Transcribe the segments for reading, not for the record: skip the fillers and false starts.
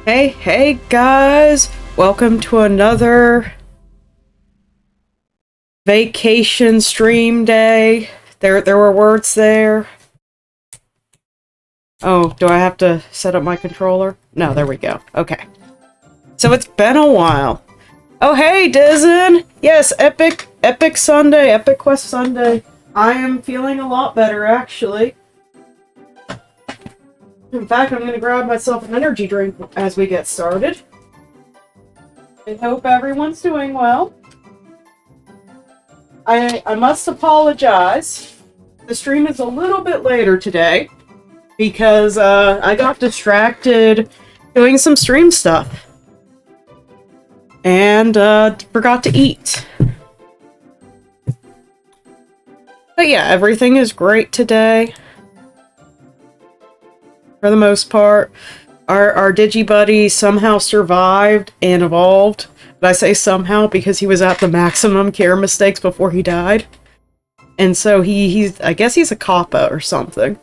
Hey guys! Welcome to another vacation stream day. There were words there. Oh, do I have to set up my controller? No, there we go. Okay. So it's been a while. Oh hey, Dizen! Yes, Epic Sunday, Epic Quest Sunday. I am feeling a lot better, actually. In fact, I'm going to grab myself an energy drink as we get started. I hope everyone's doing well. I must apologize. The stream is a little bit later today because I got distracted doing some stream stuff and forgot to eat. But yeah, everything is great today. For the most part, our Digibuddy somehow survived and evolved. But I say somehow because he was at the maximum care mistakes before he died. And so I guess he's a kappa or something.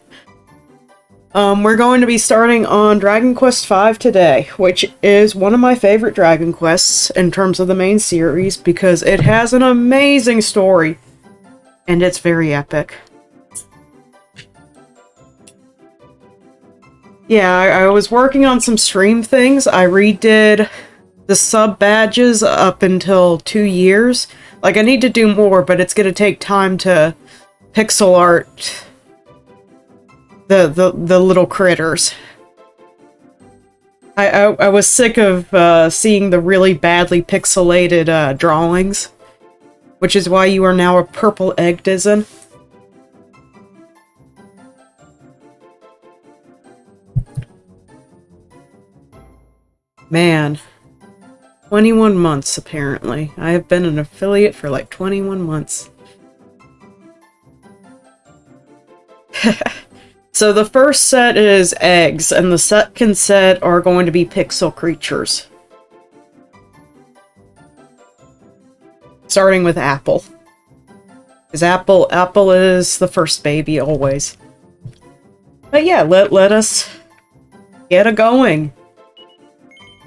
We're going to be starting on Dragon Quest V today, which is one of my favorite Dragon Quests in terms of the main series because it has an amazing story. And it's very epic. Yeah, I was working on some stream things. I redid the sub badges up until 2 years. Like, I need to do more, but it's gonna take time to pixel art the little critters. I was sick of seeing the really badly pixelated drawings, which is why you are now a purple egg, Dizen. Man, 21 months apparently. I have been an affiliate for like 21 months. So the first set is eggs, and the second set are going to be pixel creatures. Starting with Apple. Because Apple is the first baby always. But yeah, let us get it going.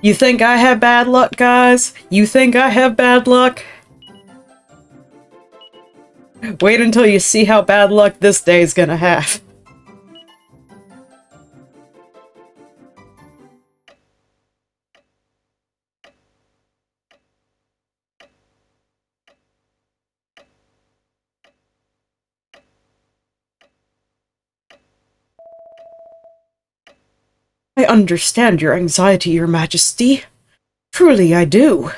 You think I have bad luck, guys? You think I have bad luck? Wait until you see how bad luck this day is gonna have. I understand your anxiety, Your Majesty. Truly, I do.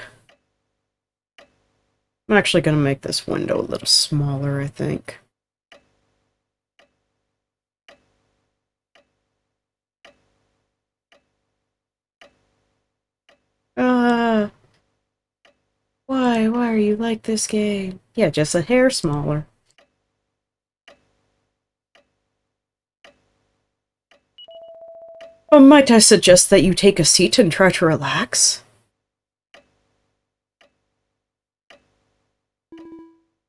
I'm actually going to make this window a little smaller, I think. Why are you like this game? Yeah, just a hair smaller. Oh, might I suggest that you take a seat and try to relax?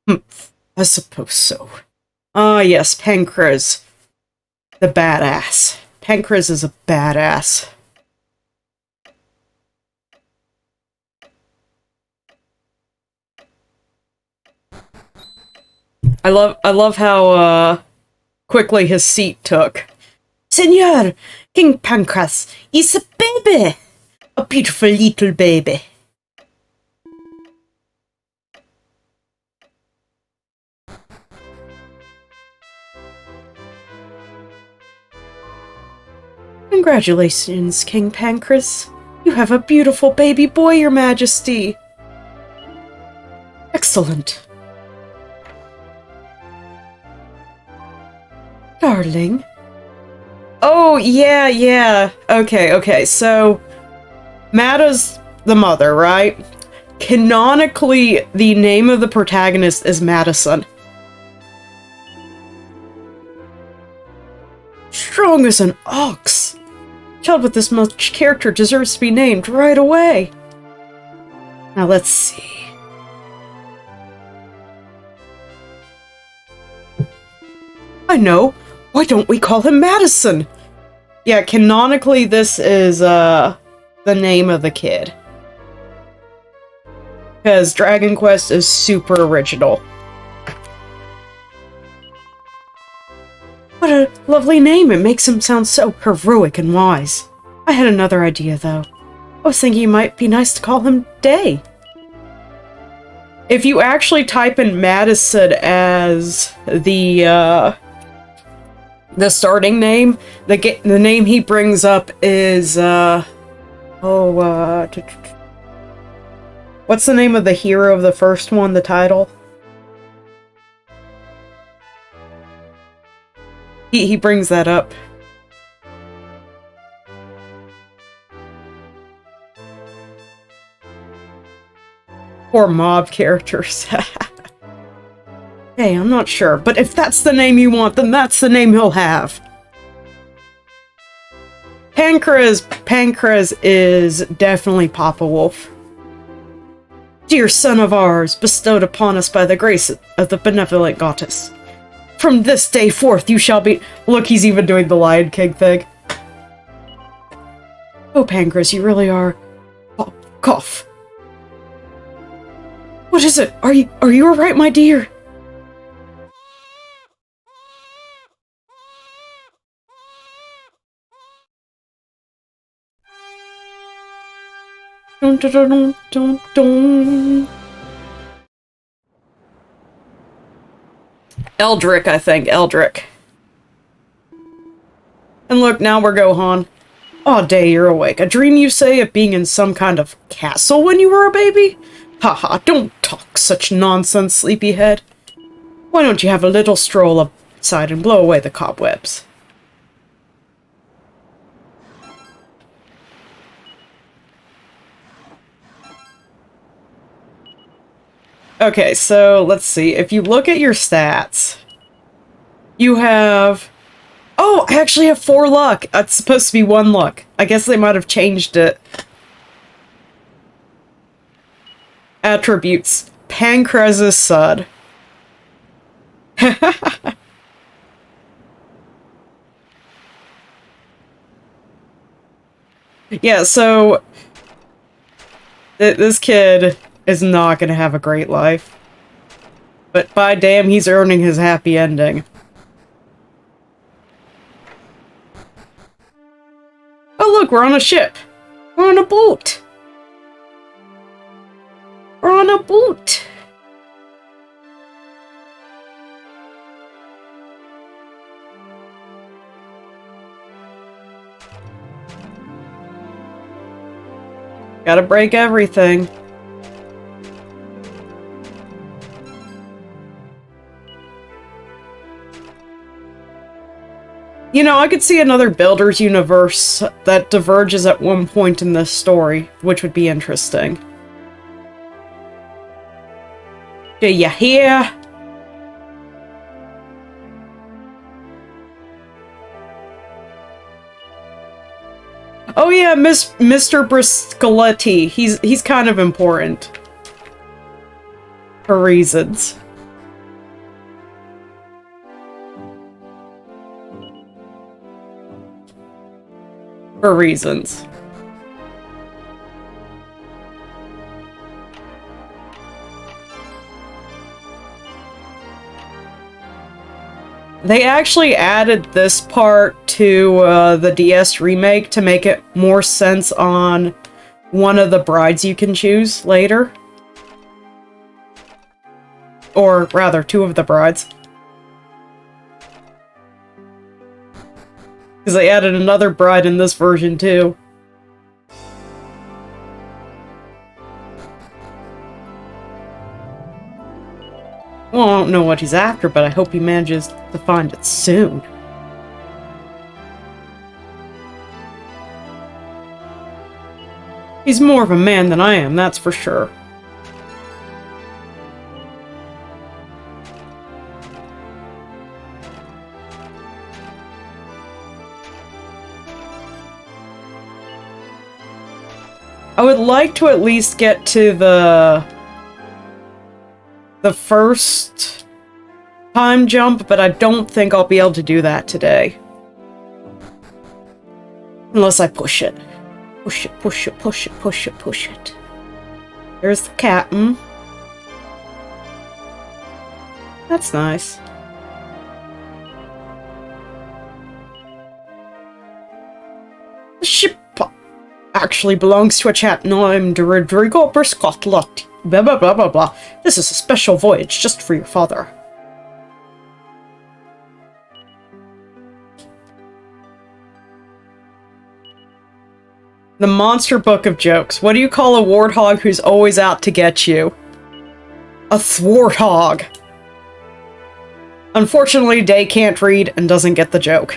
I suppose so. Ah, yes, Pancras. The badass. Pancras is a badass. I love how, quickly his seat took. Senor, King Pancras is a baby! A beautiful little baby. Congratulations, King Pancras. You have a beautiful baby boy, Your Majesty. Excellent. Darling. Oh, yeah. Okay, so... Mata's the mother, right? Canonically, the name of the protagonist is Madison. Strong as an ox. Child with this much character deserves to be named right away. Now let's see. I know. Why don't we call him Madison? Yeah, canonically this is, the name of the kid. Because Dragon Quest is super original. What a lovely name. It makes him sound so heroic and wise. I had another idea, though. I was thinking it might be nice to call him Day. If you actually type in Madison as the starting name, the name he brings up is, what's the name of the hero of the first one, the title? He brings that up. Poor mob characters. Hey, I'm not sure, but if that's the name you want, then that's the name he'll have. Pancras is definitely Papa Wolf. Dear son of ours, bestowed upon us by the grace of the benevolent goddess. From this day forth you shall be— Look, he's even doing the Lion King thing. Oh, Pancras, you really are— Cough. What is it? Are you alright, my dear? Dun, dun, dun, dun, dun. Eldrick, I think. Eldrick. And look, now we're Gohan. Aw, Day, you're awake. A dream, you say, of being in some kind of castle when you were a baby? Haha, don't talk such nonsense, sleepyhead. Why don't you have a little stroll outside and blow away the cobwebs? Okay, so let's see. If you look at your stats, you have... Oh, I actually have 4 luck. It's supposed to be 1 luck. I guess they might have changed it. Attributes. Pancras' son. Yeah, so... This kid is not gonna have a great life. But by damn, he's earning his happy ending. Oh look, we're on a ship! We're on a boat! We're on a boat! Gotta break everything. You know, I could see another Builders universe that diverges at one point in this story, which would be interesting. Do you hear? Oh yeah, Mr. Briscoletti. He's kind of important. For reasons. For reasons. They actually added this part to the DS remake to make it more sense on one of the brides you can choose later. Or rather, two of the brides. Because they added another bride in this version too. Well, I don't know what he's after, but I hope he manages to find it soon. He's more of a man than I am, that's for sure. I would like to at least get to the first time jump, but I don't think I'll be able to do that today. Unless I push it. Push it, push it, push it, push it, push it. There's the captain. That's nice. The ship actually belongs to a chap named Rodrigo Briscoletti. Blah, blah, blah, blah, blah. This is a special voyage just for your father. The Monster Book of Jokes. What do you call a warthog who's always out to get you? A thwarthog. Unfortunately, Day can't read and doesn't get the joke.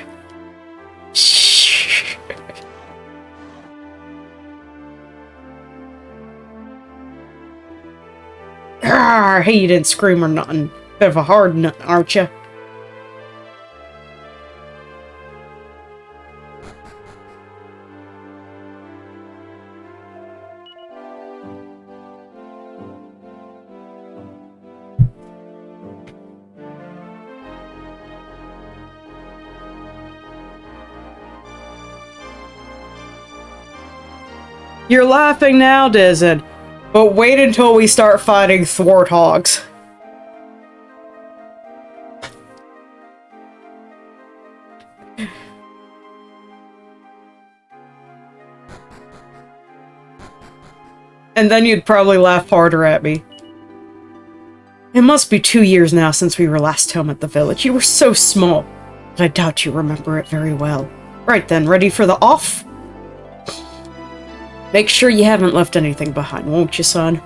Shh. Hey, you didn't scream or nothing. Bit of a hard nut, aren't you? You're laughing now, Dizzin, but wait until we start fighting thwarthogs. And then you'd probably laugh harder at me. It must be 2 years now since we were last home at the village. You were so small, but I doubt you remember it very well. Right then, ready for the off? Make sure you haven't left anything behind, won't you, son?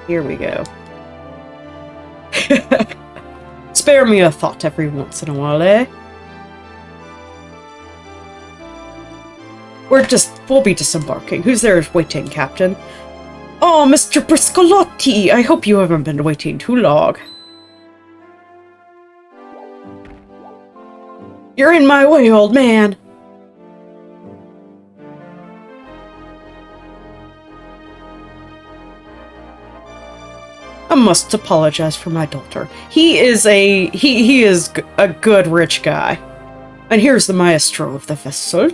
Here we go. Spare me a thought every once in a while, eh? We'll be disembarking. Who's there waiting, Captain? Oh, Mr. Briscoletti! I hope you haven't been waiting too long. You're in my way, old man! I must apologize for my daughter. He is a good rich guy. And here's the maestro of the vessel.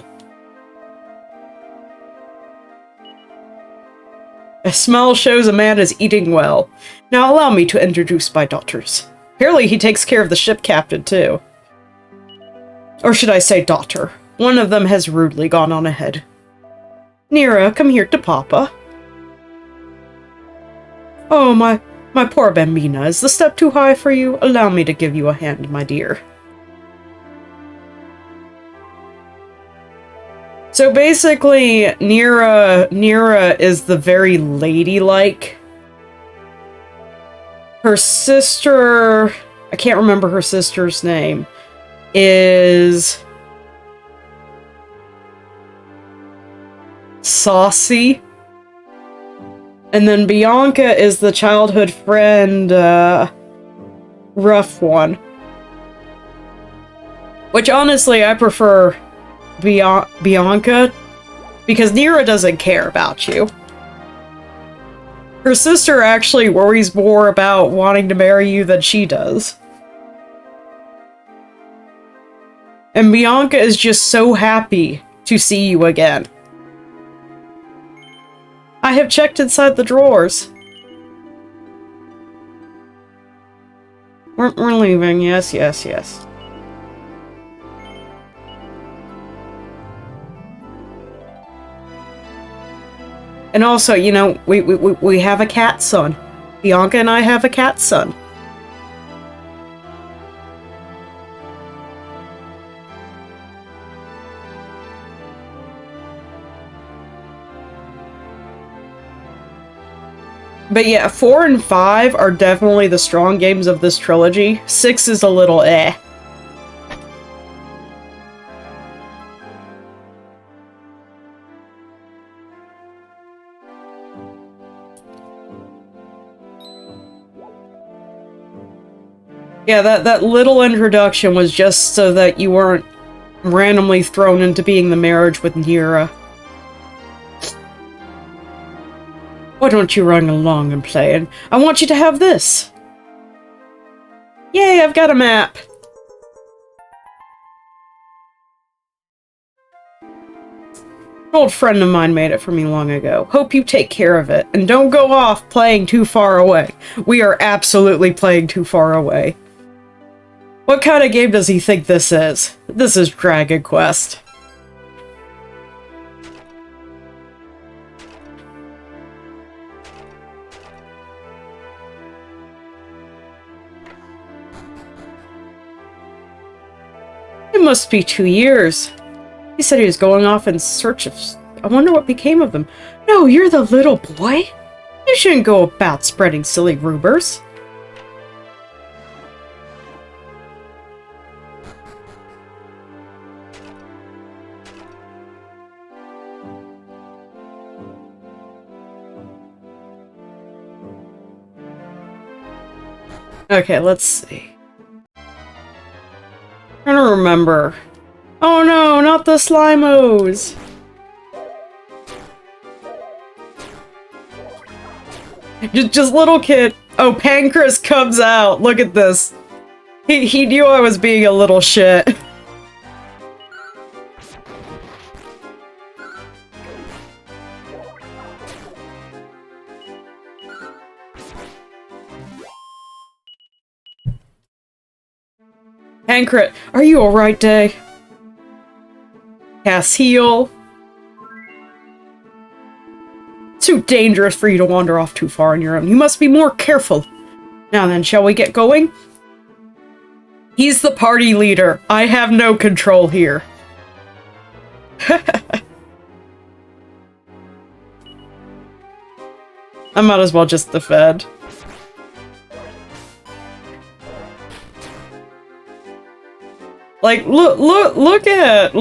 A smell shows a man is eating well. Now allow me to introduce my daughters. Apparently he takes care of the ship captain, too. Or should I say daughter. One of them has rudely gone on ahead. Nira, come here to Papa. Oh, my poor bambina. Is the step too high for you? Allow me to give you a hand, my dear. So basically, Nira is the very ladylike. Her sister, I can't remember her sister's name, is saucy. And then Bianca is the childhood friend, rough one. Which, honestly, I prefer Bianca, because Nira doesn't care about you. Her sister actually worries more about wanting to marry you than she does. And Bianca is just so happy to see you again. I have checked inside the drawers. We're leaving, yes, yes, yes. And also, you know, we have a cat son. Bianca and I have a cat son. But yeah, 4 and 5 are definitely the strong games of this trilogy. 6 is a little eh. Yeah, that little introduction was just so that you weren't randomly thrown into being the marriage with Nira. Why don't you run along and play? And I want you to have this. Yay, I've got a map. An old friend of mine made it for me long ago. Hope you take care of it. And don't go off playing too far away. We are absolutely playing too far away. What kind of game does he think this is? This is Dragon Quest. It must be 2 years. He said he was going off in search of... I wonder what became of him. No, you're the little boy? You shouldn't go about spreading silly rumors. Okay, let's see. I don't remember. Oh no, not the Slimos! Just little kid. Oh, Pancras comes out. Look at this. He knew I was being a little shit. Pancret, are you alright, Day? Cast heal. Too dangerous for you to wander off too far on your own. You must be more careful. Now then, shall we get going? He's the party leader. I have no control here. I might as well just defend. Like, look at,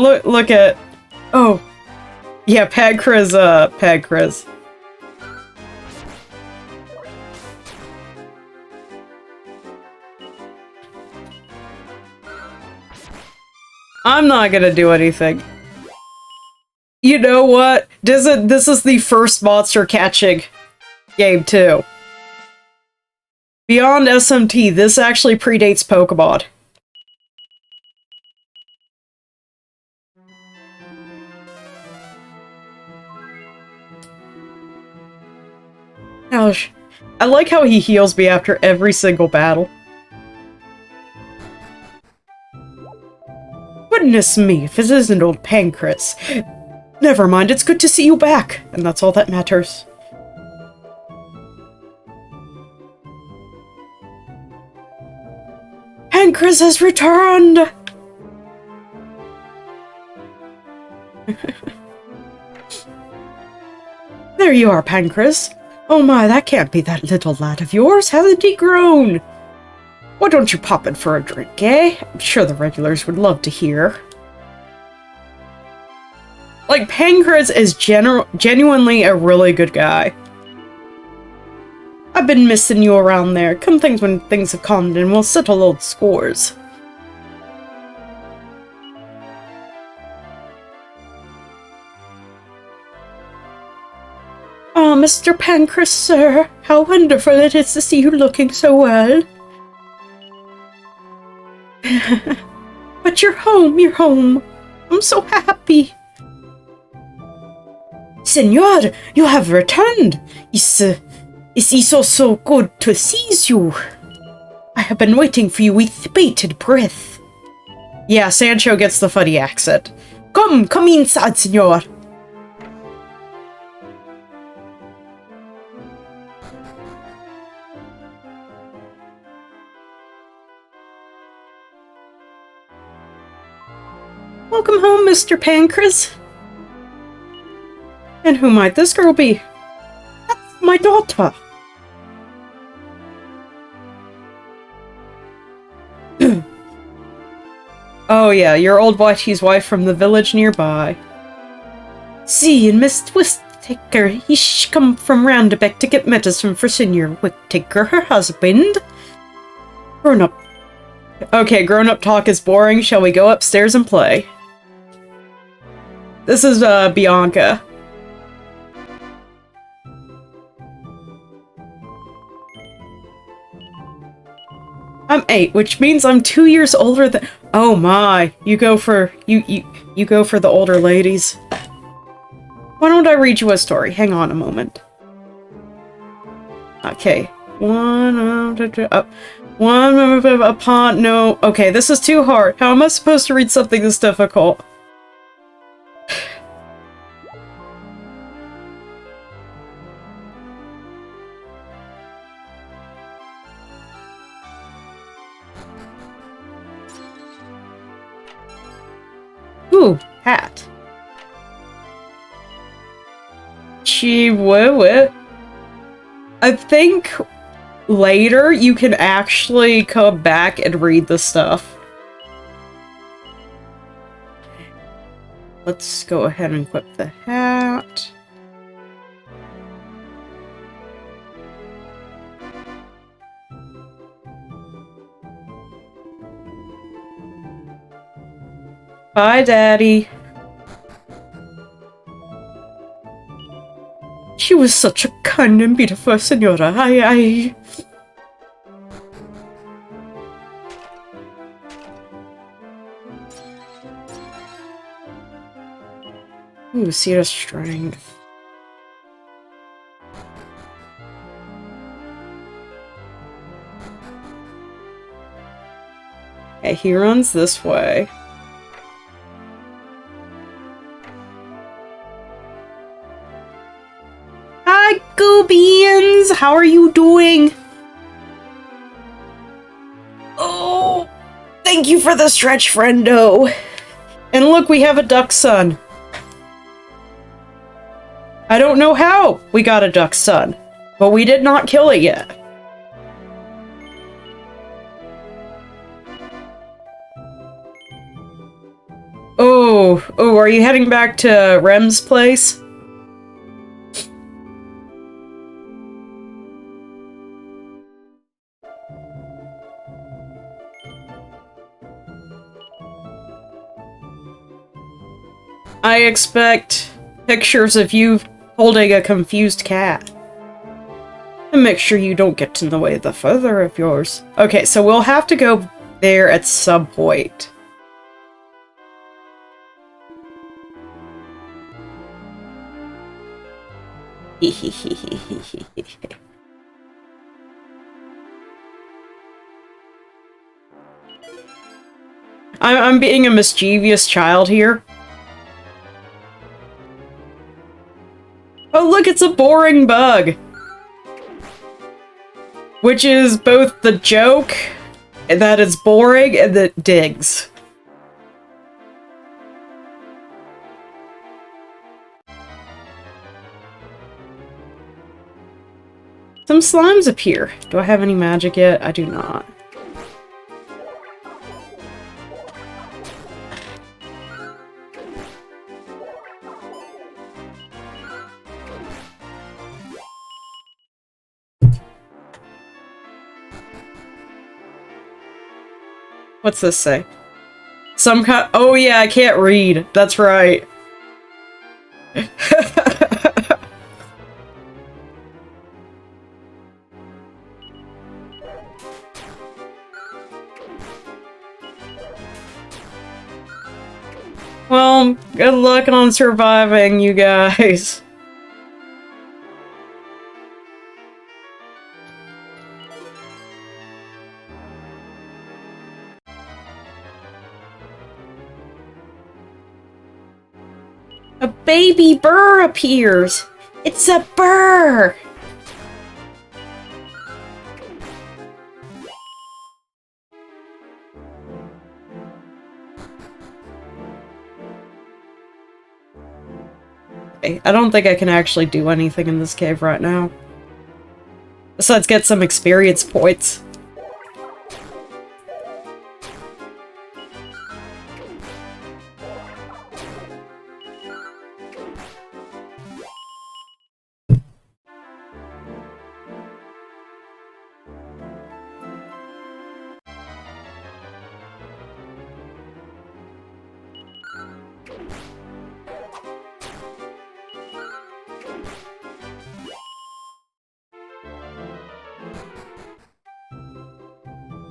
oh, yeah, Pancras. I'm not gonna do anything. You know what? This is the first monster catching game, too. Beyond SMT, this actually predates Pokemon. Gosh, I like how he heals me after every single battle. Goodness me, if this isn't old Pancras. Never mind, it's good to see you back, and that's all that matters. Pancras has returned! There you are, Pancras. Oh my, that can't be that little lad of yours, hasn't he grown? Why don't you pop in for a drink, eh? I'm sure the regulars would love to hear. Like, Pancras is genuinely a really good guy. I've been missing you around there. Come things when things have calmed and we'll settle old scores. Oh, Mr. Pancras, sir. How wonderful it is to see you looking so well. But you're home, you're home. I'm so happy. Senor, you have returned. It's so good to see you. I have been waiting for you with bated breath. Yeah, Sancho gets the funny accent. Come inside, senor. Welcome home, Mr. Pancras. And who might this girl be? That's my daughter. Oh yeah, your old whitey's wife from the village nearby. See, and Miss Whittaker, he's come from Roundabout to get medicine for Senor Whittaker, her husband. Grown up. Okay, grown-up talk is boring. Shall we go upstairs and play? This is, Bianca. I'm 8, which means I'm 2 years older than- Oh my, you go for the older ladies. Why don't I read you a story? Hang on a moment. Okay. No. Okay, this is too hard. How am I supposed to read something this difficult? Ooh, hat. Chihuahua. I think later you can actually come back and read the stuff. Let's go ahead and equip the hat. Bye, Daddy. She was such a kind and beautiful senora. Ooh, Sierra strength. Okay, he runs this way. Hi, Goobians! How are you doing? Oh, thank you for the stretch, friendo. And look, we have a duck son. I don't know how we got a duck son, but we did not kill it yet. Oh, are you heading back to Rem's place? I expect pictures of you holding a confused cat. And make sure you don't get in the way of the feather of yours. Okay, so we'll have to go there at some point. I'm being a mischievous child here. Oh look, it's a boring bug! Which is both the joke that it's boring and that digs. Some slimes appear. Do I have any magic yet? I do not. What's this say? Some kind- oh yeah, I can't read. That's right. Well, good luck on surviving, you guys. A baby burr appears! It's a burr! Okay, I don't think I can actually do anything in this cave right now. Besides get some experience points.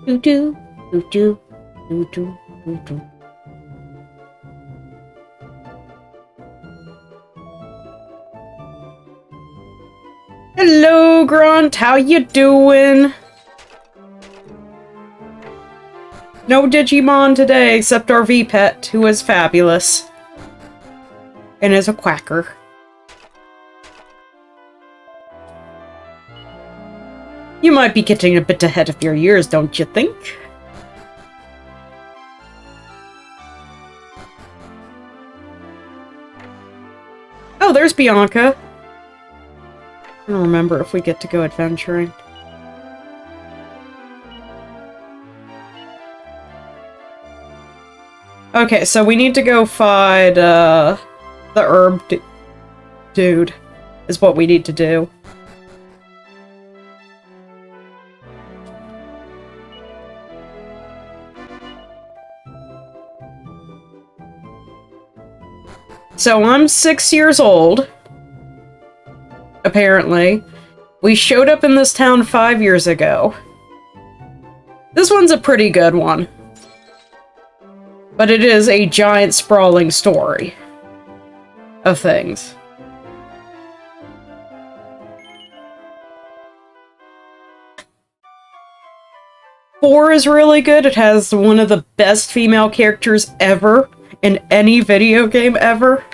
Do-do, do-do, do-do, do-do. Hello, Grunt. How you doing? No Digimon today, except our V-Pet, who is fabulous. And is a quacker. You might be getting a bit ahead of your years, don't you think? Oh, there's Bianca. I don't remember if we get to go adventuring. Okay, so we need to go find, the herb dude, is what we need to do. So I'm 6 years old, apparently. We showed up in this town 5 years ago. This one's a pretty good one. But it is a giant sprawling story of things. Four is really good. It has one of the best female characters ever in any video game ever.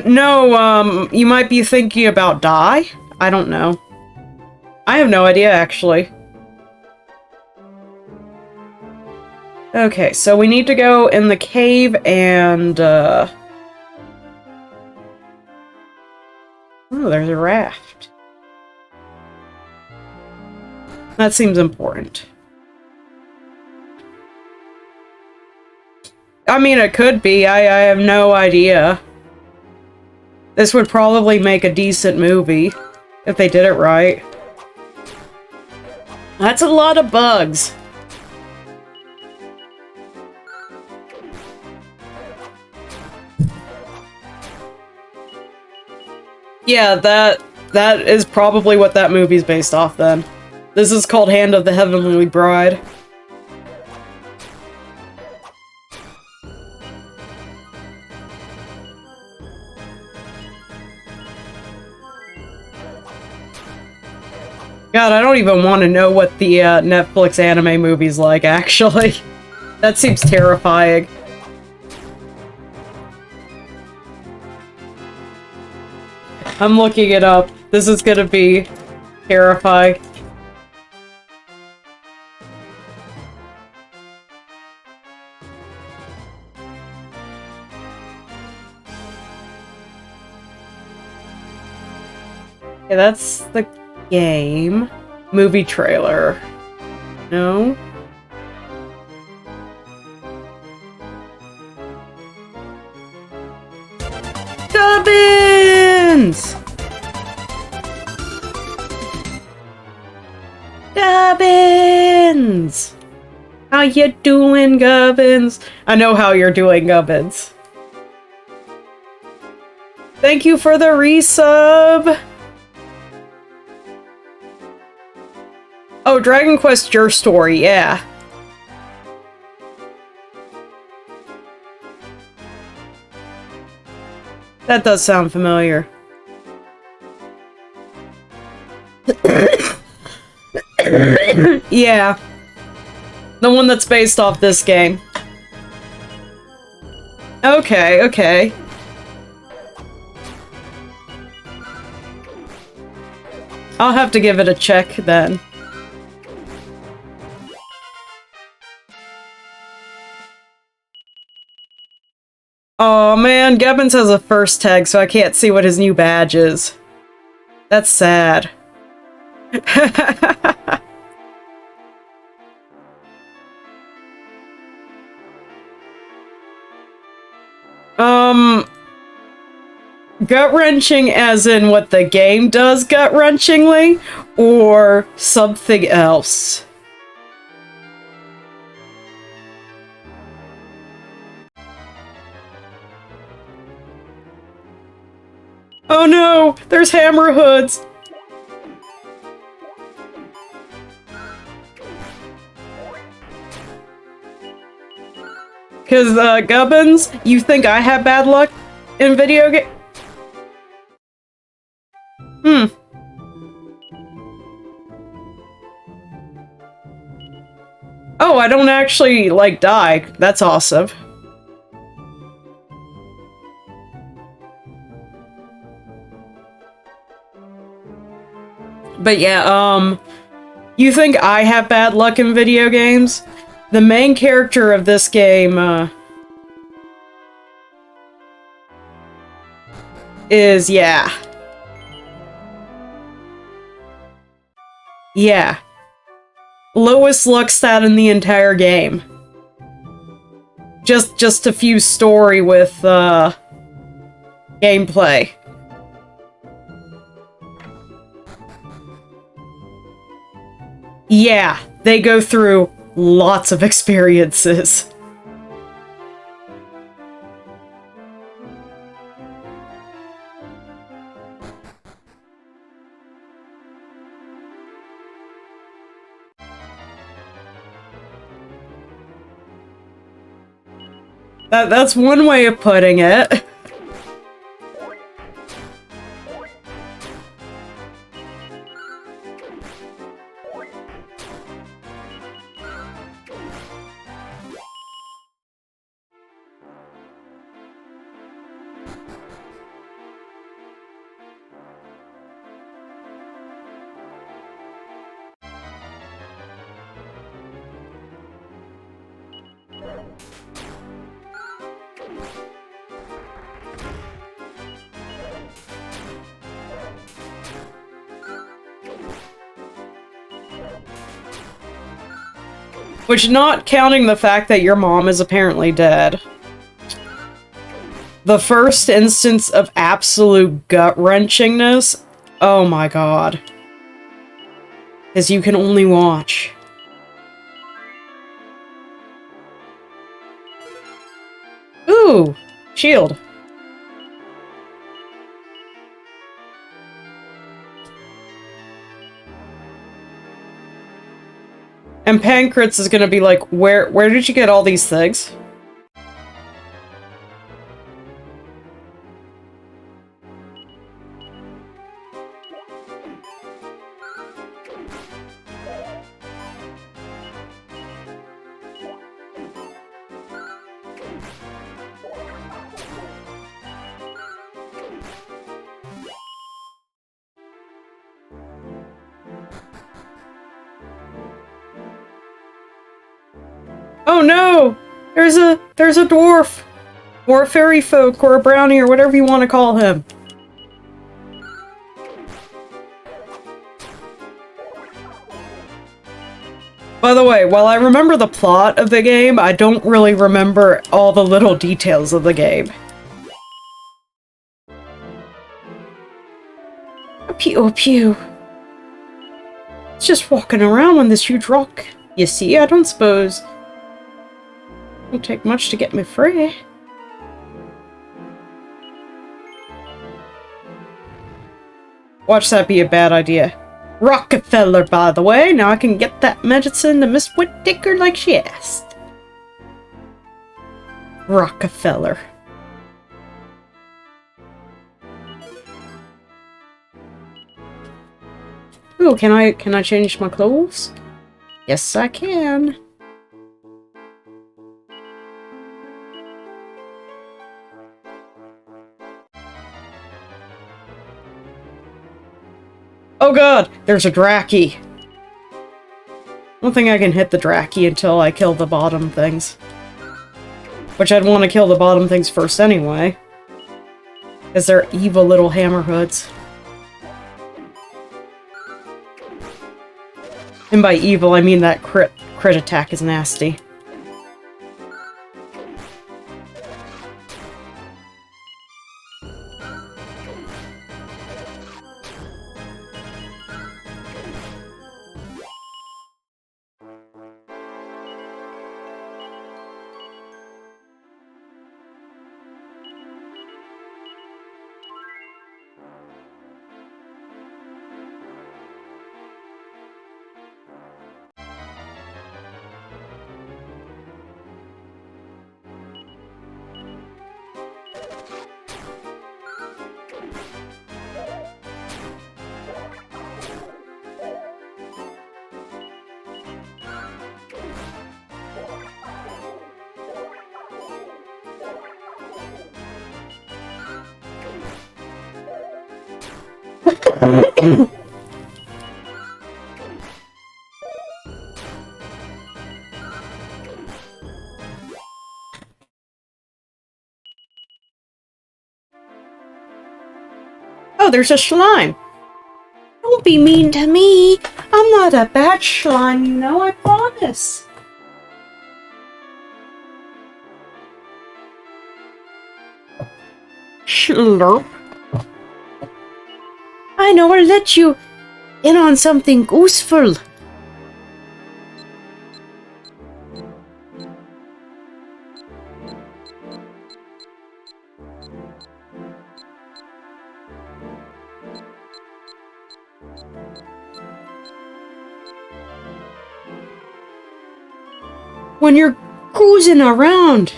No, you might be thinking about Die? I don't know. I have no idea, actually. Okay, so we need to go in the cave and, oh, there's a raft. That seems important. I mean, it could be. I have no idea. This would probably make a decent movie if they did it right. That's a lot of bugs. Yeah, that is probably what that movie's based off then. This is called Hand of the Heavenly Bride. God, I don't even want to know what the Netflix anime movie's like, actually. That seems terrifying. I'm looking it up. This is gonna be terrifying. Okay, that's the game. Movie trailer. No? Gubbins! Gubbins! How you doing, Gubbins? I know how you're doing, Gubbins. Thank you for the resub! Oh, Dragon Quest Your Story, yeah. That does sound familiar. Yeah. The one that's based off this game. Okay, okay. I'll have to give it a check then. Oh man, Gebbins has a first tag, so I can't see what his new badge is. That's sad. Gut-wrenching as in what the game does gut-wrenchingly, or something else? Oh no! There's hammer hoods! Cause, Gubbins, you think I have bad luck in video game? Oh, I don't actually, like, die. That's awesome. But yeah, you think I have bad luck in video games? The main character of this game, is, yeah. Yeah. Lowest luck stat in the entire game. Just a few story with, gameplay. Yeah, they go through lots of experiences. That's one way of putting it. Which, not counting the fact that your mom is apparently dead. The first instance of absolute gut-wrenchingness, oh my god. As you can only watch. Ooh! Shield. And Pancritz is gonna be like, where did you get all these things? Oh no! There's a dwarf! Or a fairy folk, or a brownie, or whatever you want to call him. By the way, while I remember the plot of the game, I don't really remember all the little details of the game. Pew pew. just walking around on this huge rock. You see, I don't suppose it'll take much to get me free. Watch that be a bad idea. Rockefeller, by the way. Now I can get that medicine to Miss Whittaker like she asked. Rockefeller. Ooh, can I change my clothes? Yes, I can. Oh god, there's a Draki. I don't think I can hit the Draki until I kill the bottom things. Which I'd want to kill the bottom things first anyway. Because they're evil little hammerhoods. And by evil, I mean that crit attack is nasty. Oh, there's a slime! Don't be mean to me! I'm not a bad slime, you know, I promise! Slurp. I know, I'll let you in on something useful. When you're cruising around,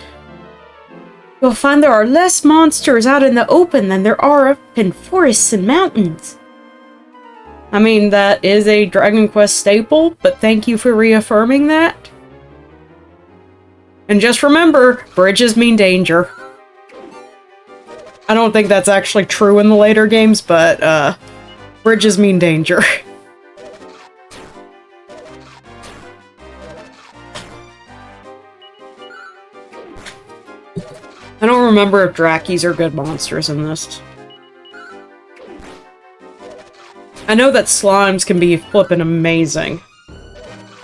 you'll find there are less monsters out in the open than there are up in forests and mountains. I mean, that is a Dragon Quest staple, but thank you for reaffirming that. And just remember, bridges mean danger. I don't think that's actually true in the later games, but, bridges mean danger. I don't remember if Drakis are good monsters in this. I know that slimes can be flippin' amazing.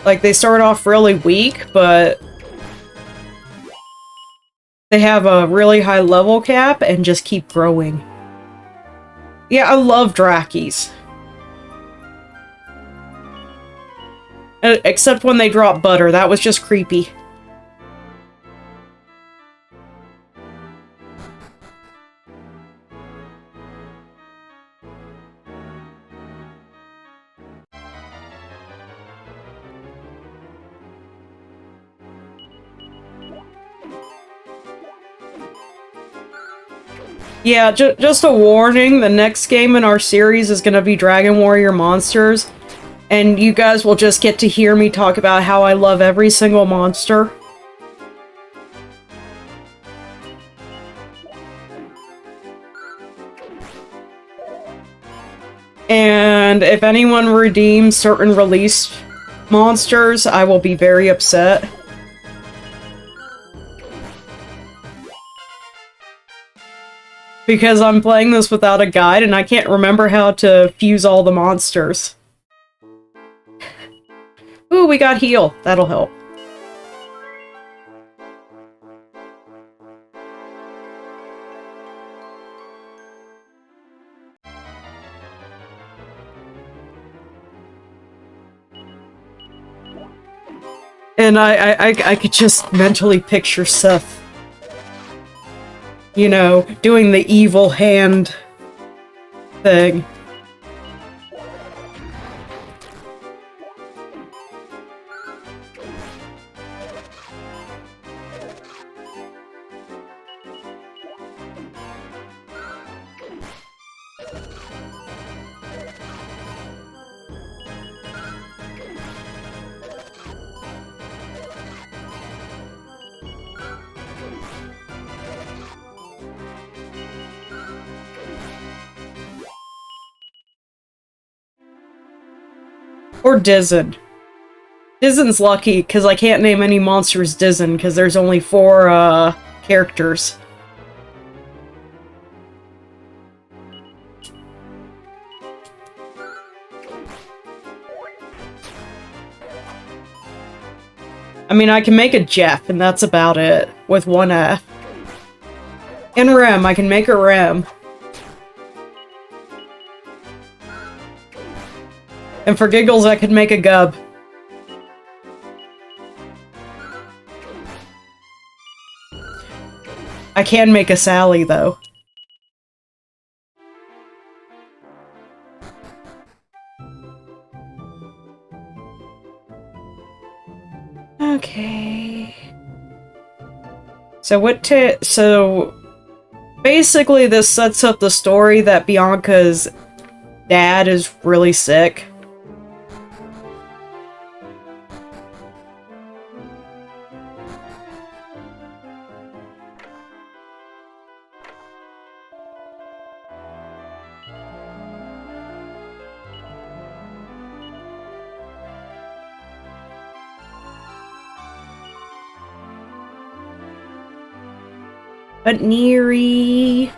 Like, they start off really weak, but they have a really high level cap and just keep growing. Yeah, I love Drakis. Except when they drop butter, that was just creepy. Yeah, just a warning, the next game in our series is gonna be Dragon Warrior Monsters, and you guys will just get to hear me talk about how I love every single monster. And if anyone redeems certain release monsters, I will be very upset. Because I'm playing this without a guide and I can't remember how to fuse all the monsters. Ooh, we got heal. That'll help. And I could just mentally picture Seth, you know, doing the evil hand thing. Or Dizen. Dizen's lucky, because I can't name any monsters Dizen, because there's only 4, characters. I mean, I can make a Jeff, and that's about it, with 1 F. And Rem, I can make a Rem. And for giggles, I could make a Gub. I can make a Sally, though. Okay. So basically this sets up the story that Bianca's dad is really sick. But Neri...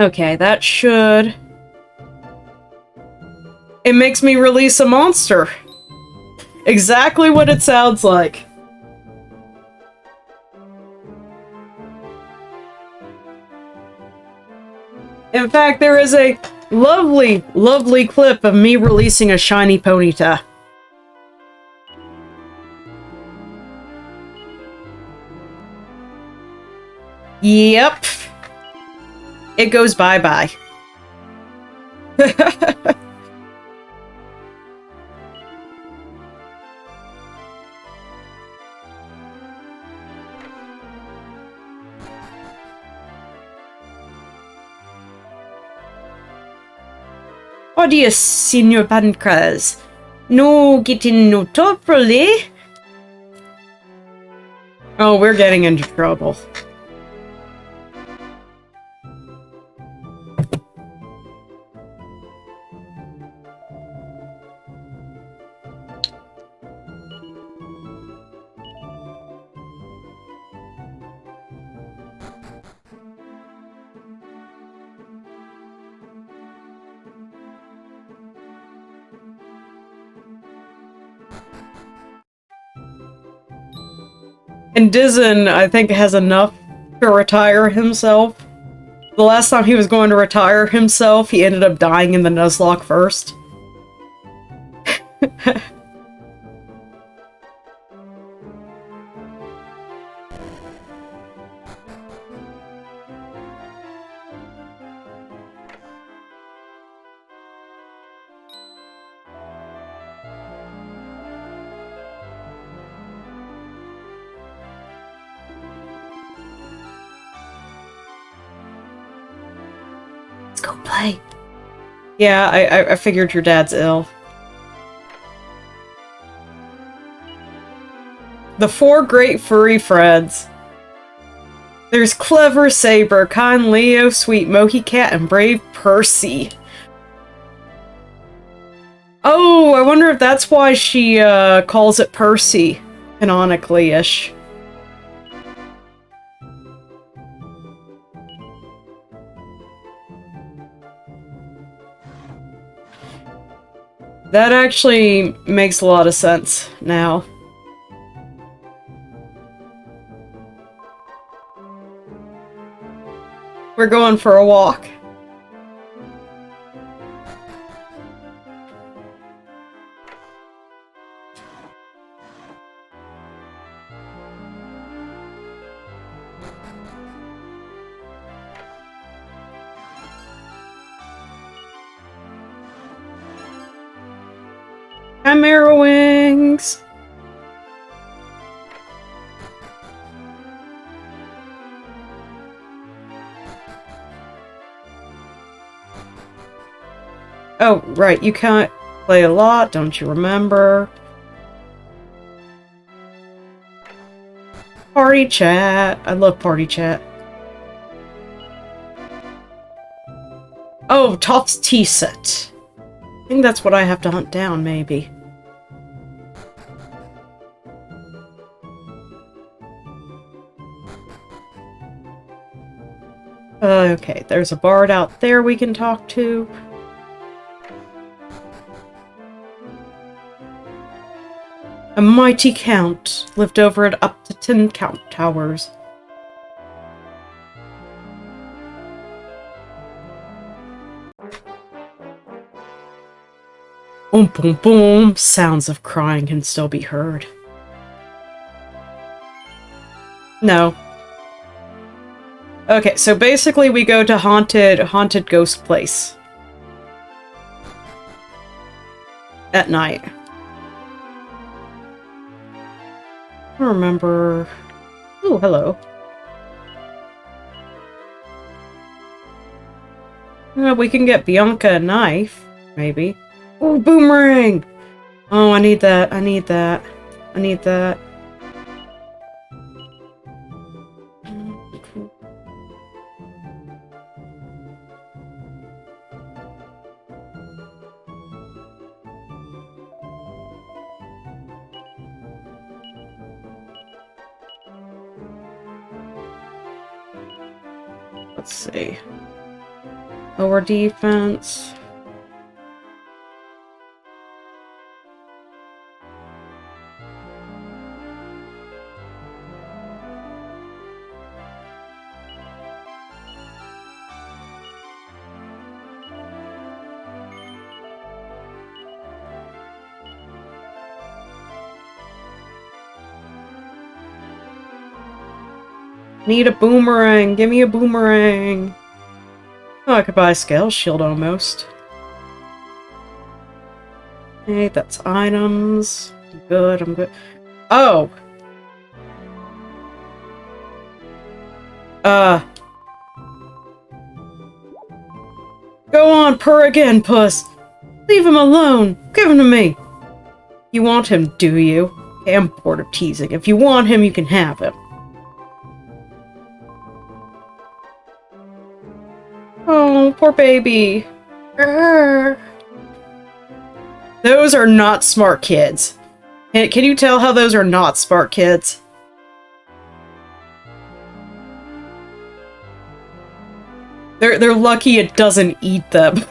Okay, that should... It makes me release a monster! Exactly what it sounds like. In fact, there is a lovely, lovely clip of me releasing a shiny Ponyta. Yep. It goes bye-bye. Oh dear, Signor Pancras. No getting no properly. Oh, we're getting into trouble. And Dizen, I think, has enough to retire himself. The last time he was going to retire himself, he ended up dying in the Nuzlocke first. Let's go play. Yeah, I figured your dad's ill. The 4 great furry friends. There's Clever Saber, Kind Leo, Sweet Mohi Cat, and Brave Percy. Oh, I wonder if that's why she calls it Percy. Canonically-ish. That actually makes a lot of sense now. We're going for a walk. Chimera wings! Oh, right, you can't play a lot, don't you remember? Party chat. I love party chat. Oh, Toft's tea set. I think that's what I have to hunt down, maybe. Okay, there's a bard out there we can talk to. A mighty count lived over at up to 10 count towers. Boom, boom, boom. Sounds of crying can still be heard. No. Okay, so basically we go to haunted ghost place. At night. I don't remember... Oh, hello. We can get Bianca a knife, maybe. Oh, boomerang! Oh, I need that, I need that. I need that. Let's see. Lower defense. Need a boomerang. Give me a boomerang. Oh, I could buy a scale shield almost. Hey, that's items. I'm good, I'm good. Oh! Go on, purr again, puss! Leave him alone! Give him to me! You want him, do you? Okay, I'm bored of teasing. If you want him, you can have him. Oh, poor baby. Those are not smart kids. Can you tell how those are not smart kids? They're lucky it doesn't eat them.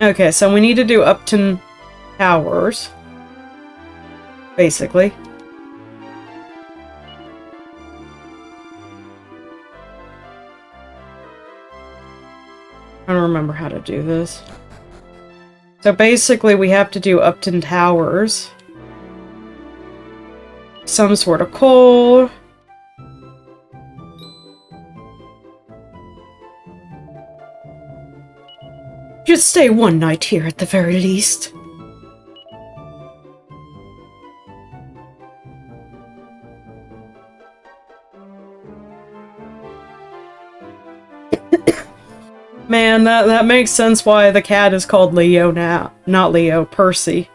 Okay, so we need to do Upton Towers. Basically. I don't remember how to do this. So basically we have to do Upton Towers. Some sort of coal. Just stay one night here at the very least. Man, that makes sense why the cat is called Leo now. Not Leo, Percy.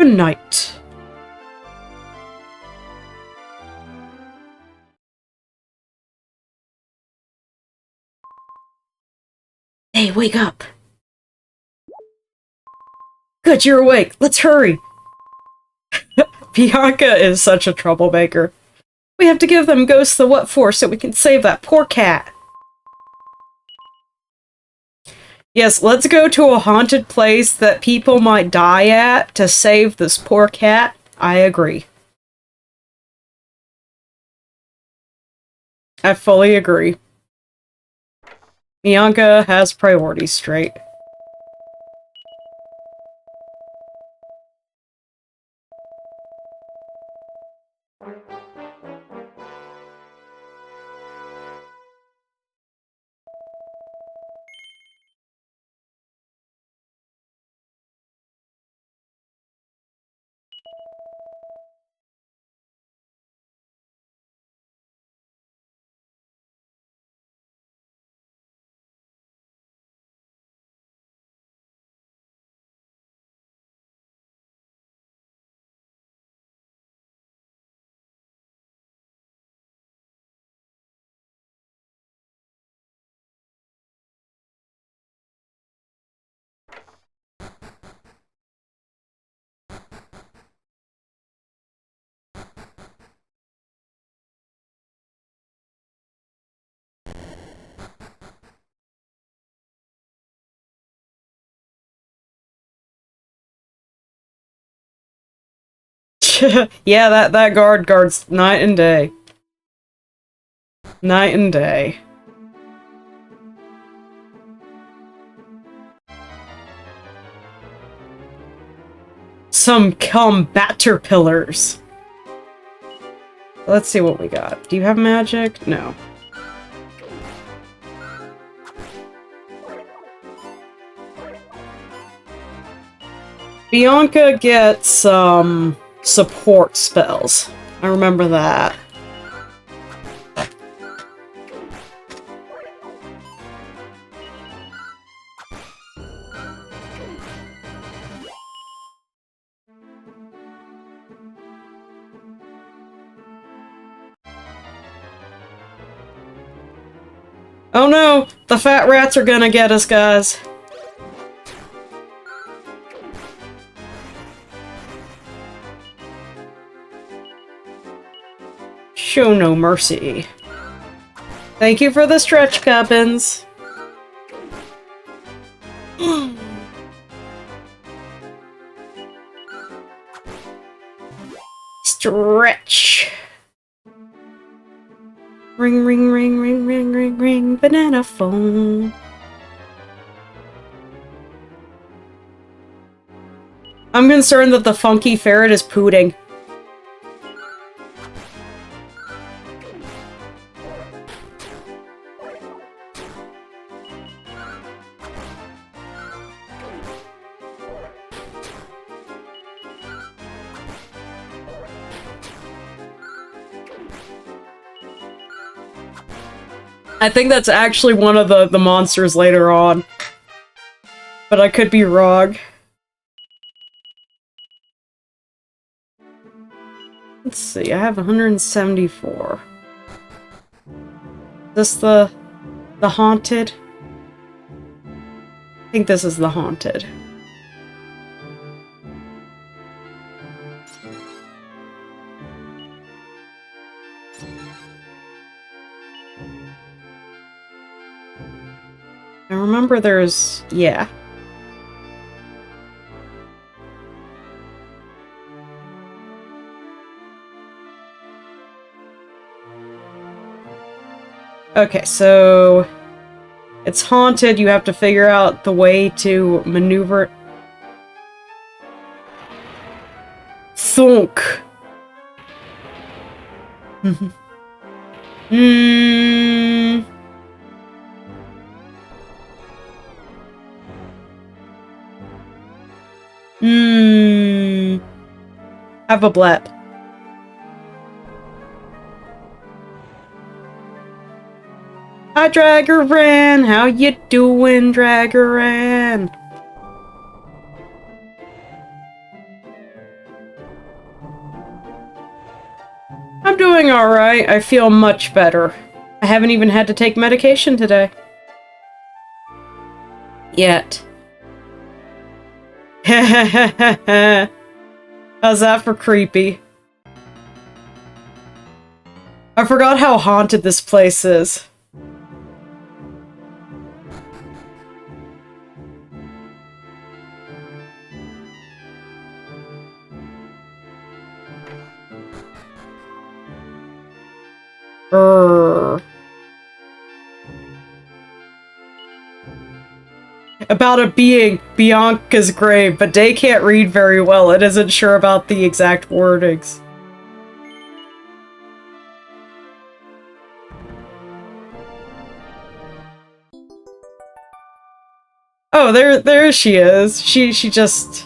Good night. Hey, wake up! Good, you're awake. Let's hurry. Bianca is such a troublemaker. We have to give them ghosts the what for so we can save that poor cat. Yes, let's go to a haunted place that people might die at to save this poor cat. I agree. I fully agree. Bianca has priorities straight. Yeah, that guard guards night and day. Night and day. Some combatter pillars. Let's see what we got. Do you have magic? No. Bianca gets some support spells. I remember that. Oh no! The fat rats are gonna get us, guys. Show no mercy. Thank you for the stretch, Cubbins. Stretch. Ring, ring, ring, ring, ring, ring, ring, banana phone. I'm concerned that the funky ferret is pooting. I think that's actually one of the monsters later on. But I could be wrong. Let's see, I have 174. Is this the haunted? I think this is the haunted. I remember there's... yeah. Okay, so... it's haunted, you have to figure out the way to maneuver... Thunk! Hmm... Have a blep. Hi, Draggeran! How you doing, Draggeran? I'm doing alright. I feel much better. I haven't even had to take medication today. Yet. How's that for creepy? I forgot how haunted this place is. About it being Bianca's grave, but Day can't read very well and isn't sure about the exact wordings. Oh, there she is. She just...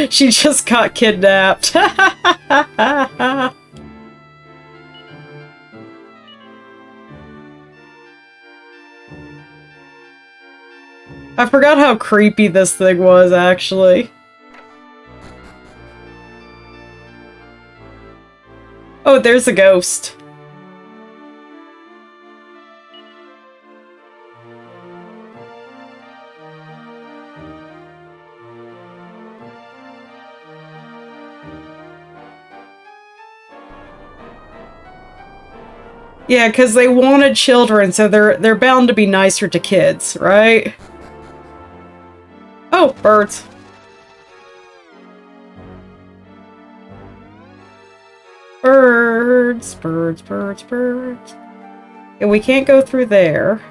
She just got kidnapped. I forgot how creepy this thing was, actually. Oh, there's a ghost. Yeah, because they wanted children, so they're bound to be nicer to kids, right? Oh, birds. Birds, birds, birds, birds. And we can't go through there.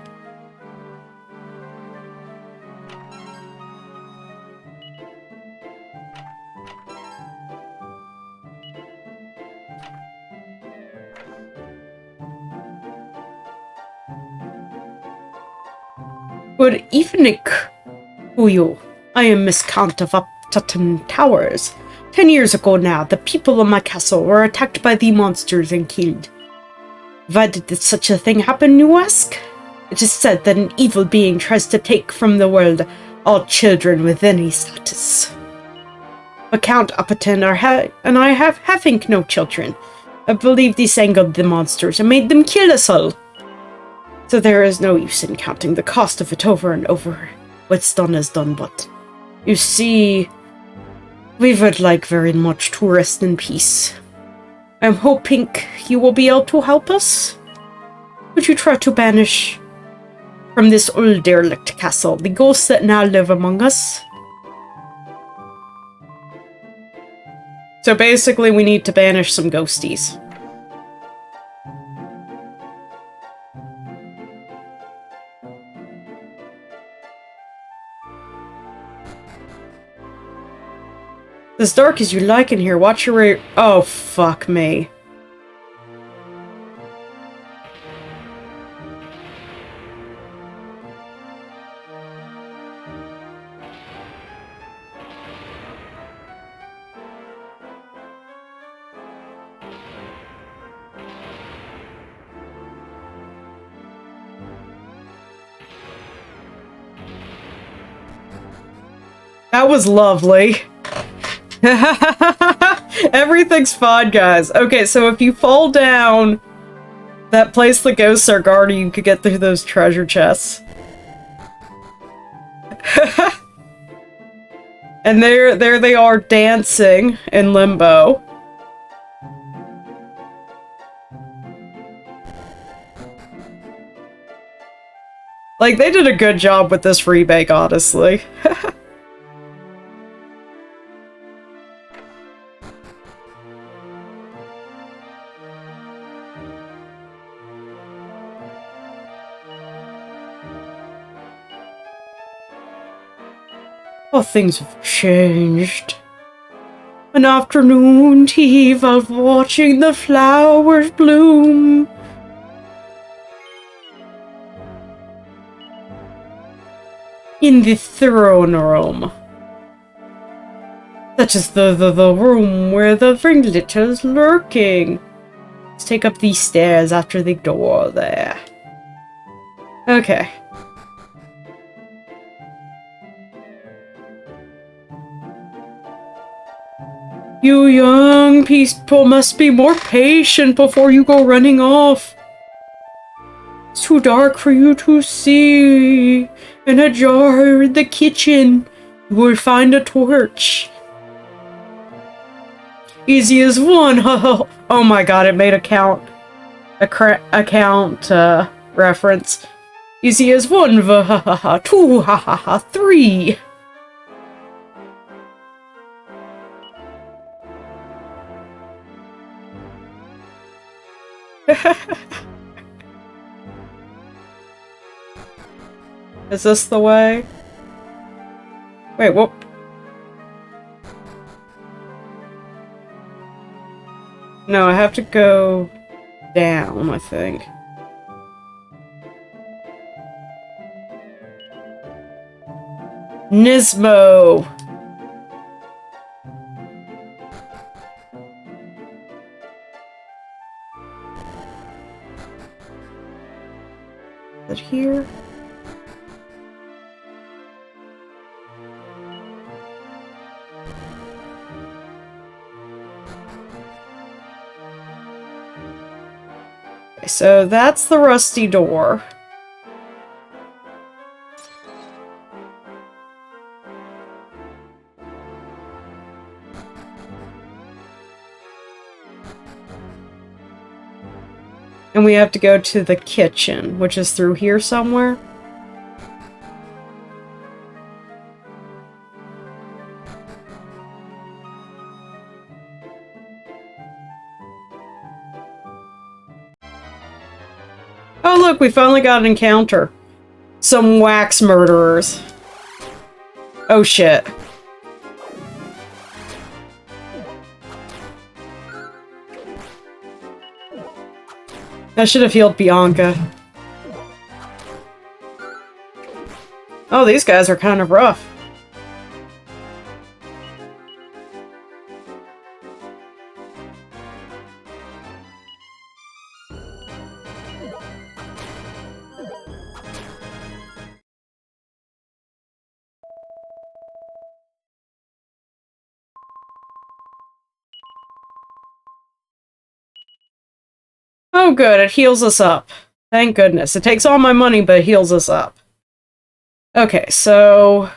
Good evening, Uyo. I am Miss Count of Upton Towers. 10 years ago now, the people of my castle were attacked by the monsters and killed. Why did such a thing happen, you ask? It is said that an evil being tries to take from the world all children with any status. But Count Upton and I have having no children. I believe this angered the monsters and made them kill us all. So there is no use in counting the cost of it over and over. What's done is done, but... You see... We would like very much to rest in peace. I'm hoping you will be able to help us. Would you try to banish from this old derelict castle the ghosts that now live among us? So basically we need to banish some ghosties. As dark as you like in here, watch your oh, fuck me. That was lovely. Everything's fine, guys. Okay, so if you fall down that place the ghosts are guarding, you could get through those treasure chests. And there they are dancing in limbo. Like, they did a good job with this remake, honestly. Oh, things have changed. An afternoon tea while watching the flowers bloom. In the throne room. That is the room where the ringletter's lurking. Let's take up these stairs after the door there. Okay. You young young people must be more patient before you go running off. It's too dark for you to see. In a jar in the kitchen, you will find a torch. Easy as one. Oh my god, it made a count reference. Easy as one, two, three. Is this the way? Wait, what? No, I have to go down, I think. Nismo! Is it here? Okay, so that's the rusty door. And we have to go to the kitchen, which is through here somewhere. Oh look, we finally got an encounter. Some wax murderers. Oh shit. I should have healed Bianca. Oh, these guys are kind of rough. Oh good, it heals us up. Thank goodness. It takes all my money, but it heals us up. Okay, so...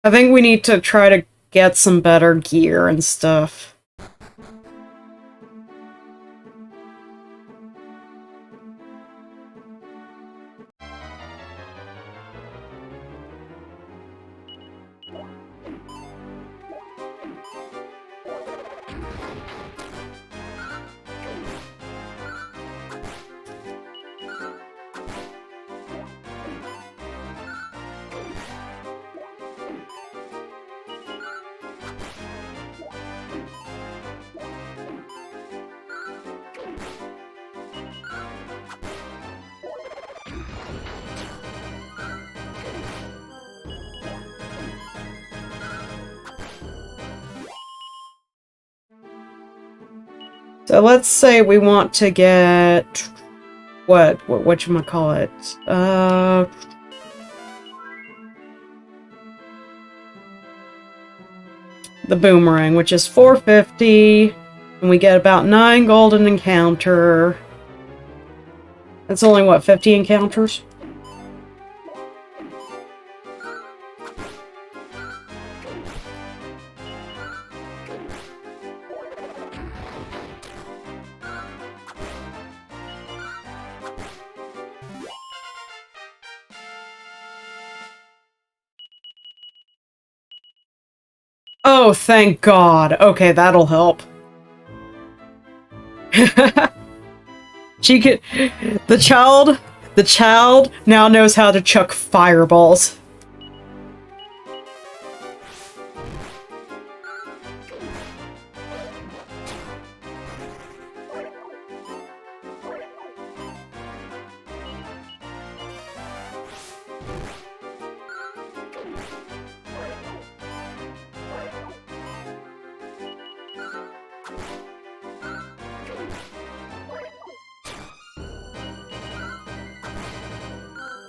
I think we need to try to get some better gear and stuff. So let's say we want to get whatchamacallit? The boomerang, which is 450, and we get about 9 golden encounter. That's only what, 50 encounters? Oh, thank God. Okay, that'll help. She could... The child now knows how to chuck fireballs.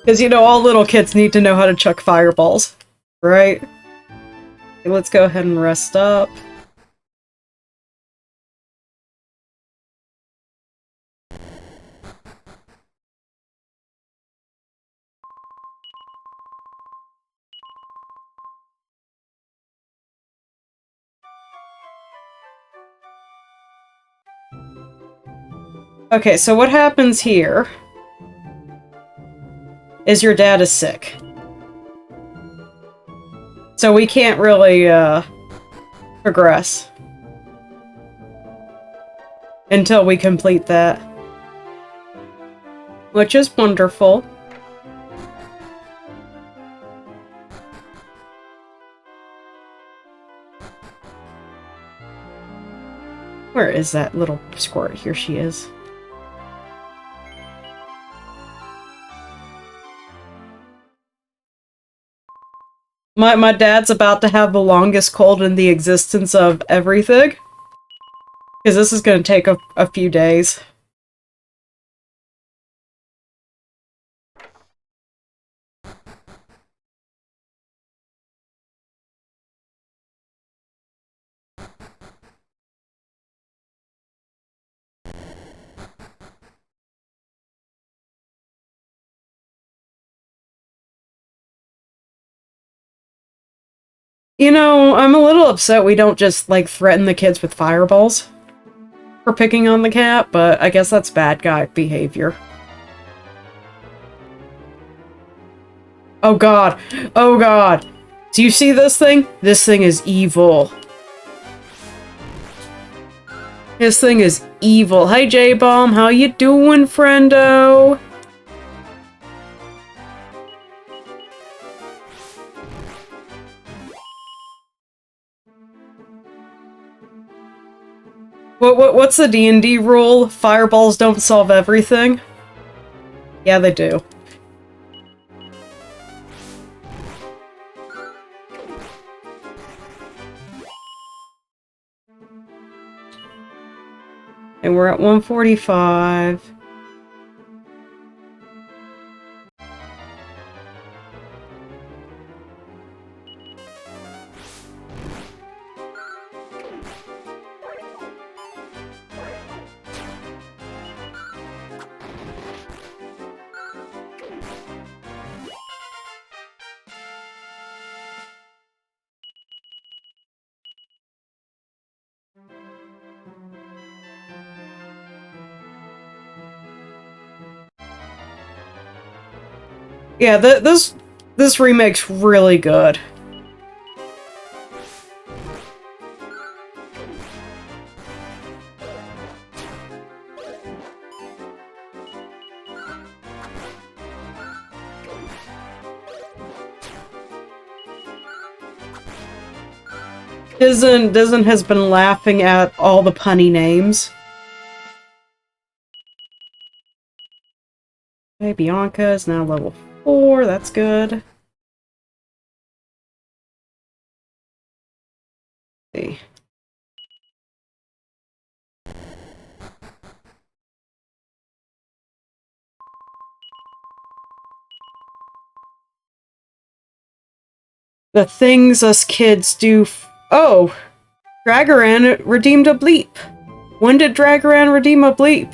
Because, you know, all little kids need to know how to chuck fireballs, right? Let's go ahead and rest up. Okay, so what happens here is your dad is sick. So we can't really, progress until we complete that. Which is wonderful. Where is that little squirt? Here she is. My dad's about to have the longest cold in the existence of everything. Because this is going to take a few days. You know, I'm a little upset we don't just, like, threaten the kids with fireballs for picking on the cat, but I guess that's bad guy behavior. Oh god. Oh god. Do you see this thing? This thing is evil. This thing is evil. Hey, J-Bomb, how you doing, friendo? What's the D&D rule? Fireballs don't solve everything? Yeah, they do. And we're at 145. Yeah, this remake's really good. Dizen has been laughing at all the punny names. Okay, Bianca is now level 4, that's good. Let's see. The things us kids do oh! Dragaran redeemed a bleep. When did Dragaran redeem a bleep?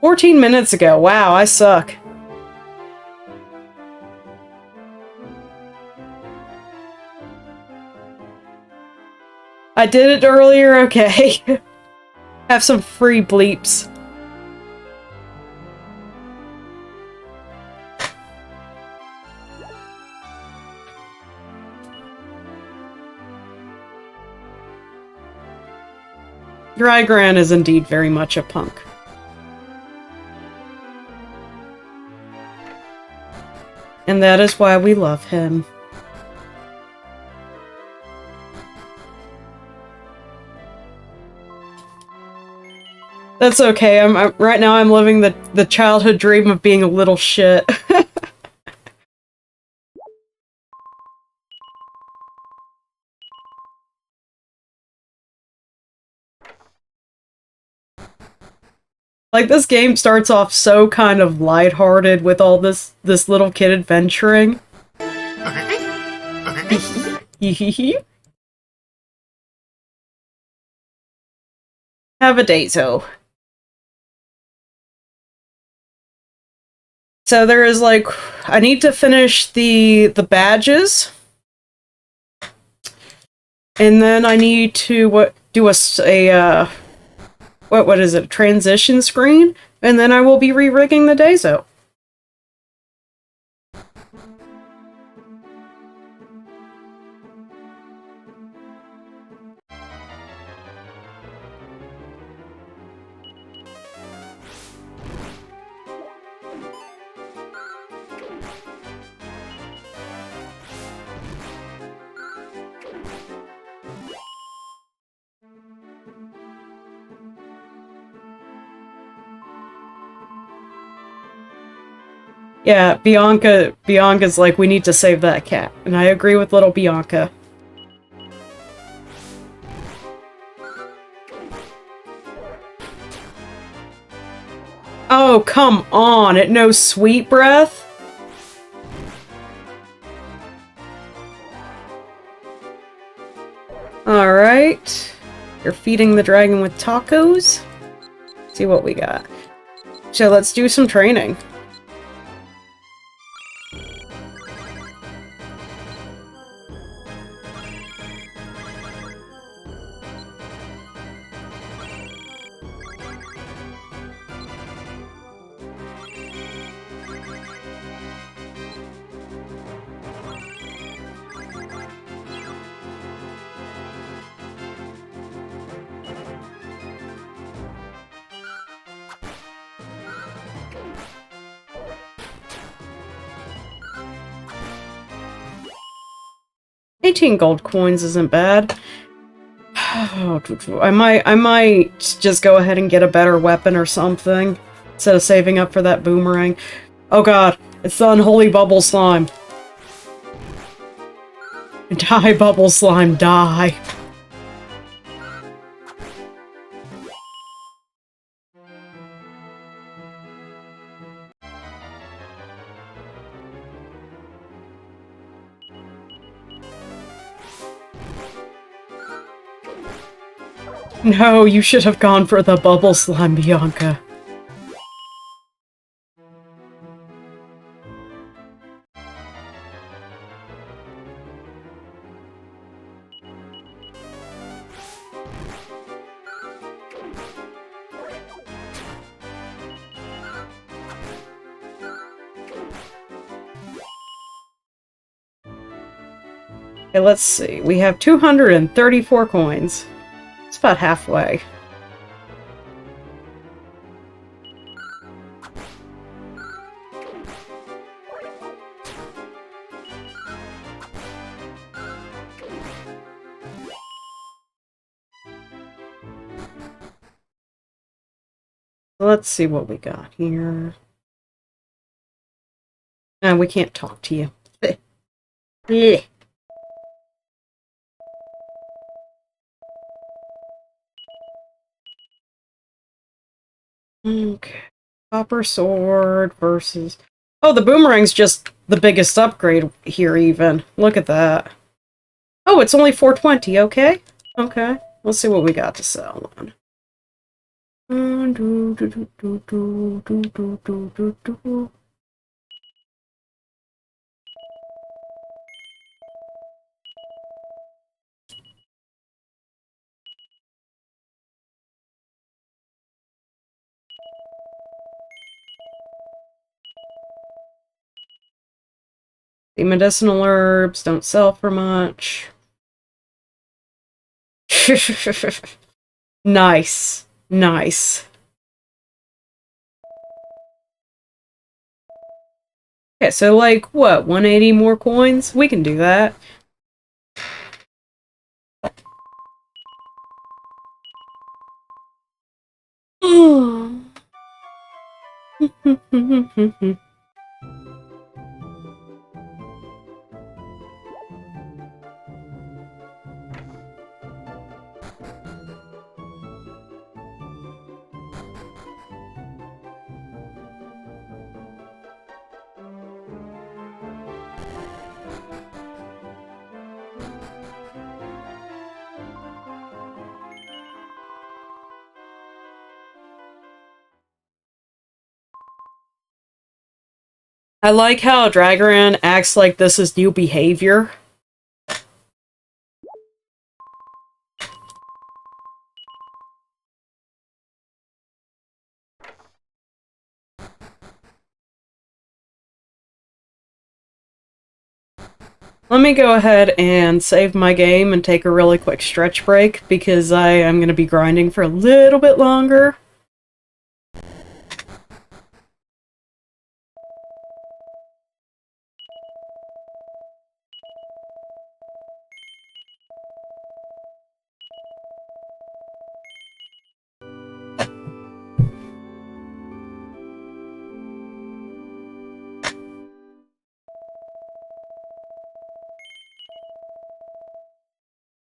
"14 minutes ago. Wow, I suck. I did it earlier, okay. Have some free bleeps. Drygran is indeed very much a punk. And that is why we love him. That's okay. Right now I'm living the childhood dream of being a little shit. Like, this game starts off so kind of lighthearted with all this little kid adventuring. Have a dazo. So there is, like, I need to finish the badges. And then I need to do what is it? Transition screen, and then I will be re-rigging the dazo. Yeah, Bianca's like, we need to save that cat. And I agree with little Bianca. Oh, come on, it knows Sweet Breath? Alright. You're feeding the dragon with tacos? See what we got. So let's do some training. $18 gold coins isn't bad. I might just go ahead and get a better weapon or something instead of saving up for that boomerang. Oh god, it's the unholy bubble slime. Die, bubble slime, die. No, you should have gone for the bubble slime, Bianca. Okay, let's see. We have 234 coins. It's about halfway. Let's see what we got here. We can't talk to you. Yeah. Okay. Copper sword versus... Oh, the boomerang's just the biggest upgrade here, even. Look at that. Oh, it's only 420, okay? Okay. Let's see what we got to sell then. The medicinal herbs don't sell for much. Nice. Nice. Okay, so like, what, 180 more coins? We can do that. I like how Dragaran acts like this is new behavior. Let me go ahead and save my game and take a really quick stretch break because I am going to be grinding for a little bit longer.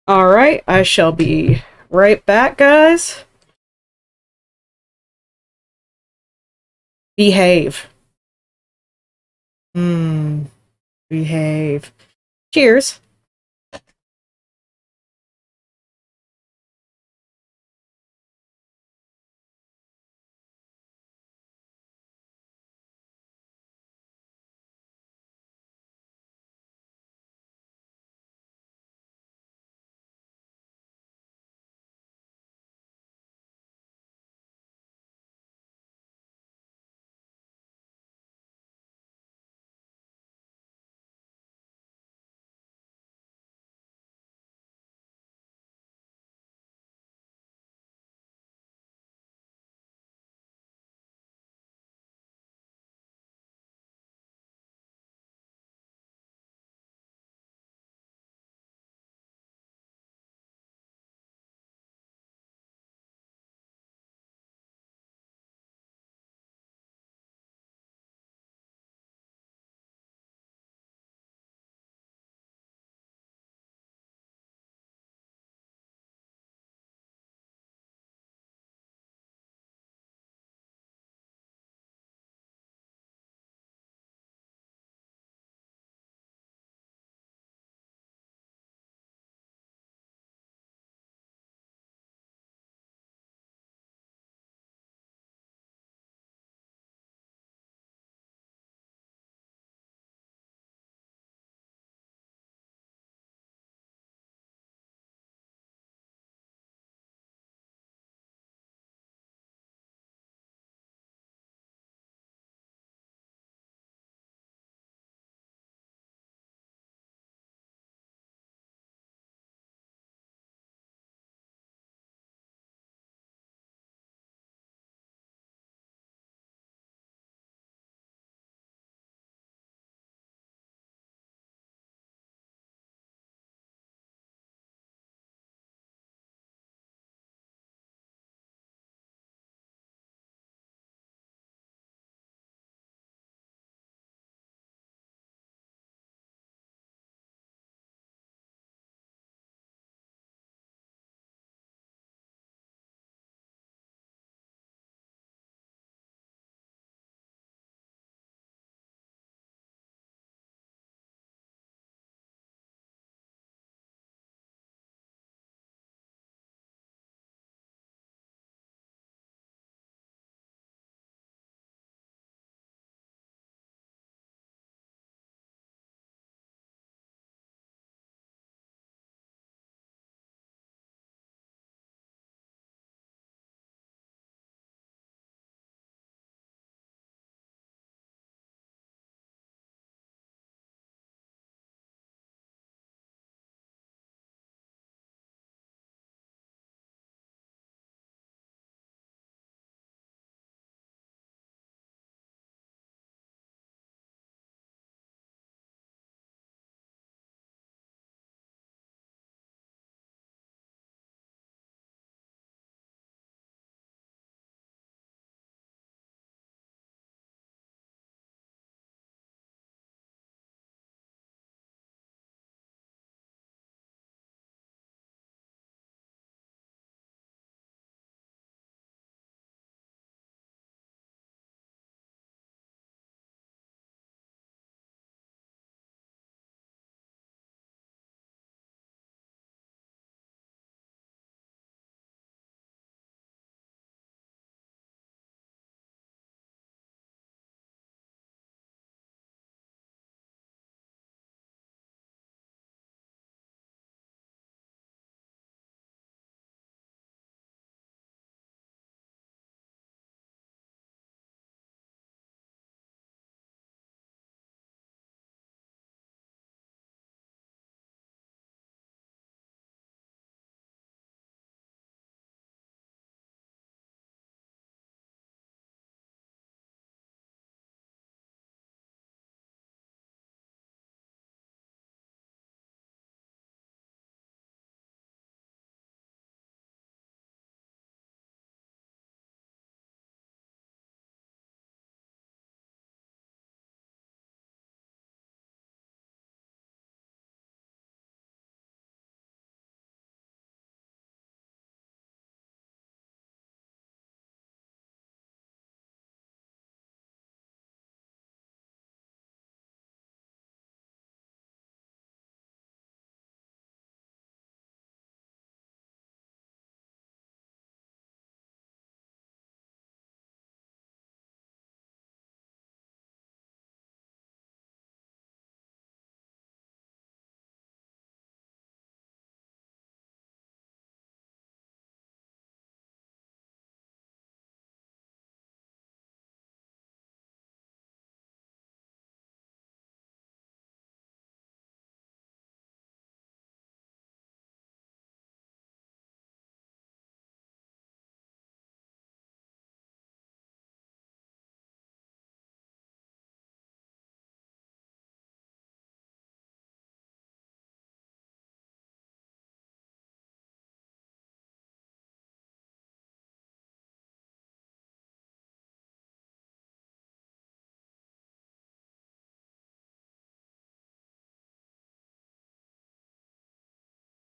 Alright, I shall be right back, guys. Behave. Behave. Cheers.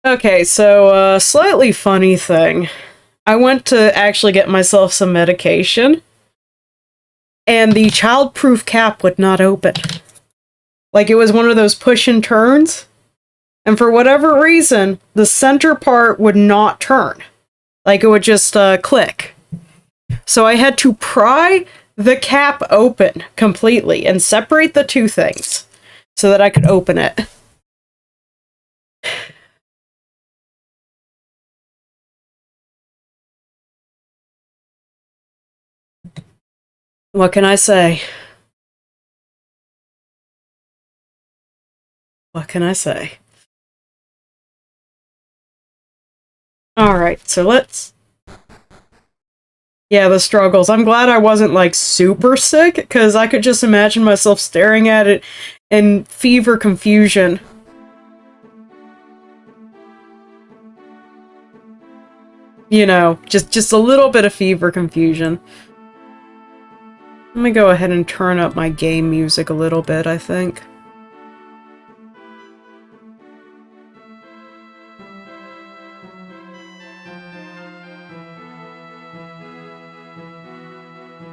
Okay, so, slightly funny thing. I went to actually get myself some medication, and the childproof cap would not open. Like, it was one of those push and turns, and for whatever reason, the center part would not turn. Like, it would just, click. So I had to pry the cap open completely and separate the two things so that I could open it. What can I say? What can I say? Alright, so let's... Yeah, the struggles. I'm glad I wasn't, like, super sick, because I could just imagine myself staring at it in fever confusion. You know, just a little bit of fever confusion. Let me go ahead and turn up my game music a little bit, I think.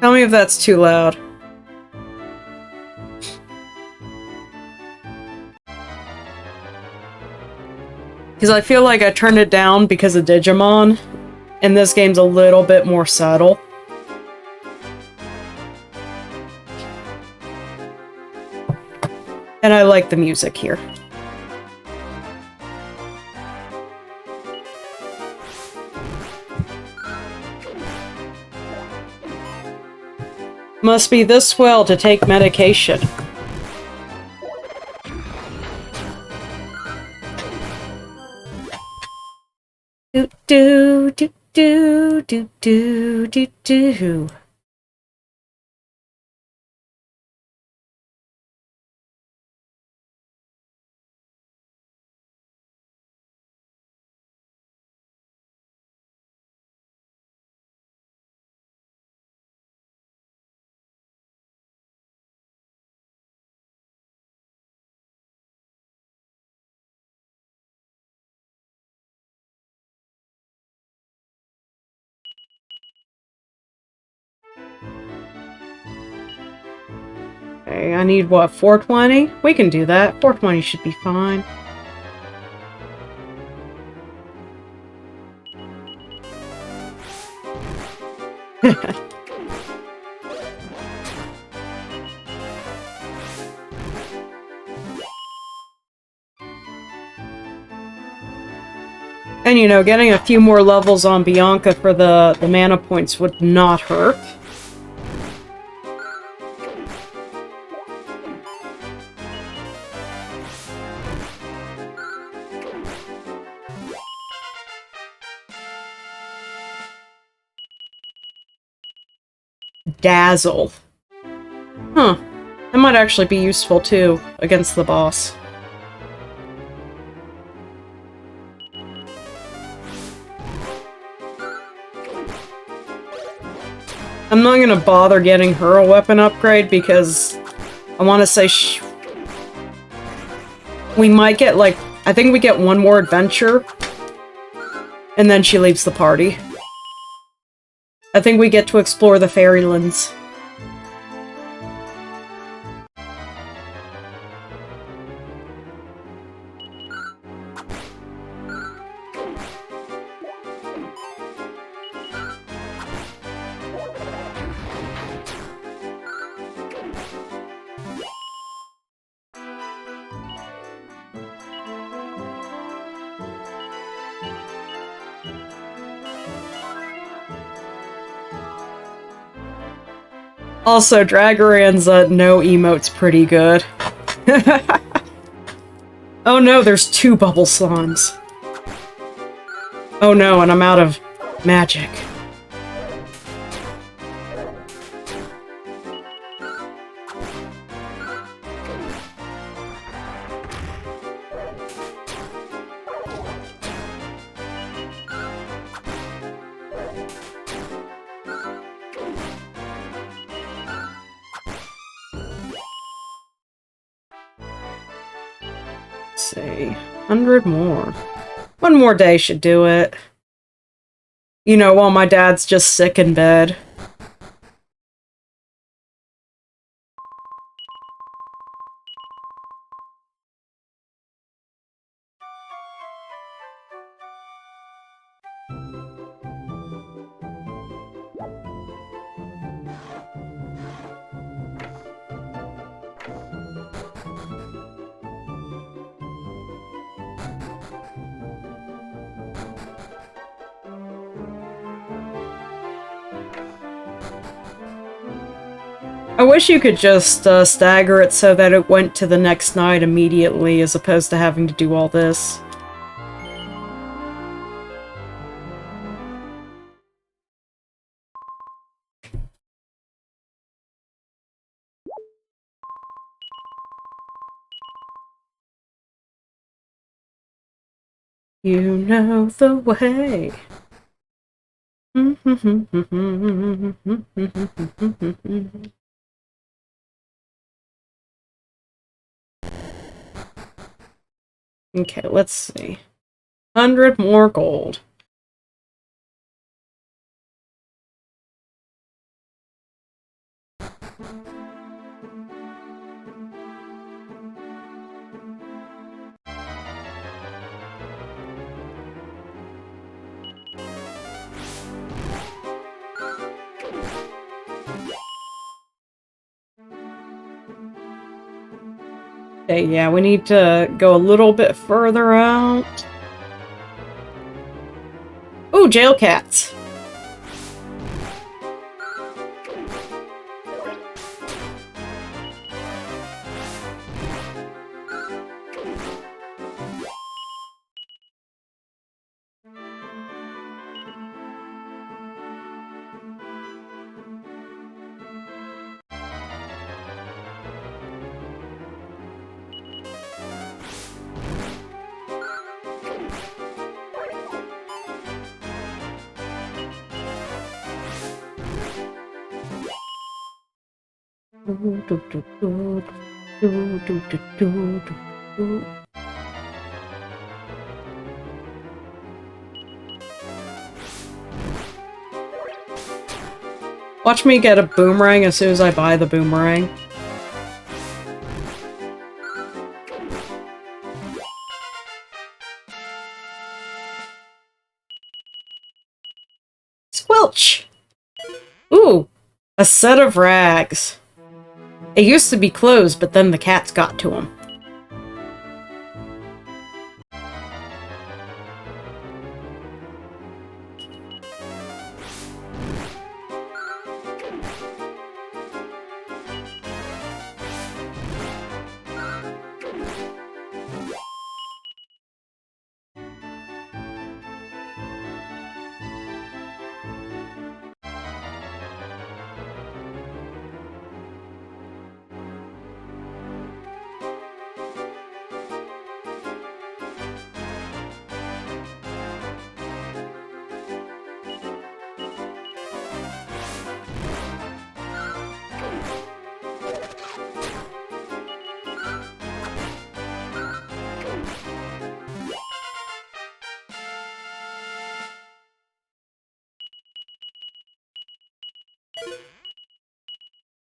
Tell me if that's too loud. Because I feel like I turned it down because of Digimon, and this game's a little bit more subtle. And I like the music here. Must be this well to take medication. Do do do do do do do do. Okay, I need what, 420? We can do that. 420 should be fine. And, you know, getting a few more levels on Bianca for the mana points would not hurt. Dazzle. Huh. That might actually be useful, too, against the boss. I'm not gonna bother getting her a weapon upgrade because I want to say we might get, like, I think we get one more adventure and then she leaves the party. I think we get to explore the Fairylands. Also, Dragaran's no emote's pretty good. Oh no, there's 2 bubble slimes. Oh no, and I'm out of magic. Say, 100 more. One more day should do it. You know, while my dad's just sick in bed. I wish you could just stagger it so that it went to the next night immediately, as opposed to having to do all this. You know the way. Okay, let's see. 100 more gold. Okay, yeah, we need to go a little bit further out. Ooh, jail cats. Watch me get a boomerang as soon as I buy the boomerang. Squelch! Ooh, a set of rags. It used to be closed, but then the cats got to him.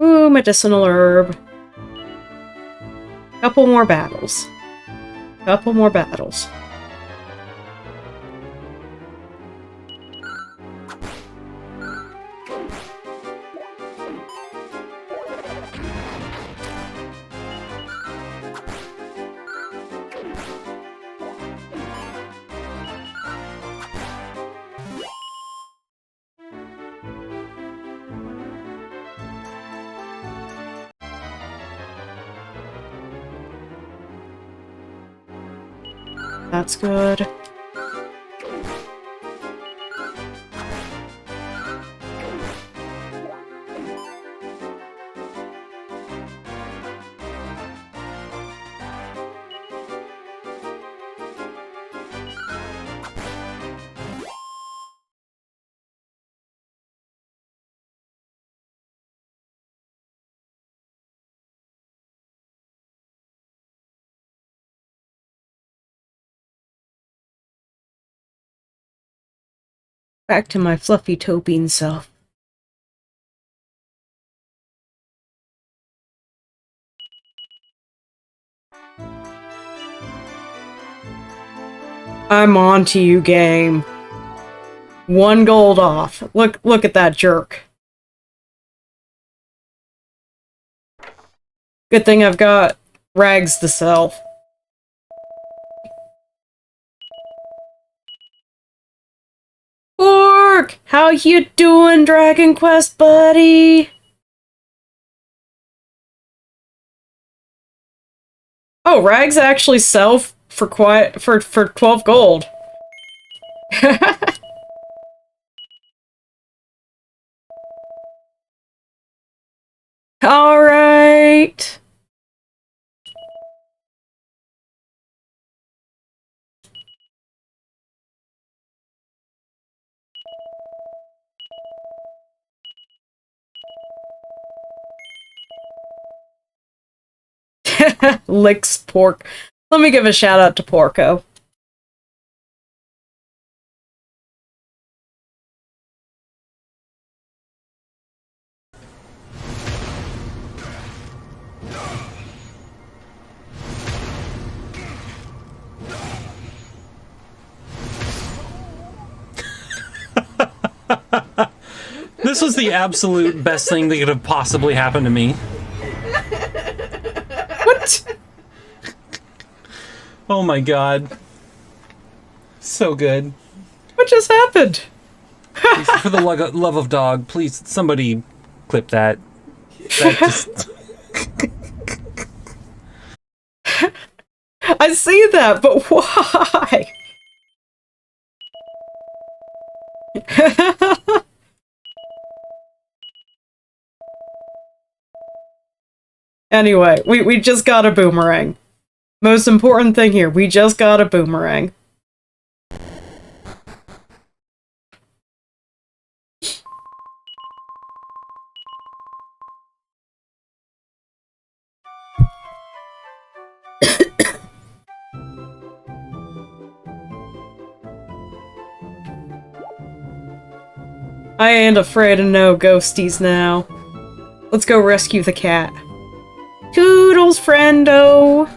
Ooh, medicinal herb. Couple more battles. Couple more battles. That's good. Back to my fluffy topian self. I'm on to you, game. 1 gold off. Look at that jerk. Good thing I've got rags to sell. Orc! How you doing, Dragon Quest buddy? Oh, rags actually sell for 12 gold. All right. Licks pork. Let me give a shout out to Porco. This was the absolute best thing that could have possibly happened to me. What? Oh my god. So good. What just happened? For the love of dog, please, somebody clip that. That just... I see that, but why? Anyway, we just got a boomerang. Most important thing here, we just got a boomerang. I ain't afraid of no ghosties now. Let's go rescue the cat. Toodles, friendo!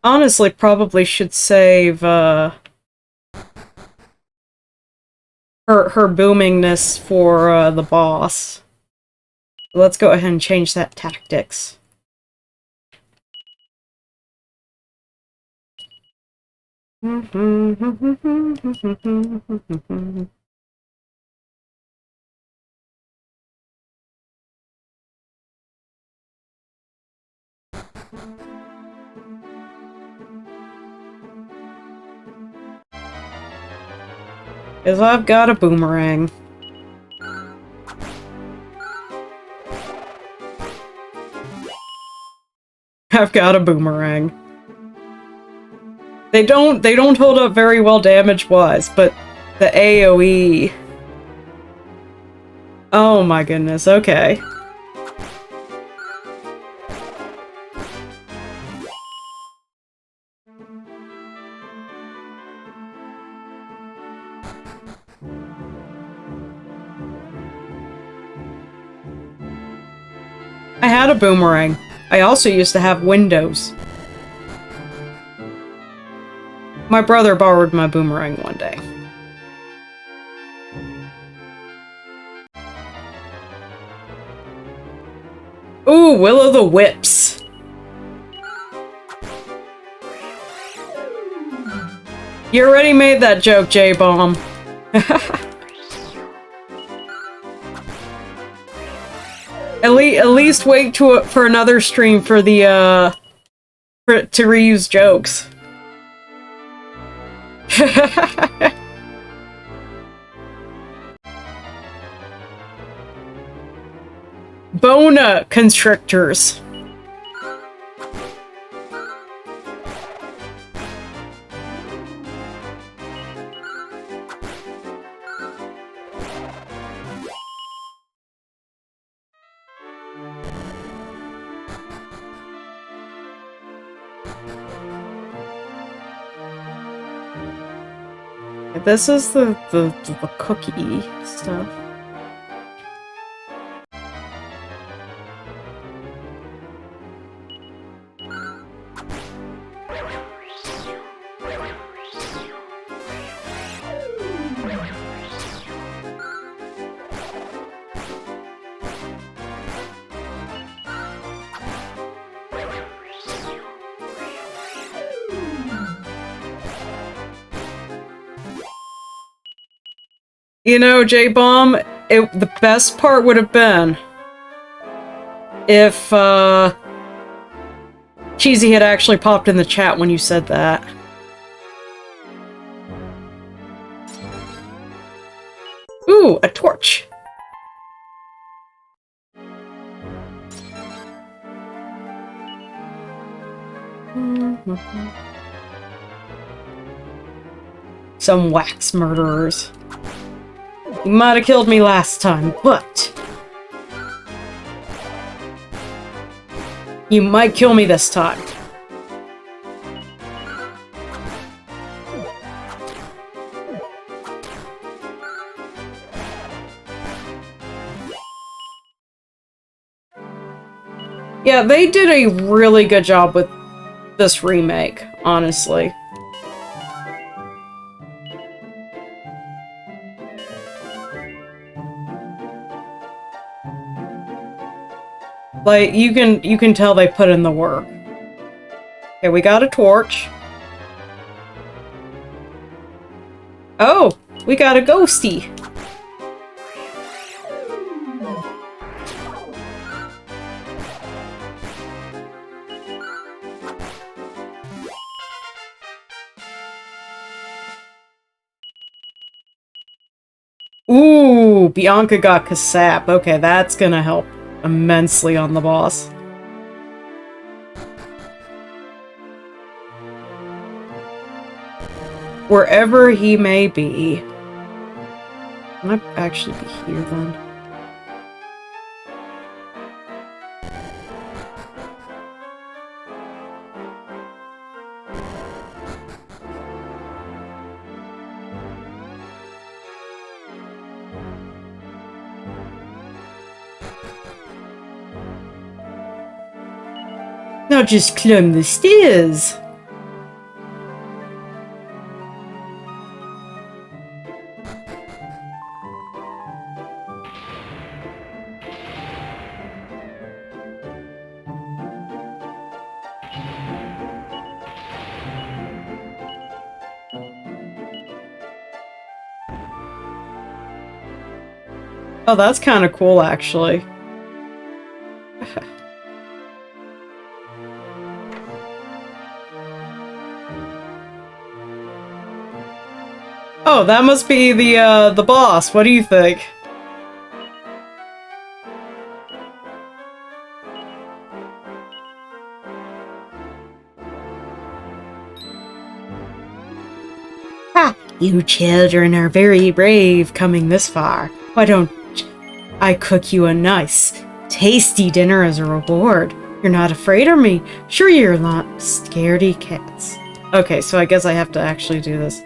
Honestly, probably should save, her boomingness for, the boss. Let's go ahead and change that tactics. Because I've got a boomerang. I've got a boomerang. They don't hold up very well damage-wise, but the AoE... Oh my goodness, okay. I had a boomerang. I also used to have windows. My brother borrowed my boomerang one day. Ooh, Will-o'-the-Whips. You already made that joke, J-Bomb. At least wait for another stream for the, to reuse jokes. Bona constrictors. This is the cookie stuff. You know, J-Bomb, the best part would have been if, Cheesy had actually popped in the chat when you said that. Ooh, a torch. Some wax murderers. You might have killed me last time, but you might kill me this time. Yeah, they did a really good job with this remake, honestly. Like, you can tell they put in the work. Okay, we got a torch. Oh, we got a ghosty. Ooh, Bianca got Kasap. Okay, that's gonna help immensely on the boss. Wherever he may be. Might actually be here then. Now just climb the stairs. Oh, that's kind of cool, actually. Oh, that must be the boss. What do you think? Ha! You children are very brave coming this far. Why don't I cook you a nice, tasty dinner as a reward? You're not afraid of me. Sure you're not scaredy cats. Okay, so I guess I have to actually do this.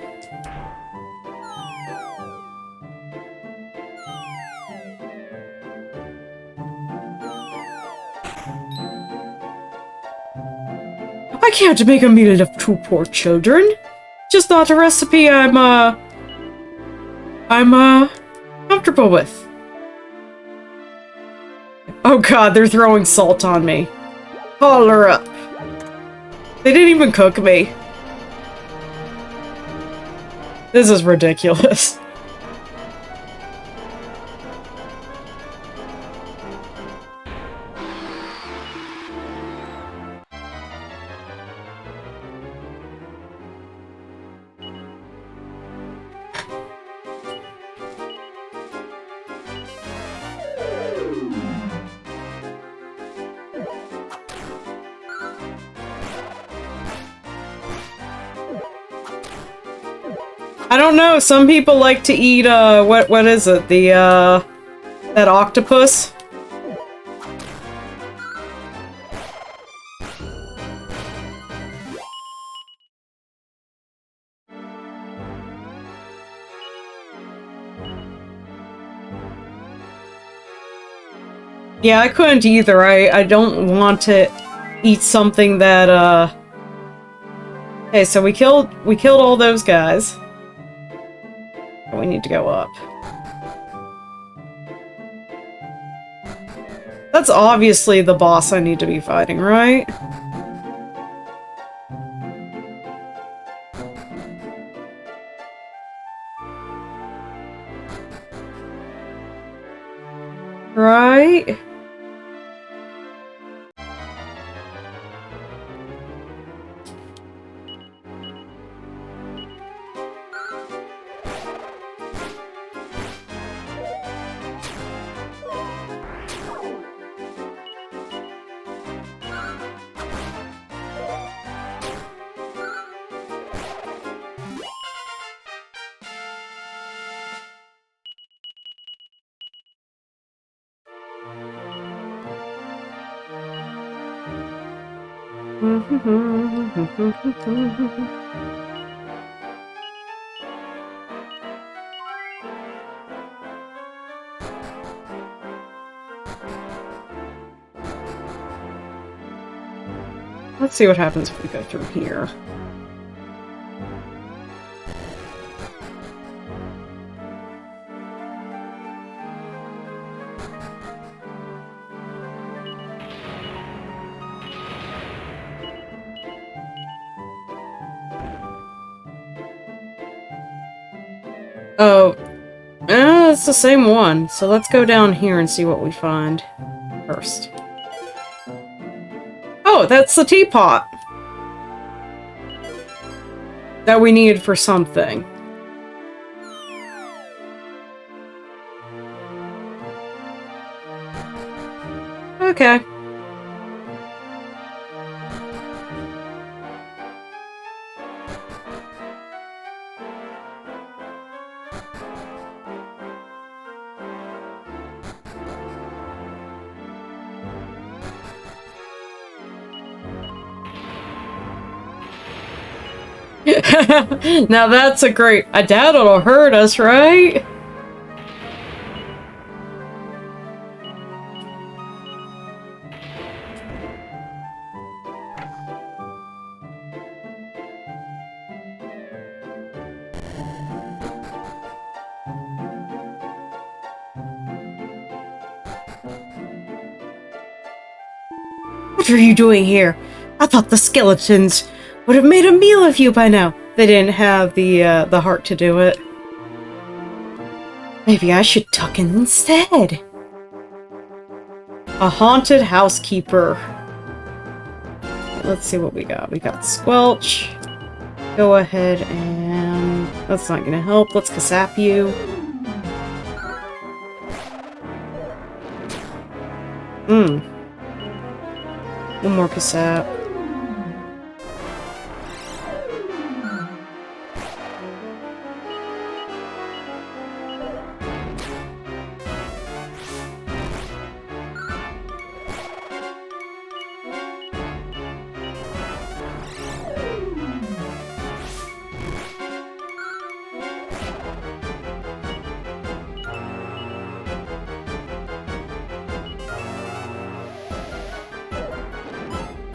I can't make a meal of two poor children. Just not a recipe I'm comfortable with. Oh god, they're throwing salt on me. Holler up. They didn't even cook me. This is ridiculous. I don't know, some people like to eat, what is it? The, that octopus? Yeah, I couldn't either. I don't want to eat something that, Okay, so we killed all those guys. We need to go up. That's obviously the boss I need to be fighting, right? Right? Let's see what happens if we go through here. Oh, it's the same one. So let's go down here and see what we find first. Oh, that's the teapot that we needed for something. Okay. Now that's a great... I doubt it'll hurt us, right? What are you doing here? I thought the skeletons would have made a meal of you by now. They didn't have the heart to do it. Maybe I should tuck in instead. A haunted housekeeper. Let's see what we got. We got Squelch. Go ahead and... That's not gonna help. Let's Kasap you. One more Kasap.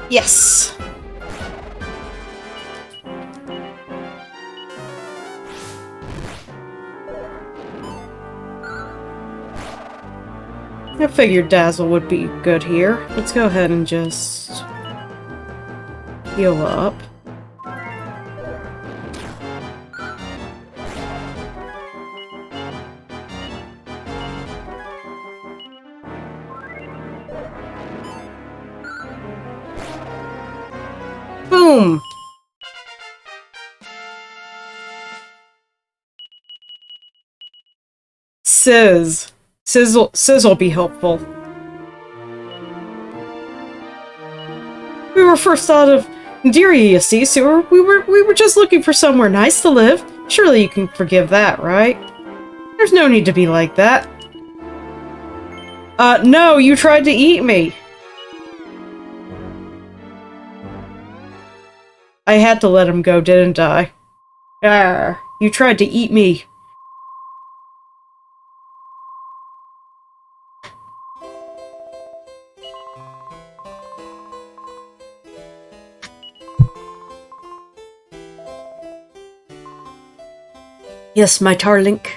Yes! I figured Dazzle would be good here. Let's go ahead and just heal up. Boom! Sizzle be helpful. We were first out of Nigeria, you see, so we were just looking for somewhere nice to live. Surely you can forgive that, right? There's no need to be like that. No, you tried to eat me. I had to let him go, didn't I? Arr, you tried to eat me. Yes, my Tarlink.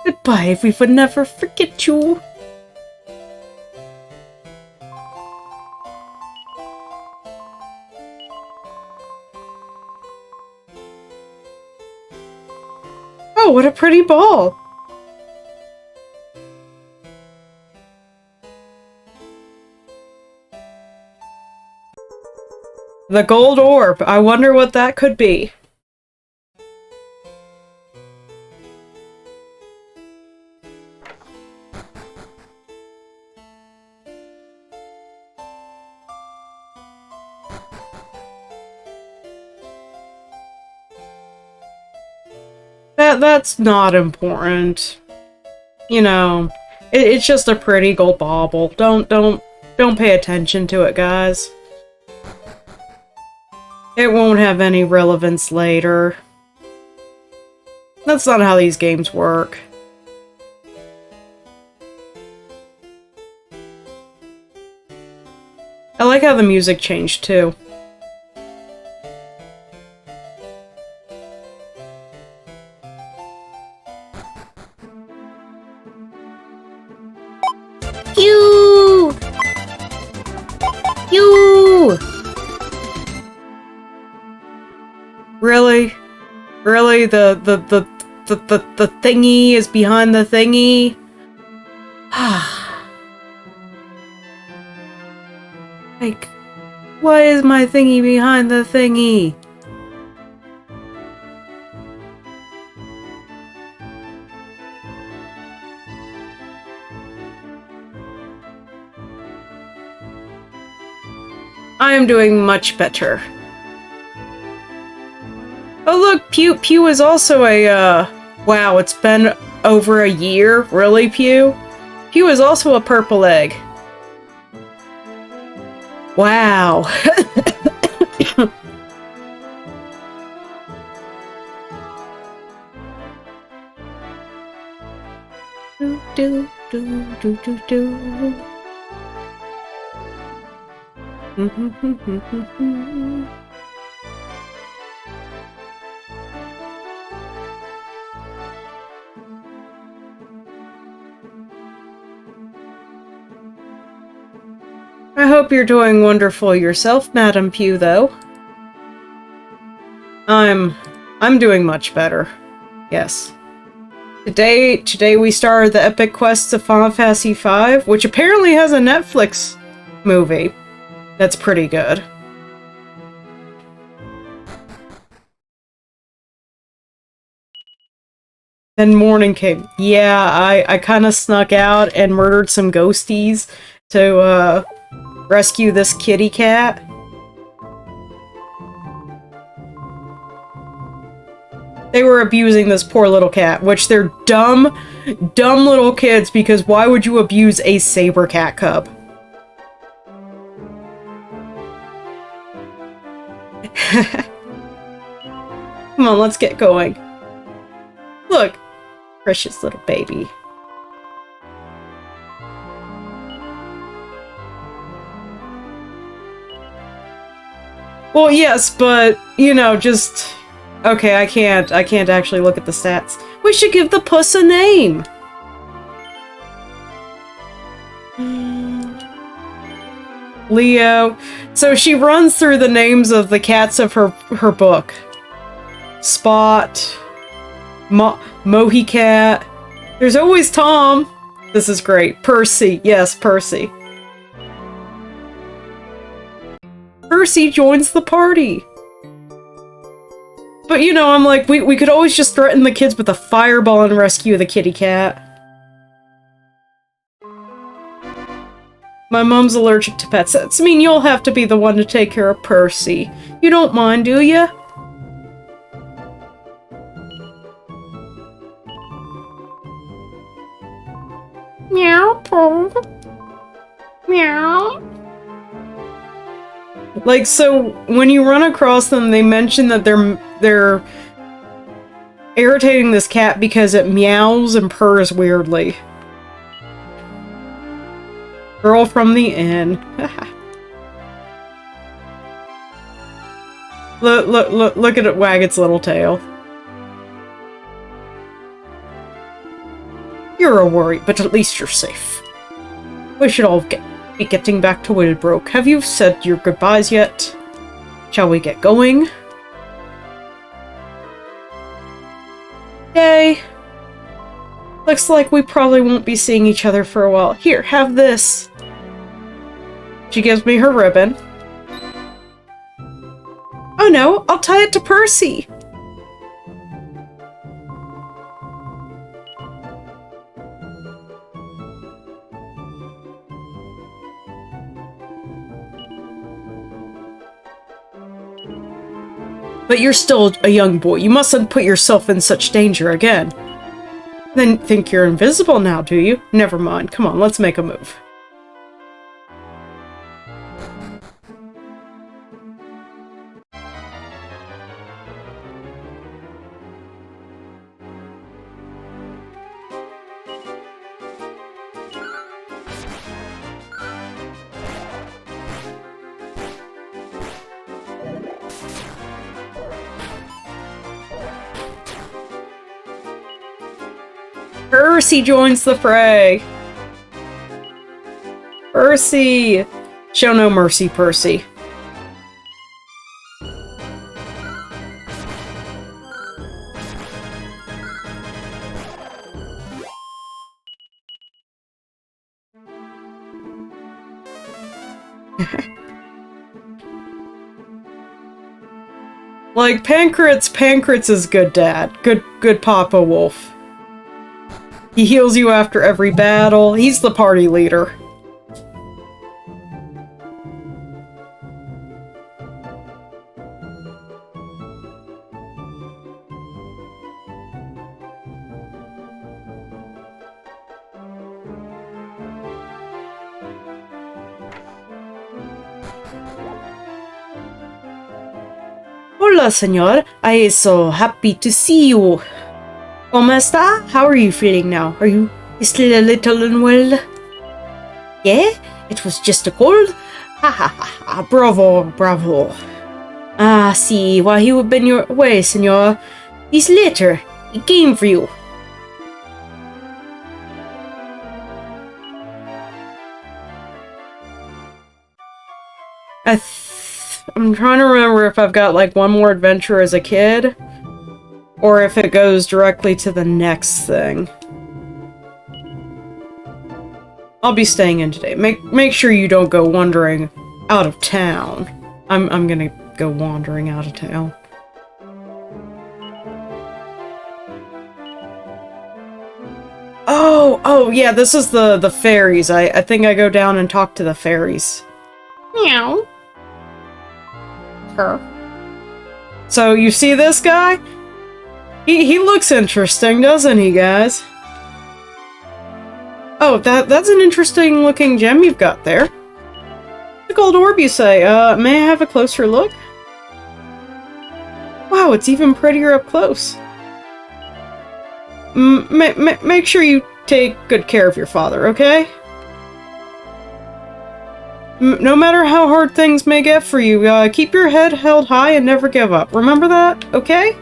Goodbye, we would never forget you. Oh, what a pretty ball! The gold orb. I wonder what that could be. That's not important. You know, it's just a pretty gold bauble. Don't pay attention to it, guys. It won't have any relevance later. That's not how these games work. I like how the music changed too. Pew! Pew! Really? Really? The thingy is behind the thingy? Like, why is my thingy behind the thingy? I am doing much better. Oh look, Pew is also a, wow, it's been over a year? Really, Pew? Pew is also a purple egg. Wow. do do do do do. I hope you're doing wonderful yourself, Madam Pew, though. I'm doing much better. Yes. Today we started the epic quest of Final Fantasy V, which apparently has a Netflix movie that's pretty good. Then morning came. Yeah, I kind of snuck out and murdered some ghosties to rescue this kitty cat. They were abusing this poor little cat, which they're dumb little kids, because why would you abuse a saber cat cub? Come on, let's get going. Look, precious little baby. Well, yes, but, you know, just... Okay, I can't actually look at the stats. We should give the puss a name! Leo. So she runs through the names of the cats of her book. Spot. Mohi Cat. There's always Tom. This is great. Percy. Yes, Percy. Percy joins the party. But, you know, I'm like, we could always just threaten the kids with a fireball and rescue the kitty cat. My mom's allergic to pets. That's mean you'll have to be the one to take care of Percy. You don't mind, do ya? Meow, Paul. Meow. Like, so, when you run across them, they mention that they're irritating this cat because it meows and purrs weirdly. Girl from the inn. Look at it wag its little tail. Never a worry, but at least you're safe. We should all be getting back to Willbrook. Have you said your goodbyes yet? Shall we get going? Yay! Looks like we probably won't be seeing each other for a while. Here, have this. She gives me her ribbon. Oh no, I'll tie it to Percy. But you're still a young boy. You mustn't put yourself in such danger again. Then think you're invisible now, do you? Never mind. Come on, let's make a move. Percy joins the fray! Percy! Show no mercy, Percy. Like, Pancrat's is good dad. Good Papa Wolf. He heals you after every battle. He's the party leader. Hola, señor. I am so happy to see you. ¿Cómo está? How are you feeling now? Are you still a little unwell? Yeah? It was just a cold? Ha ha ha ha. Bravo, bravo. Ah, see, while you have been your way, senor. This letter, it came for you. I'm trying to remember if I've got, like, one more adventure as a kid. Or if it goes directly to the next thing. I'll be staying in today. Make sure you don't go wandering out of town. I'm gonna go wandering out of town. Oh yeah, this is the fairies. I think I go down and talk to the fairies. Meow. Her. So you see this guy? He looks interesting, doesn't he, guys? Oh, that's an interesting looking gem you've got there. The gold orb, you say? May I have a closer look? Wow, it's even prettier up close. Make sure you take good care of your father, okay? No matter how hard things may get for you, keep your head held high and never give up. Remember that, okay?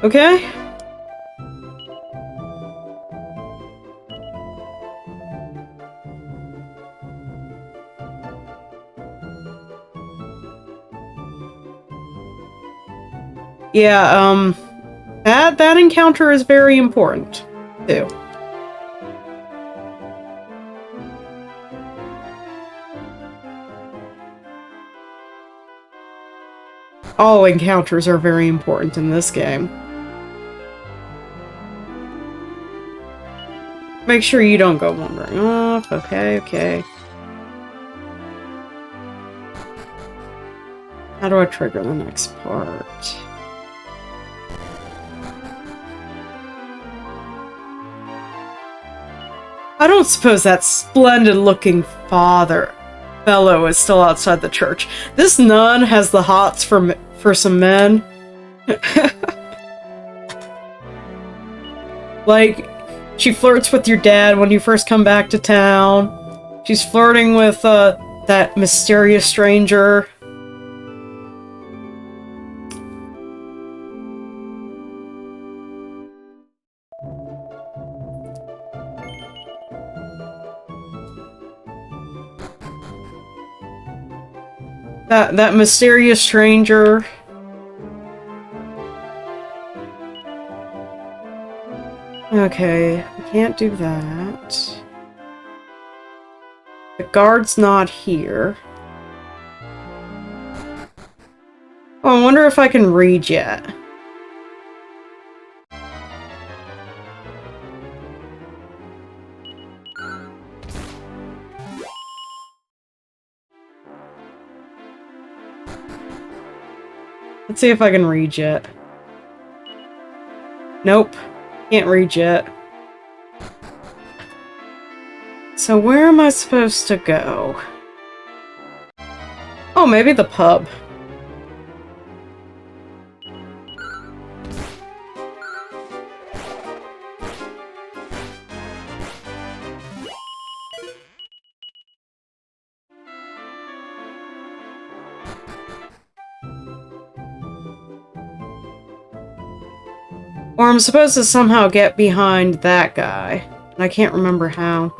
Okay? Yeah, that encounter is very important, too. All encounters are very important in this game. Make sure you don't go wandering off. Okay. How do I trigger the next part? I don't suppose that splendid-looking fellow is still outside the church. This nun has the hots for some men. Like, she flirts with your dad when you first come back to town. She's flirting with, that mysterious stranger. That mysterious stranger. Okay, we can't do that. The guard's not here. Oh, I wonder if I can read yet. Let's see if I can read yet. Nope. Can't read yet. So where am I supposed to go? Oh, maybe the pub. Or I'm supposed to somehow get behind that guy. And I can't remember how.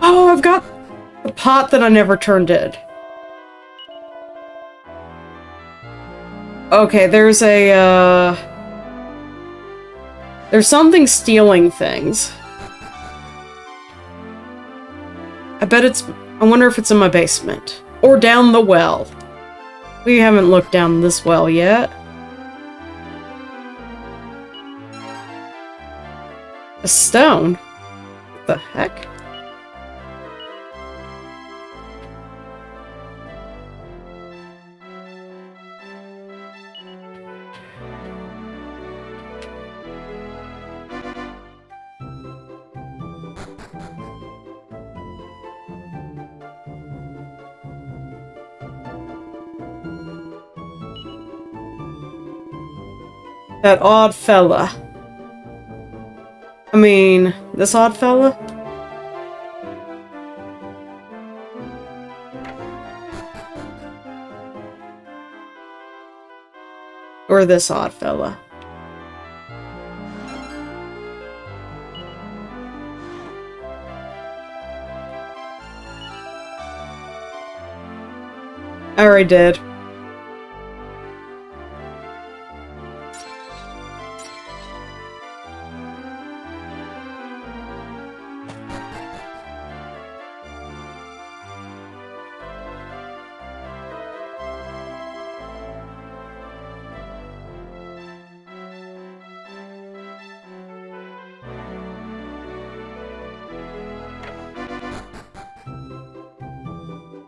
Oh, I've got the pot that I never turned in. Okay, there's there's something stealing things. I wonder if it's in my basement. Or down the well. We haven't looked down this well yet. A stone? What the heck? That odd fella. I mean, this odd fella? Or this odd fella? I already did.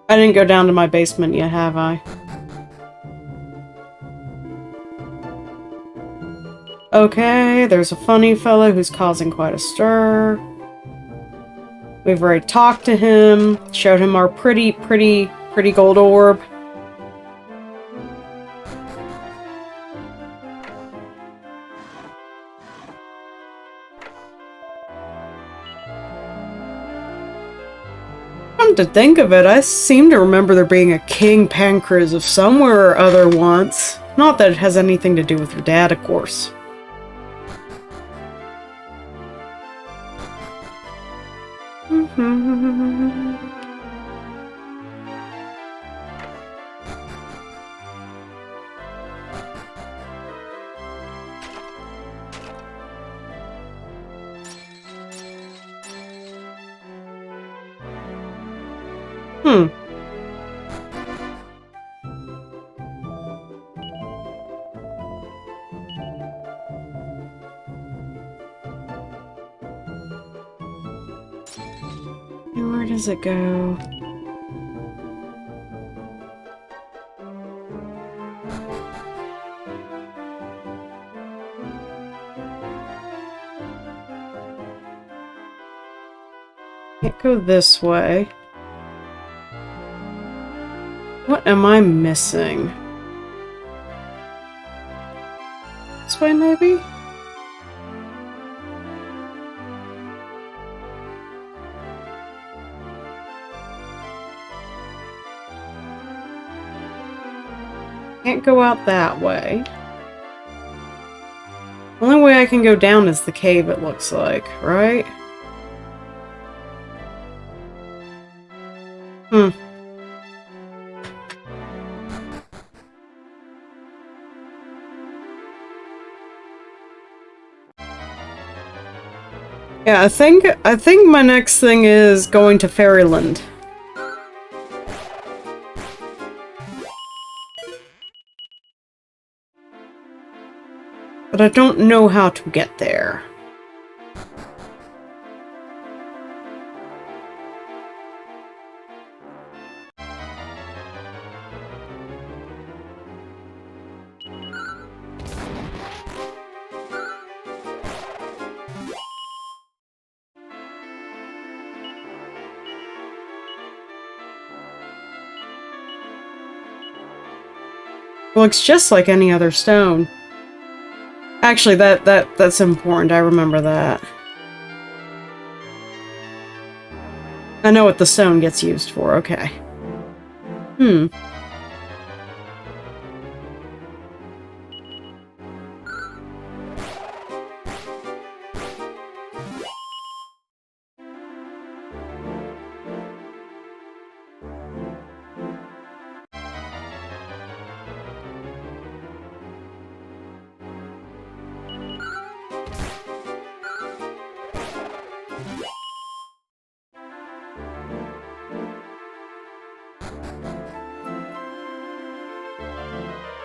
I didn't go down to my basement yet, have I? Okay, there's a funny fellow who's causing quite a stir. We've already talked to him, showed him our pretty gold orb. Come to think of it, I seem to remember there being a King Pancras of somewhere or other once. Not that it has anything to do with your dad, of course. Where does it go? Can't go this way. What am I missing? This way, maybe? Can't go out that way. Only way I can go down is the cave, it looks like, right? Hmm. Yeah, I think my next thing is going to Fairyland. But I don't know how to get there. Looks just like any other stone. Actually, that's important. I remember that. I know what the stone gets used for. Okay. Hmm.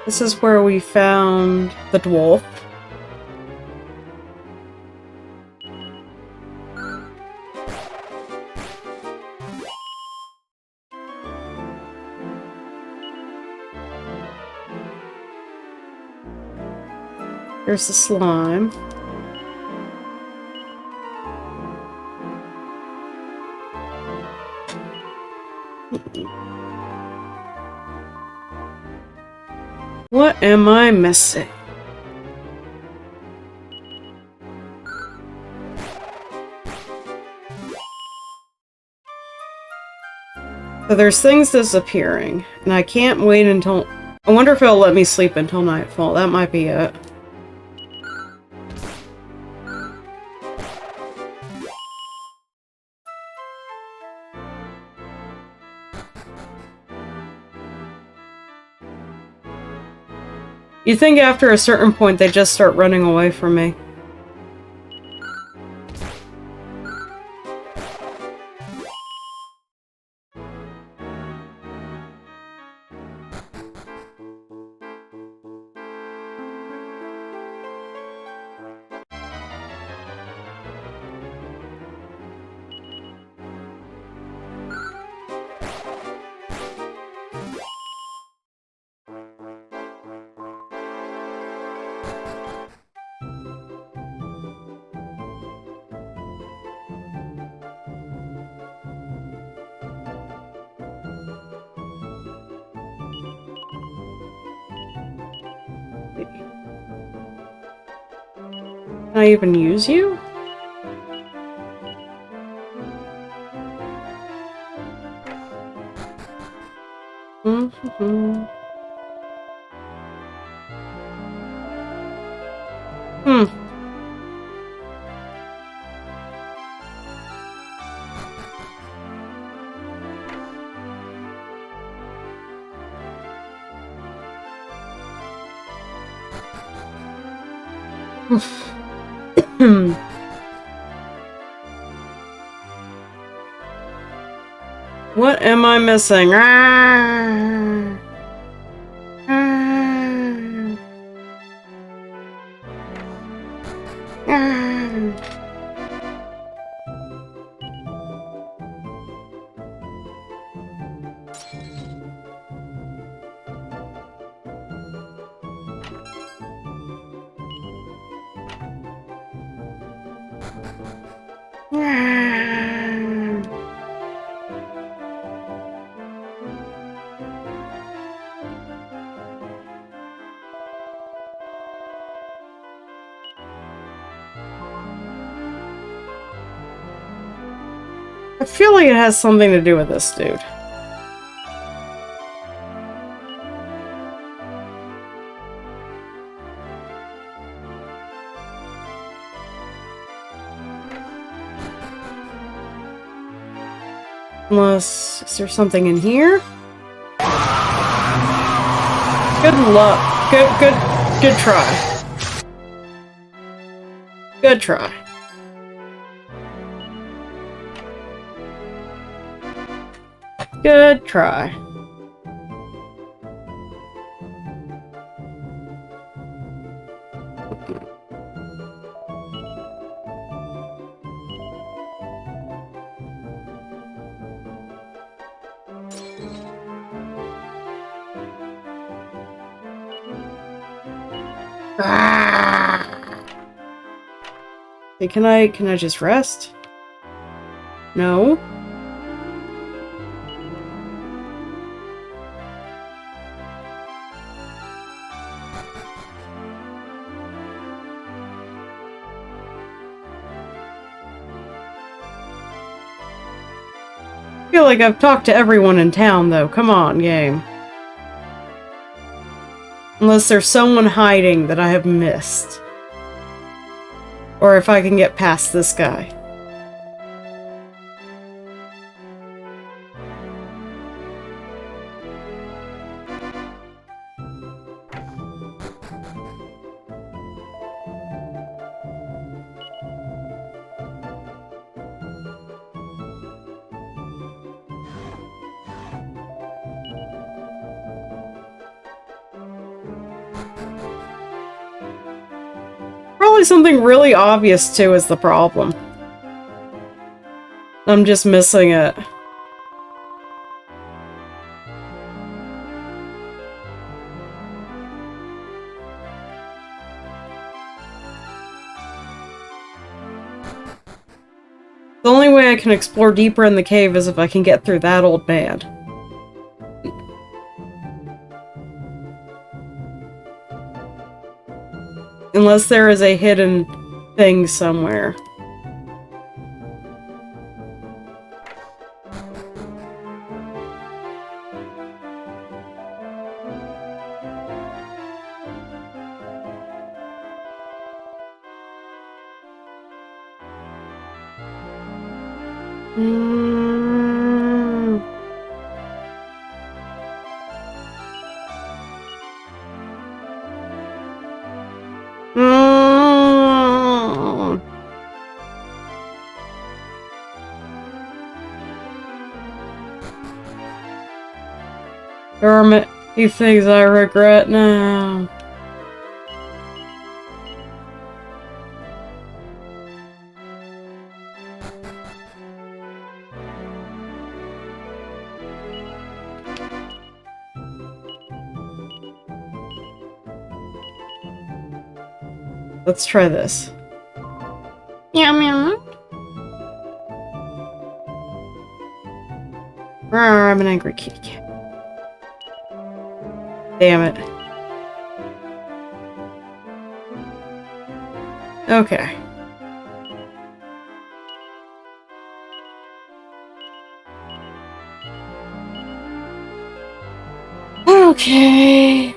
This is where we found the dwarf. Here's the slime. What am I missing? So there's things disappearing, and I can't wait until... I wonder if it'll let me sleep until nightfall. That might be it. You'd think after a certain point they just start running away from me. Can I even use you? Hmm. Hmm. What am I missing? Ah! Ah! Ah! Ah! I feel like it has something to do with this dude. Unless... Is there something in here? Good luck. Good try. Good try. Good try. Hey, can I just rest? No? I feel like I've talked to everyone in town, though. Come on, game. Unless there's someone hiding that I have missed. Or if I can get past this guy. Probably something really obvious, too, is the problem. I'm just missing it. The only way I can explore deeper in the cave is if I can get through that old man. Unless there is a hidden thing somewhere. There are many things I regret now. Let's try this. Meow meow. Rawr, I'm an angry kitty cat. Damn it. Okay. Okay.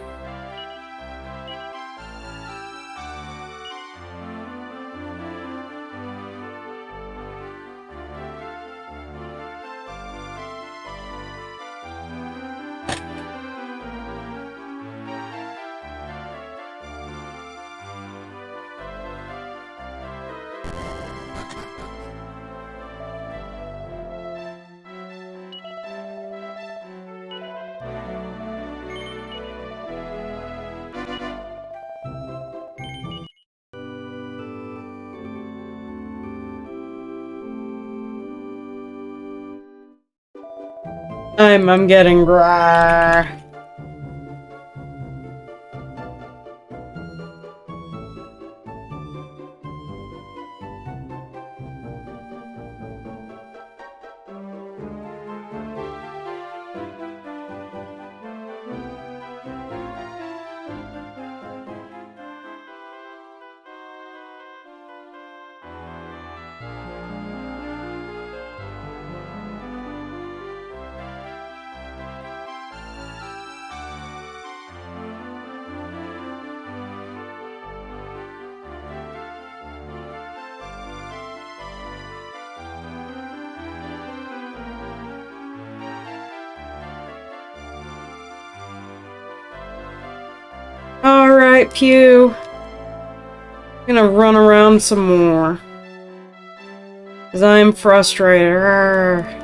I'm getting rawr. Alright, Pew. I'm gonna run around some more. Because I'm frustrated. Arrgh.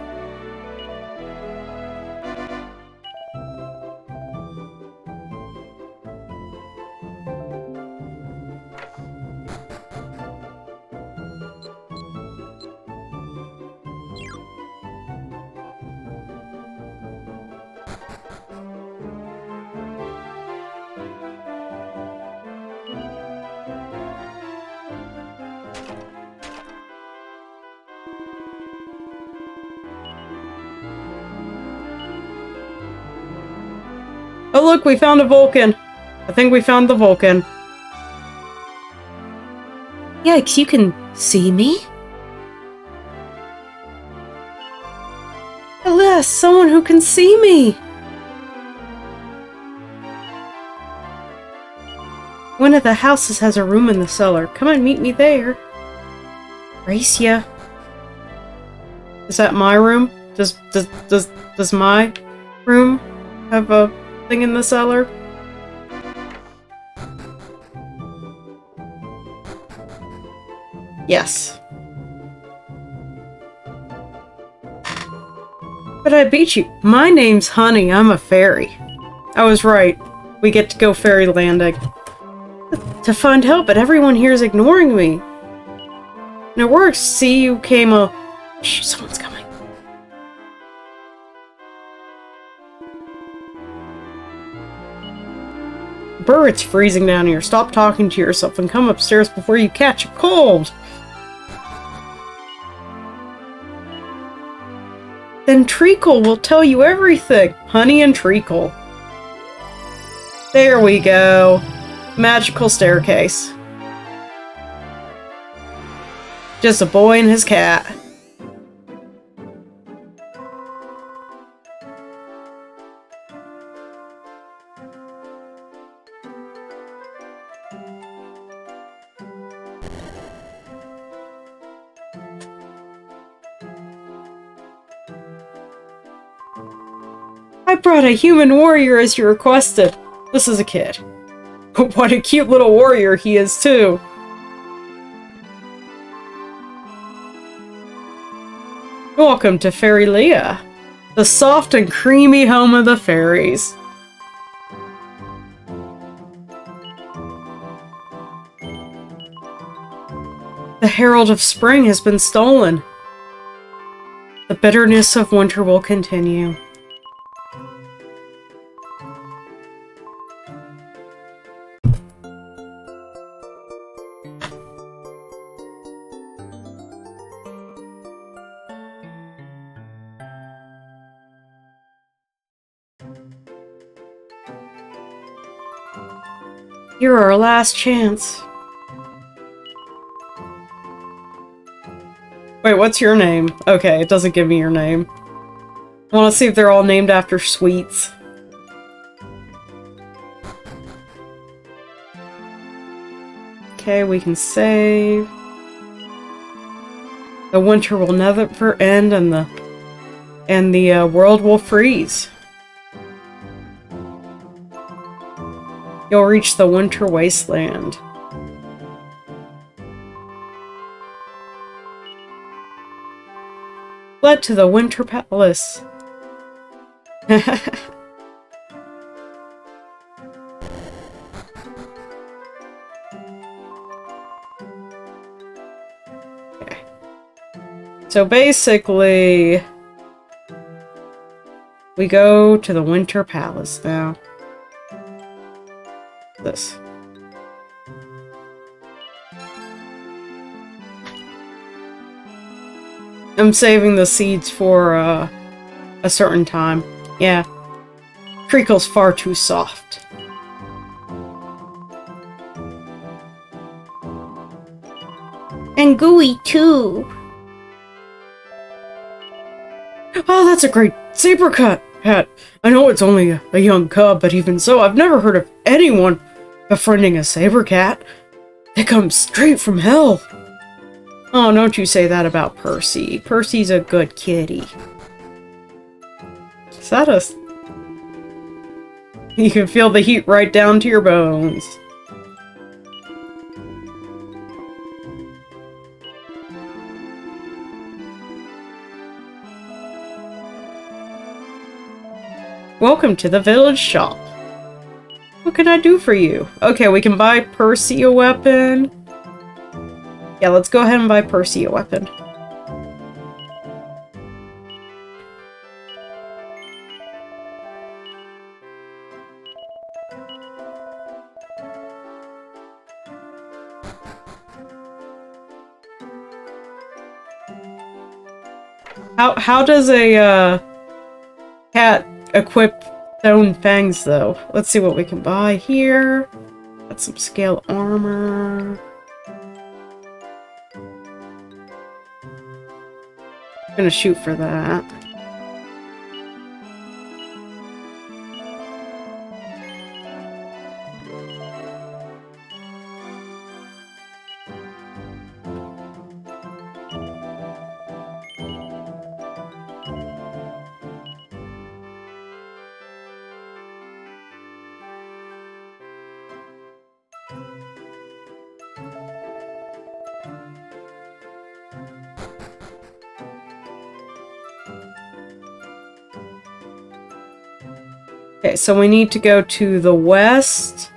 Oh look, we found a Vulcan. I think we found the Vulcan. Yikes, you can see me? At last, someone who can see me! One of the houses has a room in the cellar. Come and meet me there. Racia. Is that my room? Does my room have a thing in the cellar? Yes. But I beat you. My name's Honey. I'm a fairy. I was right. We get to go fairy landing. To find help, but everyone here is ignoring me. And it works. See, you came a... Shh, someone's coming. Burr, it's freezing down here. Stop talking to yourself and come upstairs before you catch a cold. Then Treacle will tell you everything. Honey and Treacle. There we go. Magical staircase. Just a boy and his cat. I brought a human warrior as you requested. This is a kid. What a cute little warrior he is, too. Welcome to Fairy Leah, the soft and creamy home of the fairies. The Herald of Spring has been stolen. The bitterness of winter will continue. You're our last chance. Wait, what's your name? Okay, it doesn't give me your name. I want to see if they're all named after sweets. Okay, we can save. The winter will never end and the world will freeze. You'll reach the winter wasteland. Fled to the winter palace. Okay. So basically, we go to the winter palace now. This. I'm saving the seeds for a certain time. Yeah. Treacle's far too soft. And gooey too. Oh, that's a great saber cut hat. I know it's only a young cub, but even so, I've never heard of anyone befriending a saber cat. They come straight from hell. Oh, don't you say that about Percy. Percy's a good kitty. Is that a... You can feel the heat right down to your bones. Welcome to the village shop. What can I do for you? Okay, we can buy Percy a weapon. Yeah, let's go ahead and buy Percy a weapon. How does a cat equip stone fangs though? Let's see what we can buy here. Got some scale armor. I'm gonna shoot for that. Okay, so we need to go to the west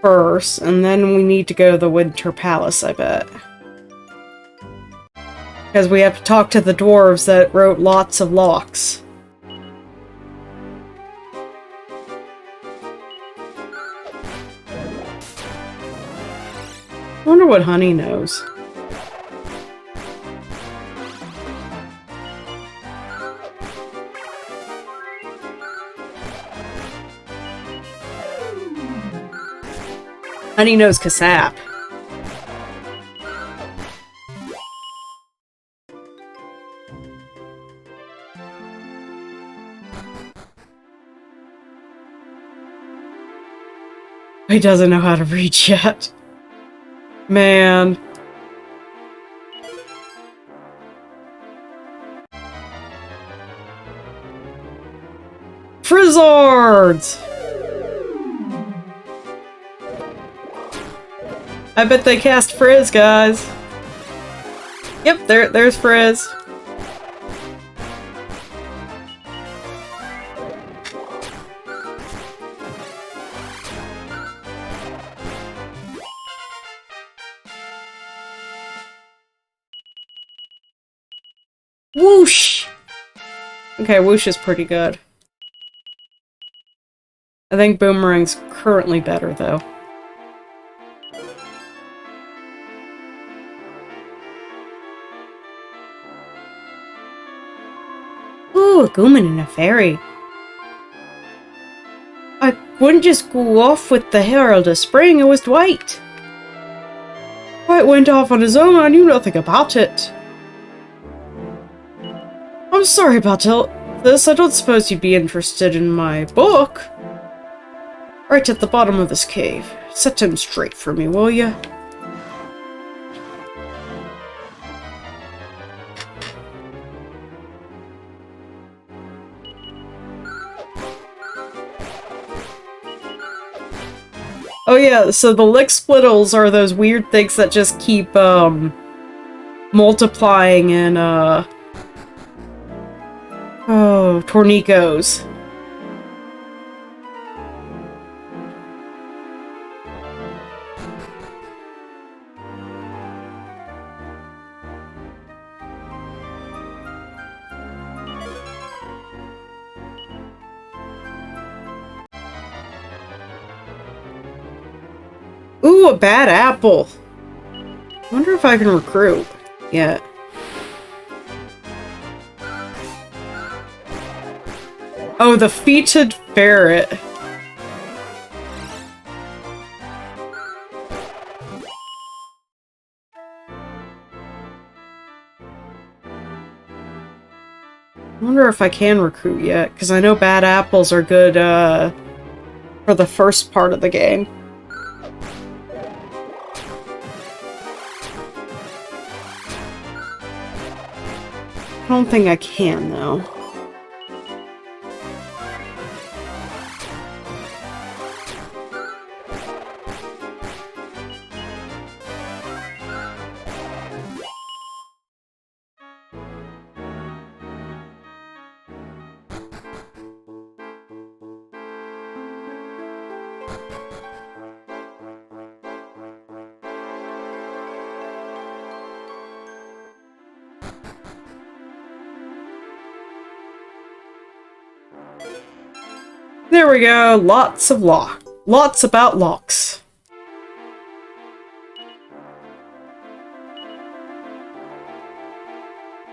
first, and then we need to go to the Winter Palace, I bet. Because we have to talk to the dwarves that wrote lots of locks. I wonder what Honey knows. Honey knows Kasap. He doesn't know how to read yet. Man. Frizzards! I bet they cast Frizz, guys. Yep, there's Frizz. Whoosh! Okay, whoosh is pretty good. I think Boomerang's currently better, though. Ooh, a Gooman and a fairy. I wouldn't just go off with the Herald of Spring, it was Dwight. Dwight went off on his own, I knew nothing about it. I'm sorry about this, I don't suppose you'd be interested in my book. Right at the bottom of this cave. Set him straight for me, will ya? Oh yeah, so the lick splittles are those weird things that just keep, multiplying in, Tornicos. Ooh, a bad apple. Wonder if I can recruit yet. Oh, the feated ferret. I wonder if I can recruit yet, because I know bad apples are good, for the first part of the game. I don't think I can, though. There we go. Lots of lots about locks.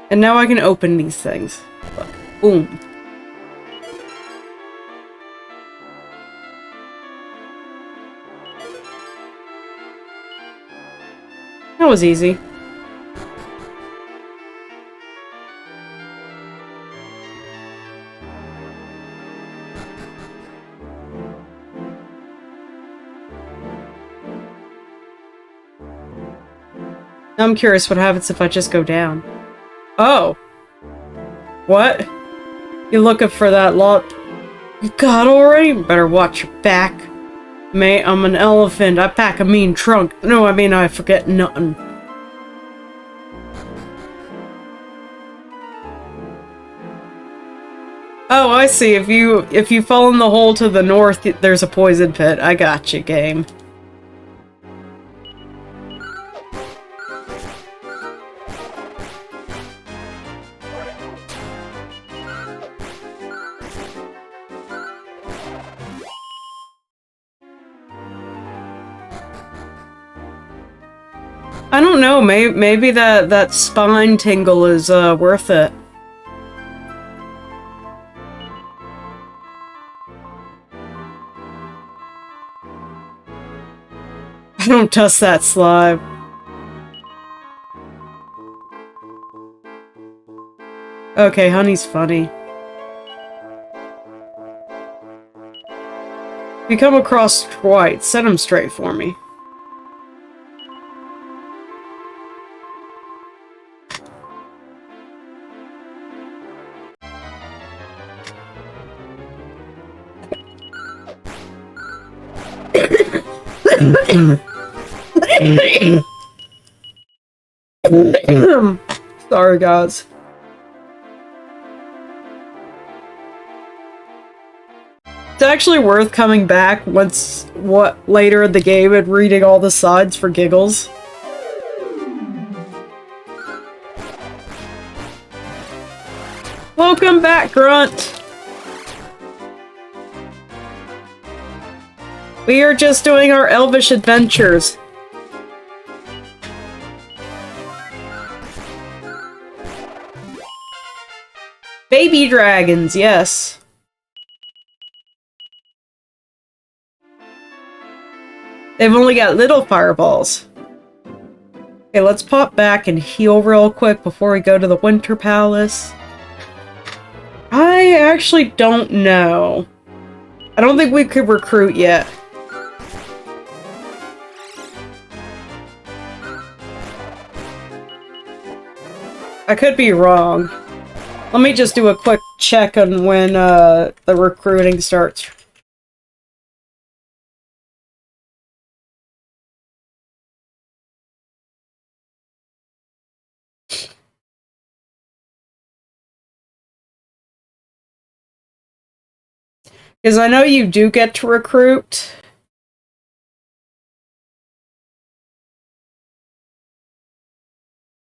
And now I can open these things. Look. Boom. That was easy. Now I'm curious what happens if I just go down. Oh. What? You looking for that lot you got already? Better watch your back. Mate, I'm an elephant. I pack a mean trunk. No, I mean I forget nothing. Oh, I see. If you fall in the hole to the north, there's a poison pit. I got you, game. I don't know, maybe that spine tingle is worth it. I don't trust that slime. Okay, honey's funny. If you come across Dwight, set him straight for me. Sorry, guys. It's actually worth coming back later in the game and reading all the signs for giggles. Welcome back, Grunt! We are just doing our elvish adventures. Baby dragons, yes. They've only got little fireballs. Okay, let's pop back and heal real quick before we go to the Winter Palace. I actually don't know. I don't think we could recruit yet. I could be wrong. Let me just do a quick check on when the recruiting starts. Because I know you do get to recruit.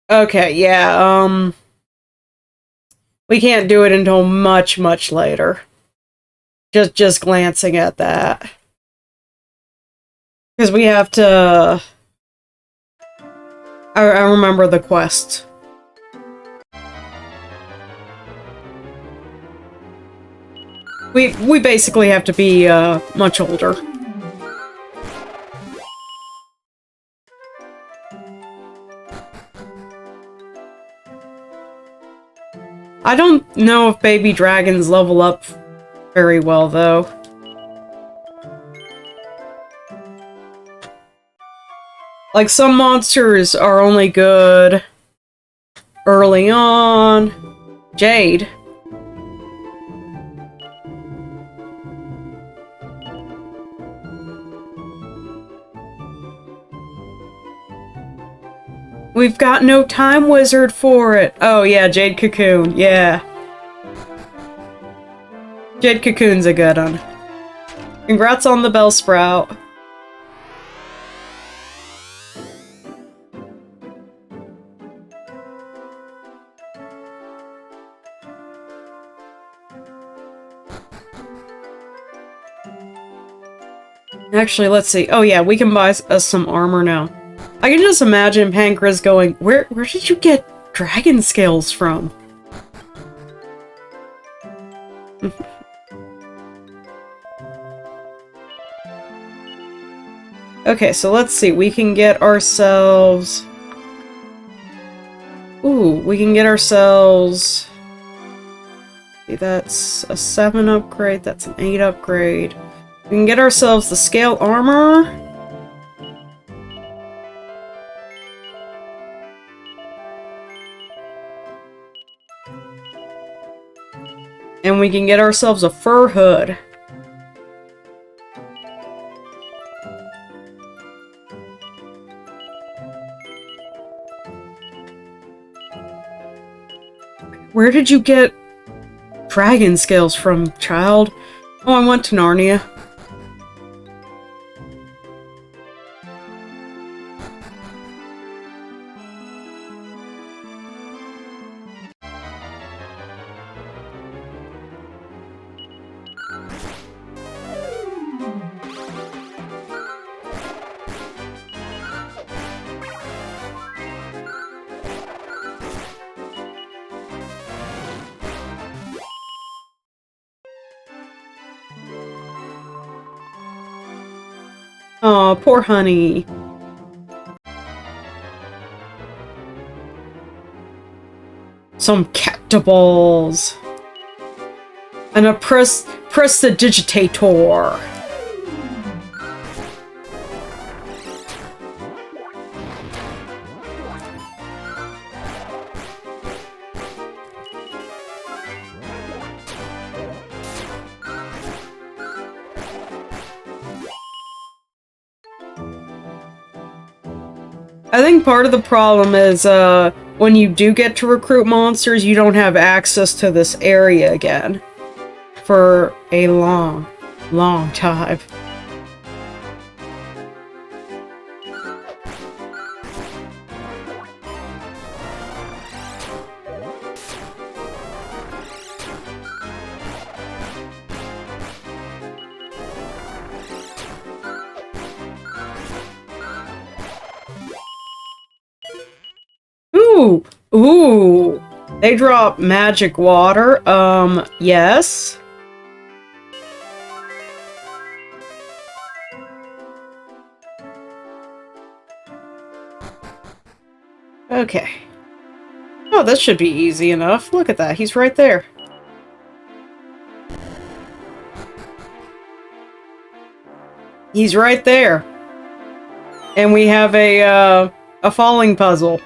Okay, yeah, we can't do it until much, much later. Just glancing at that. Because we have to... I remember the quest. We basically have to be, much older. I don't know if baby dragons level up very well, though. Like, some monsters are only good early on. Jade. We've got no time wizard for it. Oh yeah, Jade Cocoon, yeah. Jade Cocoon's a good one. Congrats on the Bellsprout. Actually, let's see. Oh yeah, we can buy us some armor now. I can just imagine Pancras going, where did you get dragon scales from? Okay, so let's see. We can get ourselves... Ooh, we can get ourselves... See, that's a 7 upgrade, that's an 8 upgrade. We can get ourselves the scale armor. And we can get ourselves a fur hood. Where did you get dragon scales from, child? Oh, I went to Narnia. Aw, poor honey. Some captables. And a prestidigitator. I think part of the problem is, when you do get to recruit monsters, you don't have access to this area again. For a long, long time. Ooh! Ooh! They drop magic water. Yes. Okay. Oh, this should be easy enough. Look at that. He's right there. He's right there. And we have a falling puzzle.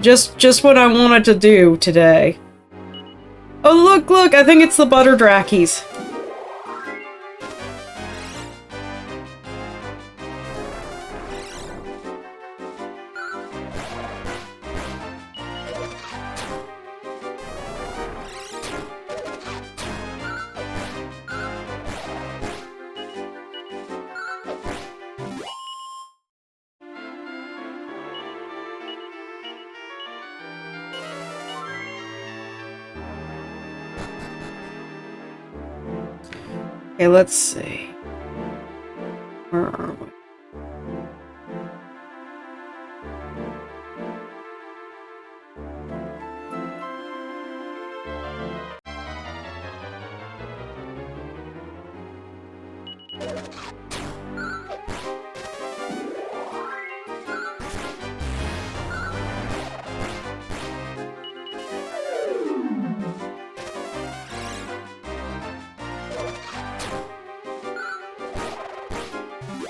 Just what I wanted to do today. Oh, look! I think it's the butter drackies. Okay, let's see. Where are we?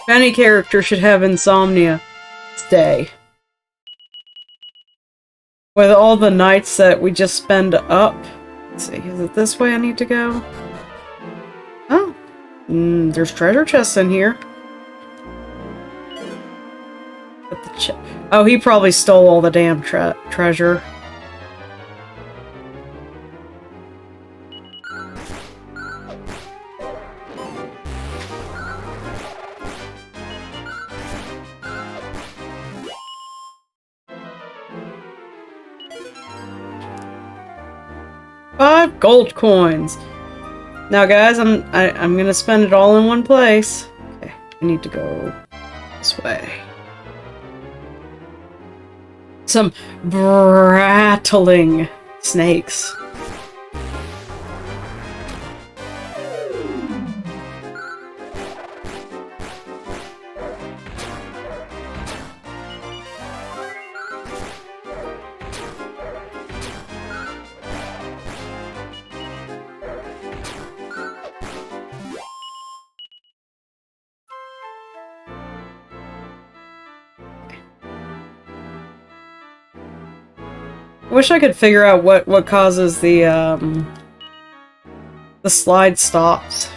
Any character should have insomnia. Stay. With all the nights that we just spend up. Let's see, is it this way I need to go? Oh. There's treasure chests in here. With the oh, he probably stole all the damn treasure. Five gold coins. Now, guys, I'm gonna spend it all in one place. Okay, I need to go this way. Some rattling snakes. I wish I could figure out what causes the slide stops.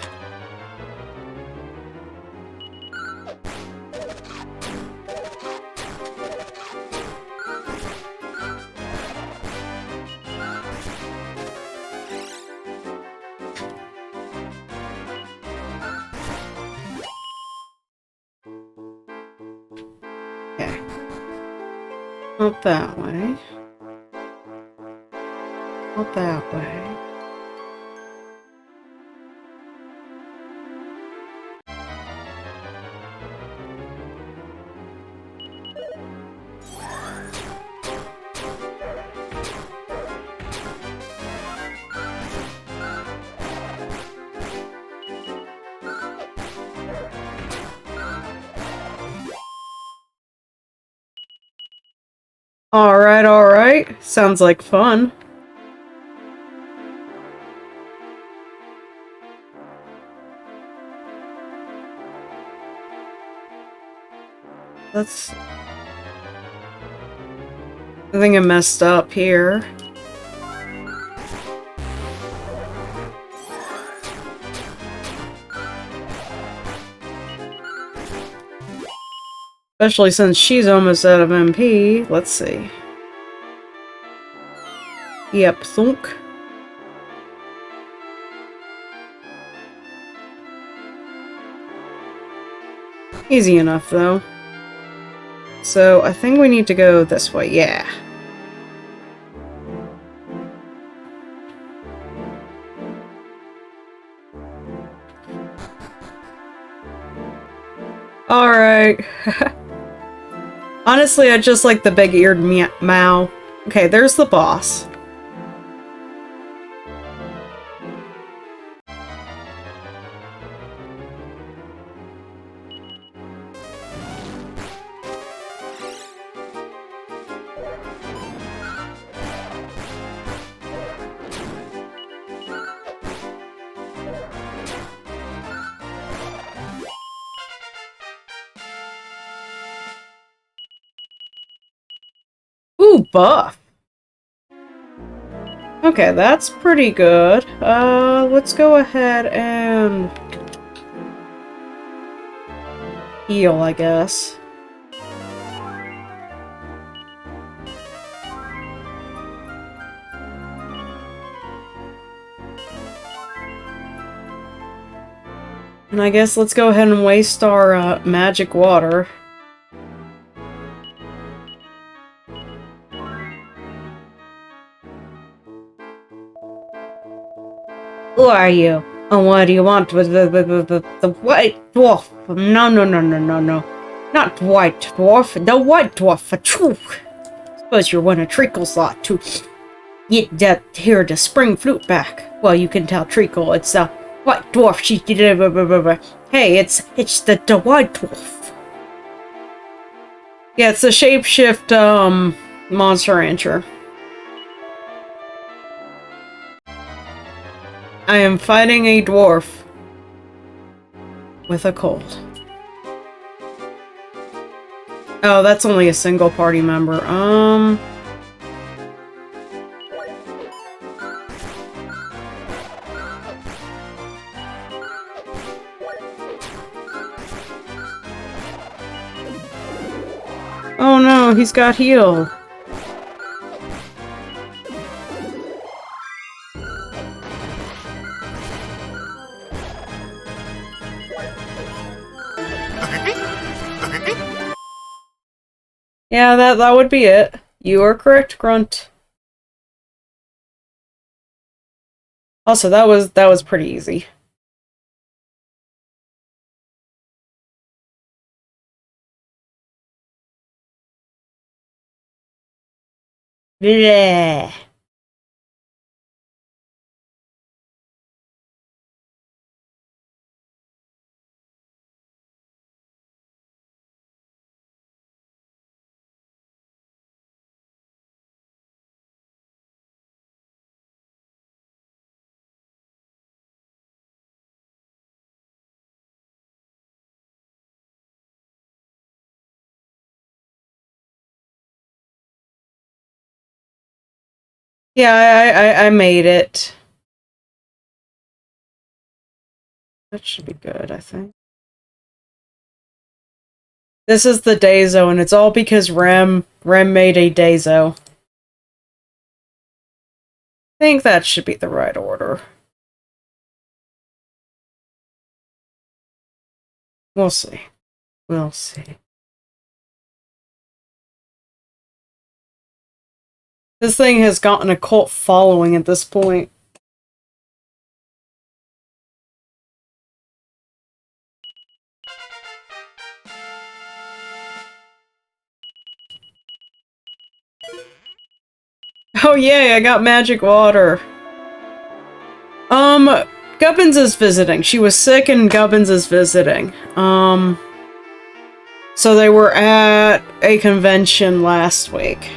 Okay. Not that way. Not that way. Alright, alright. Sounds like fun. Let's... I think I messed up here. Especially since she's almost out of MP. Let's see. Yep, thunk. Easy enough, though. So, I think we need to go this way, yeah. Alright. Honestly, I just like the big-eared Mao. Okay, there's the boss. Ooh, buff. Okay, that's pretty good. Let's go ahead and heal, I guess. And I guess let's go ahead and waste our magic water. Who are you? And what do you want with the white dwarf? No, no, no, no, no, no. Not white dwarf, the white dwarf. Achoo! Suppose you're one of Treacle's lot to get that here the spring flute back. Well, you can tell Treacle, it's the white dwarf. She hey, it's the white dwarf. Yeah, it's the shapeshift monster rancher. I am fighting a dwarf with a cold. Oh, that's only a single party member. Oh no, he's got heal. Yeah, that would be it. You are correct, Grunt. Also, that was pretty easy. Bleh. Yeah, I made it. That should be good, I think. This is the Dazo, and it's all because Rem made a Dazo. I think that should be the right order. We'll see. We'll see. This thing has gotten a cult following at this point. Oh yay, I got magic water. Gubbins is visiting. She was sick and Gubbins is visiting. So they were at a convention last week.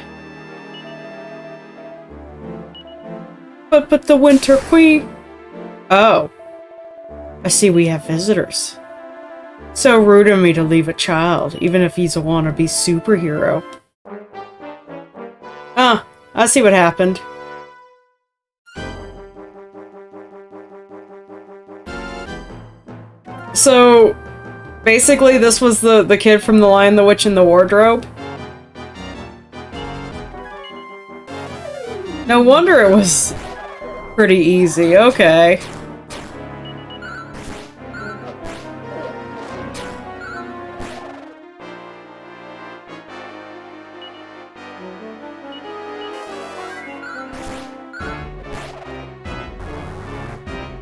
But the Winter Queen... Oh. I see we have visitors. So rude of me to leave a child, even if he's a wannabe superhero. Ah, I see what happened. So, basically this was the kid from The Lion, the Witch, and the Wardrobe. No wonder it was pretty easy, okay.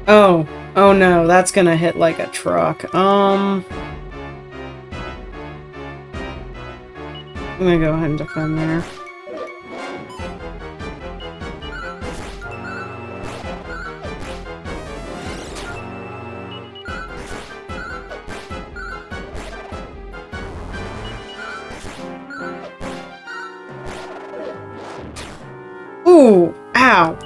Oh. Oh no, that's gonna hit like a truck. I'm gonna go ahead and defend there. Ooh, ow.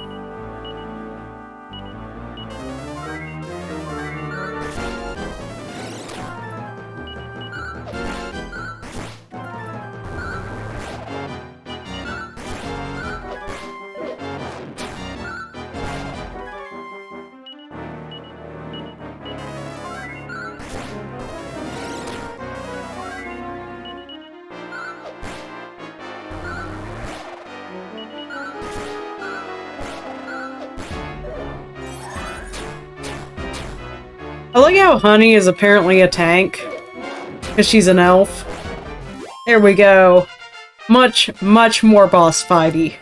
I like how Honey is apparently a tank, because she's an elf. There we go. Much, much more boss fighty.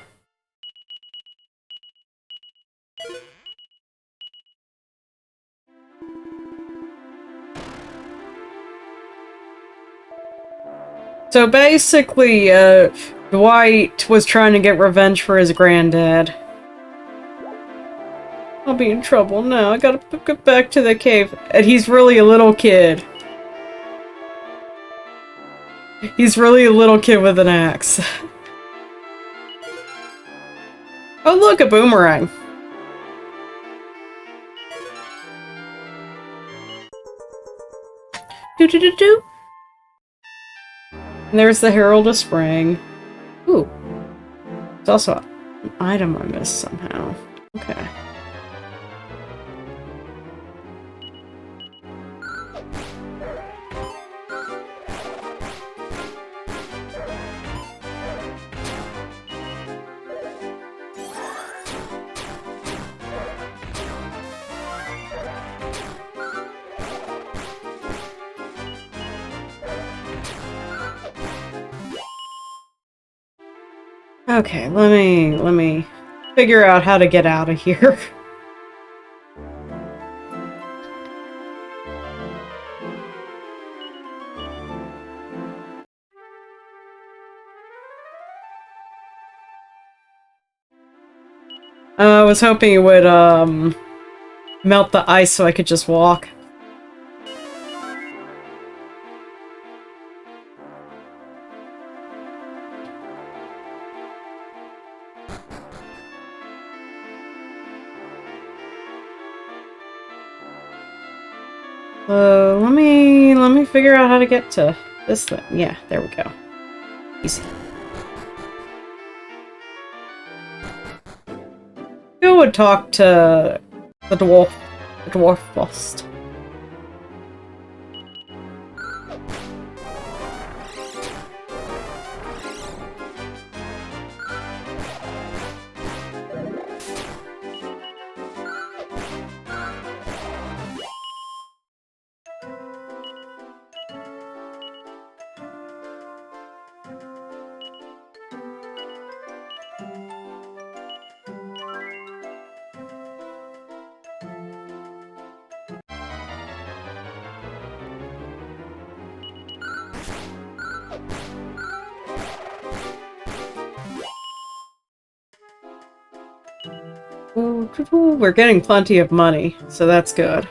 So basically, Dwight was trying to get revenge for his granddad. I'll be in trouble now. I gotta get back to the cave. And he's really a little kid. He's really a little kid with an axe. Oh look, a boomerang. Do-do-do-do. And there's the Herald of Spring. Ooh. There's also an item I missed somehow. Okay. Okay, let me figure out how to get out of here. I was hoping it would, melt the ice so I could just walk. Let me figure out how to get to this thing. Yeah, there we go. Easy. Who would talk to the dwarf? The dwarf lost. Ooh, we're getting plenty of money, so that's good.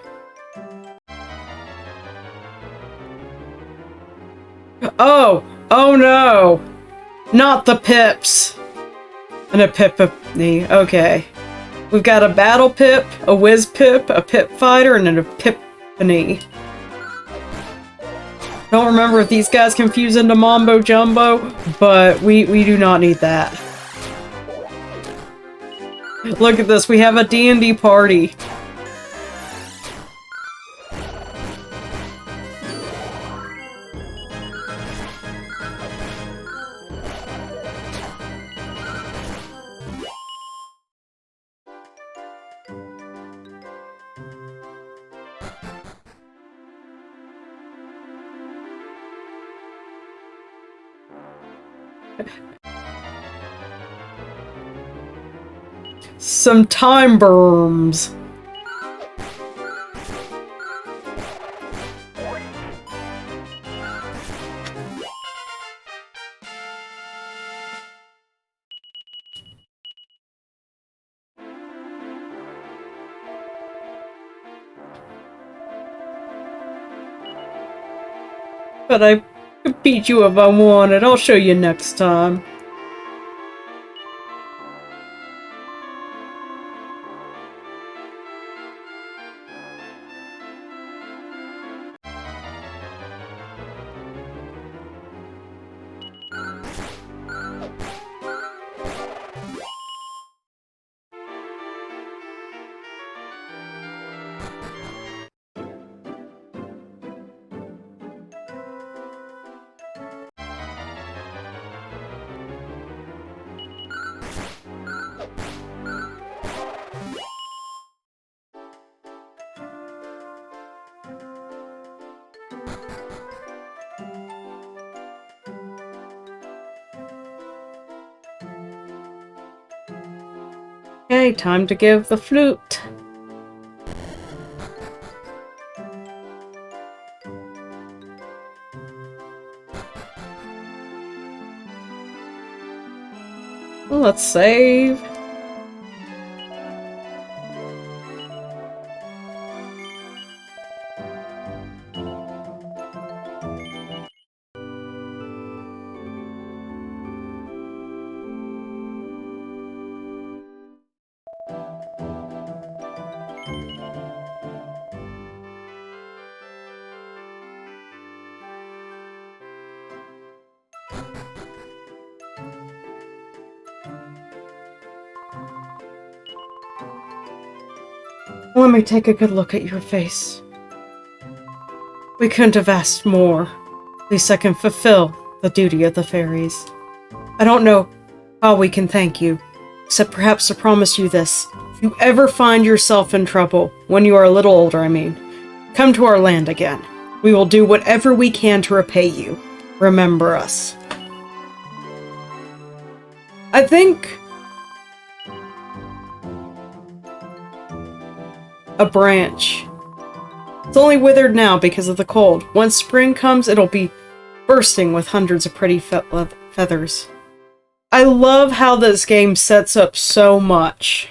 Oh! Oh no! Not the pips! And a pip-a-knee. Okay. We've got a battle pip, a whiz pip, a pip fighter, and then a pip-a-knee. Don't remember if these guys confuse into Mambo Jumbo, but we do not need that. Look at this, we have a D&D party. Some time berms. But I could beat you if I wanted. I'll show you next time. Okay, time to give the flute. Let's save. Let me take a good look at your face. We couldn't have asked more. At least I can fulfill the duty of the fairies. I don't know how we can thank you, except perhaps to promise you this. If you ever find yourself in trouble, when you are a little older, I mean, come to our land again. We will do whatever we can to repay you. Remember us. I think a branch. It's only withered now because of the cold. Once spring comes, it'll be bursting with hundreds of pretty feathers. I love how this game sets up so much.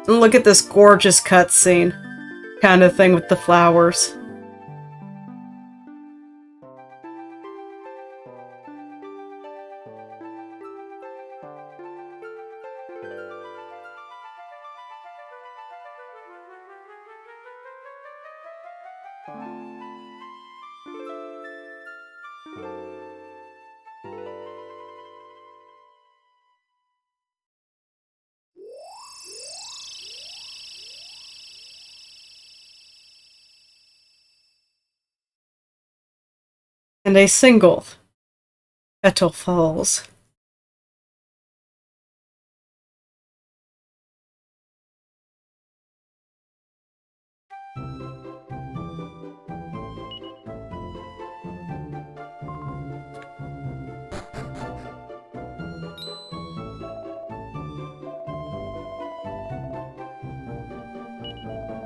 And look at this gorgeous cutscene kind of thing with the flowers. And a single petal falls.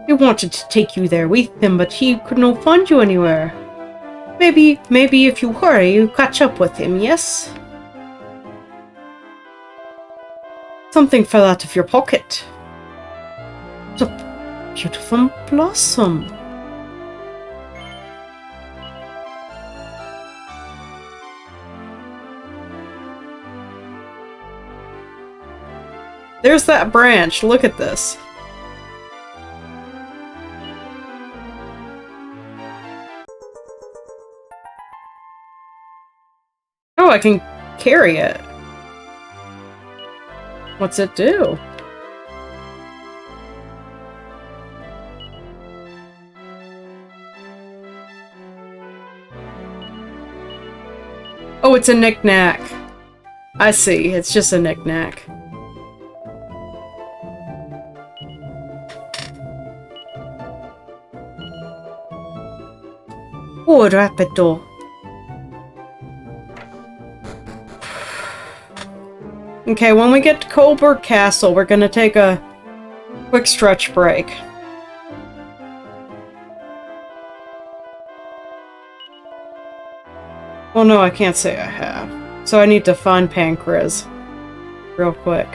He wanted to take you there with him, but he could not find you anywhere. Maybe if you hurry, you catch up with him, yes? Something fell out of your pocket. It's a beautiful blossom. There's that branch. Look at this. Oh, I can carry it. What's it do? Oh, it's a knick-knack. I see. It's just a knick-knack. Oh, rapido. Okay, when we get to Colbert Castle, we're gonna take a quick stretch break. Well, no, I can't say I have. So I need to find Pancras real quick.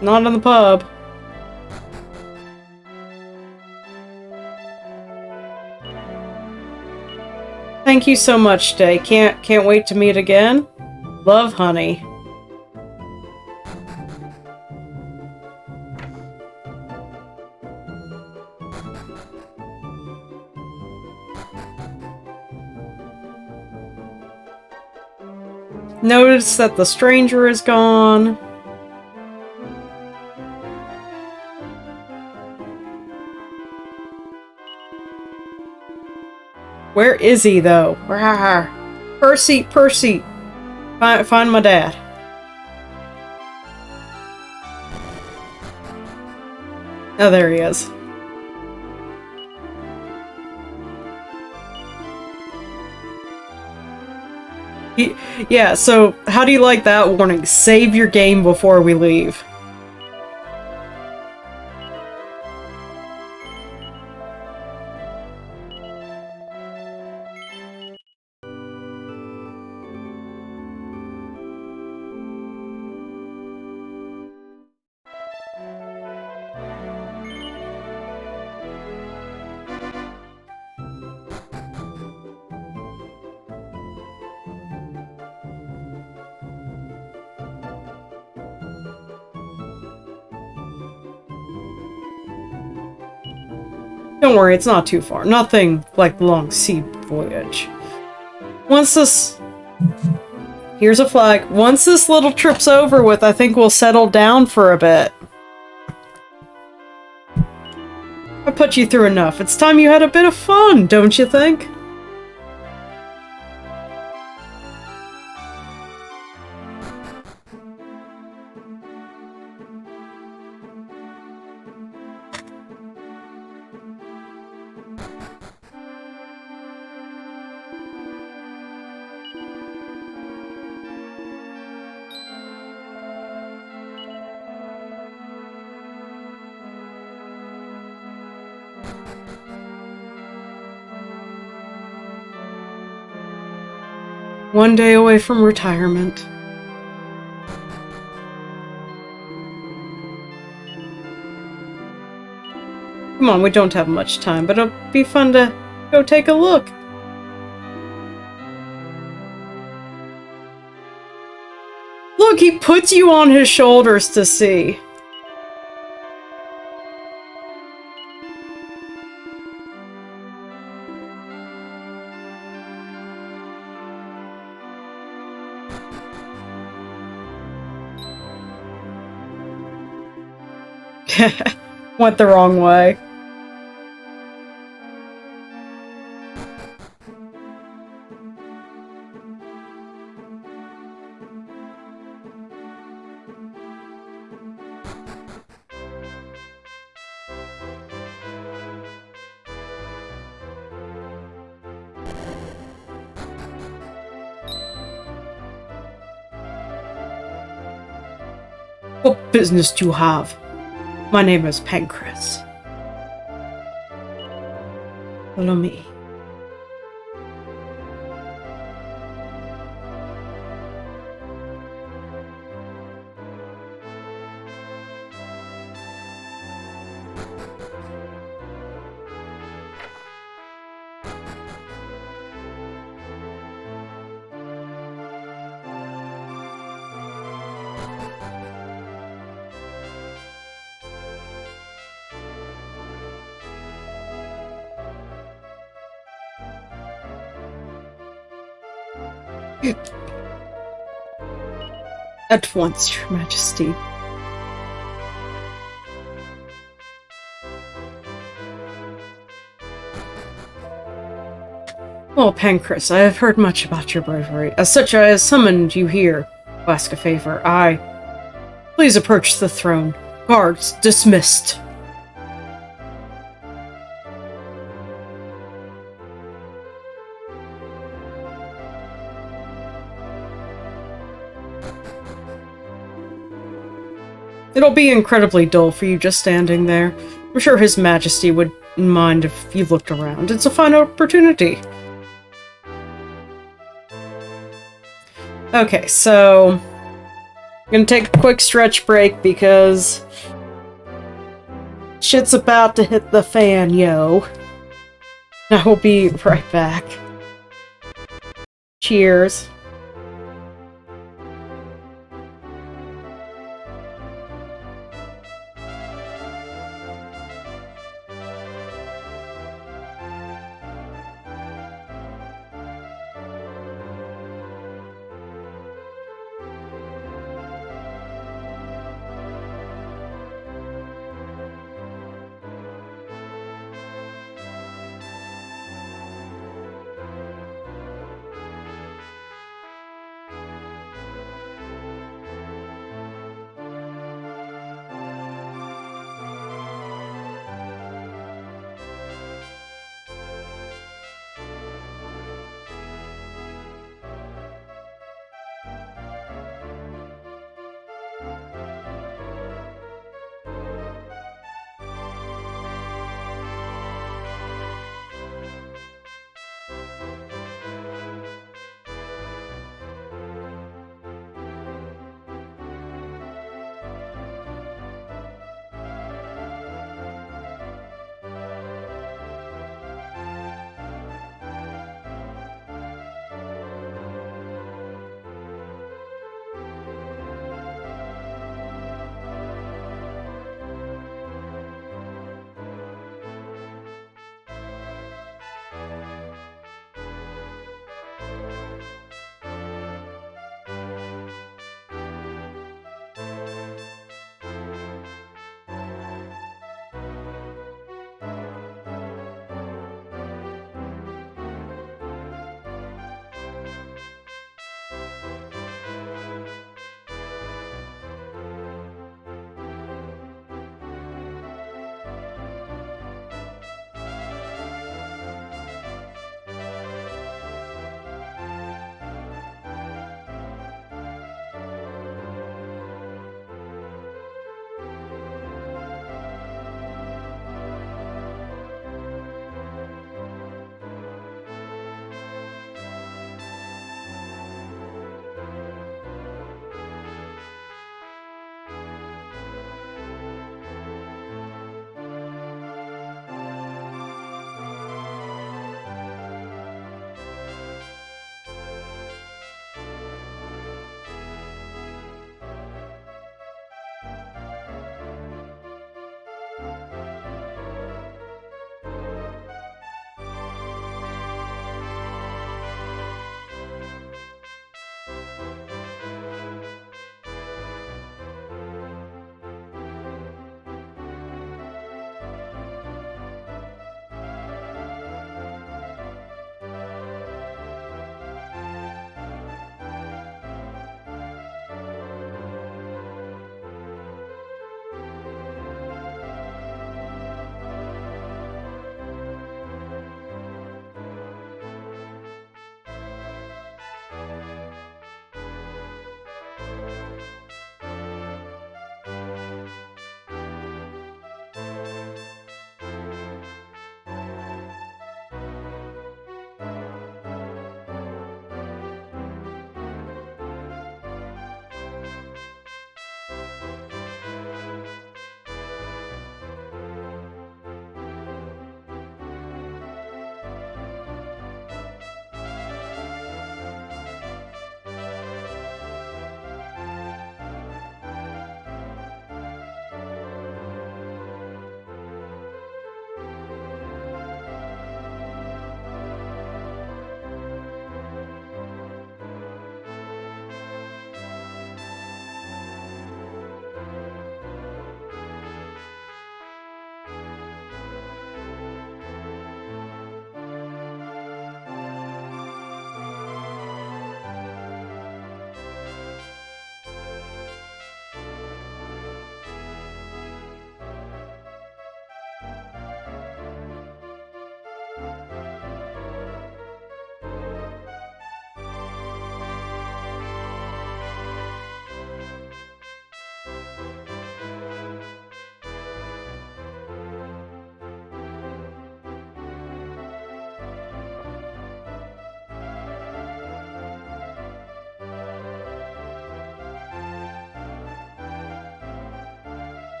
Not in the pub. Thank you so much, Day. Can't wait to meet again. Love, honey. Notice that the stranger is gone. Where is he, though? Percy! Find my dad. Oh, there he is. Yeah, so how do you like that warning? Save your game before we leave. Don't worry, it's not too far. Nothing like the long sea voyage. Once this Here's a flag. Once this little trip's over with, I think we'll settle down for a bit. I put you through enough. It's time you had a bit of fun, don't you think? One day away from retirement. Come on, we don't have much time, but it'll be fun to go take a look. Look, he puts you on his shoulders to see. Went the wrong way. What business do you have? My name is Pancras. Follow me. At once, Your Majesty. Well, Pancras, I have heard much about your bravery. As such, I have summoned you here to ask a favor. Please approach the throne. Guards, dismissed. It'll be incredibly dull for you just standing there. I'm sure His Majesty wouldn't mind if you looked around. It's a fine opportunity. Okay, so I'm gonna take a quick stretch break because shit's about to hit the fan, yo. I will be right back. Cheers.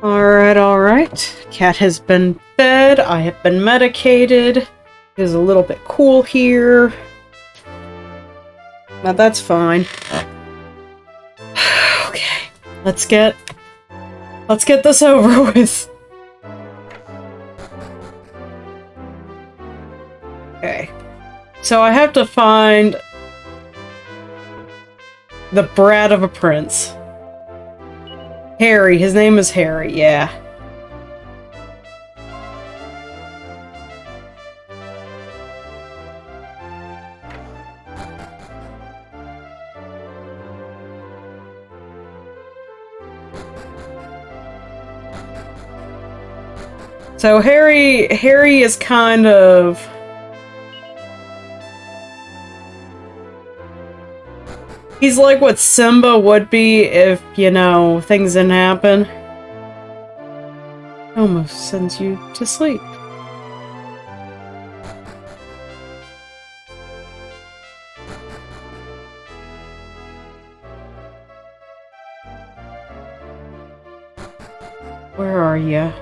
Alright, alright. Cat has been fed. I have been medicated. It is a little bit cool here. Now that's fine. Okay. Let's get this over with. Okay. So I have to find the brat of a prince. Harry. His name is Harry, yeah. So Harry is kind of... He's like what Simba would be if, you know, things didn't happen. Almost sends you to sleep. Where are you?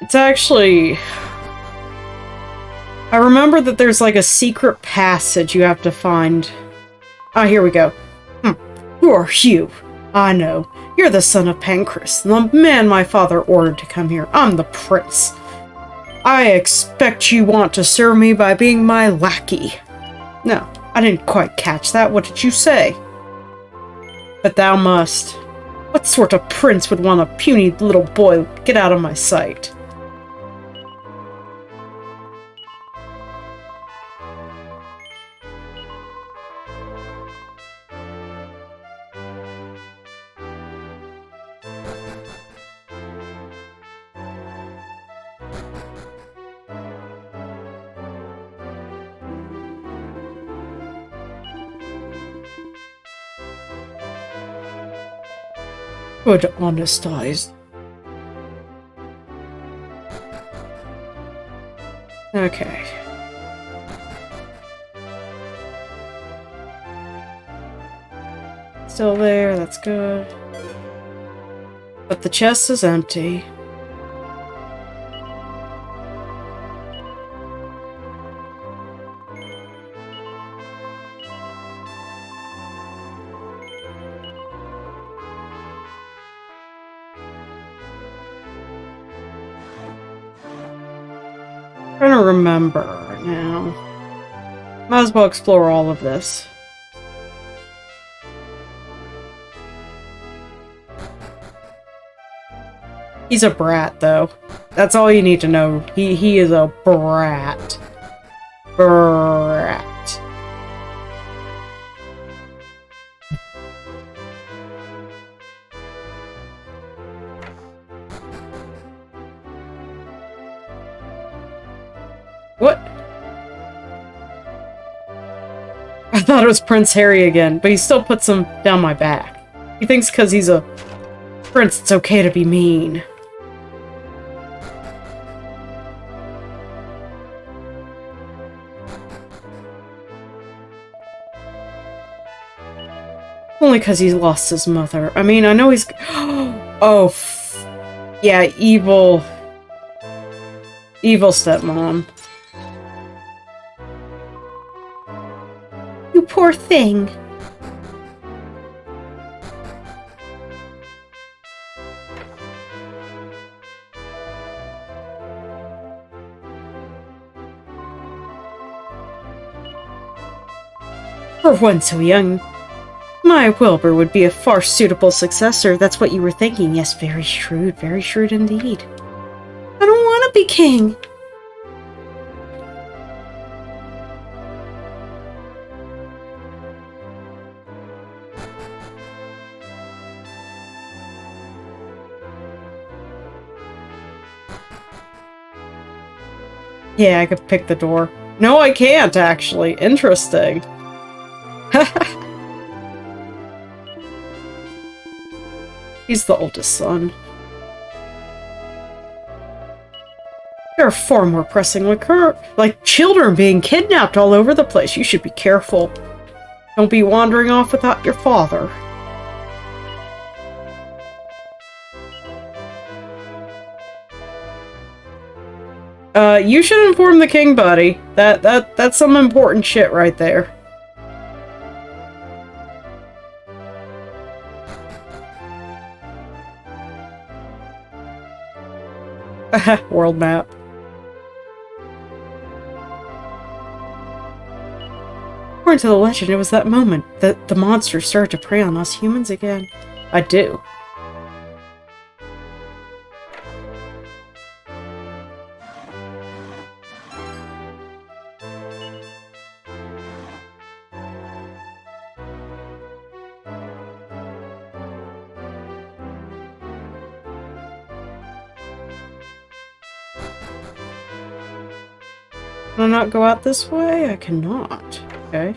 It's actually... I remember that there's like a secret passage you have to find. Ah, here we go. Who are you? I know. You're the son of Pancras, the man my father ordered to come here. I'm the prince. I expect you want to serve me by being my lackey. No, I didn't quite catch that. What did you say? But thou must. What sort of prince would want a puny little boy get out of my sight? Good, honest eyes. Okay. Still there, that's good. But the chest is empty. Trying to remember now. Might as well explore all of this. He's a brat, though. That's all you need to know. He is a brat. Brat. What? I thought it was Prince Harry again, but he still puts him down my back. He thinks because he's a prince, it's okay to be mean. Only because he's lost his mother. I mean, I know he's... Oh, yeah, evil... Evil stepmom. You poor thing. For one so young, my Wilbur would be a far suitable successor. That's what you were thinking. Yes, very shrewd indeed. I don't want to be king. Yeah, I could pick the door. No, I can't, actually. Interesting. He's the oldest son. There are far more pressing like children being kidnapped all over the place. You should be careful. Don't be wandering off without your father. You should inform the king, buddy. That's some important shit right there. World map. According to the legend, it was that moment that the monsters started to prey on us humans again. I do. Can I not go out this way? I cannot. Okay.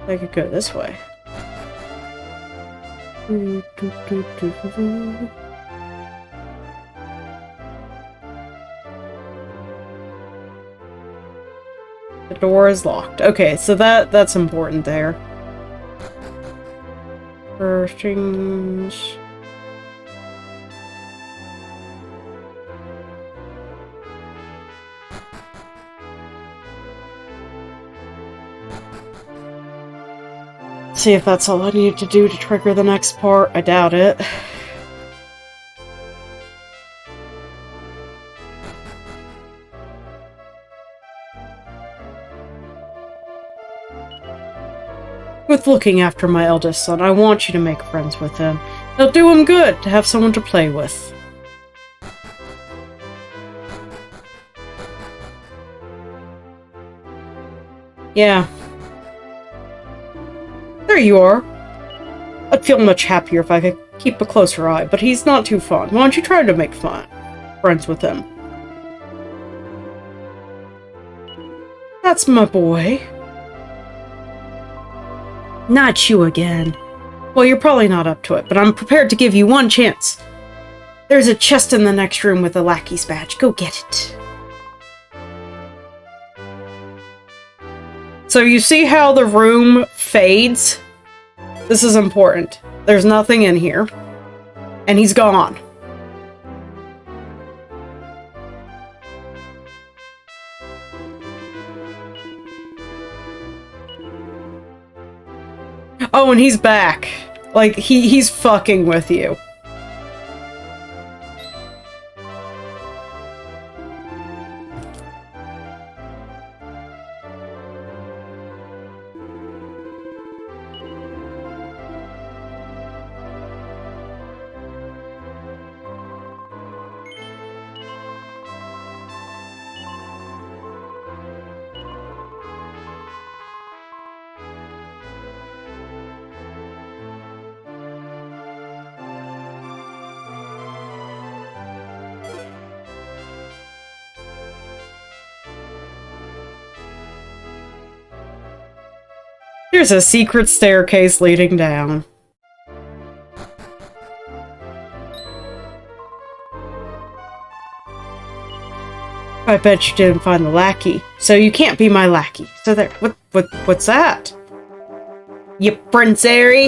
I could go this way. The door is locked. Okay, so that's important there. Searchings. See if that's all I need to do to trigger the next part. I doubt it. With looking after my eldest son, I want you to make friends with him. It'll do him good to have someone to play with. Yeah. There you are. I'd feel much happier if I could keep a closer eye, but he's not too fun. Why don't you try to make friends with him? That's my boy. Not you again. Well, you're probably not up to it, but I'm prepared to give you one chance. There's a chest in the next room with a lackey's badge. Go get it. So you see how the room fades? This is important. There's nothing in here. And he's gone. Oh, and he's back. Like, he's fucking with you. There's a secret staircase leading down. I bet you didn't find the lackey, so you can't be my lackey. So there, what's that? You Prince Airy?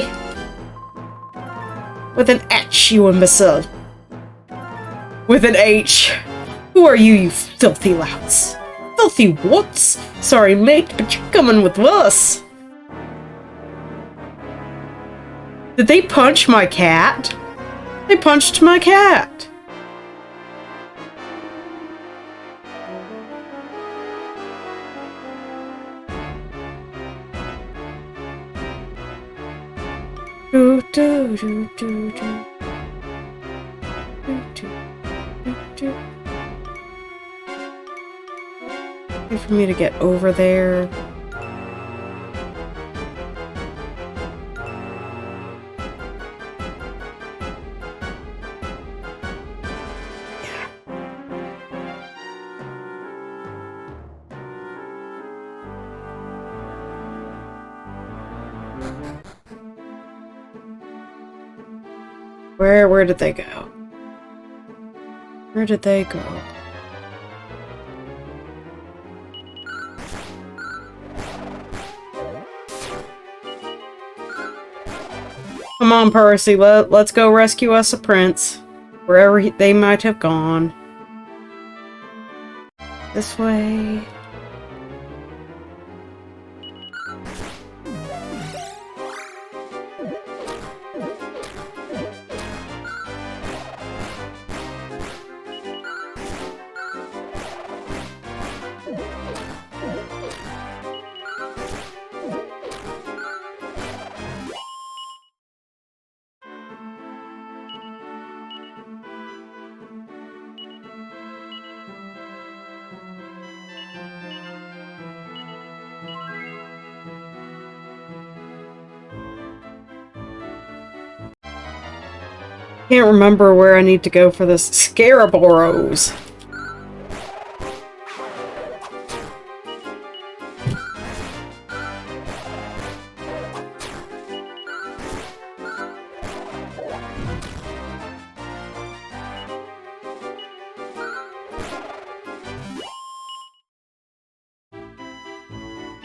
With an H, you imbecile. With an H. Who are you, you filthy louts? Filthy what? Sorry, mate, but you're coming with us. Did they punch my cat? They punched my cat. Do, do, do, do, do. Do, do, do, do. Wait for me to get over there. Where did they go? Where did they go? Come on, Percy, let's go rescue us a prince. Wherever they might have gone. This way. Can't remember where I need to go for this. Scaraboros.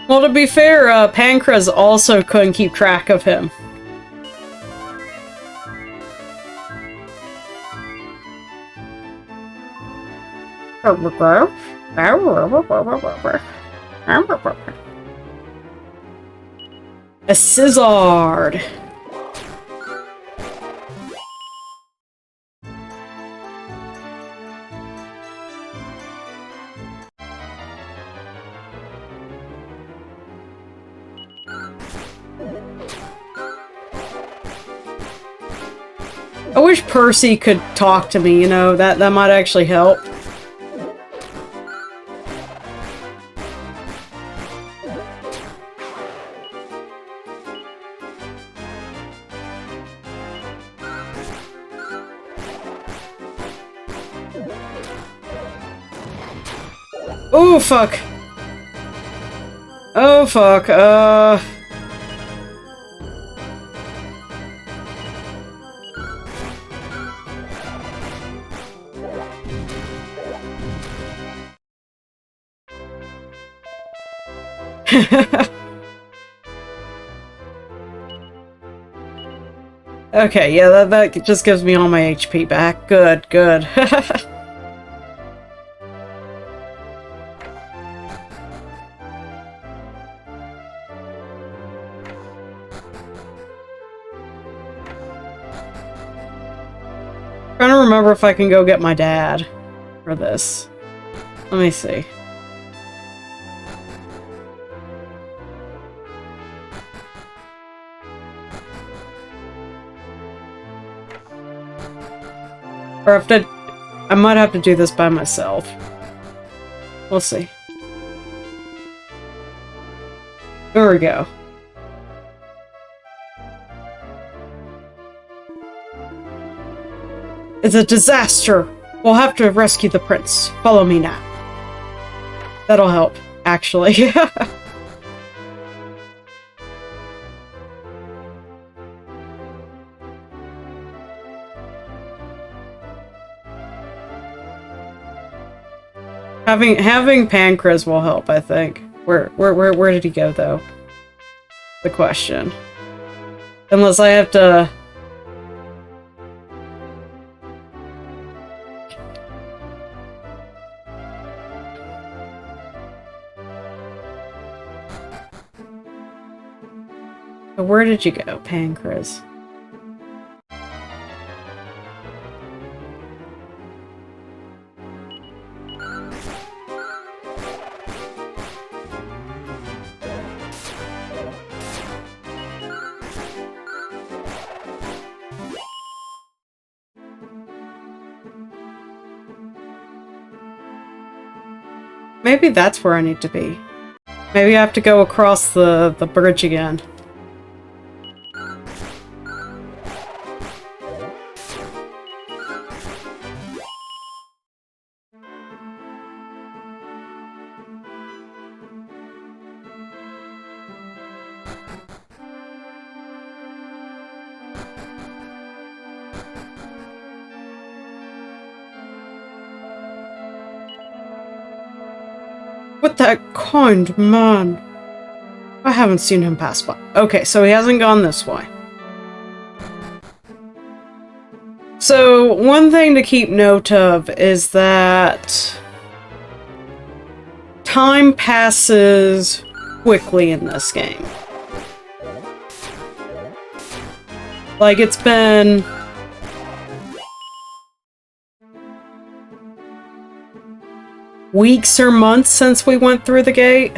Well, to be fair, Pancras also couldn't keep track of him. A Scissored. I wish Percy could talk to me, you know, that might actually help. Oh, fuck. Oh, fuck. Okay, yeah, that just gives me all my HP back. Good, good. Trying to remember if I can go get my dad for this. Let me see. Or if I might have to do this by myself. We'll see. There we go. It's a disaster! We'll have to rescue the prince. Follow me now. That'll help, actually. Having Pancras will help, I think. Where did he go, though? The question. Unless I have to... Where did you go, Pancras? Maybe that's where I need to be. Maybe I have to go across the bridge again. What that kind man? I haven't seen him pass by. Okay, so he hasn't gone this way. So, one thing to keep note of is that time passes quickly in this game. Like, it's been... weeks or months since we went through the gate.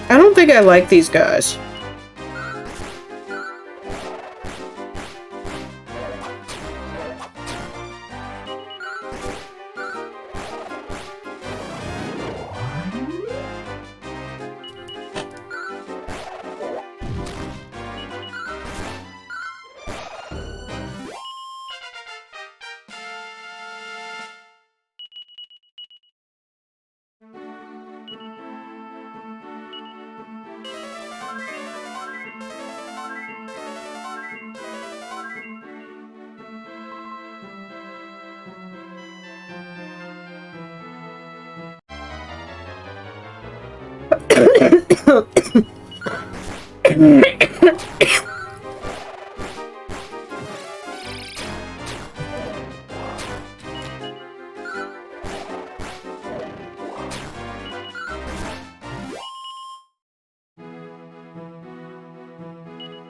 I don't think I like these guys.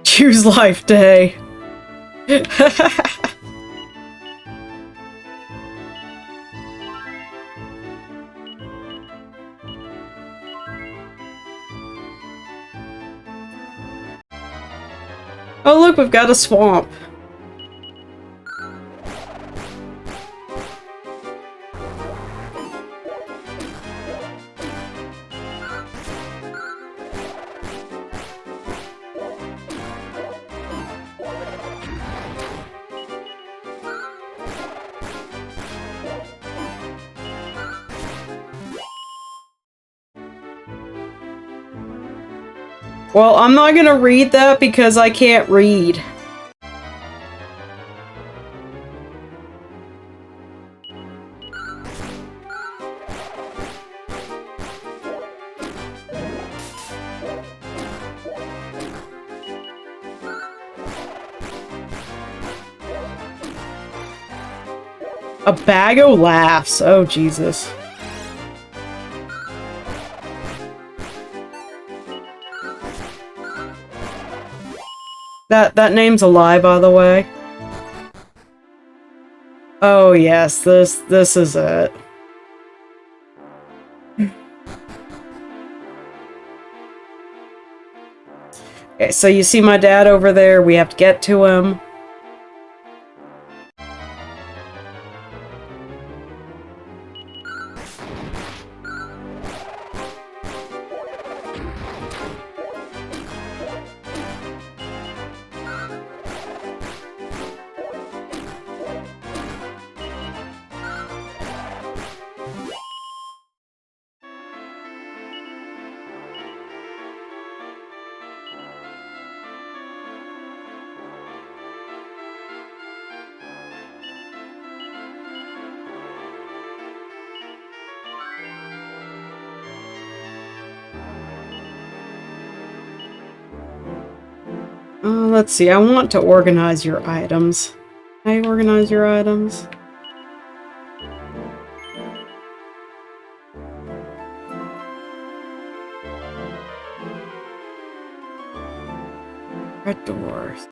Choose life day. Oh look, we've got a swamp. Well, I'm not gonna read that because I can't read. A bag of laughs. Oh, Jesus. That name's a lie, by the way. Oh yes, this is it. Okay, so you see my dad over there. We have to get to him. Let's see, I want to organize your items. Can I organize your items? Red doors.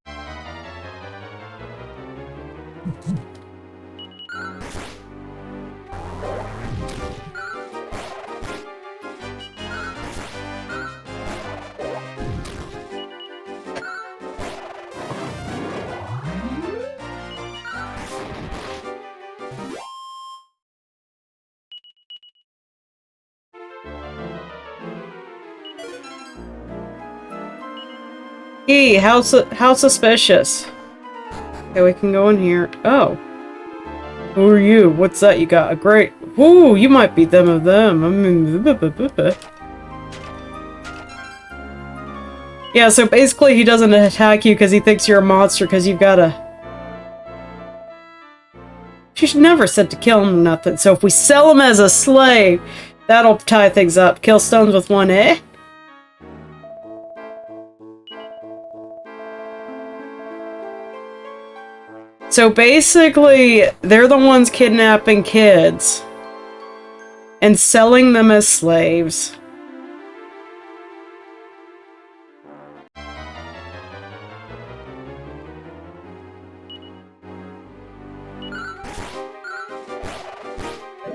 Hey, how suspicious. Okay, we can go in here. Oh. Who are you? What's that you got? A great... Ooh, you might be them of them. I mean... Yeah, so basically he doesn't attack you because he thinks you're a monster because you've got a... She should never said to kill him or nothing. So if we sell him as a slave, that'll tie things up. Kill stones with one, eh? So basically, they're the ones kidnapping kids and selling them as slaves.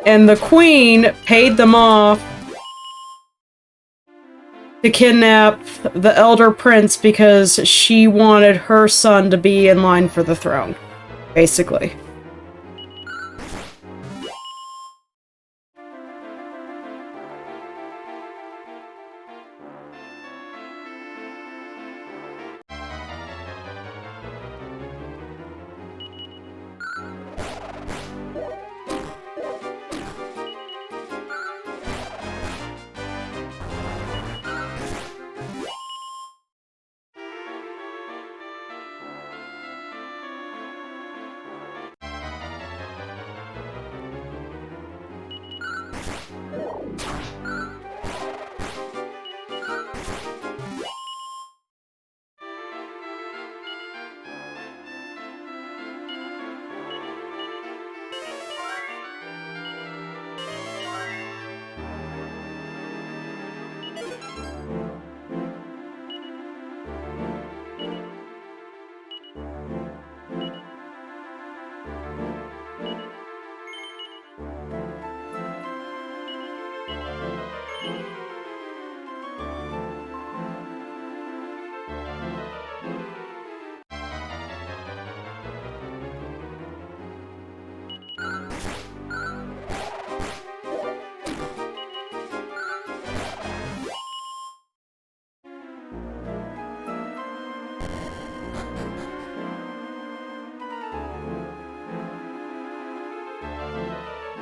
And the queen paid them off to kidnap the elder prince because she wanted her son to be in line for the throne, basically.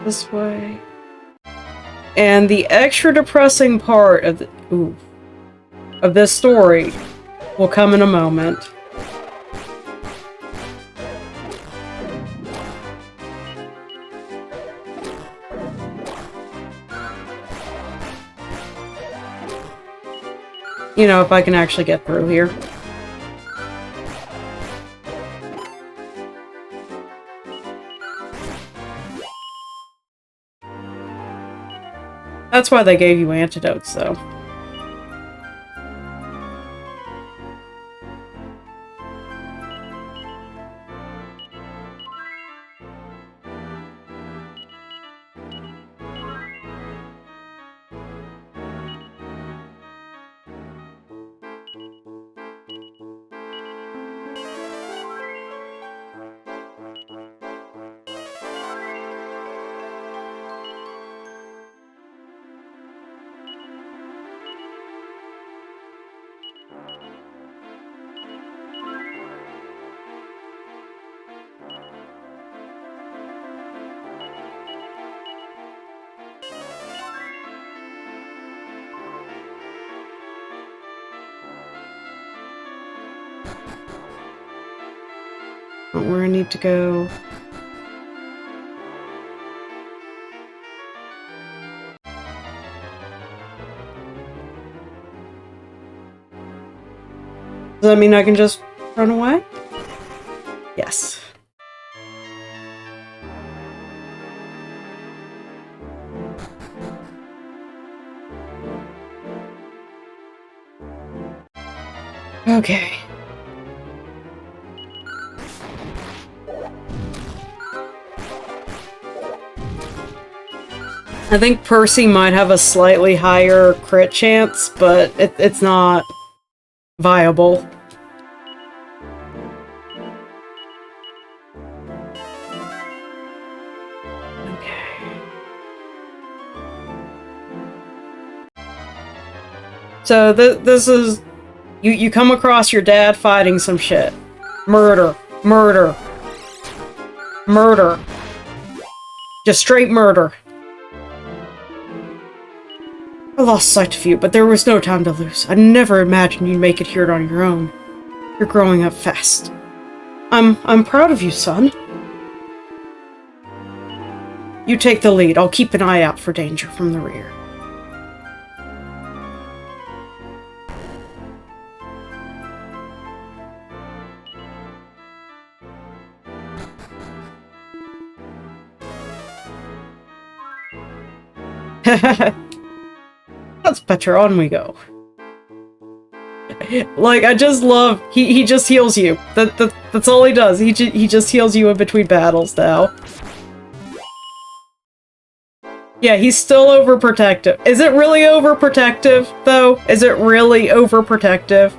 This way. And the extra depressing part of this story will come in a moment. You know, if I can actually get through here. That's why they gave you antidotes, though. Where I need to go. Does that mean I can just run away? Yes. Okay. I think Percy might have a slightly higher crit chance, but it's not viable. Okay. So this is... You come across your dad fighting some shit. Murder. Murder. Murder. Just straight murder. I lost sight of you, but there was no time to lose. I never imagined you'd make it here on your own. You're growing up fast. I'm proud of you, son. You take the lead. I'll keep an eye out for danger from the rear. That's better, on we go. Like, I just love, he just heals you. That's all he does. He just heals you in between battles now. Yeah, he's still overprotective. Is it really overprotective, though? Is it really overprotective?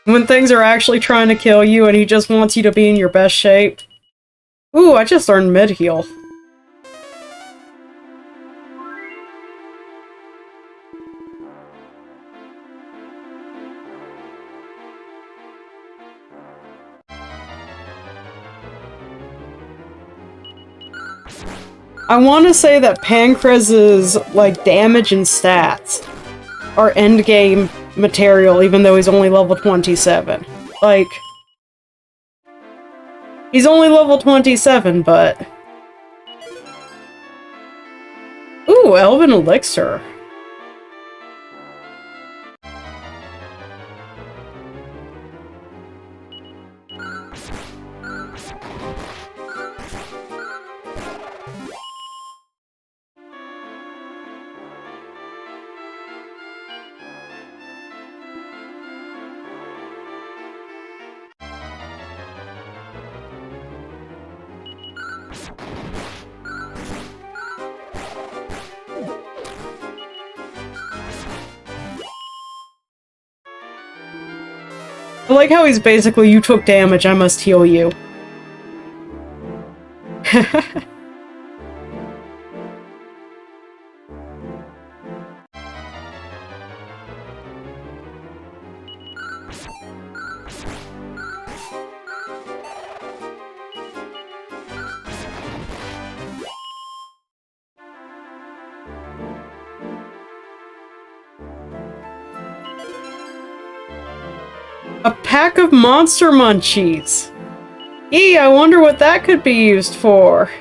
When things are actually trying to kill you and he just wants you to be in your best shape. Ooh, I just learned mid-heal. I want to say that Pancraz's, like, damage and stats are endgame material, even though he's only level 27. Like, he's only level 27, but... Ooh, Elven Elixir. I like how he's basically, you took damage, I must heal you. A pack of monster munchies! Eee, I wonder what that could be used for.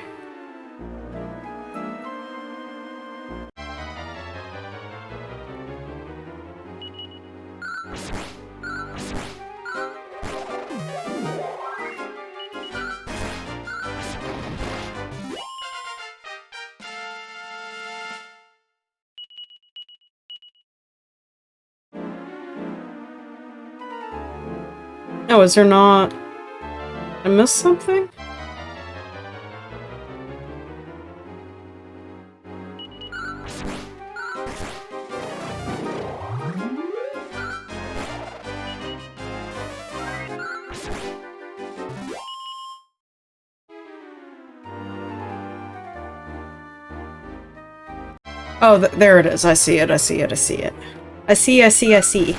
Oh, is there not... I missed something? Oh, there it is. I see it, I see it, I see it. I see.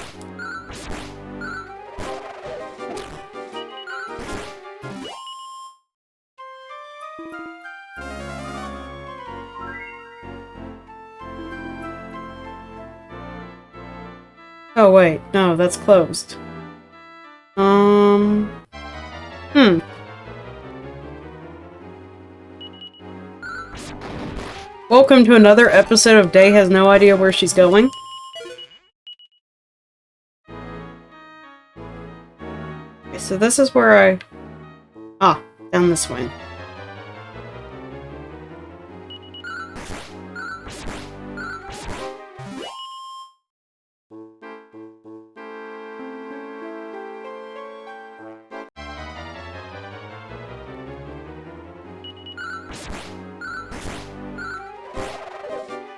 Oh wait, no, that's closed. Welcome to another episode of Day Has No Idea Where She's Going. Okay, so this is where down this way.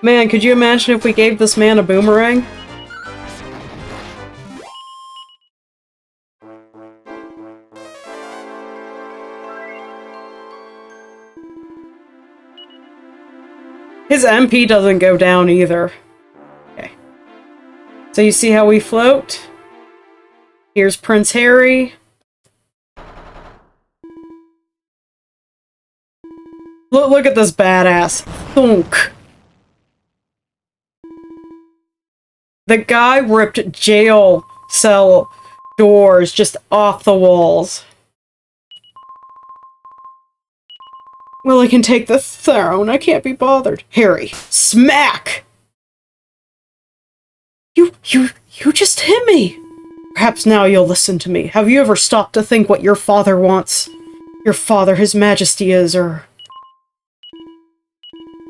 Man, could you imagine if we gave this man a boomerang? His MP doesn't go down either. Okay. So you see how we float? Here's Prince Harry. Look at this badass. Thunk. The guy ripped jail cell doors just off the walls. Well, I can take the throne. I can't be bothered. Harry, smack! You just hit me! Perhaps now you'll listen to me. Have you ever stopped to think what your father wants? Your father, His Majesty is, or...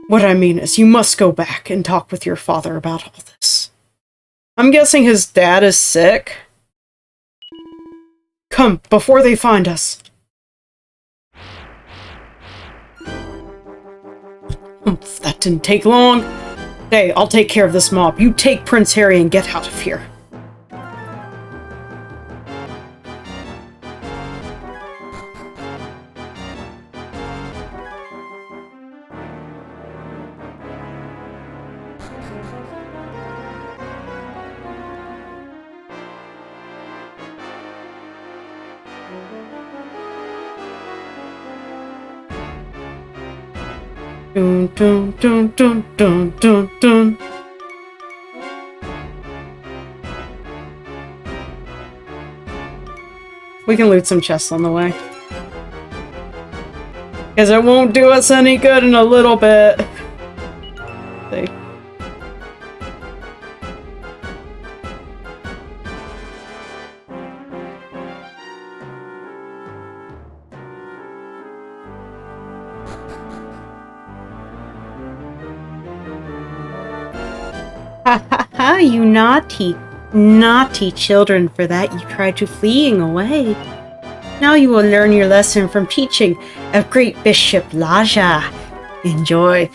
What I mean is, you must go back and talk with your father about all this. I'm guessing his dad is sick. Come, before they find us. That didn't take long. Hey, I'll take care of this mob. You take Prince Harry and get out of here. Dun dun dun dun dun dun dun. We can loot some chests on the way. Because it won't do us any good in a little bit. See. Ha ha ha, you naughty, naughty children. For that you tried to fleeing away. Now you will learn your lesson from teaching of great Bishop Laja. Enjoy.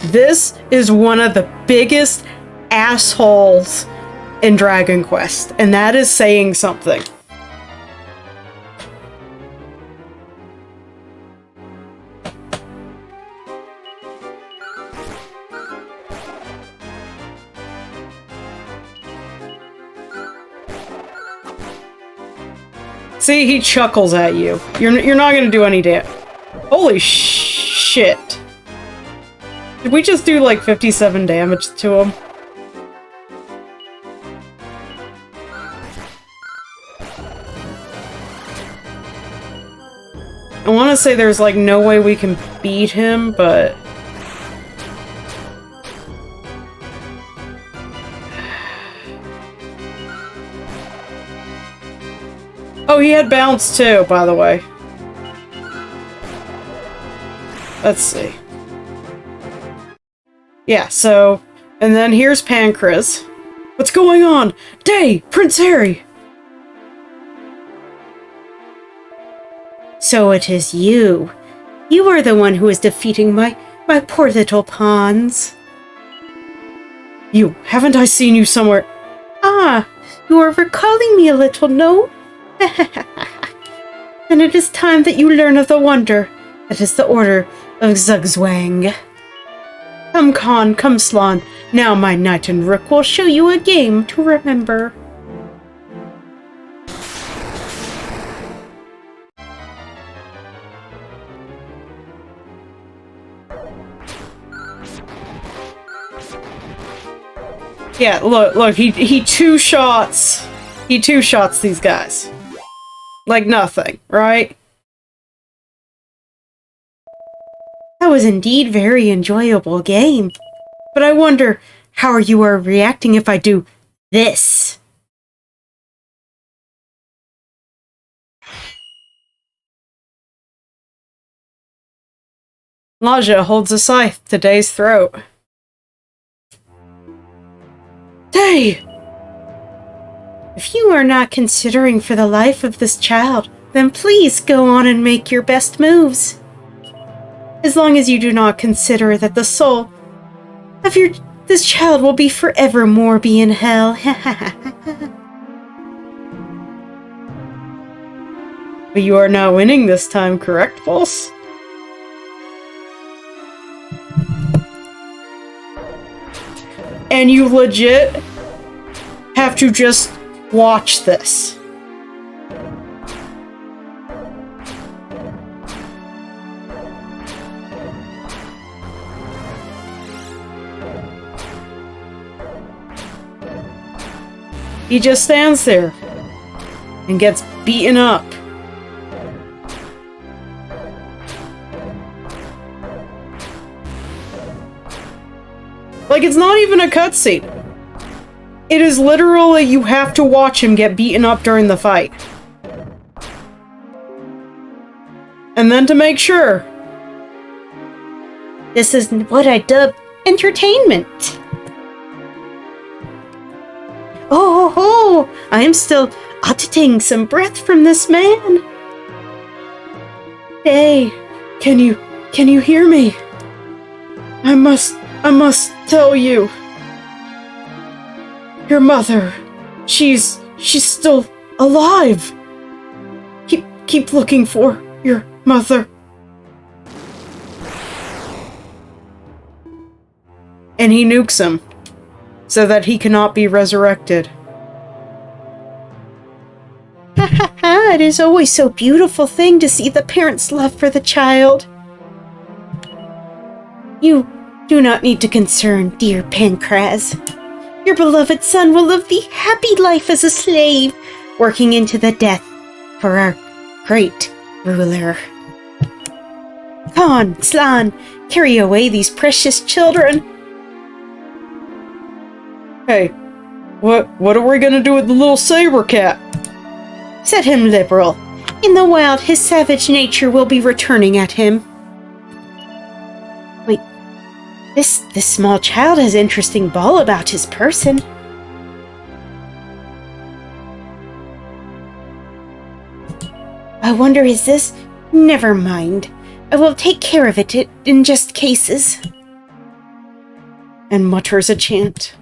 This is one of the biggest assholes in Dragon Quest, and that is saying something. See, he chuckles at you. You're not gonna do any damage. Holy shit. Did we just do like 57 damage to him? I want to say there's like no way we can beat him, but... Oh, he had bounce too, by the way. Let's see. Yeah, so... And then here's Pancras. What's going on? Day! Prince Harry! So it is you. You are the one who is defeating my poor little pawns. You, haven't I seen you somewhere? Ah, you are recalling me a little, no? Then it is time that you learn of the wonder that is the Order of Zugzwang. Come Khan, come Slan. Now my knight and rook will show you a game to remember. Yeah, look, he two shots. He two shots these guys. Like nothing, right? That was indeed very enjoyable game. But I wonder how you are reacting if I do this. Laja holds a scythe to Day's throat. Day! If you are not considering for the life of this child, then please go on and make your best moves. As long as you do not consider that the soul of this child will be forevermore be in hell. But you are not winning this time, correct, boss? And you legit have to just watch this. He just stands there and gets beaten up. Like, it's not even a cutscene. It is literally you have to watch him get beaten up during the fight. And then to make sure. This is what I dub entertainment. Oh, I am still auditing some breath from this man. Hey, can you hear me? I must tell you. Your mother, she's still alive. Keep looking for your mother. And he nukes him so that he cannot be resurrected. Ha ha ha, it is always so beautiful thing to see the parents' love for the child. You do not need to concern, dear Pancraz. Your beloved son will live the happy life as a slave, working into the death for our great ruler. Come on, Slan, carry away these precious children. Hey, what are we gonna do with the little saber cat? Set him liberal. In the wild, his savage nature will be returning at him. Wait, this small child has interesting ball about his person. I wonder, is this? Never mind. I will take care of it in just cases. And mutters a chant.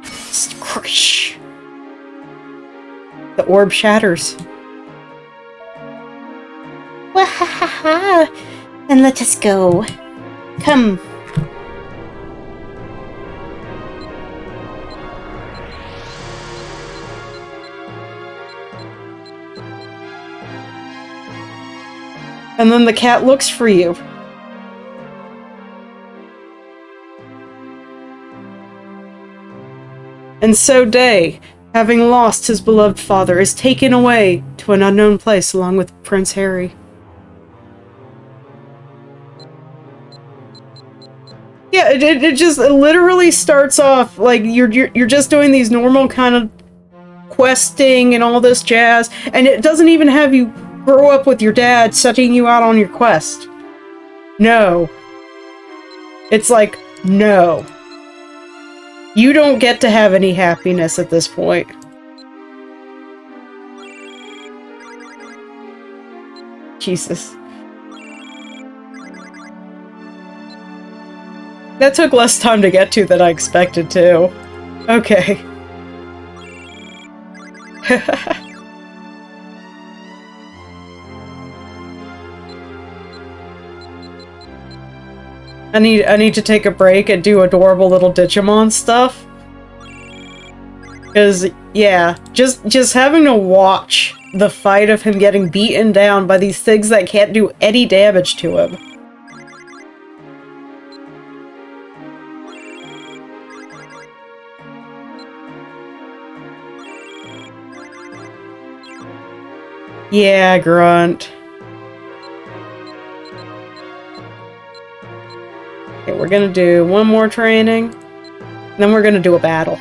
Squish. The orb shatters. Wahaha! Then let us go. Come. And then the cat looks for you. And so Day, having lost his beloved father, is taken away to an unknown place along with Prince Harry. Yeah, it just literally starts off like you're just doing these normal kind of questing and all this jazz, and it doesn't even have you grow up with your dad setting you out on your quest. No. It's like, no. You don't get to have any happiness at this point. Jesus. That took less time to get to than I expected to. Okay. I need to take a break and do adorable little Digimon stuff. Cause yeah, just having to watch the fight of him getting beaten down by these things that can't do any damage to him. Yeah, Grunt. Okay, we're gonna do one more training, then we're gonna do a battle.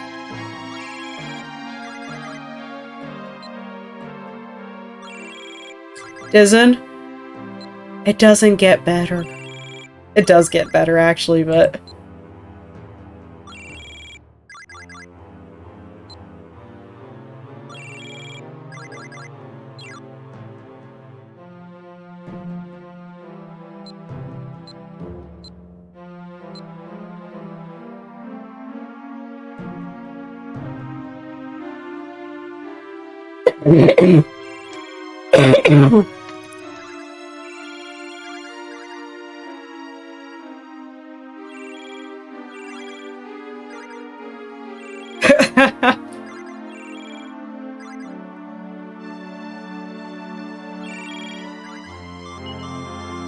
Doesn't? It doesn't get better. It does get better, actually, but...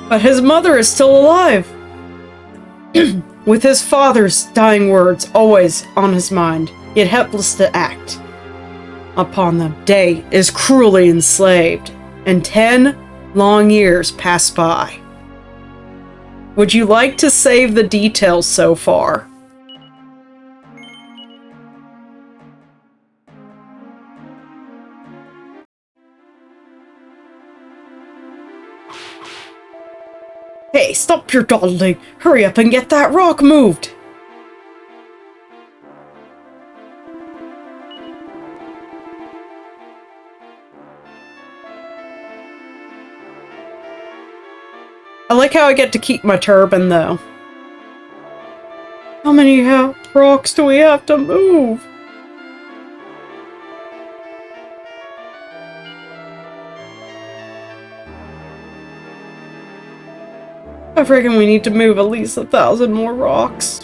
But his mother is still alive! With his father's dying words always on his mind, yet helpless to act upon them. Day is cruelly enslaved, and 10 long years pass by. Would you like to save the details so far? Hey, stop your dawdling! Hurry up and get that rock moved! I like how I get to keep my turban, though. How many rocks do we have to move? I reckon we need to move at least 1,000 more rocks.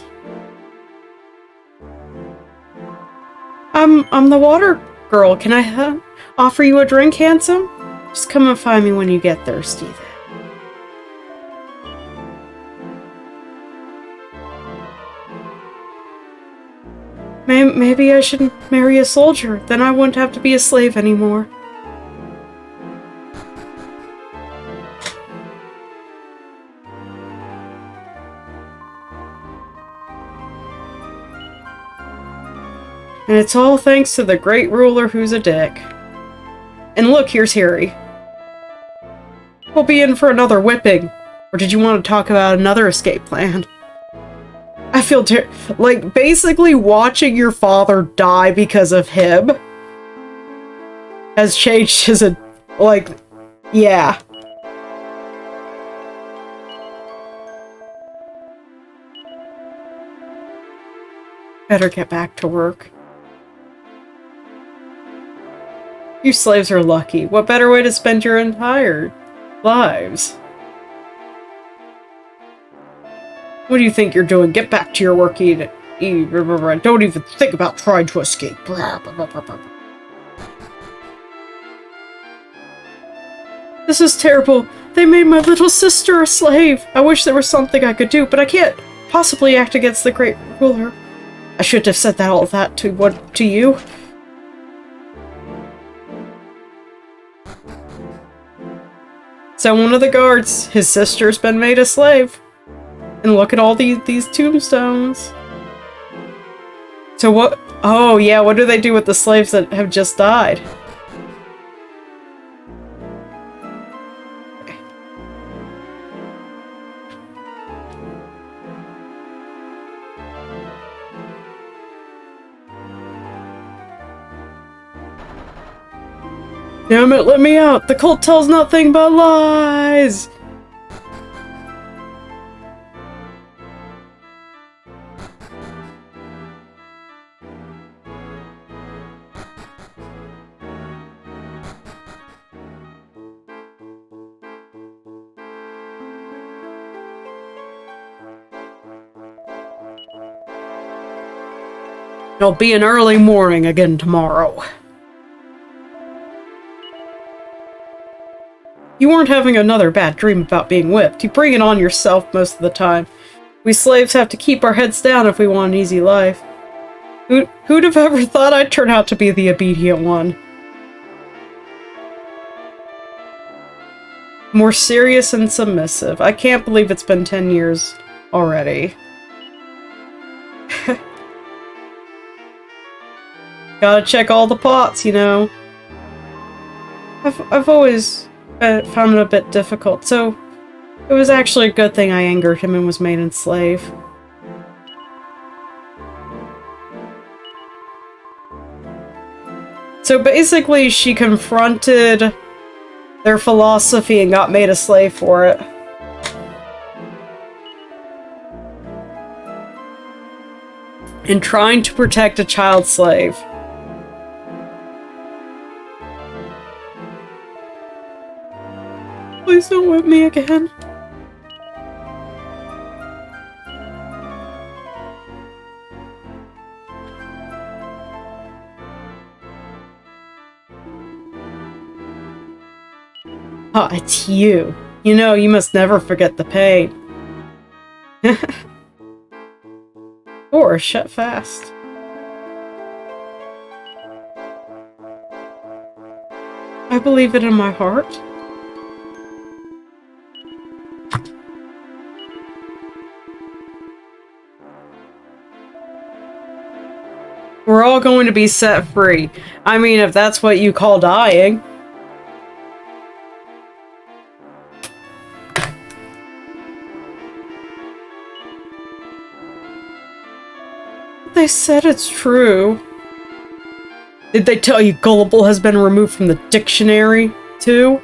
I'm the water girl. Can I offer you a drink, handsome? Just come and find me when you get thirsty, then. Maybe I should marry a soldier. Then I wouldn't have to be a slave anymore. And it's all thanks to the great ruler who's a dick. And look, here's Harry. We'll be in for another whipping. Or did you want to talk about another escape plan? I feel like basically watching your father die because of him has changed his yeah. Better get back to work. You slaves are lucky. What better way to spend your entire lives? What do you think you're doing? Get back to your work, don't even think about trying to escape. This is terrible. They made my little sister a slave. I wish there was something I could do, but I can't possibly act against the great ruler. I shouldn't have said all that to you. So one of the guards, his sister's been made a slave. And look at all these tombstones. So what? Oh yeah, what do they do with the slaves that have just died? Damn it, let me out! The cult tells nothing but lies! It'll be an early morning again tomorrow. You weren't having another bad dream about being whipped. You bring it on yourself most of the time. We slaves have to keep our heads down if we want an easy life. Who'd have ever thought I'd turn out to be the obedient one? More serious and submissive. I can't believe it's been 10 years already. Gotta check all the pots, you know. I've always found it a bit difficult, so it was actually a good thing I angered him and was made a slave. So basically, she confronted their philosophy and got made a slave for it. And trying to protect a child slave. Please don't whip me again. Oh, it's you. You know, you must never forget the pain. Door shut fast. I believe it in my heart. We're all going to be set free. I mean, if that's what you call dying. They said it's true. Did they tell you gullible has been removed from the dictionary, too?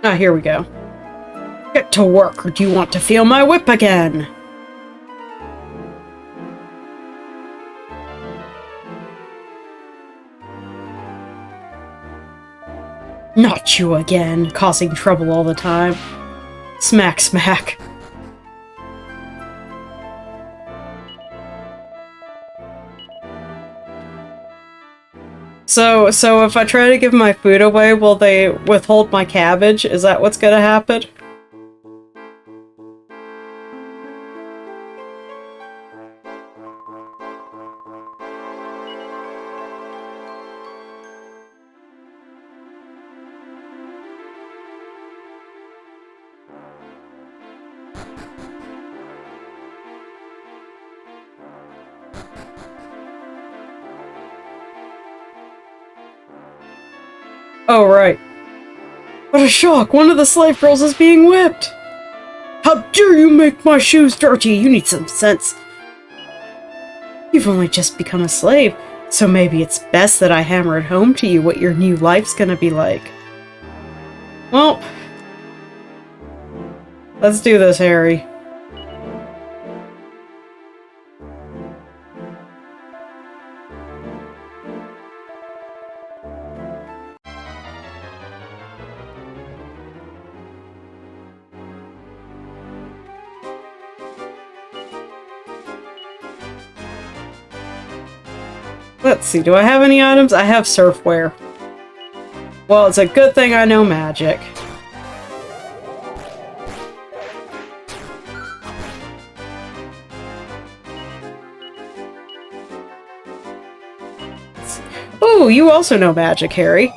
Ah, here we go. Get to work, or do you want to feel my whip again? Not you again, causing trouble all the time. Smack, smack. So if I try to give my food away, will they withhold my cabbage? Is that what's gonna happen? Oh, right. What a shock! One of the slave girls is being whipped! How dare you make my shoes dirty! You need some sense. You've only just become a slave, so maybe it's best that I hammer it home to you what your new life's gonna be like. Well, let's do this, Harry. Let's see, do I have any items? I have surfwear. Well, it's a good thing I know magic. Ooh, you also know magic, Harry.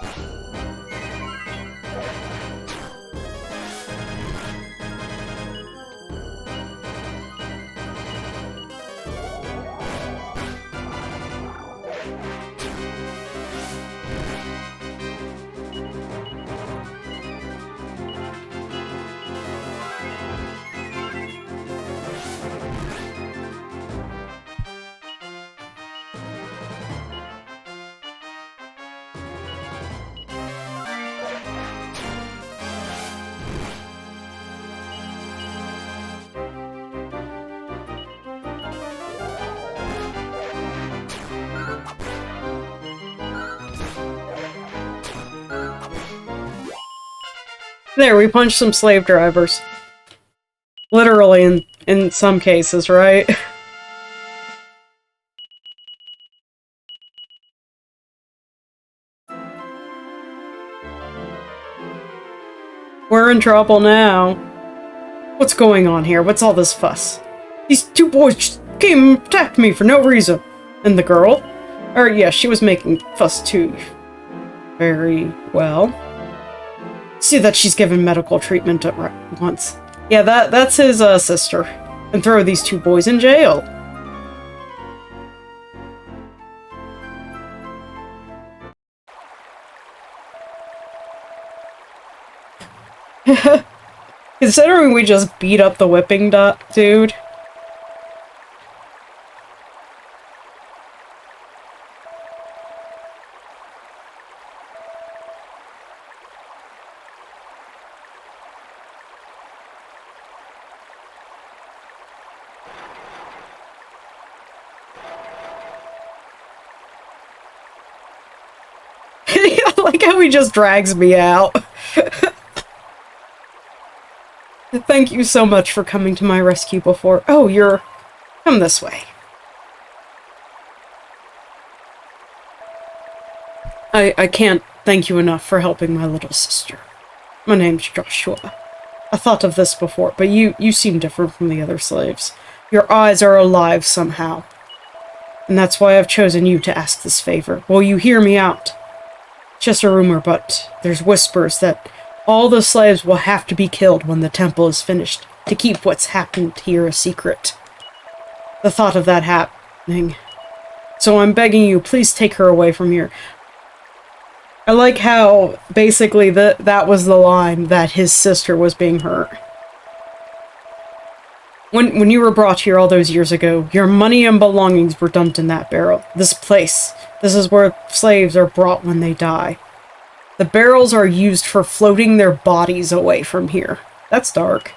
There, we punched some slave drivers. Literally, in some cases, right? We're in trouble now. What's going on here? What's all this fuss? These two boys just came and attacked me for no reason. And the girl? Yeah, she was making fuss too. Very well. See that she's given medical treatment at once. Yeah, that's his sister. And throw these two boys in jail. Considering we just beat up the whipping dude. I like how he just drags me out. Thank you so much for coming to my rescue before. Oh, you're... Come this way. I can't thank you enough for helping my little sister. My name's Joshua. I thought of this before, but you seem different from the other slaves. Your eyes are alive somehow. And that's why I've chosen you to ask this favor. Will you hear me out? Just a rumor, but there's whispers that all the slaves will have to be killed when the temple is finished to keep what's happened here a secret. The thought of that happening. So I'm begging you, please take her away from here. I like how, basically, that was the line that his sister was being hurt. When you were brought here all those years ago, your money and belongings were dumped in that barrel. This place. This is where slaves are brought when they die. The barrels are used for floating their bodies away from here. That's dark.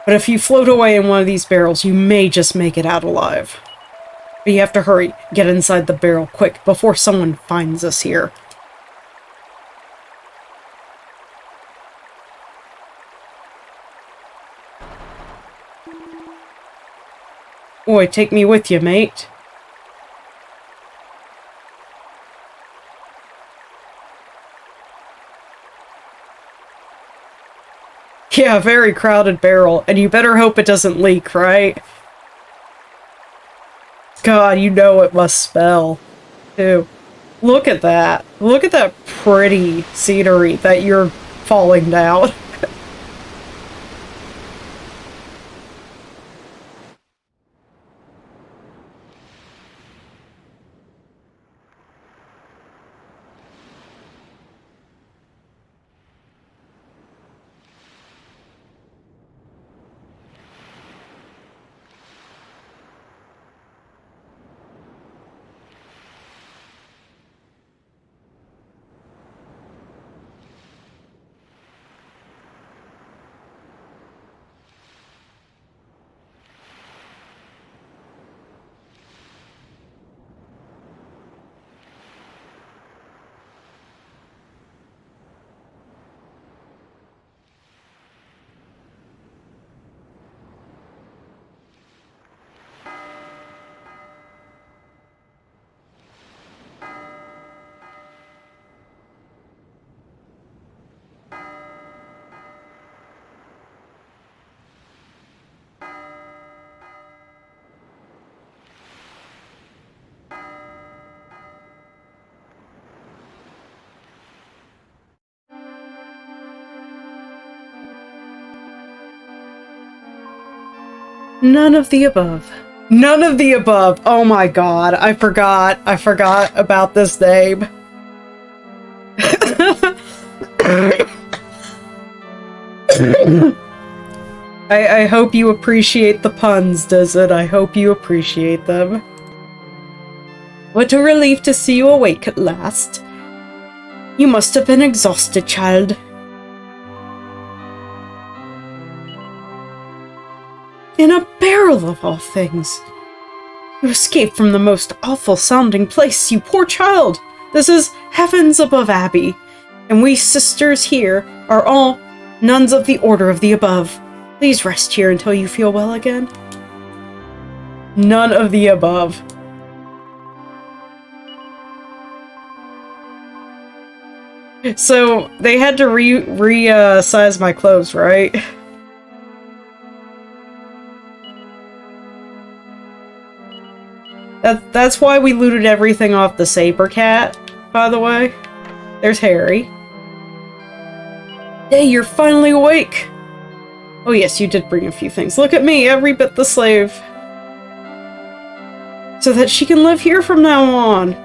But if you float away in one of these barrels, you may just make it out alive. But you have to hurry. Get inside the barrel quick before someone finds us here. Oi, take me with you, mate. Yeah, very crowded barrel, and you better hope it doesn't leak, right? God, you know it must smell, too. Look at that. Look at that pretty scenery that you're falling down. None of the above. None of the above. Oh my god, I forgot. I forgot about this name. I hope you appreciate the puns, does it? I hope you appreciate them. What a relief to see you awake at last. You must have been exhausted, child. In a barrel of all things. You escaped from the most awful-sounding place, you poor child! This is Heavens Above Abbey, and we sisters here are all nuns of the Order of the Above. Please rest here until you feel well again. None of the above. So, they had to re-size my clothes, right? That's why we looted everything off the Saber Cat, by the way. There's Harry. Hey, you're finally awake! Oh yes, you did bring a few things. Look at me, every bit the slave. So that she can live here from now on.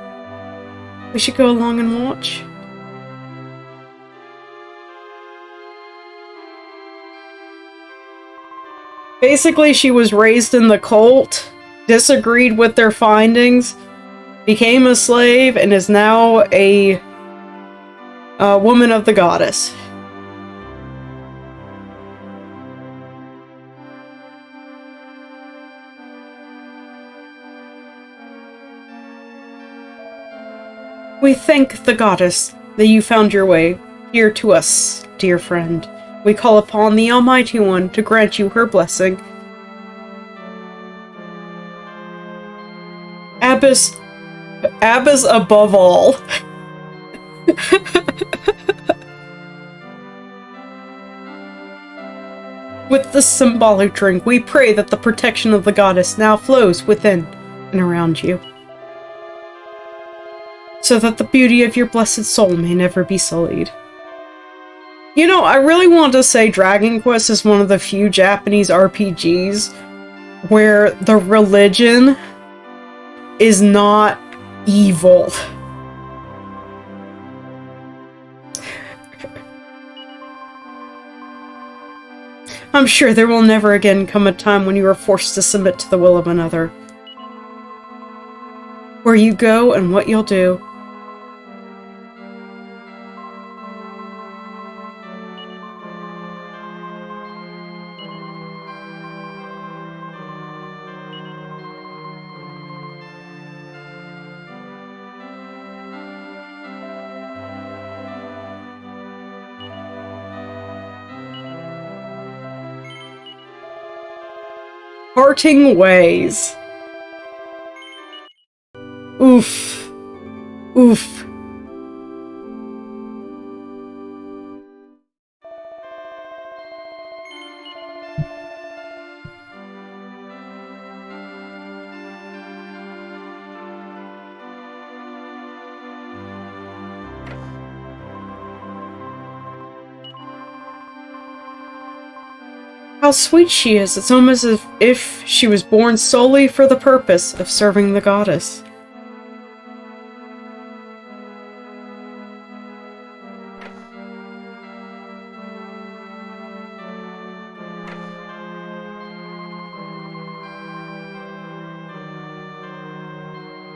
We should go along and watch. Basically, she was raised in the cult, disagreed with their findings, became a slave, and is now a woman of the goddess. We thank the goddess that you found your way here to us, dear friend. We call upon the Almighty One to grant you her blessing. Abbess above all. With this symbolic drink, we pray that the protection of the goddess now flows within and around you. so that the beauty of your blessed soul may never be sullied. You know, I really want to say Dragon Quest is one of the few Japanese RPGs where the religion is not evil. I'm sure there will never again come a time when you are forced to submit to the will of another. Where you go and what you'll do. Parting ways. Oof. Oof. How sweet she is. It's almost as if she was born solely for the purpose of serving the goddess.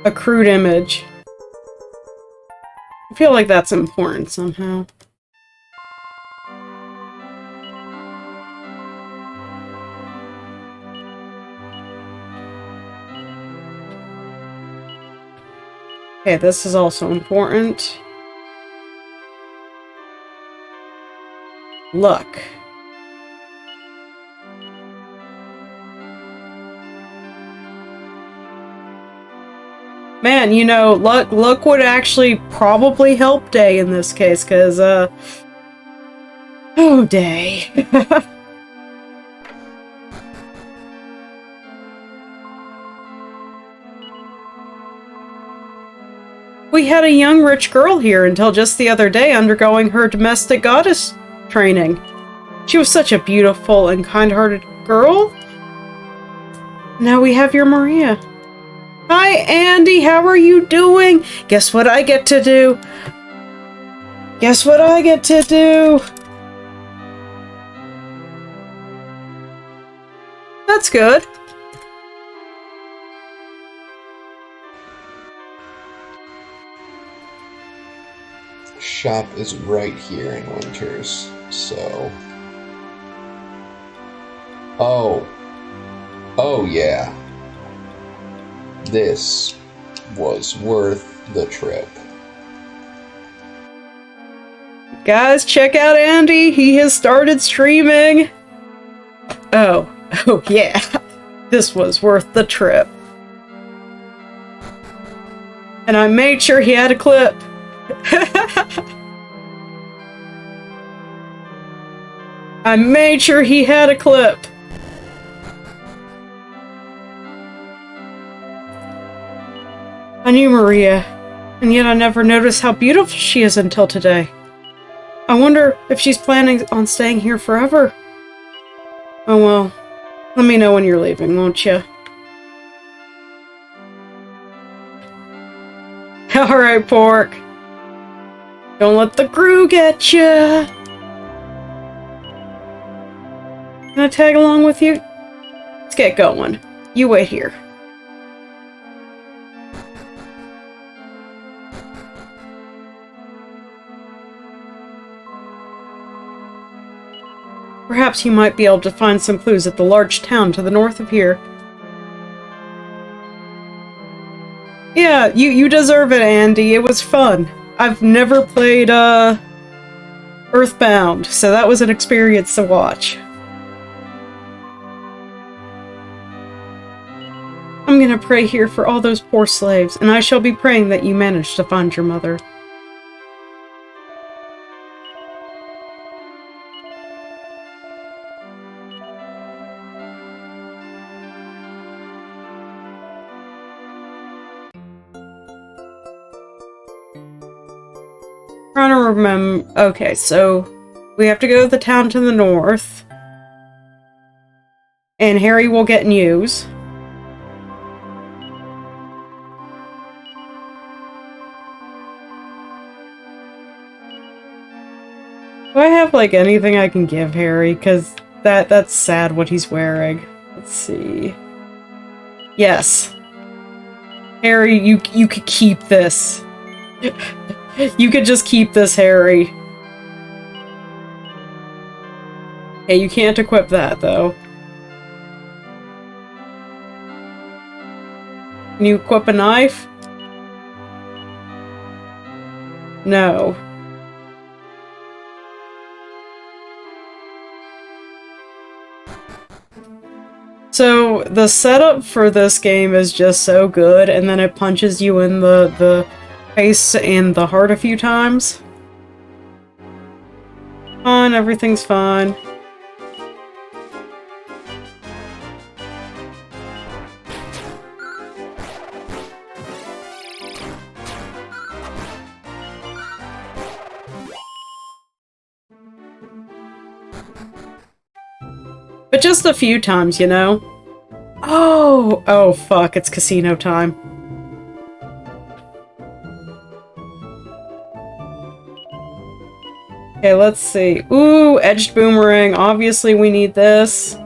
A crude image. I feel like that's important somehow. Okay, this is also important. Luck. Man, you know, luck would actually probably help Day in this case, because, oh, Day. We had a young rich girl here until just the other day undergoing her domestic goddess training. She was such a beautiful and kind-hearted girl. Now we have your Maria. Hi, Andy, how are you doing? Guess what I get to do? Guess what I get to do? That's good. Shop is right here in Winters, so... Oh yeah. This was worth the trip. Guys, check out Andy. He has started streaming. Oh yeah. This was worth the trip. And I made sure he had a clip. I made sure he had a clip. I knew Maria, and yet I never noticed how beautiful she is until today. I wonder if she's planning on staying here forever. Oh well, let me know when you're leaving, won't you? Alright, Pork. Don't let the crew get ya! Can I tag along with you? Let's get going. You wait here. Perhaps you might be able to find some clues at the large town to the north of here. Yeah, you deserve it, Andy. It was fun. I've never played, Earthbound, so that was an experience to watch. I'm gonna pray here for all those poor slaves, and I shall be praying that you manage to find your mother. Trying to remember. Okay, so we have to go to the town to the north. And Harry will get news. Do I have, like, anything I can give Harry? Because that's sad what he's wearing. Let's see. Yes. Harry, you could keep this. You could just keep this, Harry. Okay, you can't equip that, though. Can you equip a knife? No. So, the setup for this game is just so good, and then it punches you in the face and the heart a few times. Fine, everything's fine. But just a few times, you know? Oh! Oh, fuck, it's casino time. Okay, let's see. Ooh, edged boomerang. Obviously, we need this.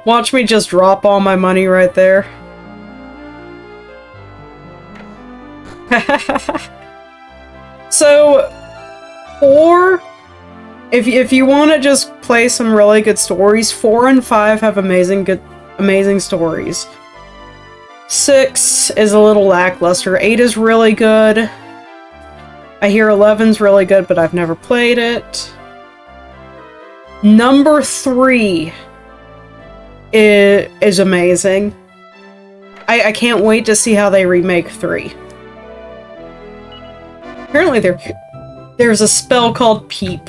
Watch me just drop all my money right there. So, if you want to just play some really good stories, 4 and 5 have amazing stories. 6 is a little lackluster. 8 is really good. I hear 11's really good, but I've never played it. Number 3 is amazing. I can't wait to see how they remake 3. Apparently there's a spell called Peep.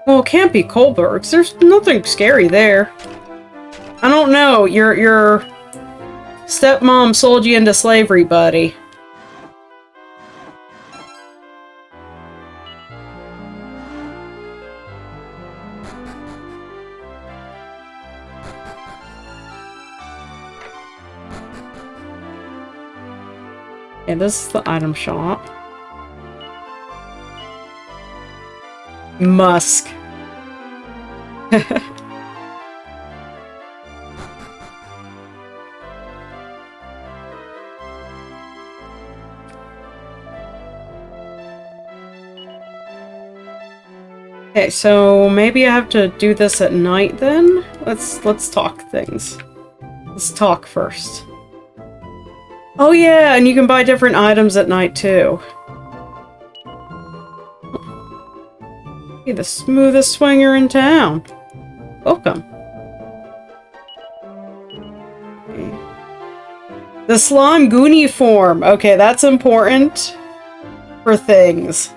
Well, it can't be Kohlberg's. There's nothing scary there. I don't know. Your stepmom sold you into slavery, buddy. And this is the item shop. Musk. Okay, so maybe I have to do this at night then? Let's talk things. Let's talk first. Oh yeah, and you can buy different items at night too. Hey, the smoothest swinger in town. Welcome. Okay. The slime Goonie form. Okay, that's important for things.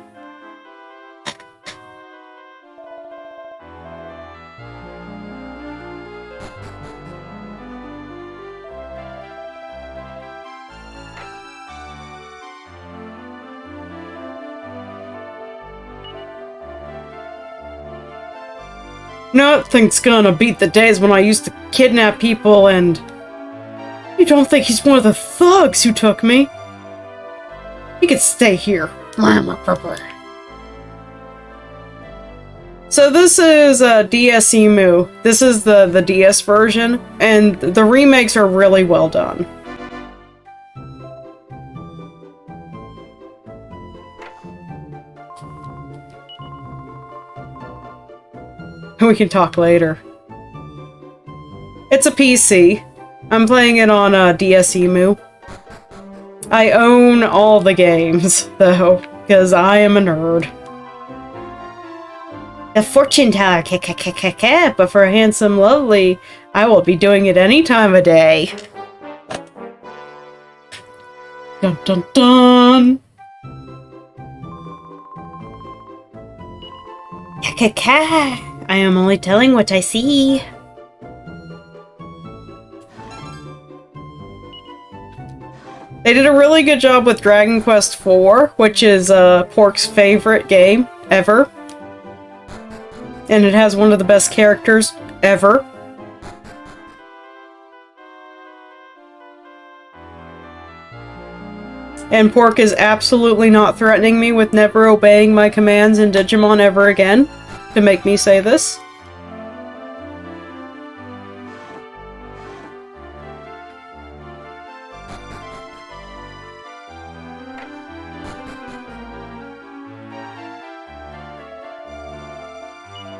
Nothing's gonna beat the days when I used to kidnap people and... You don't think he's one of the thugs who took me? He could stay here. So this is DS Emu. This is the DS version, and the remakes are really well done. We can talk later. It's a PC. I'm playing it on DS Emu. I own all the games, though, because I am a nerd. The fortune teller, But for a handsome lovely, I will be doing it any time of day. Dun dun dun! Ka-ka-ka! I am only telling what I see. They did a really good job with Dragon Quest IV, which is Pork's favorite game ever. And it has one of the best characters ever. And Pork is absolutely not threatening me with never obeying my commands in Digimon ever again to make me say this.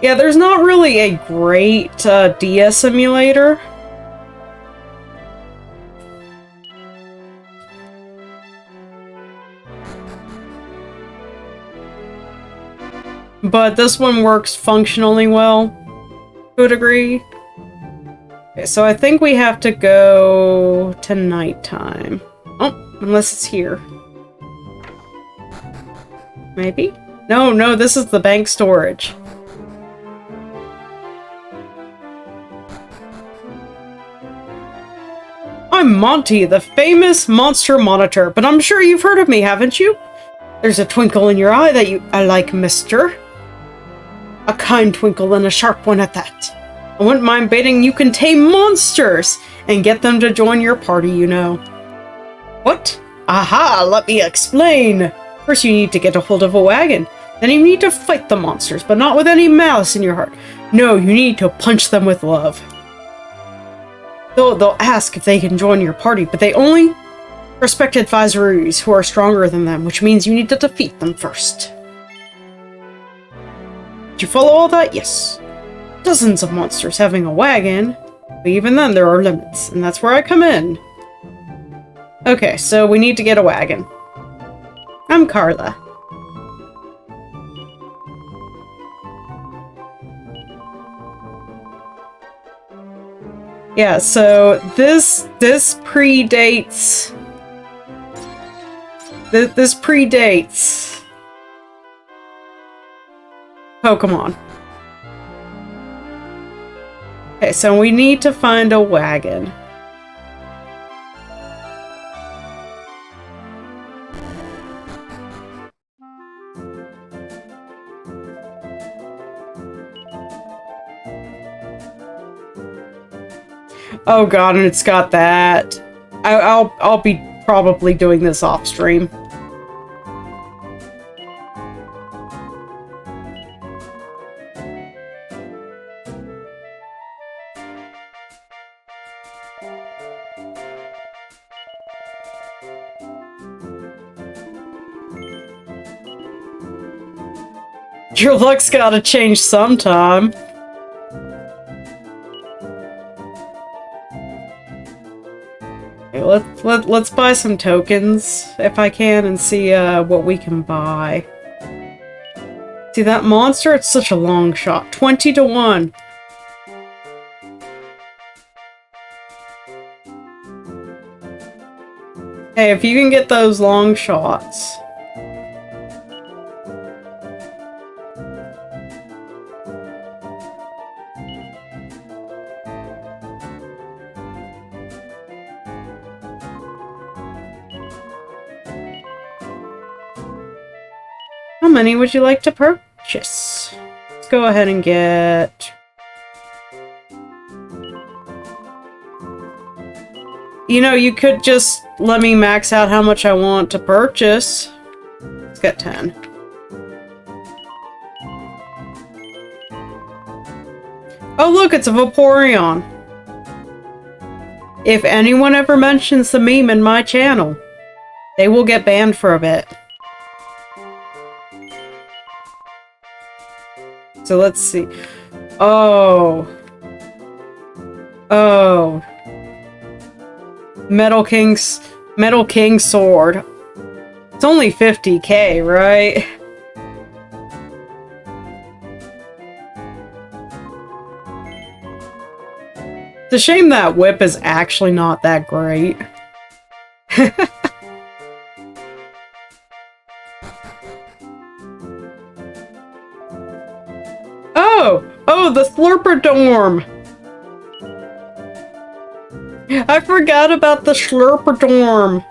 Yeah, there's not really a great DS simulator. But this one works functionally well, to a degree. Okay, so I think we have to go to nighttime. Oh, unless it's here. Maybe? No, this is the bank storage. I'm Monty, the famous monster monitor, but I'm sure you've heard of me, haven't you? There's a twinkle in your eye that I like, mister. A kind twinkle and a sharp one at that. I wouldn't mind betting you can tame monsters and get them to join your party, you know. What? Aha, let me explain. First you need to get a hold of a wagon. Then you need to fight the monsters, but not with any malice in your heart. No, you need to punch them with love. They'll ask if they can join your party, but they only respect advisories who are stronger than them, which means you need to defeat them first. Did you follow all that? Yes. Dozens of monsters having a wagon, but even then there are limits, and that's where I come in. Okay, so we need to get a wagon. I'm Carla. Yeah, so this predates... This predates... Pokemon. Okay, so we need to find a wagon. Oh god, and it's got that. I'll be probably doing this off stream. Your luck's gotta change sometime. Let's buy some tokens, if I can, and see what we can buy. See, that monster, it's such a long shot. 20 to 1. Hey, if you can get those long shots... How many would you like to purchase? Let's go ahead and get... You know, you could just let me max out how much I want to purchase. Let's get 10. Oh look, it's a Vaporeon. If anyone ever mentions the meme in my channel, they will get banned for a bit. So let's see. Oh. Oh. Metal King Sword. It's only 50k, right? It's a shame that whip is actually not that great. Slurperdorm! I forgot about the Slurperdorm!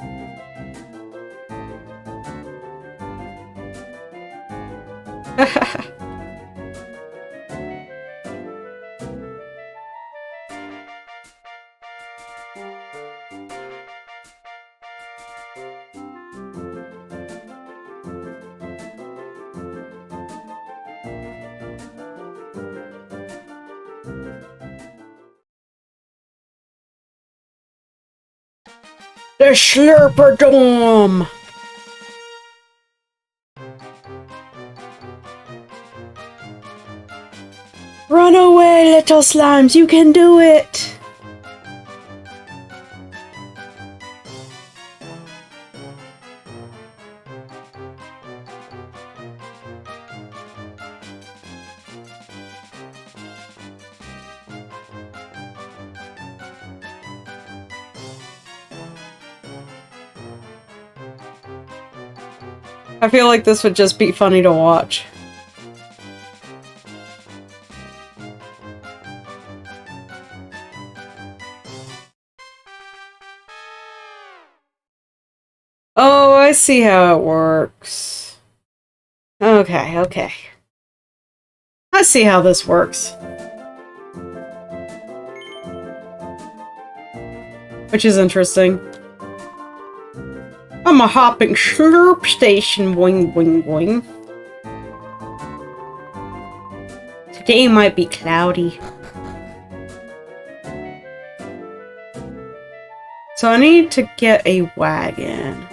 The Slurperdorm! Run away, little slimes, you can do it! I feel like this would just be funny to watch. Oh, I see how it works. Okay, okay. I see how this works. Which is interesting. I'm a hopping slurp station, boing boing boing. Today might be cloudy. So I need to get a wagon.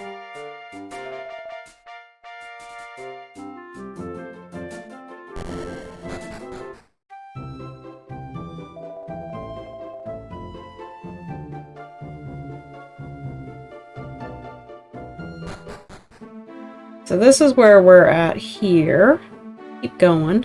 So this is where we're at here. Keep going.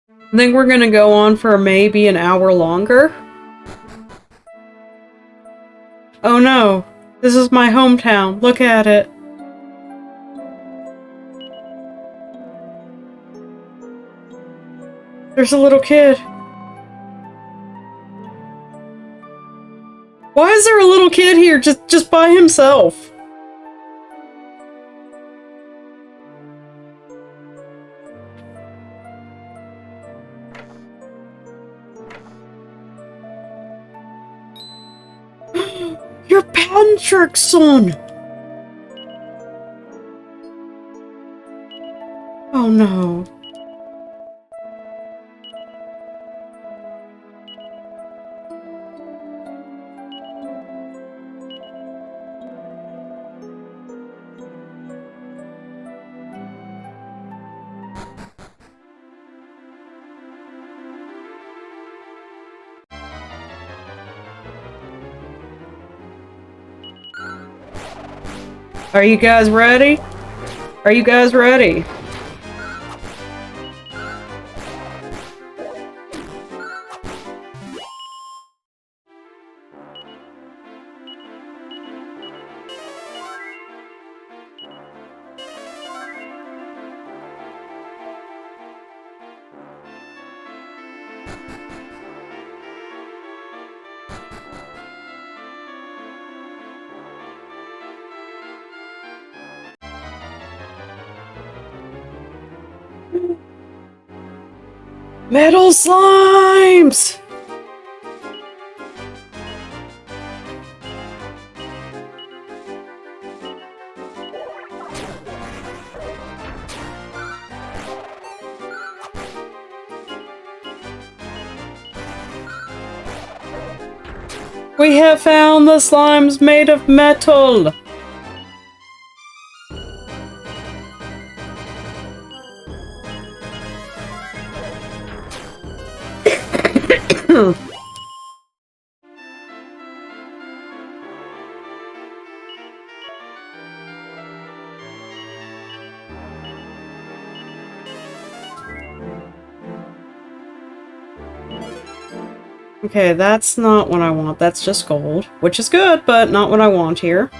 I think we're gonna go on for maybe an hour longer. Oh no, this is my hometown. Look at it. There's a little kid. Why is there a little kid here just by himself? You're Patrick's son! Oh no. Are you guys ready? Are you guys ready? Metal slimes! We have found the slimes made of metal! Okay, that's not what I want. That's just gold, which is good, but not what I want here.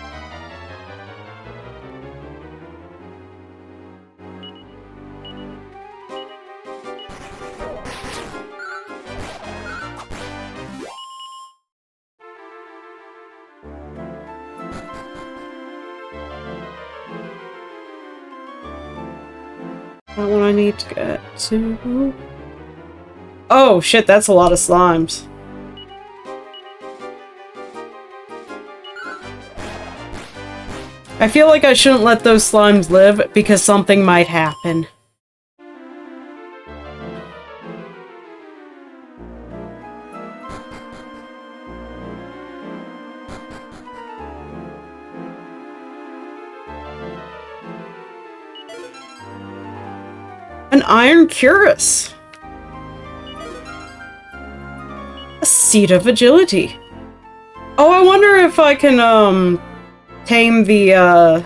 Not what I need to get to. Oh shit, that's a lot of slimes. I feel like I shouldn't let those slimes live because something might happen. An iron cuirass. A seat of agility. Oh, I wonder if I can, tame the,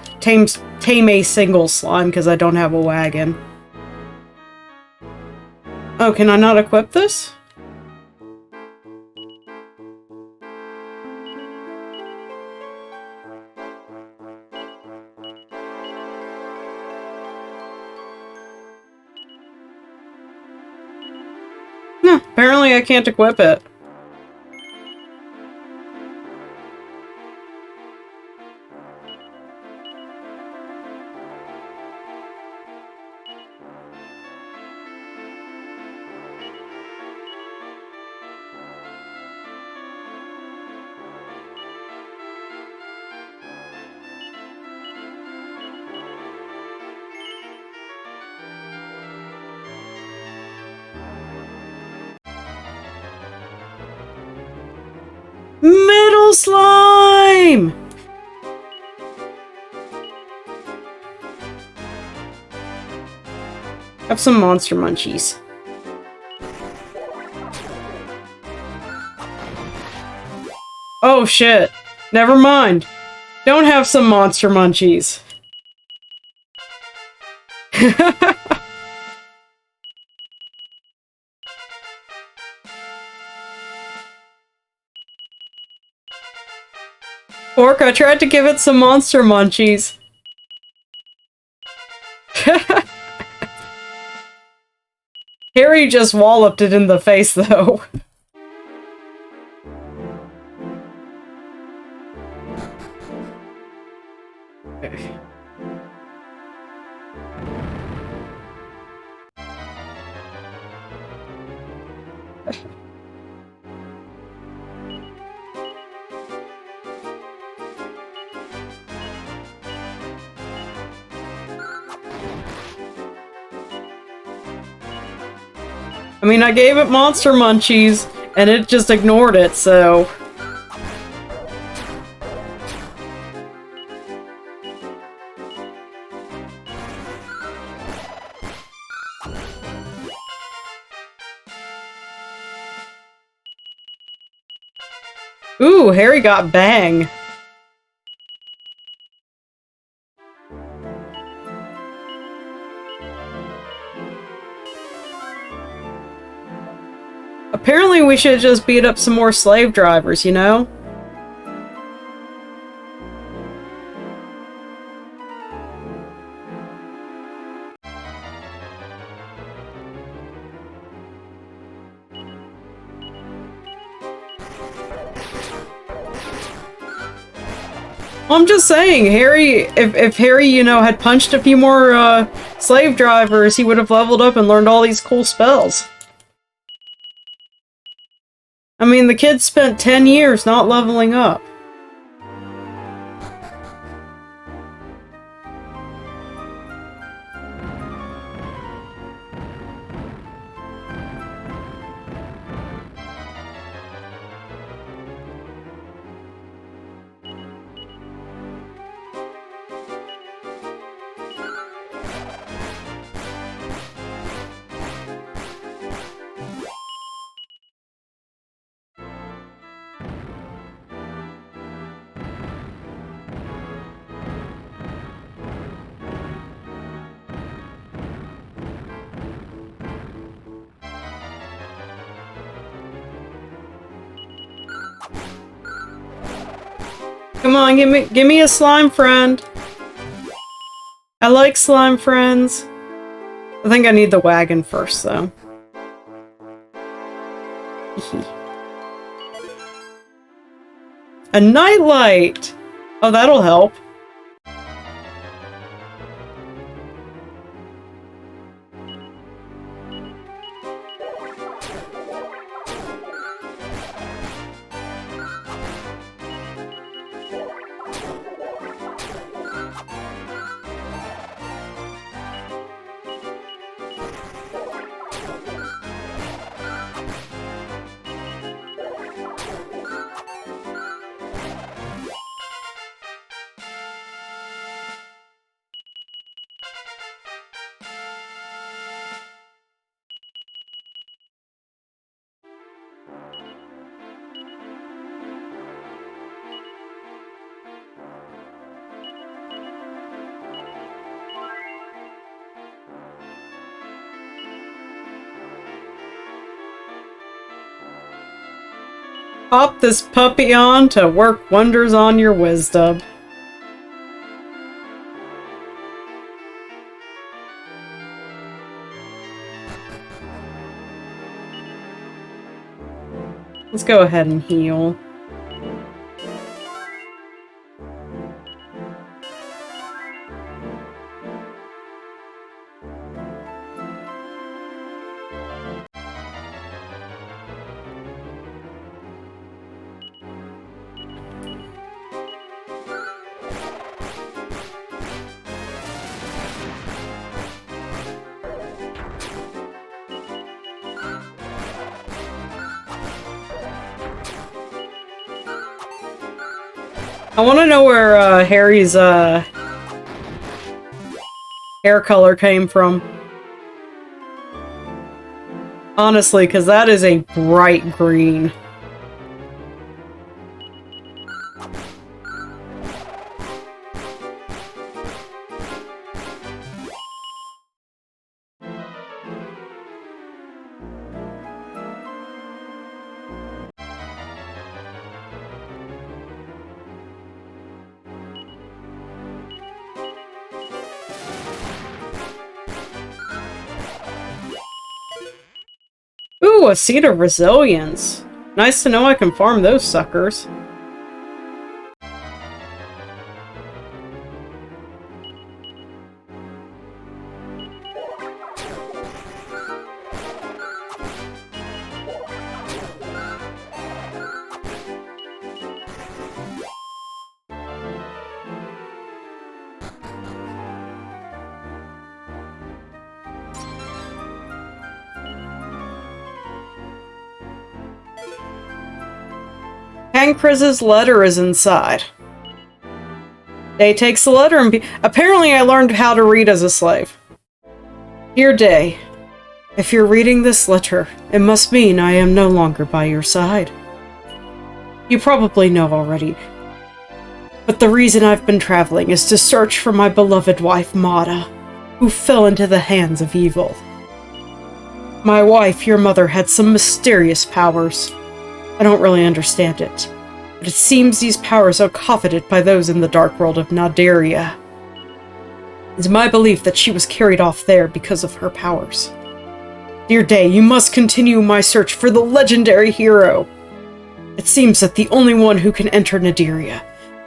tame a single slime because I don't have a wagon. Oh, can I not equip this? No, apparently I can't equip it. Middle slime! Have some monster munchies. Oh shit. Never mind. Don't have some monster munchies. Orc, I tried to give it some monster munchies. Harry just walloped it in the face, though. I mean, I gave it monster munchies, and it just ignored it, so... Ooh, Harry got bang. Apparently we should just beat up some more slave drivers, you know? I'm just saying, Harry, if Harry, you know, had punched a few more, slave drivers, he would have leveled up and learned all these cool spells. I mean, the kid spent 10 years not leveling up. Come on, give me a slime friend. I like slime friends. I think I need the wagon first, though. A nightlight! Oh, that'll help. Pop this puppy on to work wonders on your wisdom. Let's go ahead and heal. I want to know where Harry's hair color came from. Honestly, because that is a bright green. Ooh, a seed of resilience. Nice to know I can farm those suckers. Pancraz's letter is inside. Day takes the letter and apparently I learned how to read as a slave. Dear Day, if you're reading this letter, it must mean I am no longer by your side. You probably know already, but the reason I've been traveling is to search for my beloved wife, Mata, who fell into the hands of evil. My wife, your mother, had some mysterious powers. I don't really understand it, but it seems these powers are coveted by those in the dark world of Nadaria. It's my belief that she was carried off there because of her powers. Dear Day, you must continue my search for the legendary hero. It seems that the only one who can enter Nadaria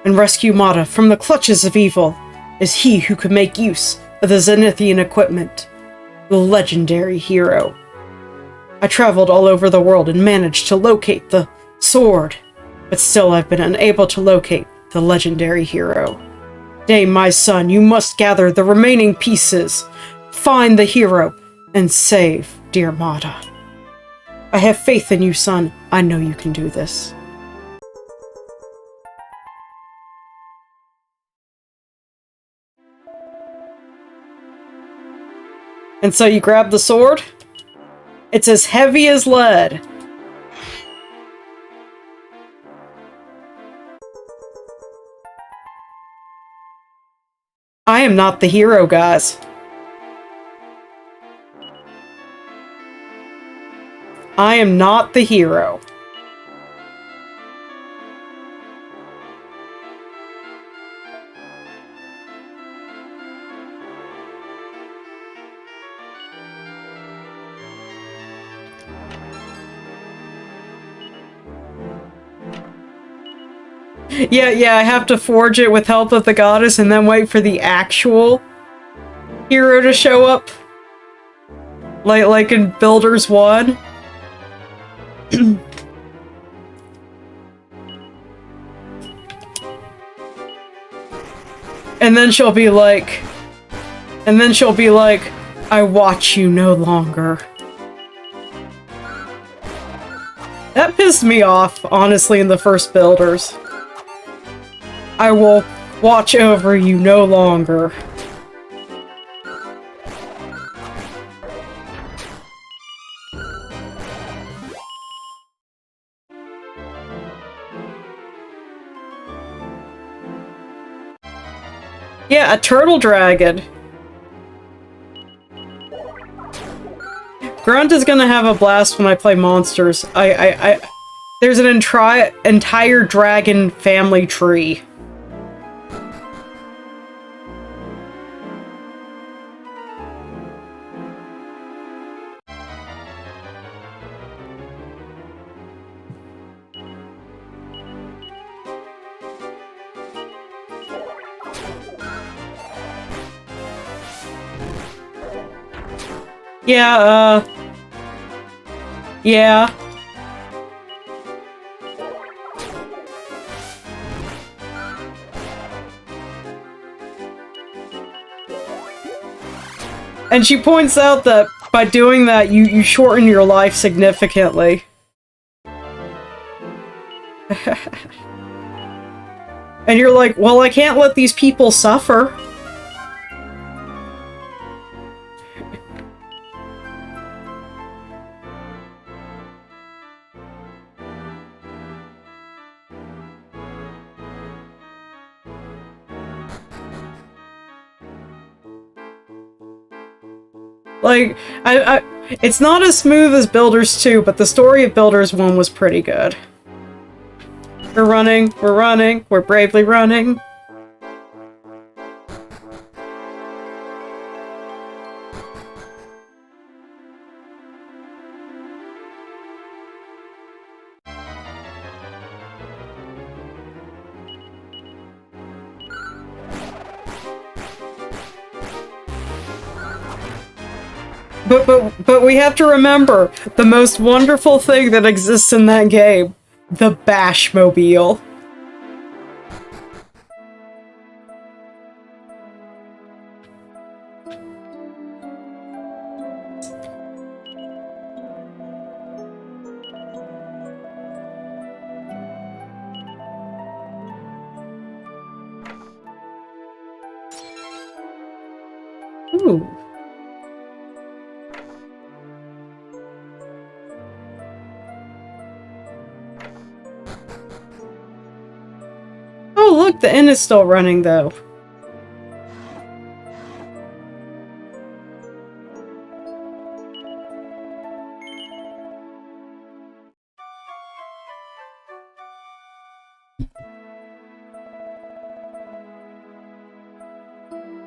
and rescue Mata from the clutches of evil is he who can make use of the Zenithian equipment, the legendary hero. I traveled all over the world and managed to locate the sword, but still I've been unable to locate the legendary hero. Day, my son, you must gather the remaining pieces, find the hero, and save dear Mata. I have faith in you, son. I know you can do this. And so you grab the sword? It's as heavy as lead. I am not the hero, guys. I am not the hero. Yeah, I have to forge it with help of the goddess and then wait for the actual hero to show up. Like in Builders 1. And then she'll be like, I watch you no longer. That pissed me off, honestly, in the first Builders. I will watch over you no longer. Yeah, a turtle dragon. Grunt is gonna have a blast when I play monsters. There's an entire dragon family tree. Yeah, yeah. And she points out that by doing that, you shorten your life significantly. And you're like, well, I can't let these people suffer. Like, it's not as smooth as Builders 2, but the story of Builders 1 was pretty good. We're running, we're bravely running. But we have to remember the most wonderful thing that exists in that game. The Bashmobile. Ooh. Oh, look, the inn is still running, though.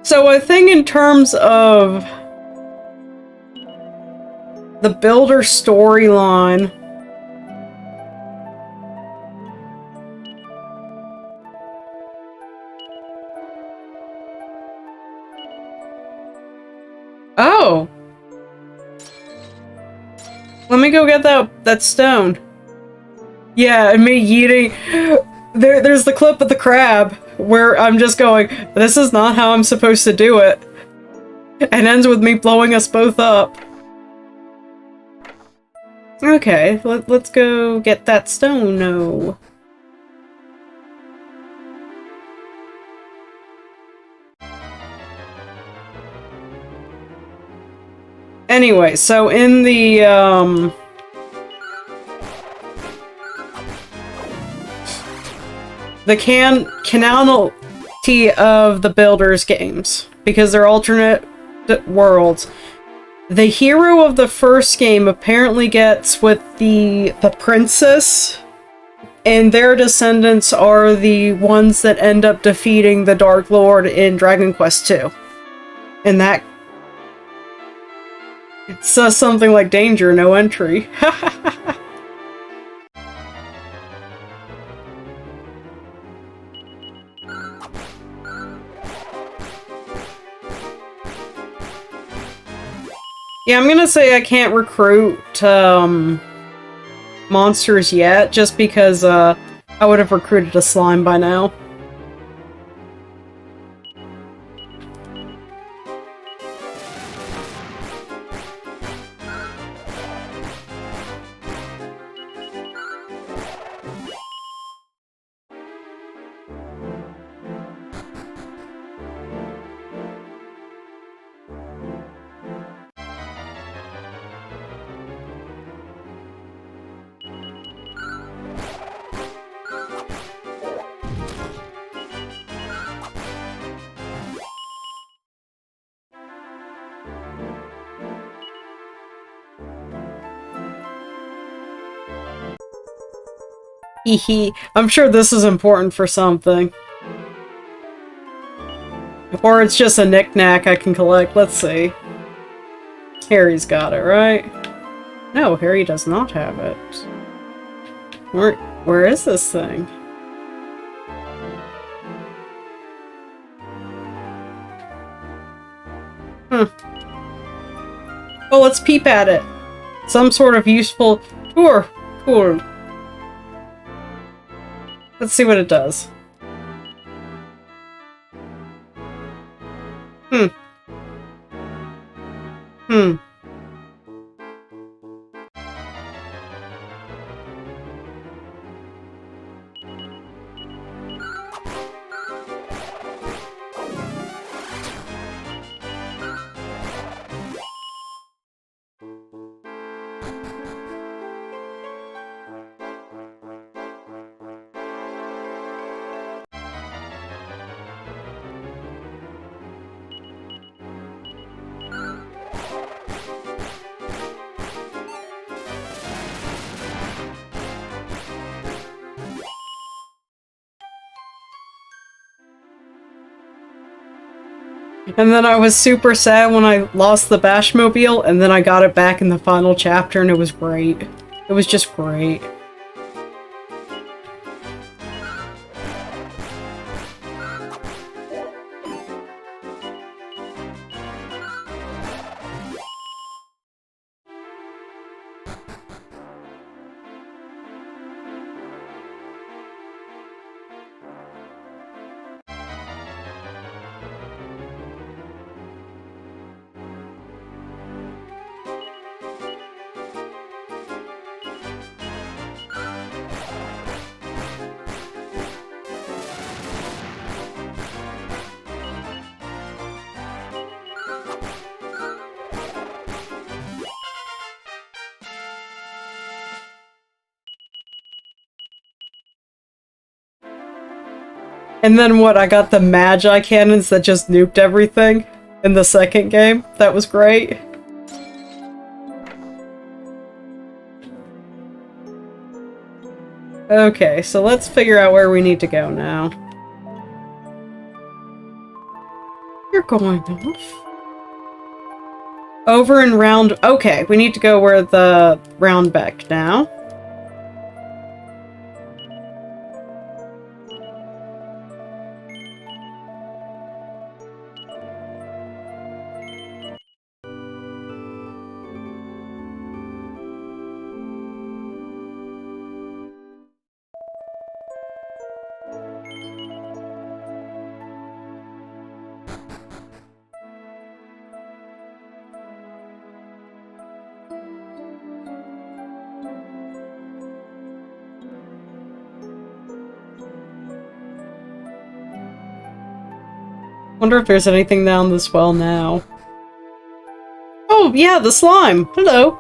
So I think in terms of the Builder storyline, oh! Let me go get that stone. Yeah, and me eating... There's the clip of the crab, where I'm just going, this is not how I'm supposed to do it. And ends with me blowing us both up. Okay, let's go get that stone, no. Anyway, so in the, canonity of the Builders games, because they're alternate worlds, the hero of the first game apparently gets with the princess, and their descendants are the ones that end up defeating the Dark Lord in Dragon Quest II. And that says something like danger, no entry. Yeah, I'm gonna say I can't recruit monsters yet, just because I would have recruited a slime by now. Hehe. I'm sure this is important for something. Or it's just a knick-knack I can collect. Let's see. Harry's got it, right? No, Harry does not have it. Where is this thing? Oh, let's peep at it. Some sort of useful tour. Cool. Let's see what it does. Hmm. And then I was super sad when I lost the Bashmobile, and then I got it back in the final chapter, and it was great. It was just great. And then what, I got the Magi cannons that just nuked everything in the second game? That was great. Okay, so let's figure out where we need to go now. You're going off. Over and round... Okay, we need to go where the round back now. Wonder if there's anything down this well now. Oh, yeah, the slime! Hello!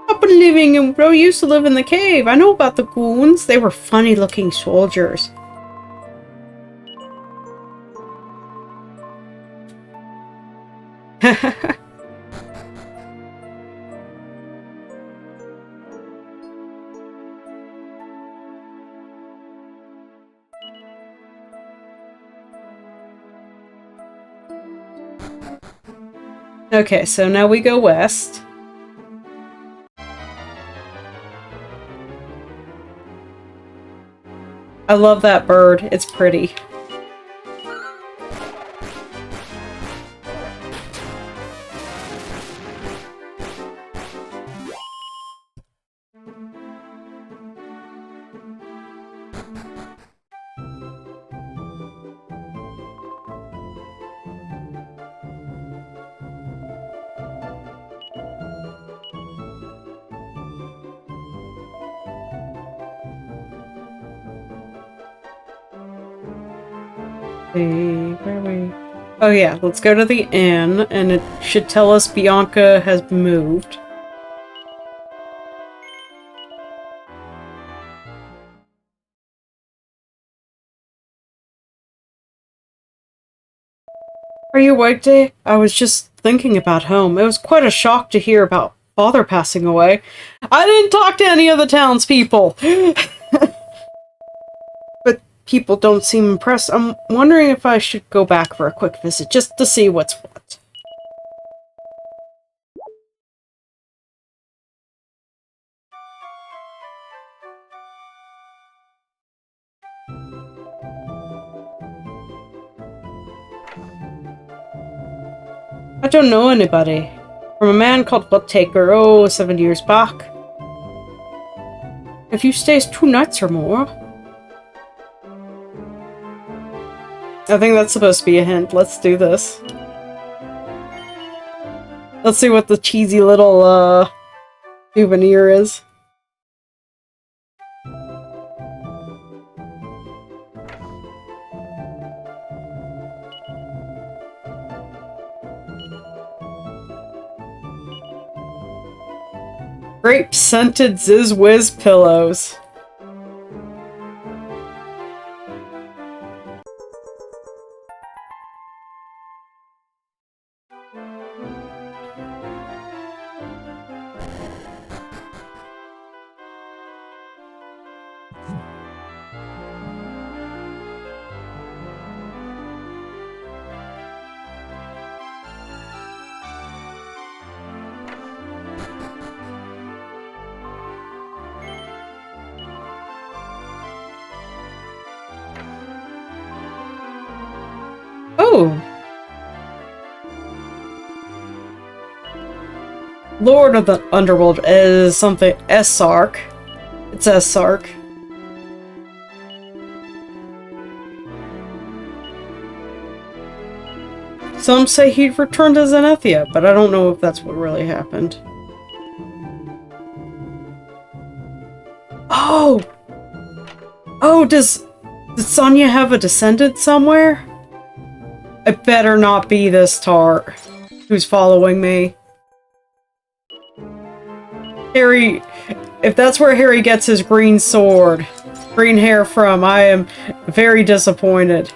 I've been living in... Bro used to live in the cave. I know about the goons. They were funny-looking soldiers. Okay, so now we go west. I love that bird. It's pretty. See, where are we? Oh yeah, let's go to the inn, and it should tell us Bianca has moved. Are you awake, Day? I was just thinking about home. It was quite a shock to hear about father passing away. I didn't talk to any of the townspeople. But people don't seem impressed. I'm wondering if I should go back for a quick visit, just to see what's what. I don't know anybody. From a man called Buttaker, 7 years back. If you stays 2 nights or more. I think that's supposed to be a hint. Let's do this. Let's see what the cheesy little, souvenir is. Grape scented Ziz Whiz pillows. Oh! Lord of the Underworld is something Sark. It says Sark. Some say he returned to Zenithia, but I don't know if that's what really happened. Oh! Oh, does Sonya have a descendant somewhere? It better not be this tart who's following me. Harry, if that's where Harry gets his green sword, green hair from, I am very disappointed.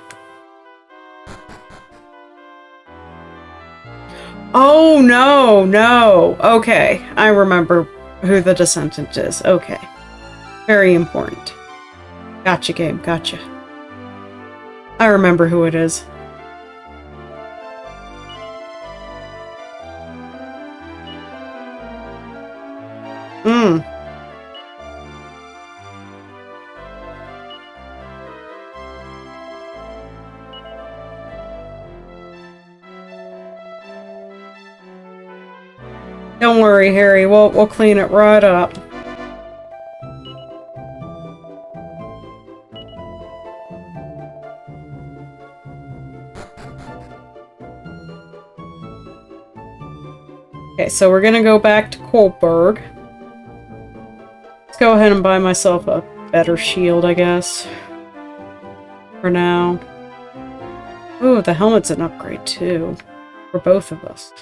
Oh, no, no. Okay, I remember who the descendant is. Okay. Very important. Gotcha, game. Gotcha. I remember who it is. Don't worry, Harry. We'll clean it right up. Okay, so we're gonna go back to Kohlberg. Let's go ahead and buy myself a better shield, I guess. For now. Ooh, the helmet's an upgrade, too. For both of us.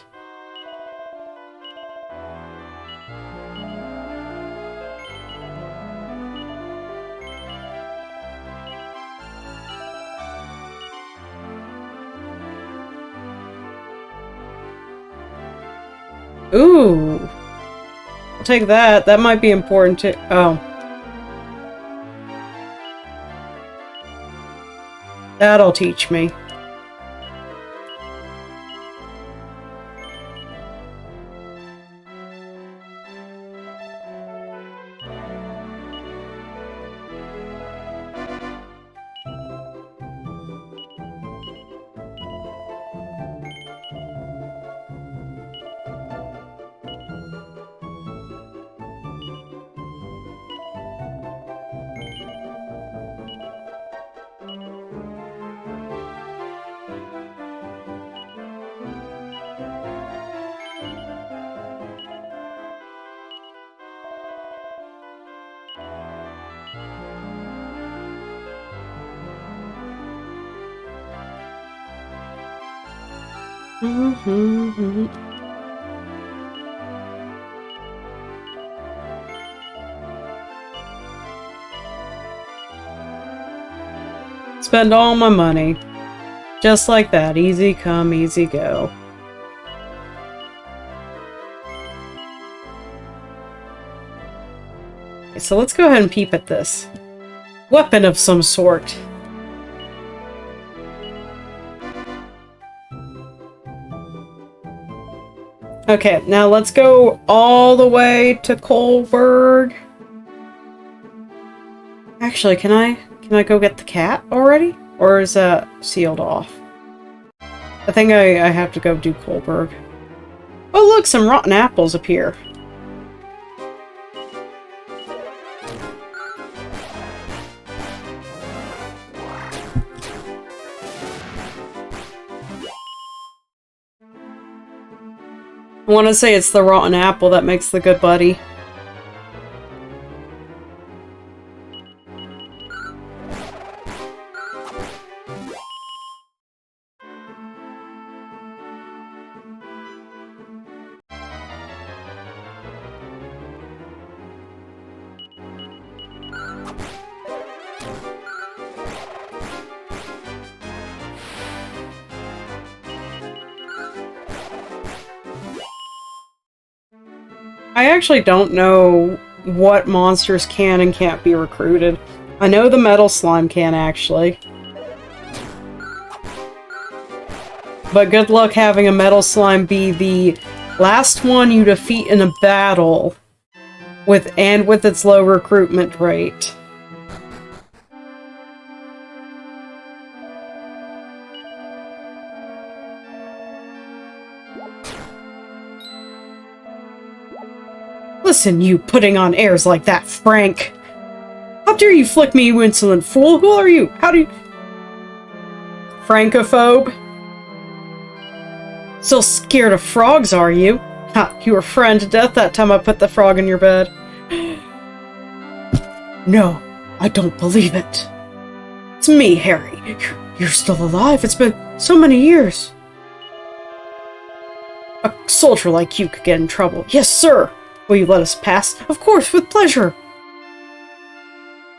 Ooh. I'll take that. That might be important to— oh. That'll teach me. Mm-hmm. Spend all my money. Just like that. Easy come, easy go. Okay, so let's go ahead and peep at this. Weapon of some sort. Okay, now let's go all the way to Kohlberg. Actually, can I go get the cat already? Or is that sealed off? I think I have to go do Kohlberg. Oh look, some rotten apples appear. I want to say it's the rotten apple that makes the good buddy. I actually don't know what monsters can and can't be recruited. I know the metal slime can, actually. But good luck having a metal slime be the last one you defeat in a battle with its low recruitment rate. Listen, you putting on airs like that, Frank! How dare you flick me, you insolent fool! Who are you? How do you... Francophobe? Still scared of frogs, are you? Ha, you were frightened to death that time I put the frog in your bed. No, I don't believe it. It's me, Harry. You're still alive. It's been so many years. A soldier like you could get in trouble. Yes, sir! Will you let us pass? Of course, with pleasure!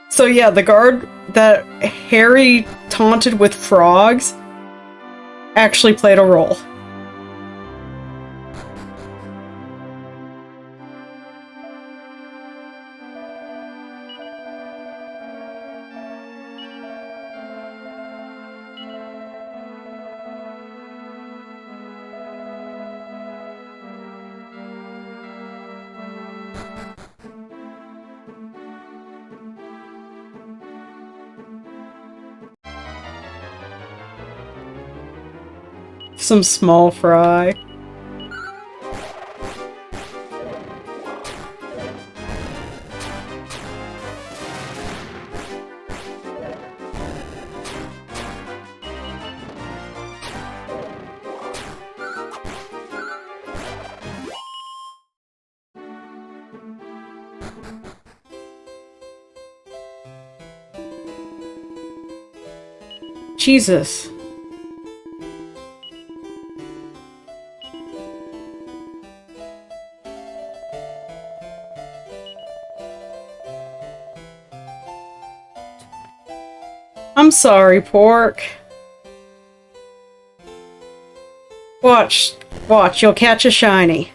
So yeah, the guard that Harry taunted with frogs actually played a role. Some small fry. Jesus. I'm sorry, Pork. Watch, you'll catch a shiny.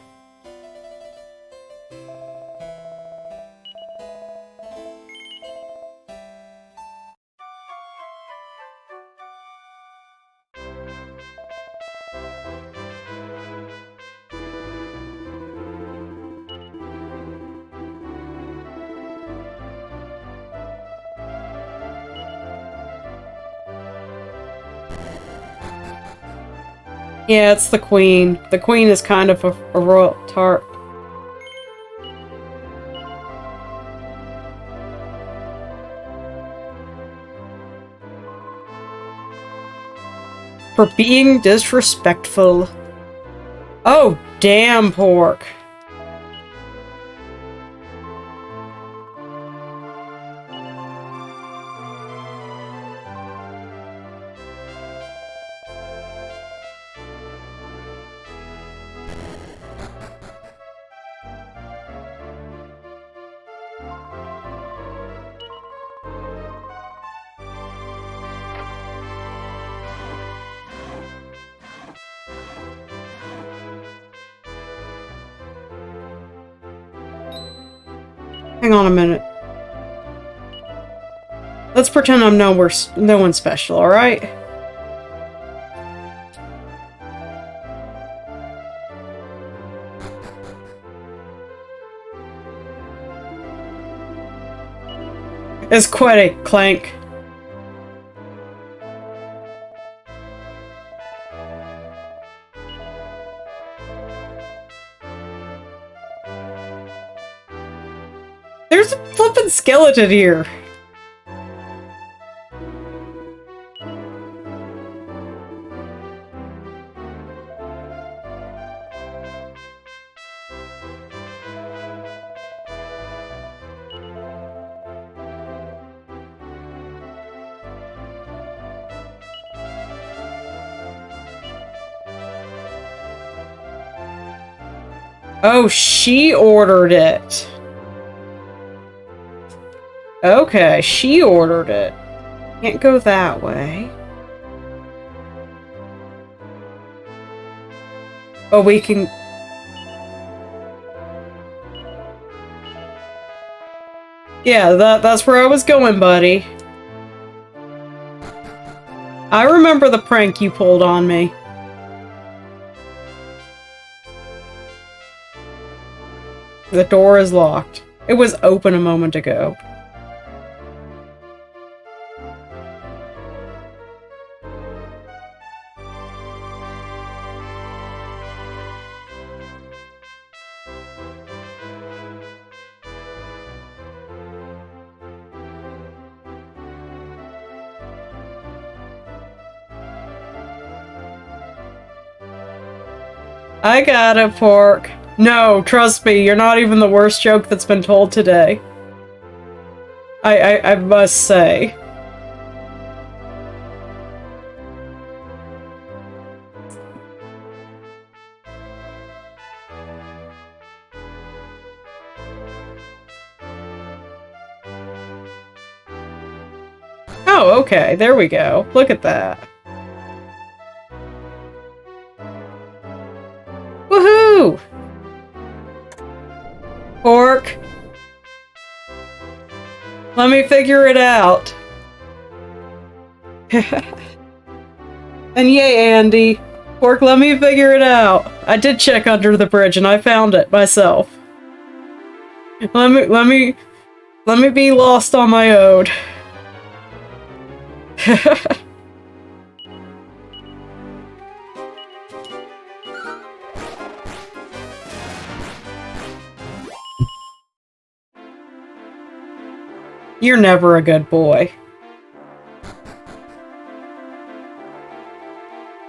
Yeah, it's the queen. The queen is kind of a royal tart. For being disrespectful. Oh, damn, Pork. Hang on a minute. Let's pretend I'm no one special, alright? It's quite a clank. There's a flippin' skeleton here. Oh, she ordered it. Okay, she ordered it. Can't go that way. Oh, we can... Yeah, that's where I was going, buddy. I remember the prank you pulled on me. The door is locked. It was open a moment ago. I got it, Pork. No, trust me, you're not even the worst joke that's been told today. I must say. Oh, okay, there we go. Look at that. Woohoo! Pork. Let me figure it out. And yay, Andy. Pork, let me figure it out. I did check under the bridge and I found it myself. Let me be lost on my own. You're never a good boy.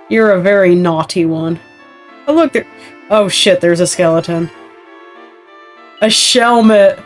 You're a very naughty one. Oh, look there. Oh shit, there's a skeleton. A shelmet.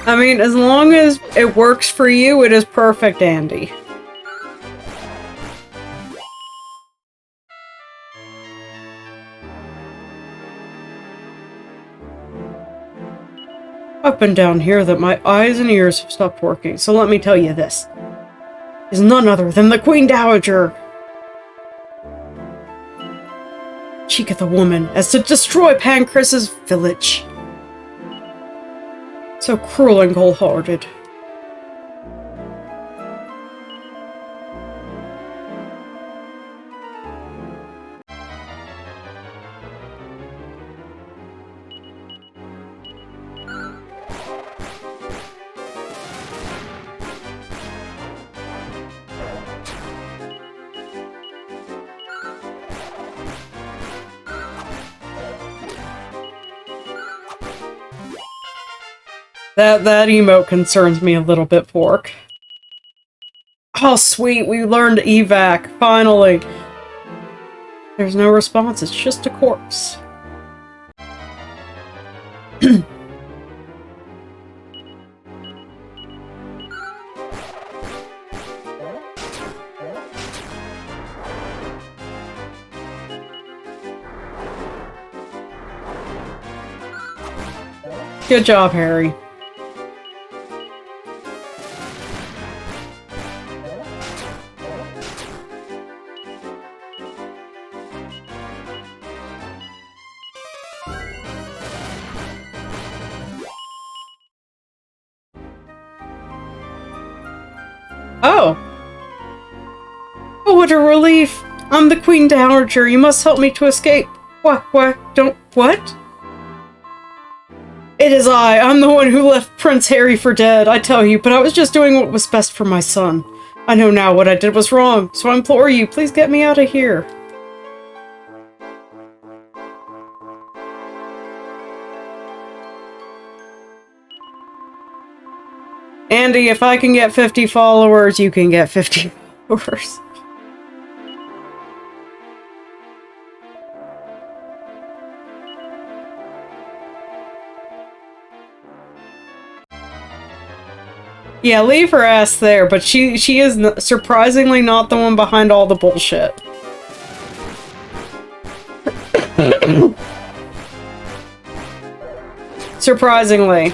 I mean, as long as it works for you, it is perfect, Andy. Up and down here that my eyes and ears have stopped working, so let me tell you this. Is none other than the Queen Dowager! Cheek of the woman as to destroy Pancris's village. So cruel and cold-hearted. That emote concerns me a little bit, Pork. Oh, sweet, we learned evac, finally. There's no response, it's just a corpse. Good job, Harry. Oh! Oh, what a relief! I'm the Queen Dowager. You must help me to escape. What? What? It is I. I'm the one who left Prince Harry for dead, I tell you, but I was just doing what was best for my son. I know now what I did was wrong, so I implore you, please get me out of here. Andy, if I can get 50 followers, you can get 50 followers. Yeah, leave her ass there, but she is surprisingly not the one behind all the bullshit. Surprisingly.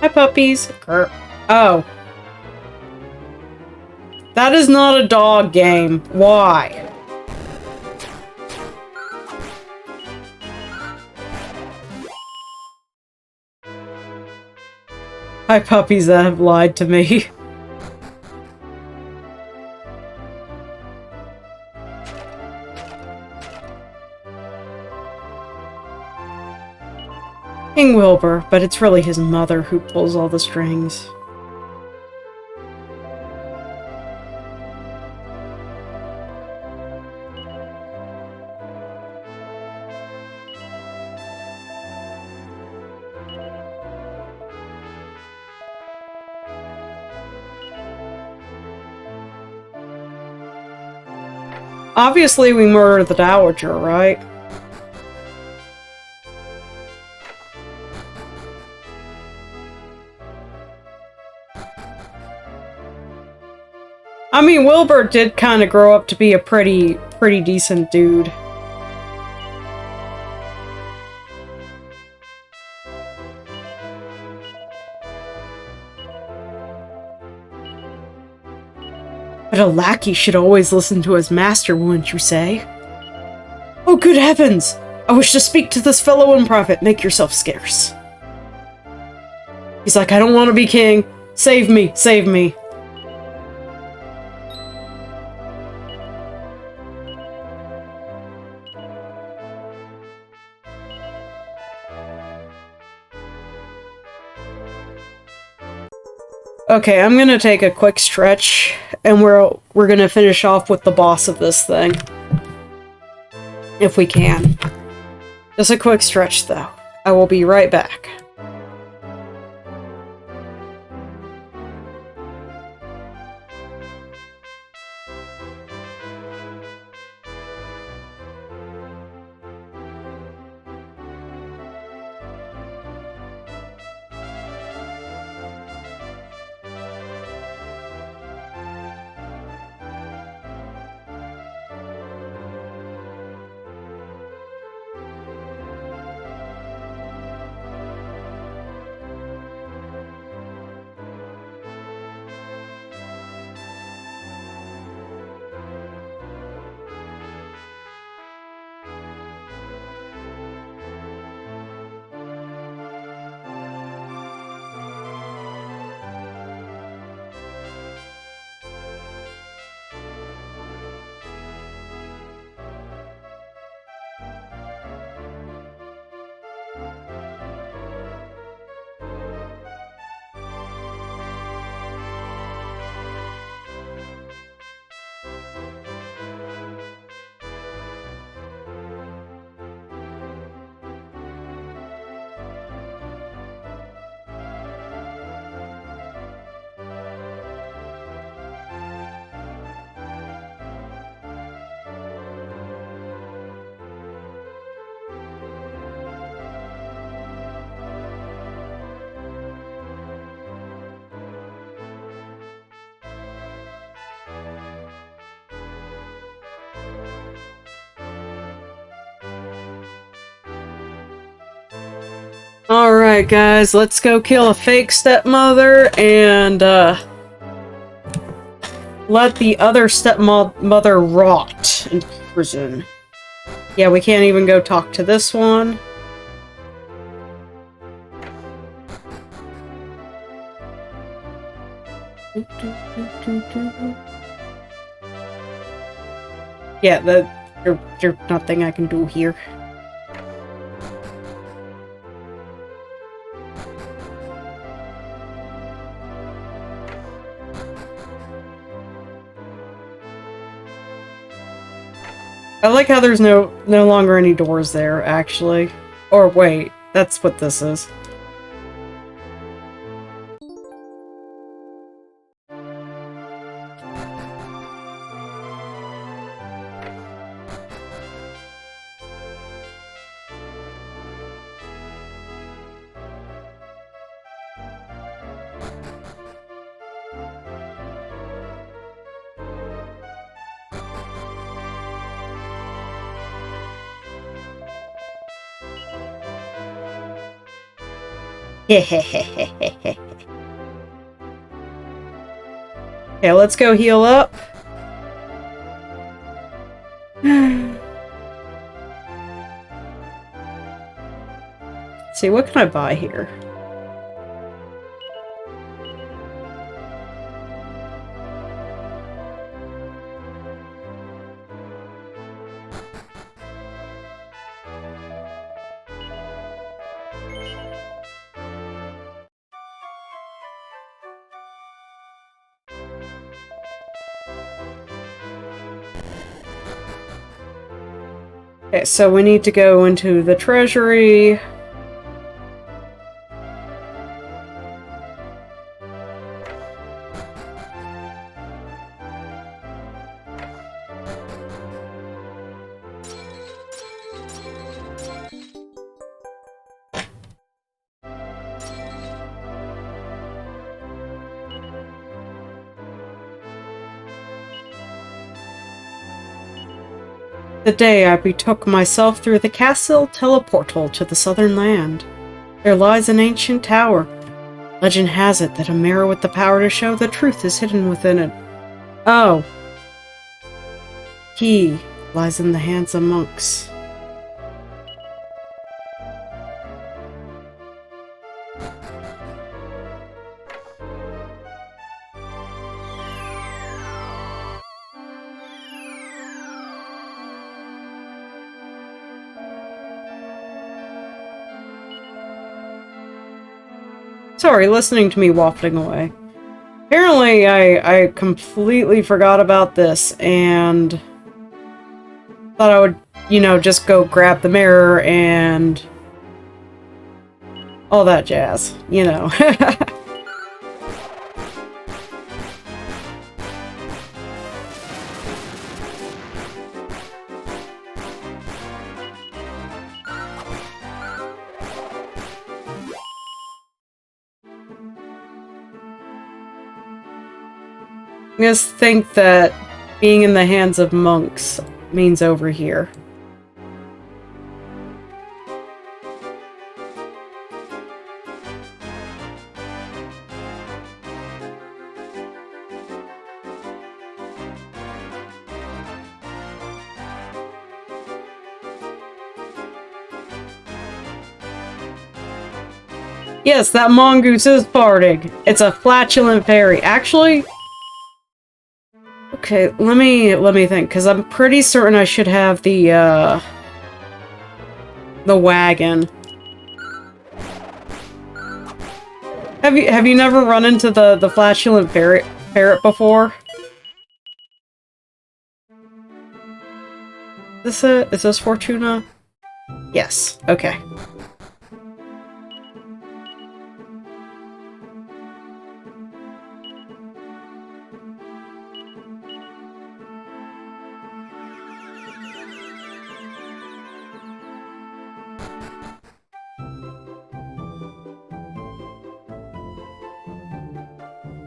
Hi, puppies. Grr. Oh. That is not a dog game. Why? Hi, puppies that have lied to me. King Wilbur, but it's really his mother who pulls all the strings. Obviously, we murdered the Dowager, right? I mean, Wilbur did kind of grow up to be a pretty decent dude. But a lackey should always listen to his master, wouldn't you say? Oh, good heavens! I wish to speak to this fellow in private. Make yourself scarce. He's like, I don't want to be king. Save me, save me. Okay, I'm gonna take a quick stretch, and we're gonna finish off with the boss of this thing. If we can. Just a quick stretch, though. I will be right back. Alright, guys, let's go kill a fake stepmother and, let the other stepmother rot in prison. Yeah, we can't even go talk to this one. Yeah, there's nothing I can do here. I like how there's no longer any doors there, actually. Or wait, that's what this is. Okay, let's go heal up. See, what can I buy here? Okay, so we need to go into the treasury. The day I betook myself through the castle teleportal to the southern land. There lies an ancient tower. Legend has it that a mirror with the power to show the truth is hidden within it. Oh. Key lies in the hands of monks. Sorry, listening to me wafting away. Apparently, I completely forgot about this and thought I would, you know, just go grab the mirror and all that jazz, you know. I just think that being in the hands of monks means over here. Yes, that mongoose is farting. It's a flatulent fairy. Actually, okay, let me think, because I'm pretty certain I should have the wagon. Have you never run into the flatulent ferret before? Is this Fortuna? Yes. Okay.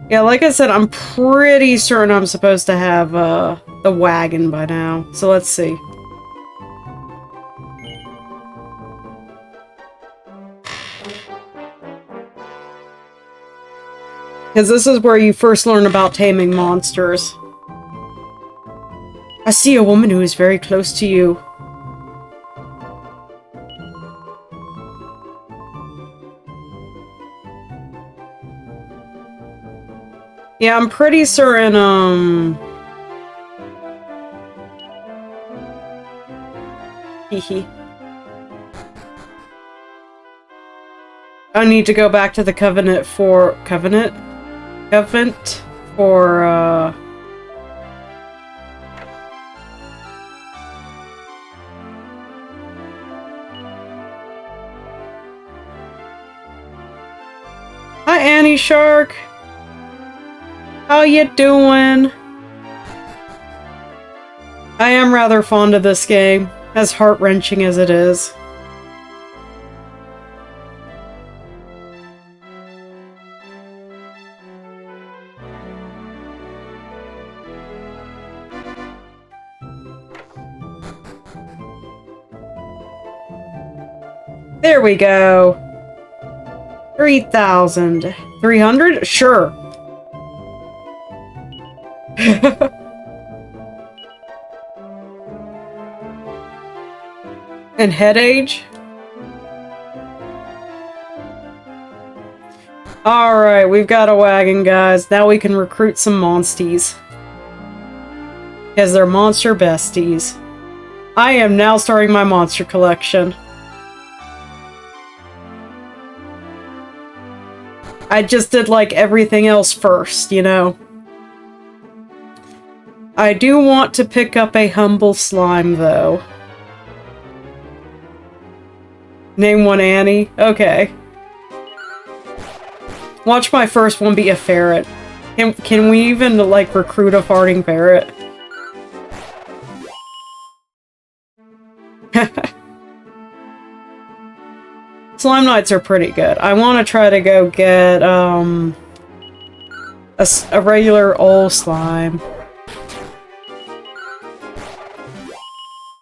Yeah, like I said, I'm pretty certain I'm supposed to have the wagon by now. So let's see. Because this is where you first learn about taming monsters. I see a woman who is very close to you. Yeah, I'm pretty certain, Hehe. I need to go back to the Covenant for... Covenant for, Hi, Annie Shark! How you doing? I am rather fond of this game, as heart-wrenching as it is. There we go. 3,000. 300? Sure. And head age? Alright, we've got a wagon, guys. Now we can recruit some monsties. Because they're monster besties. I am now starting my monster collection. I just did, like, everything else first, you know? I do want to pick up a humble slime, though. Name one Annie? Okay. Watch my first one be a ferret. Can we even, like, recruit a farting ferret? Slime Knights are pretty good. I want to try to go get, a regular old slime.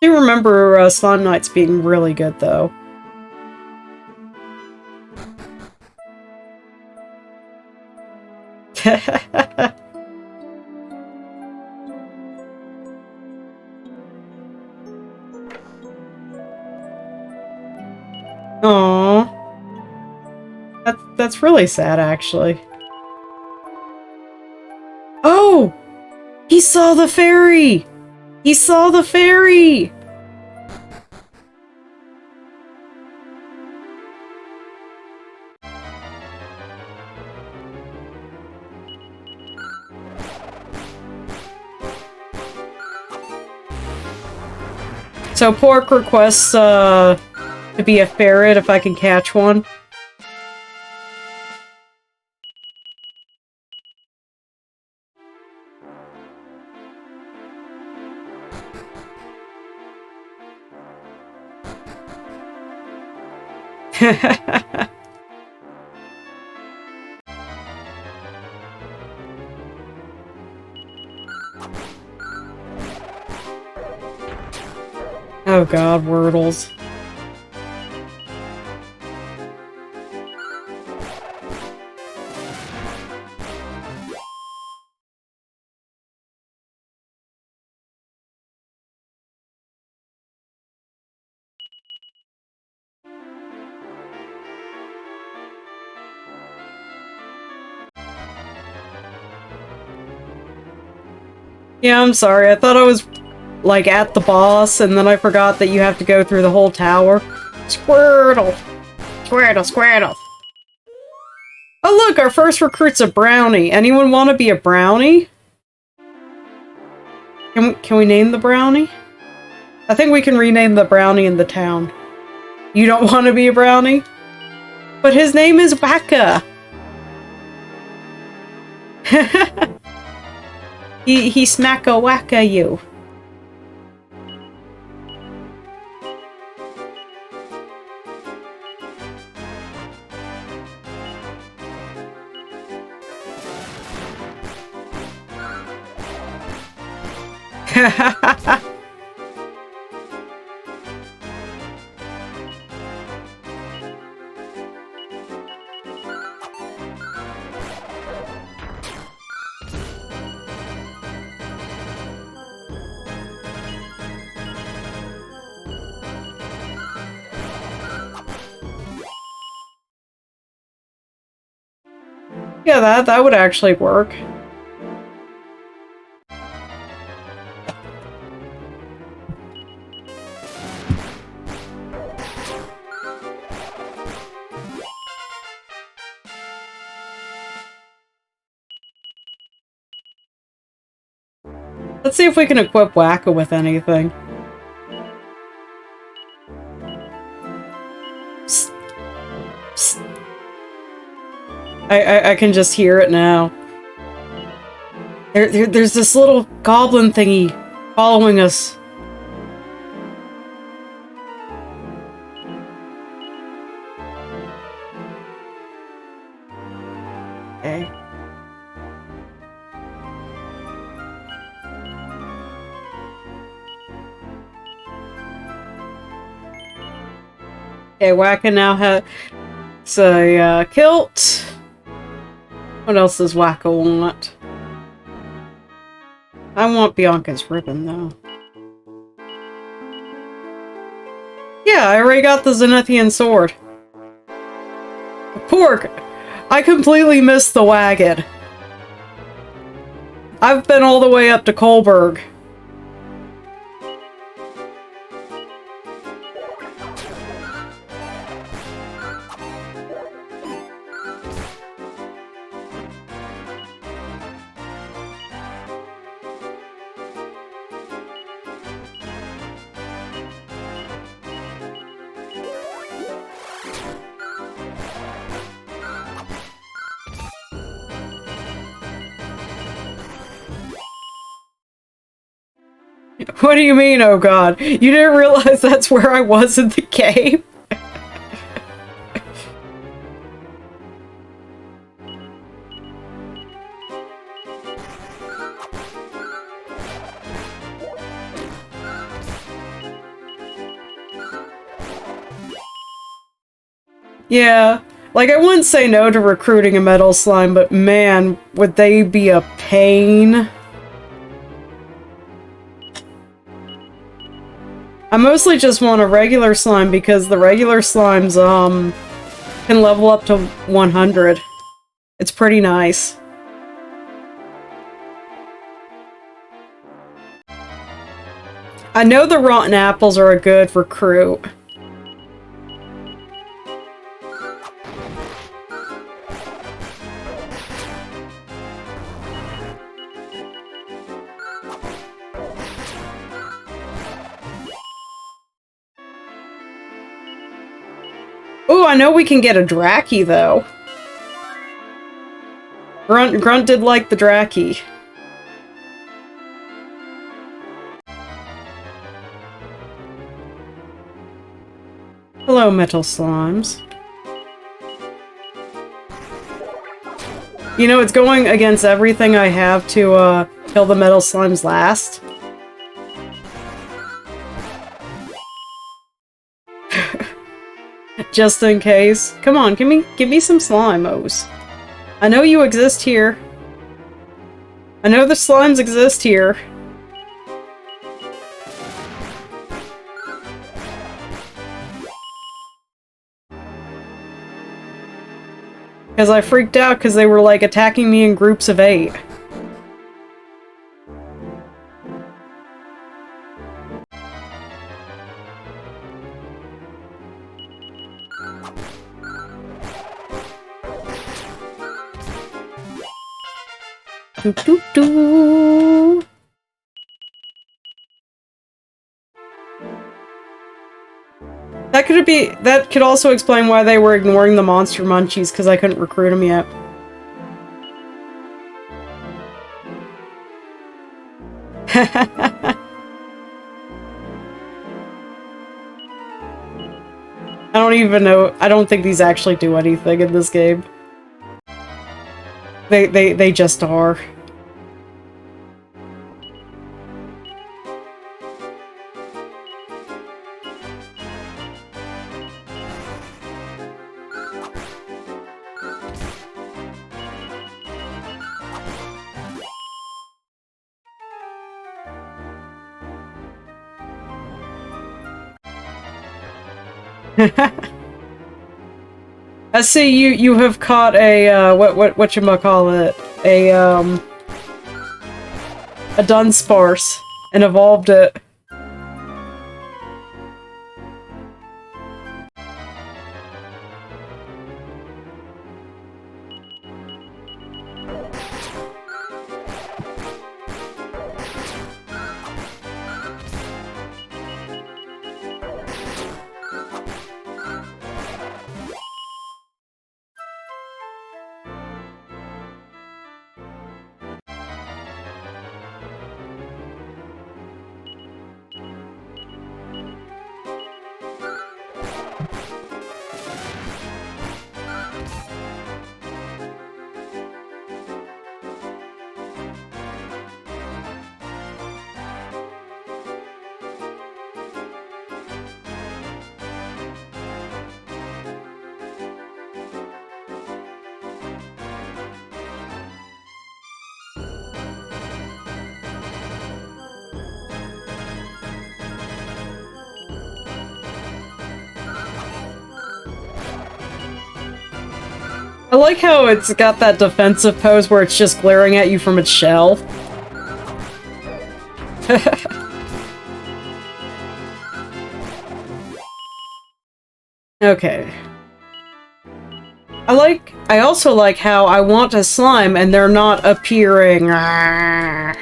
I do remember Slime Knights being really good, though. Aww. That's really sad, actually. Oh! He saw the fairy! He saw the fairy! So Pork requests, to be a ferret if I can catch one. Oh god, Wordles. Yeah, I'm sorry. I thought I was, like, at the boss, and then I forgot that you have to go through the whole tower. Squirtle! Squirtle, Squirtle! Oh look, our first recruit's a brownie. Anyone want to be a brownie? Can we name the brownie? I think we can rename the brownie in the town. You don't want to be a brownie? But his name is Waka! He smack-a-whack-a you. Yeah, that would actually work. Let's see if we can equip Wacko with anything. Psst. Psst. I can just hear it now. There's this little goblin thingy following us. Okay. Okay, Wacko now has a kilt. What else does Wacko want? I want Bianca's ribbon, though. Yeah, I already got the Zenithian sword. Pork! I completely missed the wagon. I've been all the way up to Kolberg. What do you mean, oh god? You didn't realize that's where I was in the game? Yeah, like I wouldn't say no to recruiting a metal slime, but man, would they be a pain? I mostly just want a regular slime because the regular slimes, can level up to 100. It's pretty nice. I know the rotten apples are a good recruit. Ooh, I know we can get a Draki, though. Grunt did like the Draki. Hello, metal slimes. You know, it's going against everything I have to, kill the metal slimes last. Just in case. Come on, give me some Slimos. I know you exist here. I know the slimes exist here. Because I freaked out because they were, like, attacking me in groups of 8. Doo doo doo. That could also explain why they were ignoring the monster munchies, because I couldn't recruit them yet. I don't even know. I don't think these actually do anything in this game. They just are. I see you have caught a whatchamacallit, a Dunsparce and evolved it. I like how it's got that defensive pose where it's just glaring at you from its shell. Okay. I also like how I want a slime and they're not appearing. I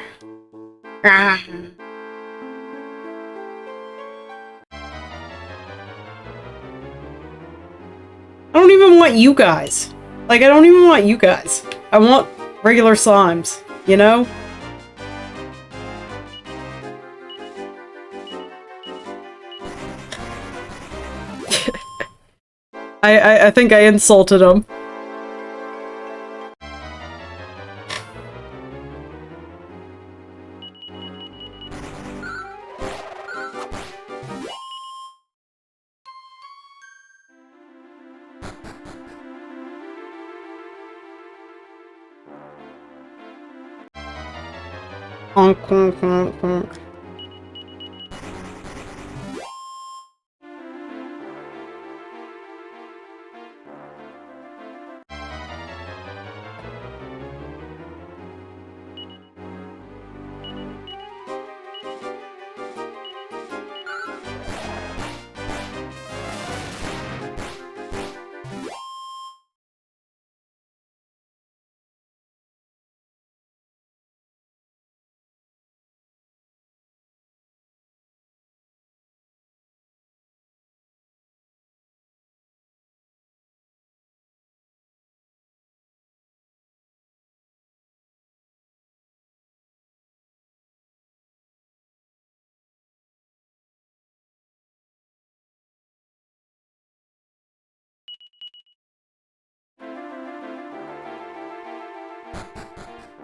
don't even want you guys. Like, I don't even want you guys. I want regular slimes, you know? I think I insulted him. Honk, honk, honk, honk.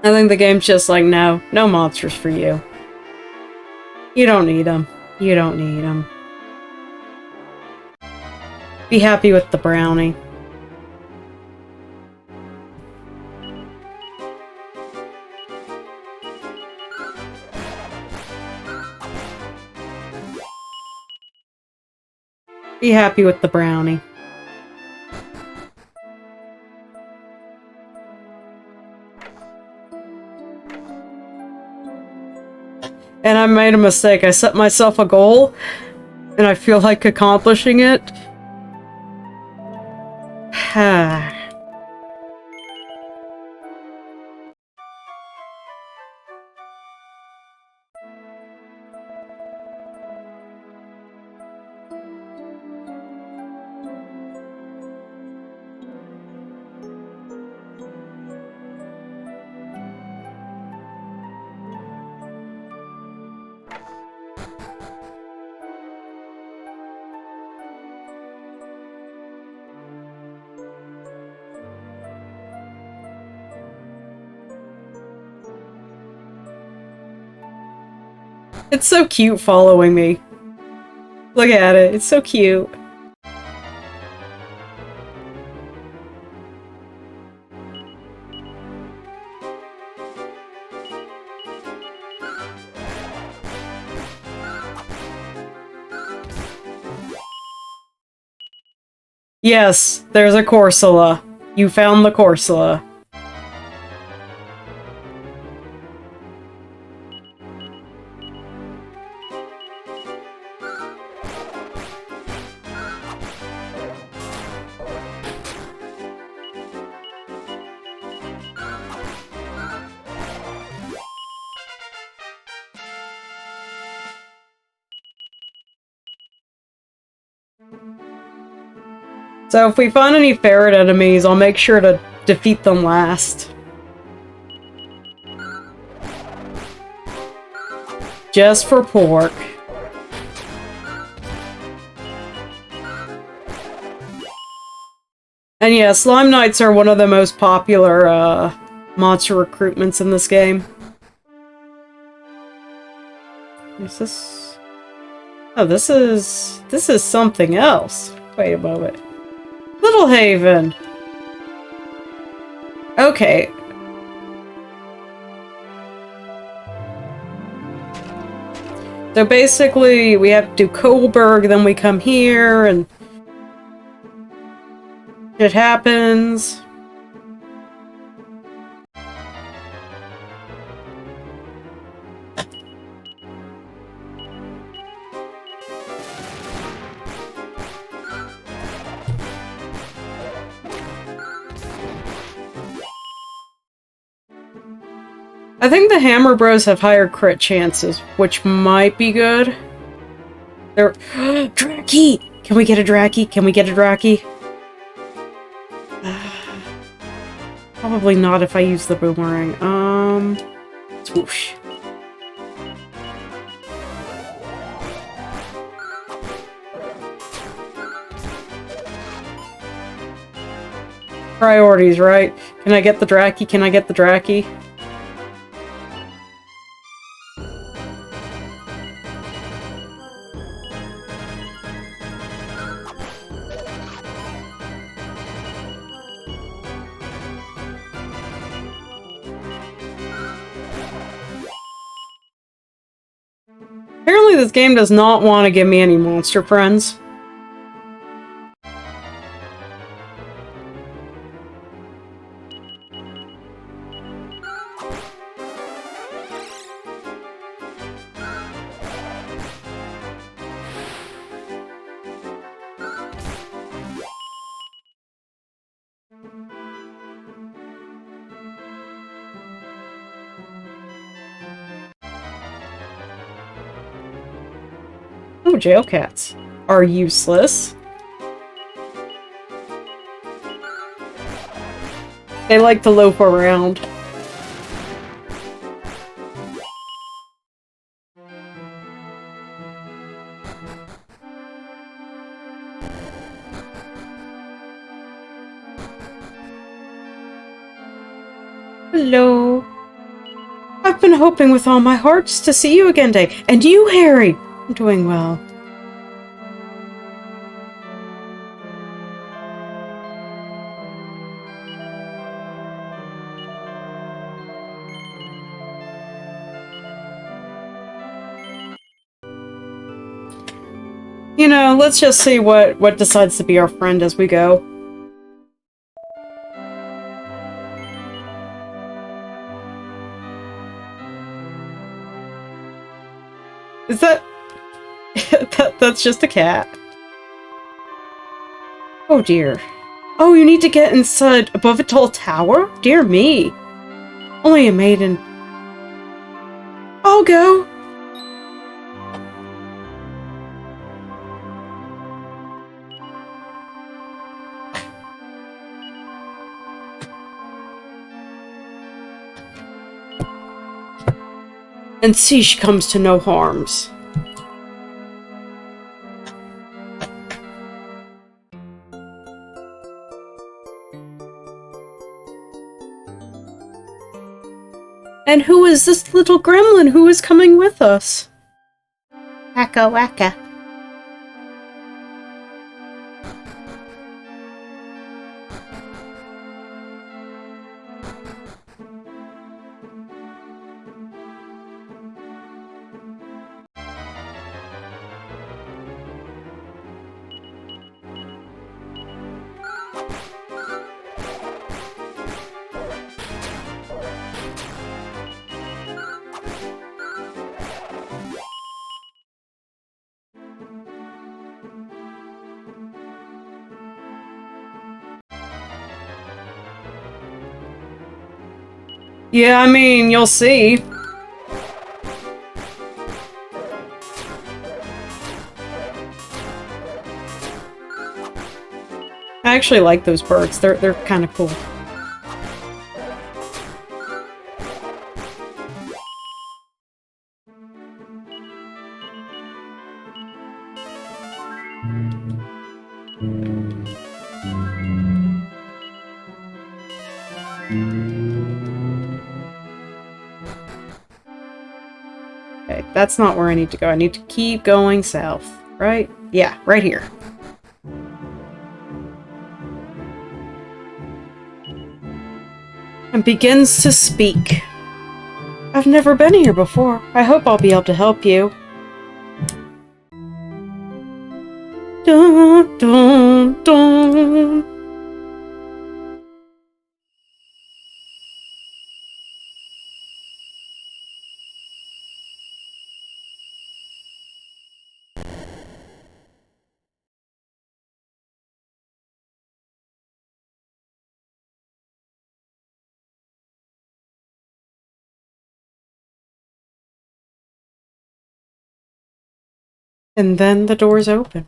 I think the game's just like, no monsters for you. You don't need them. You don't need them. Be happy with the brownie. Be happy with the brownie. And I made a mistake. I set myself a goal, and I feel like accomplishing it. It's so cute following me. Look at it. It's so cute. Yes, there's a Corsola. You found the Corsola. So if we find any ferret enemies, I'll make sure to defeat them last. Just for pork. And yeah, Slime Knights are one of the most popular, monster recruitments in this game. Is this... Oh, this is something else. Wait a moment. Little Haven! Okay. So basically, we have to do Kohlberg, then we come here, and... it happens. I think the Hammer Bros have higher crit chances, which might be good. They're... Draki! Can we get a Draki? Can we get a Draki? Probably not if I use the boomerang. Swoosh. Priorities, right? Can I get the Draki? Can I get the Draki? Apparently this game does not want to give me any monster friends. Oh, jail cats are useless. They like to loaf around. Hello. I've been hoping with all my hearts to see you again, Day. And you, Harry! I'm doing well. You know, let's just see what decides to be our friend as we go. Is that... that's just a cat. Oh dear. Oh, you need to get inside above a tall tower? Dear me. Only a maiden. I'll go. And Siege comes to no harms. And who is this little gremlin who is coming with us? Waka waka. Yeah, I mean, you'll see. I actually like those birds. They're kind of cool. Okay, that's not where I need to go. I need to keep going south, right? Yeah, right here. And begins to speak. I've never been here before. I hope I'll be able to help you. Dun, dun, dun. And then the doors open.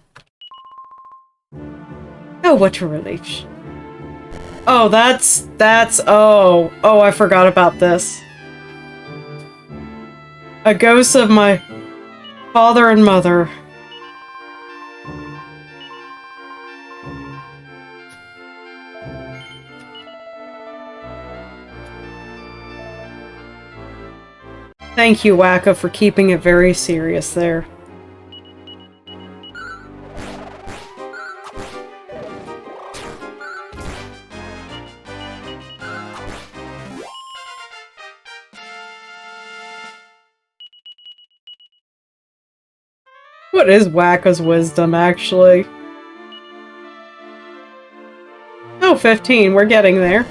Oh, what a relief. Oh, oh, I forgot about this. A ghost of my father and mother. Thank you, Wacka, for keeping it very serious there. What is Wacka's wisdom, actually? Oh, 15. We're getting there.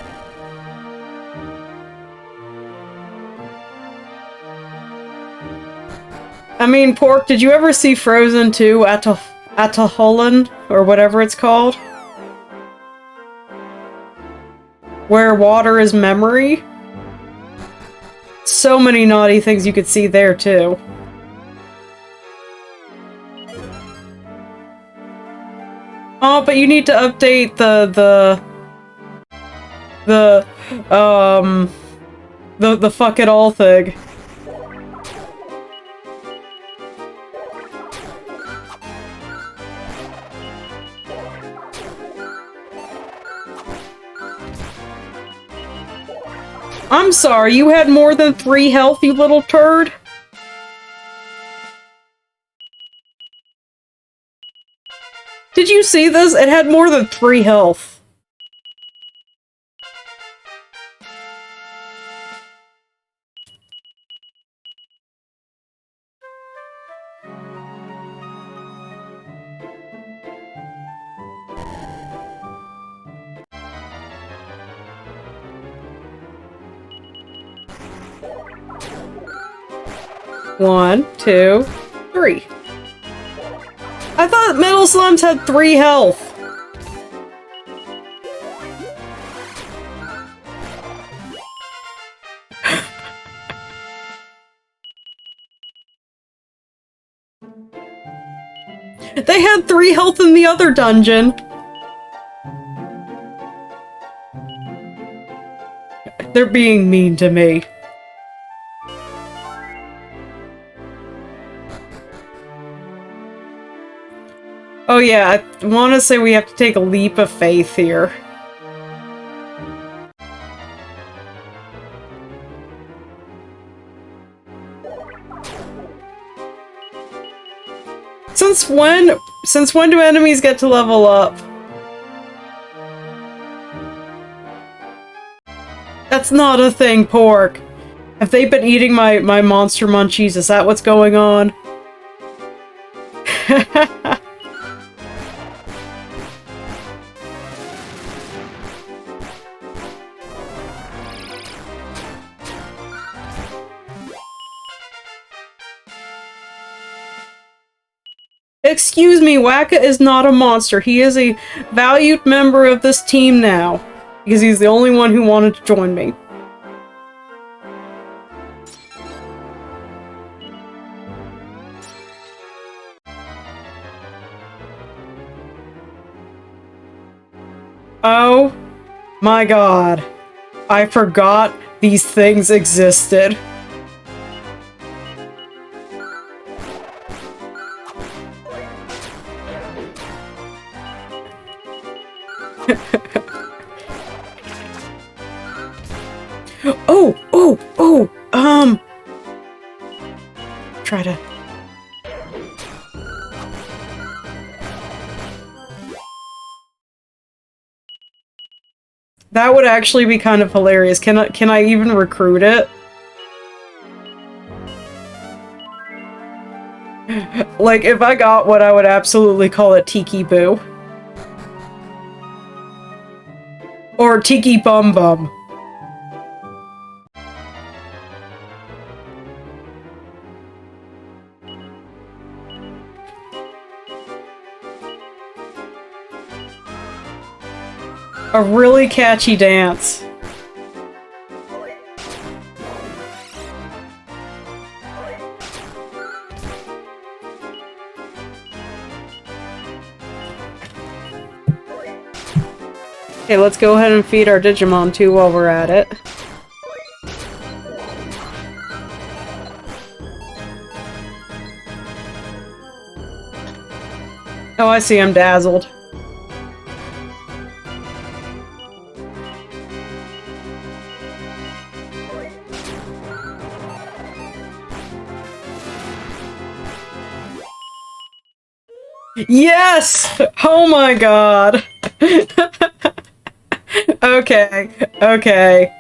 I mean, Pork, did you ever see Frozen 2 Ataholan, or whatever it's called? Where water is memory? So many naughty things you could see there, too. Oh, but you need to update the fuck it all thing. I'm sorry, you had more than 3 health, you little turd? Did you see this? It had more than 3 health. One, two, three. I thought middle slums had 3 health. They had 3 health in the other dungeon. They're being mean to me. Oh yeah, I want to say we have to take a leap of faith here. Since when do enemies get to level up? That's not a thing, Pork. Have they been eating my monster munchies? Is that what's going on? Excuse me, Wacka is not a monster. He is a valued member of this team now. Because he's the only one who wanted to join me. Oh my god. I forgot these things existed. Try to... That would actually be kind of hilarious. Can I even recruit it? Like, if I got what I would absolutely call it Tiki Boo. Or Tiki Bum Bum. A really catchy dance. Okay, let's go ahead and feed our Digimon too while we're at it. Oh, I see, I'm dazzled. Yes! Oh my god! Okay, okay.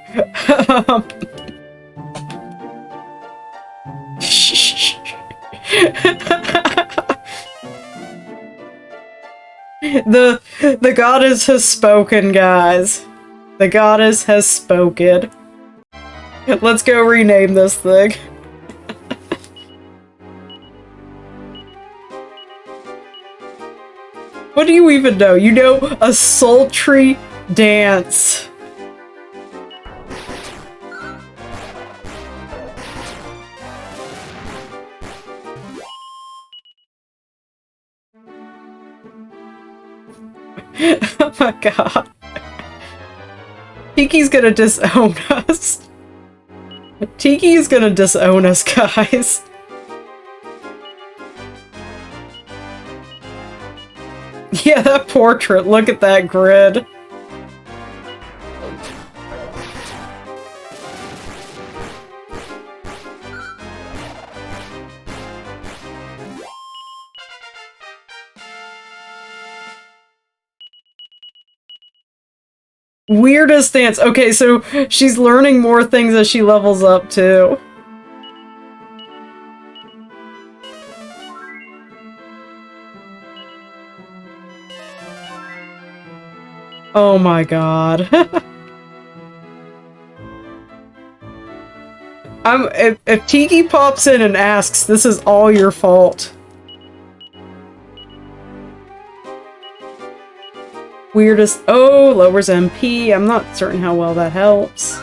The goddess has spoken, guys. The goddess has spoken. Let's go rename this thing. What do you even know? You know a sultry dance. Oh my god. Tiki's gonna disown us. Tiki's gonna disown us, guys. Yeah, that portrait. Look at that grid. Weirdest dance. Okay, so she's learning more things as she levels up, too. Oh my god. If Tiki pops in and asks, this is all your fault. Weirdest... Oh, lowers MP. I'm not certain how well that helps.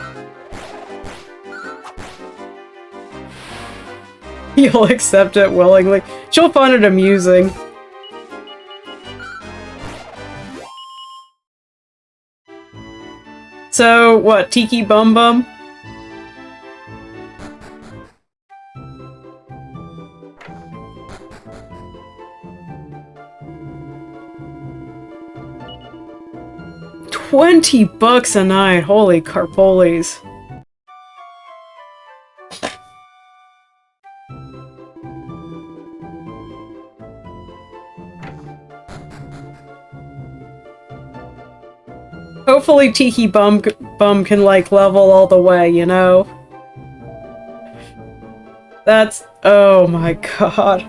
You'll accept it willingly. She'll find it amusing. So, what, Tiki Bum Bum? $20 a night, holy carpolis. Hopefully Tiki Bum can, like, level all the way, you know? That's... oh my god.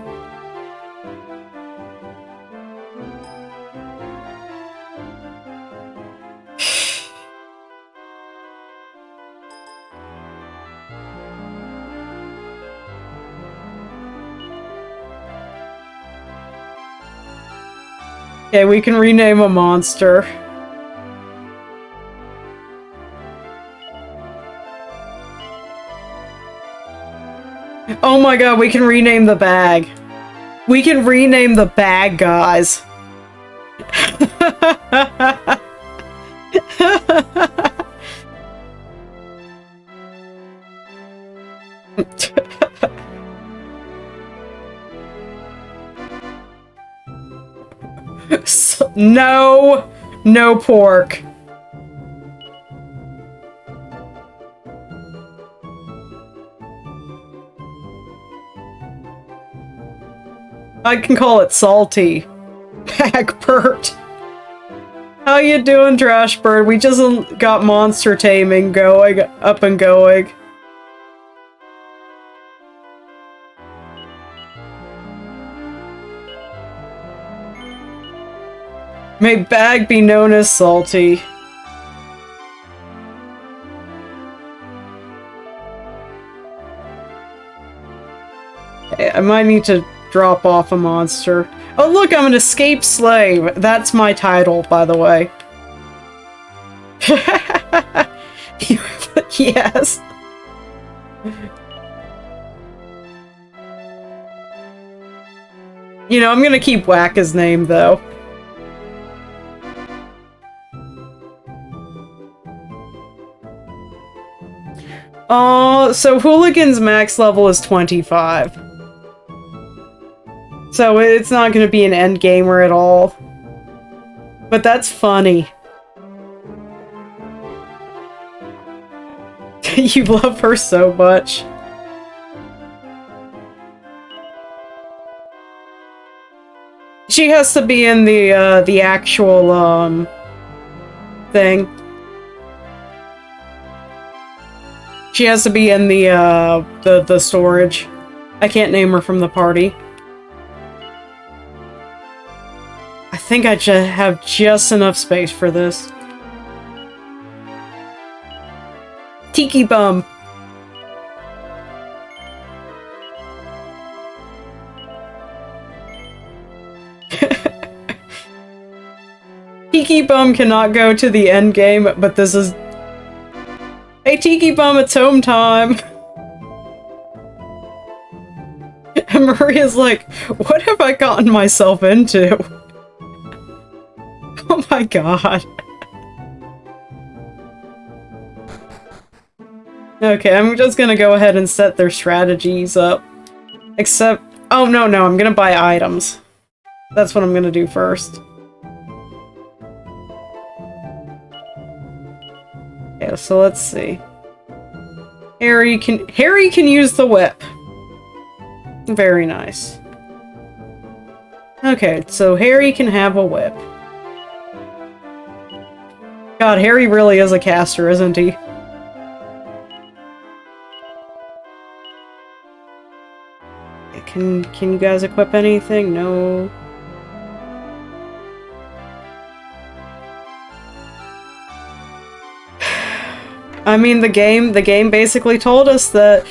Okay, we can rename a monster. Oh my god, we can rename the bag. We can rename the bag, guys. No! No pork. I can call it salty. Hackbird. How you doing, Trashbird? We just got monster taming going, up and going. May Bag be known as salty. Okay, I might need to drop off a monster. Oh look, I'm an escaped slave. That's my title, by the way. Yes. You know, I'm gonna keep Wacka's name, though. Oh, so Hooligan's max level is 25. So it's not going to be an end gamer at all. But that's funny. You love her so much. She has to be in the actual thing. She has to be in the storage. I can't name her from the party. I think I just have just enough space for this. Tiki Bum. Tiki Bum cannot go to the end game, but this is... Hey Tiki Bum, it's home time! And Maria's like, what have I gotten myself into? Oh my god. Okay, I'm just gonna go ahead and set their strategies up. Except... Oh, no, I'm gonna buy items. That's what I'm gonna do first. Okay, so let's see. Harry can use the whip. Very nice. Okay, so Harry can have a whip. God, Harry really is a caster, isn't he? Can you guys equip anything? No. I mean, the game basically told us that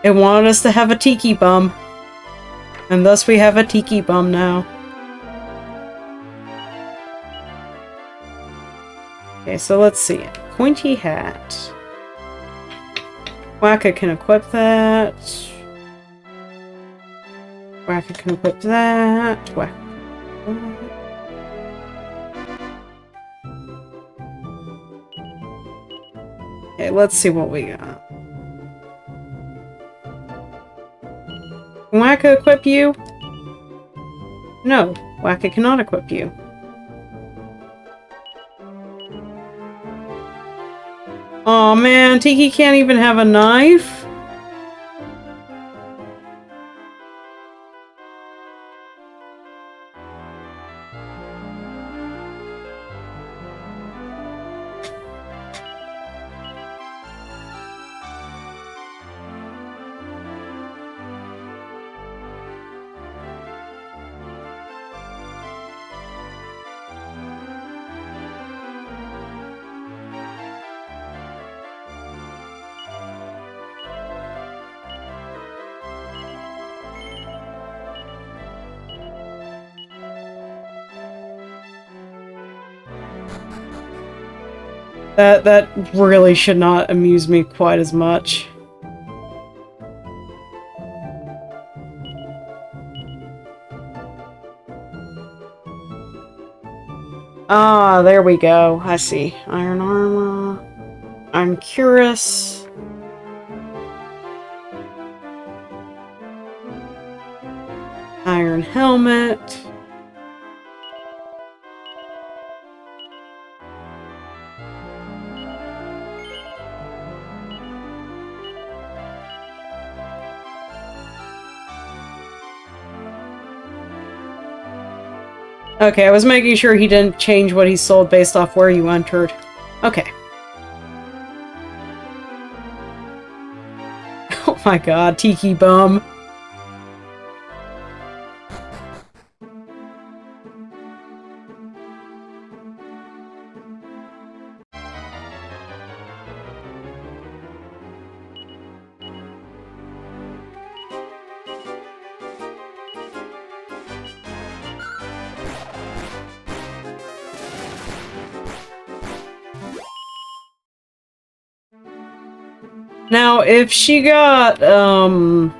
it wanted us to have a Tiki Bum. And thus we have a Tiki Bum now. Okay, so let's see. Pointy hat. Wacka can equip that. Wacka can equip that. Wacka. Okay, let's see what we got. Can Wacka equip you? No, Wacka cannot equip you. Aw, man, Tiki can't even have a knife? That really should not amuse me quite as much. Ah, there we go. I see. Iron armor. Iron cuirass. Iron helmet. Okay, I was making sure he didn't change what he sold based off where you entered. Okay. Oh my god, Tiki Bum. Now, if she got, the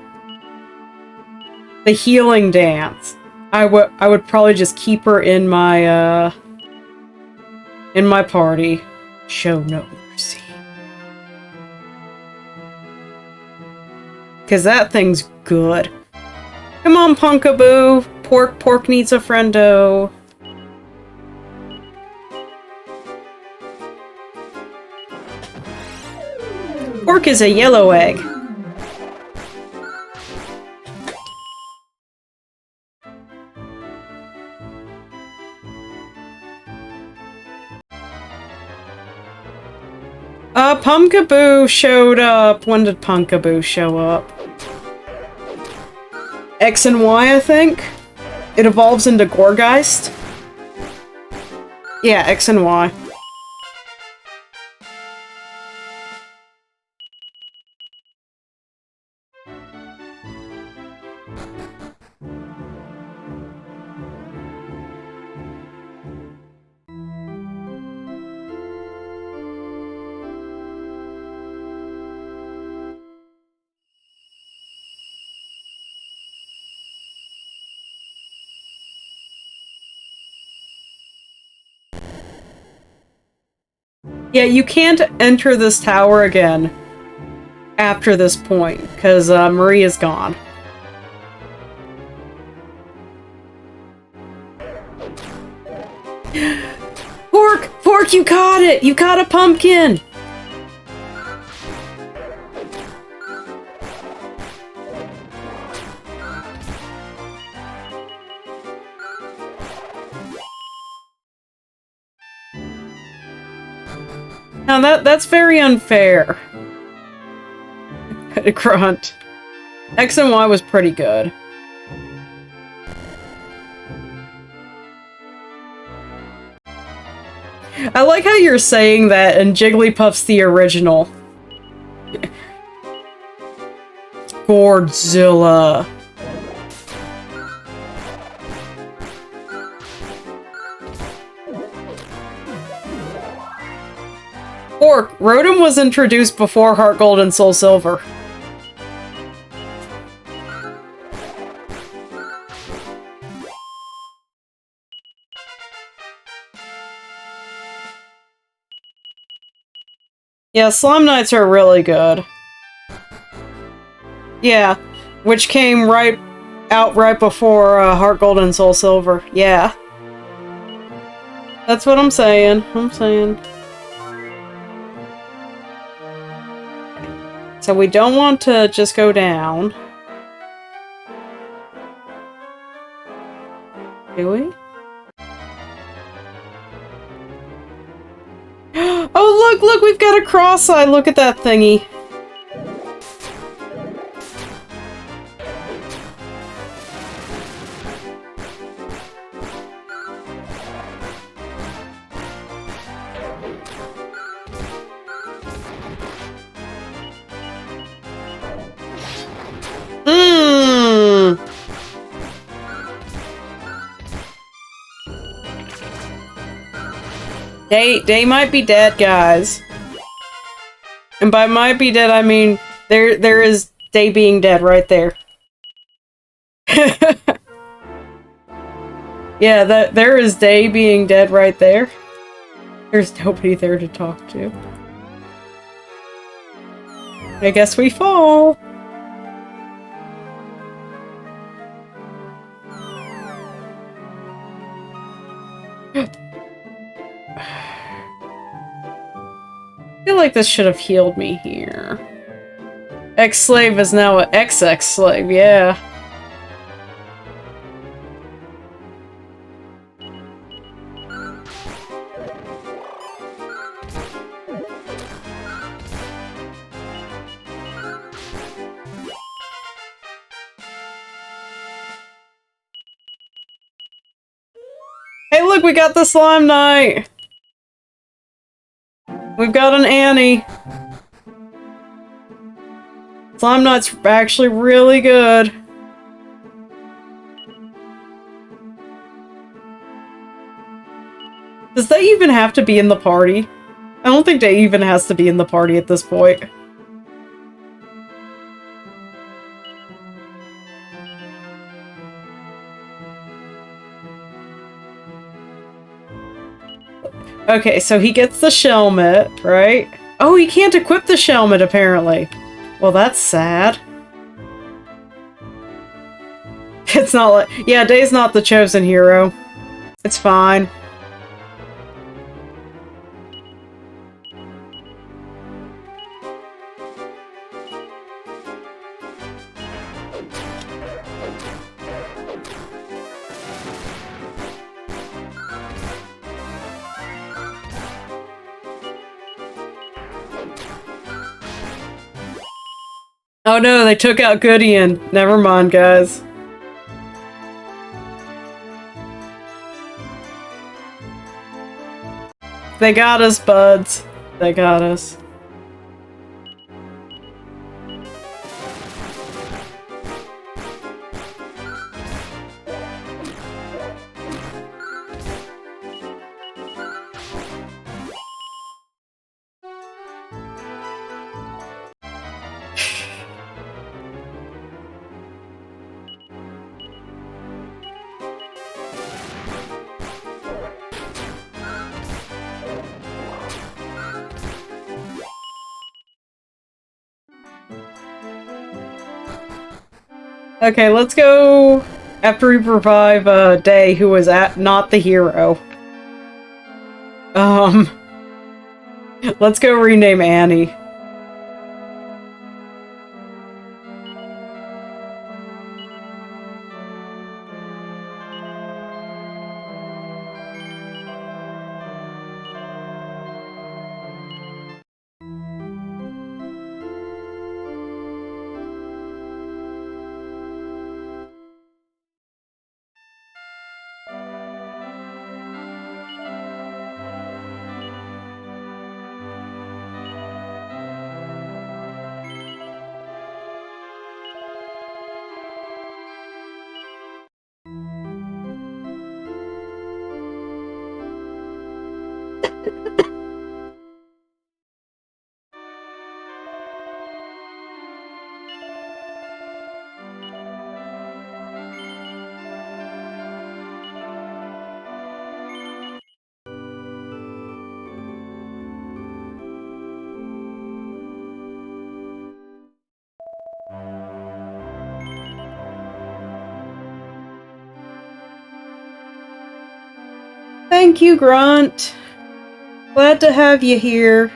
healing dance, I would probably just keep her in my party. Show no mercy. Cause that thing's good. Come on, Punkaboo. Pork needs a friendo. Pork is a yellow egg. Punkaboo showed up. When did Punkaboo show up? X and Y, I think? It evolves into Gorgeist? Yeah, X and Y. Yeah, you can't enter this tower again after this point, because Maria's gone. Pork, you caught it! You caught a pumpkin! Now that's very unfair. Grunt. X and Y was pretty good. I like how you're saying that and Jigglypuff's the original. Gourdzilla. Pork, Rotom was introduced before Heart Gold and Soul Silver. Yeah, Slime Knights are really good. Yeah, which came right before Heart Gold and Soul Silver. Yeah. That's what I'm saying. So we don't want to just go down. Do we? Oh, look, we've got a cross-eye. Look at that thingy. They might be dead, guys. And by might be dead, I mean there is Day being dead right there. Yeah, there is Day being dead right there. There's nobody there to talk to. I guess we fall. I feel like this should have healed me here. Ex-slave is now an ex-ex-slave, yeah. look, we got the Slime Knight! We've got an Annie. Slime Knight's actually really good. Does they even have to be in the party? I don't think they even has to be in the party at this point. Okay, so he gets the Shelmet, right? Oh, he can't equip the Shelmet, apparently. Well, that's sad. It's not like... Yeah, Day's not the chosen hero. It's fine. Oh no, they took out Goodian. Never mind, guys. They got us, buds. They got us. Okay, let's go after we revive Day, who was not the hero. Let's go rename Annie. Thank you, Grunt. Glad to have you here.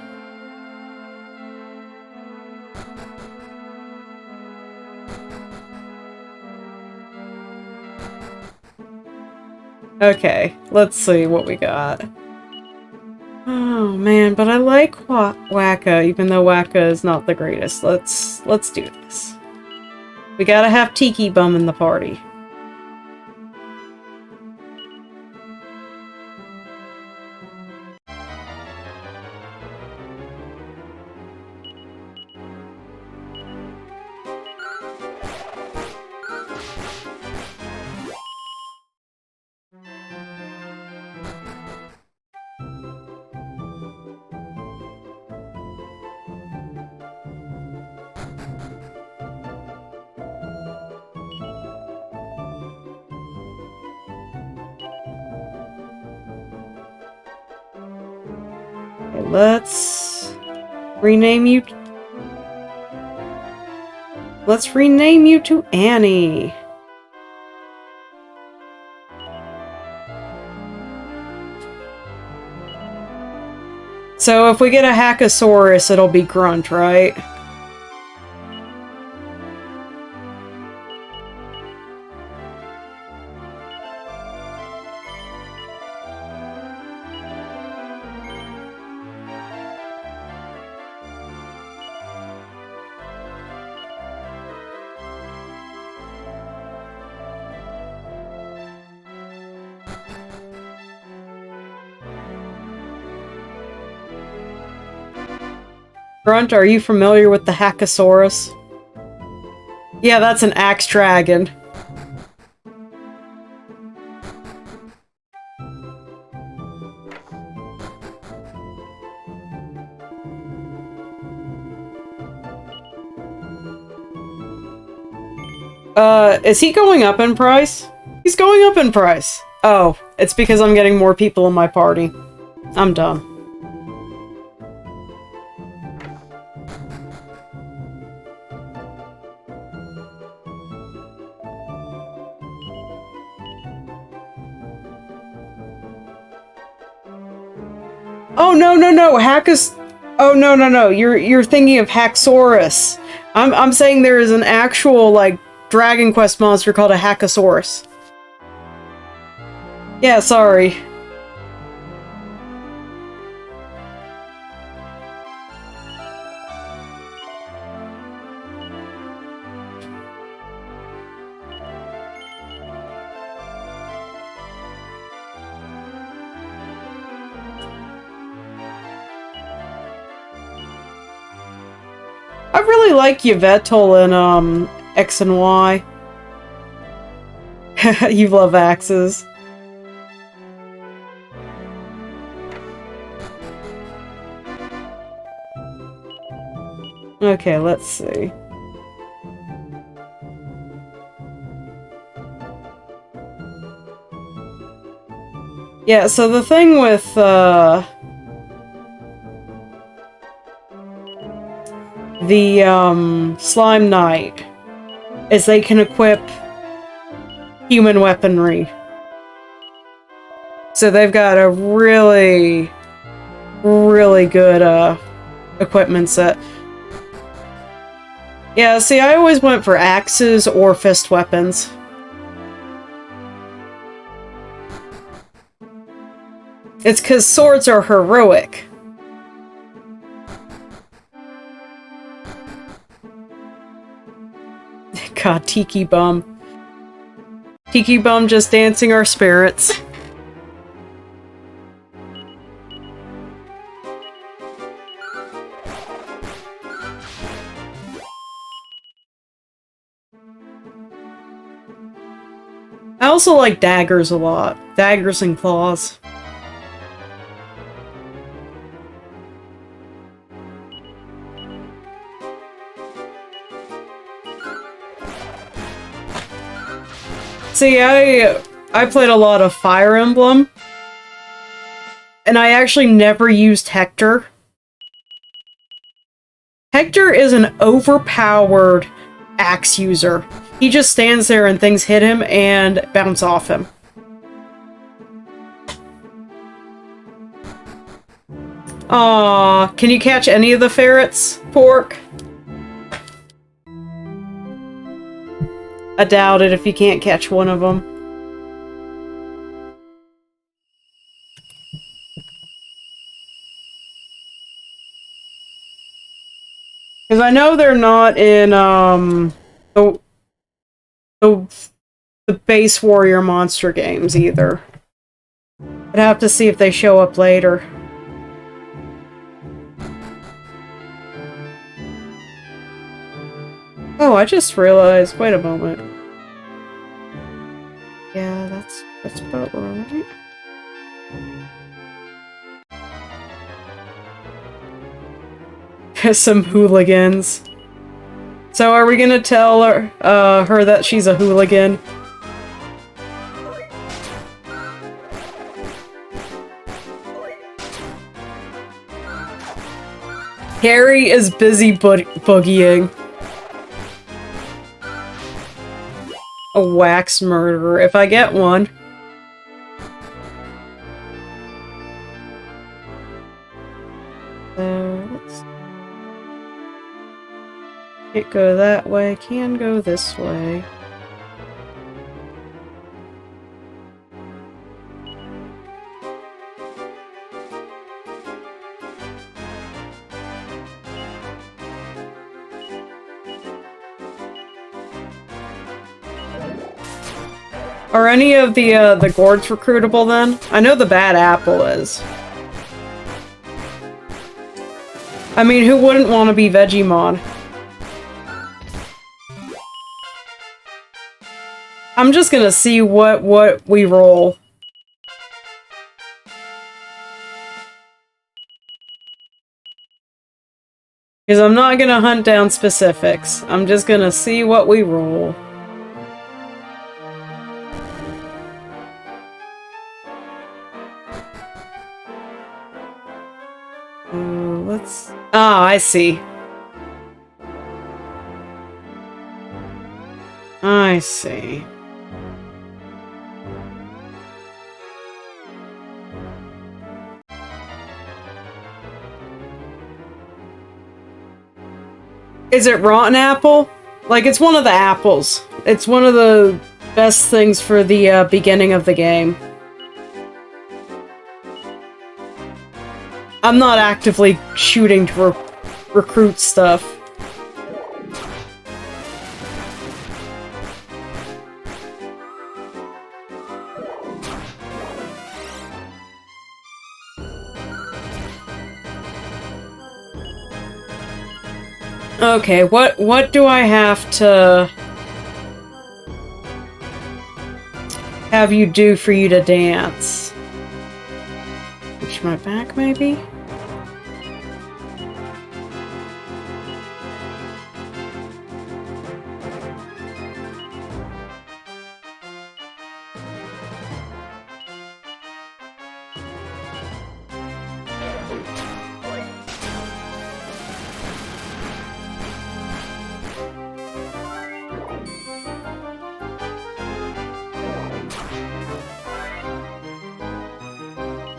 Okay, let's see what we got. Oh man, but I like Waka, even though Waka is not the greatest. Let's do this. We gotta have Tiki Bum in the party. Let's rename you. Let's rename you to Annie. So if we get a Hackosaurus, it'll be Grunt, right? Grunt, are you familiar with the Hackosaurus? Yeah, that's an axe dragon. Is he going up in price? He's going up in price. Oh, it's because I'm getting more people in my party. I'm done. Oh, no, Oh, no. You're thinking of Haxorus. I'm saying there is an actual, like, Dragon Quest monster called a Hackosaurus. Yeah, sorry. I really like Yvettal in, X and Y. You love axes. Okay, let's see. Yeah, so the thing with, the Slime Knight is they can equip human weaponry. So they've got a really, really good equipment set. Yeah, see, I always went for axes or fist weapons. It's because swords are heroic. God, Tiki Bum. Tiki Bum just dancing our spirits. I also like daggers a lot. Daggers and claws. See, I played a lot of Fire Emblem, and I actually never used Hector. Hector is an overpowered axe user. He just stands there and things hit him and bounce off him. Aw, can you catch any of the ferrets, Pork? I doubt it if you can't catch one of them. Because I know they're not in, the base warrior monster games either. I'd have to see if they show up later. Oh, I just realized, wait a moment. Yeah, that's about right. Some hooligans. So are we gonna tell her that she's a hooligan? Harry is busy boogieing. A wax murderer, if I get one. Let's... Can't go that way, can go this way. Are any of the gourds recruitable then? I know the bad apple is. I mean, who wouldn't want to be Vegemon? I'm just gonna see what we roll. Because I'm not gonna hunt down specifics. I'm just gonna see what we roll. Let's... Ah, I see. I see. Is it rotten apple? Like, it's one of the apples. It's one of the best things for the beginning of the game. I'm not actively shooting to recruit stuff. Okay, what do I have to have you do for you to dance? Reach my back, maybe?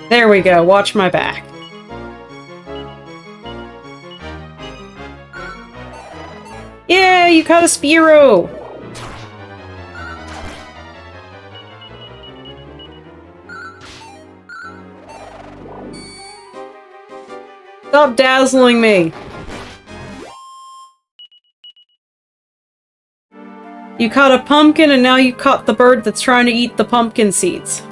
There we go, watch my back. Yeah, you caught a Spearow! Stop dazzling me! You caught a pumpkin and now you caught the bird that's trying to eat the pumpkin seeds.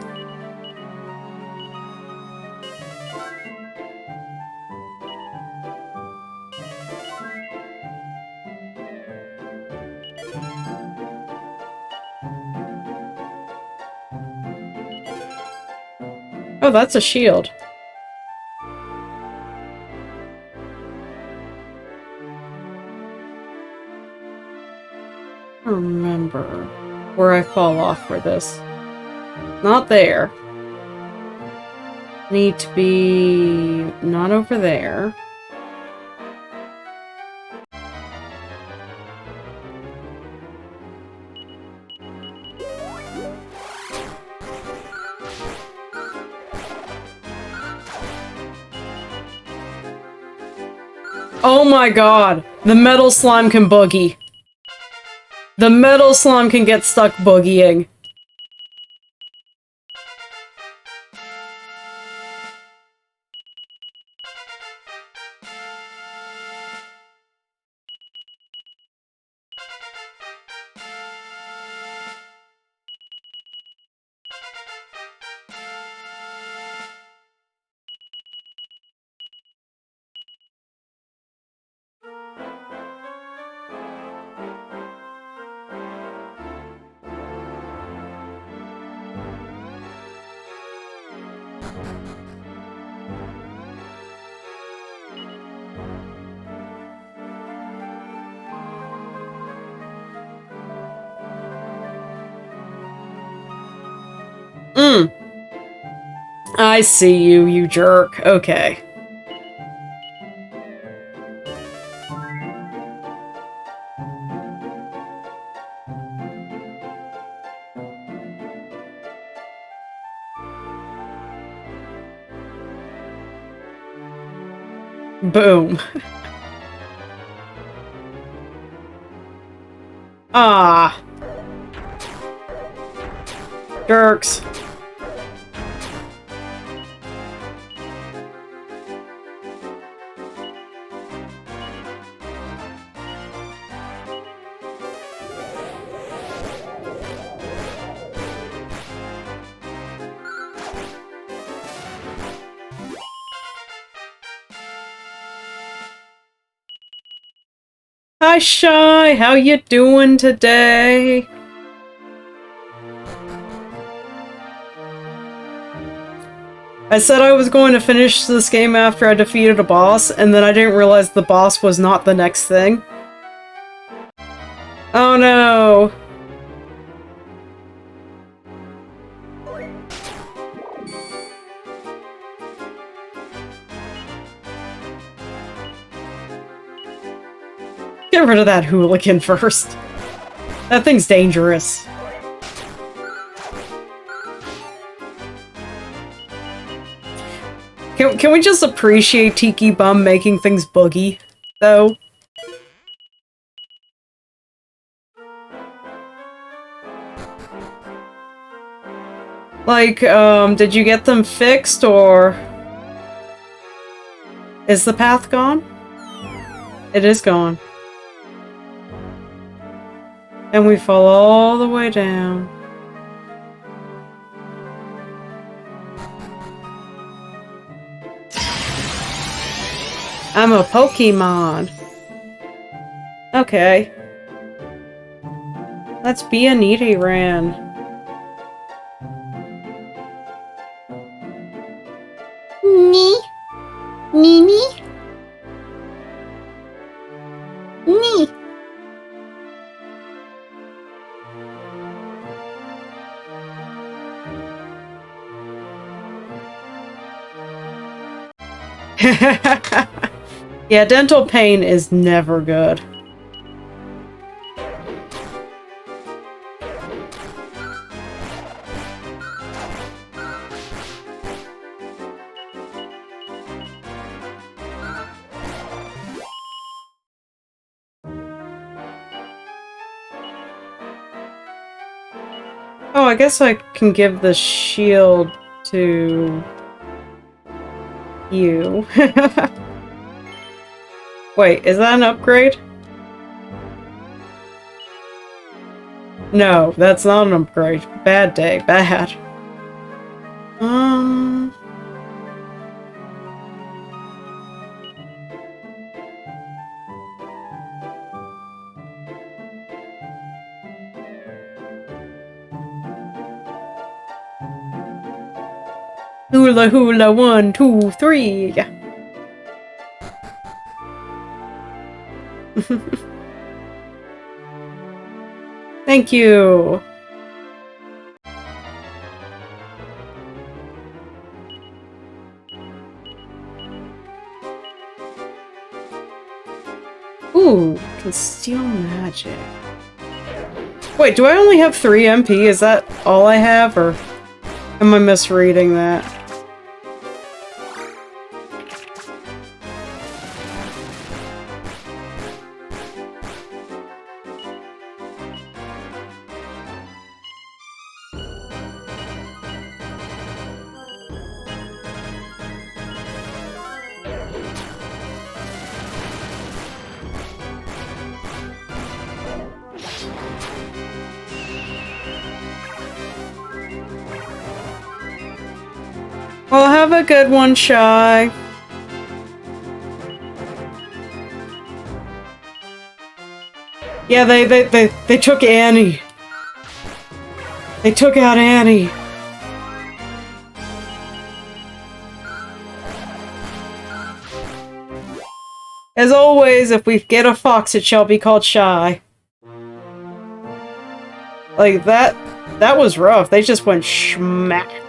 Oh, that's a shield. I don't remember where I fall off for this. Not there. Need to be not over there. Oh my god! The metal slime can boogie. The metal slime can get stuck boogieing. I see you, you jerk. Okay. Boom. Ah. Jerks. Hi, Shy. How you doing today? I said I was going to finish this game after I defeated a boss, and then I didn't realize the boss was not the next thing. Oh no! Get rid of that hooligan first. That thing's dangerous. Can we just appreciate Tiki Bum making things boogie, though? Like, did you get them fixed, or... Is the path gone? It is gone. And we fall all the way down. I'm a Pokemon. Okay. Let's be a Nidoran. Nee. Nini? Nee. Yeah, dental pain is never good. Oh, I guess I can give the shield to you. Wait, is that an upgrade? No, that's not an upgrade. Bad day, bad. Hula hula, 1, 2, 3. Thank you. Ooh, conceal magic. Wait, do I only have 3 MP? Is that all I have, or am I misreading that? Well, have a good one, Shy. Yeah, they took Annie. They took out Annie. As always, if we get a fox, it shall be called Shy. Like, that was rough. They just went schmack.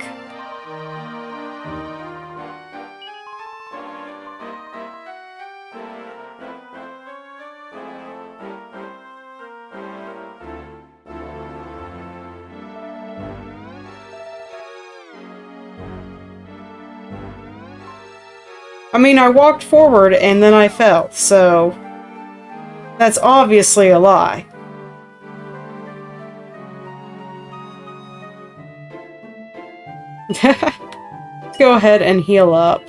I mean, I walked forward and then I fell, so that's obviously a lie. Let's go ahead and heal up.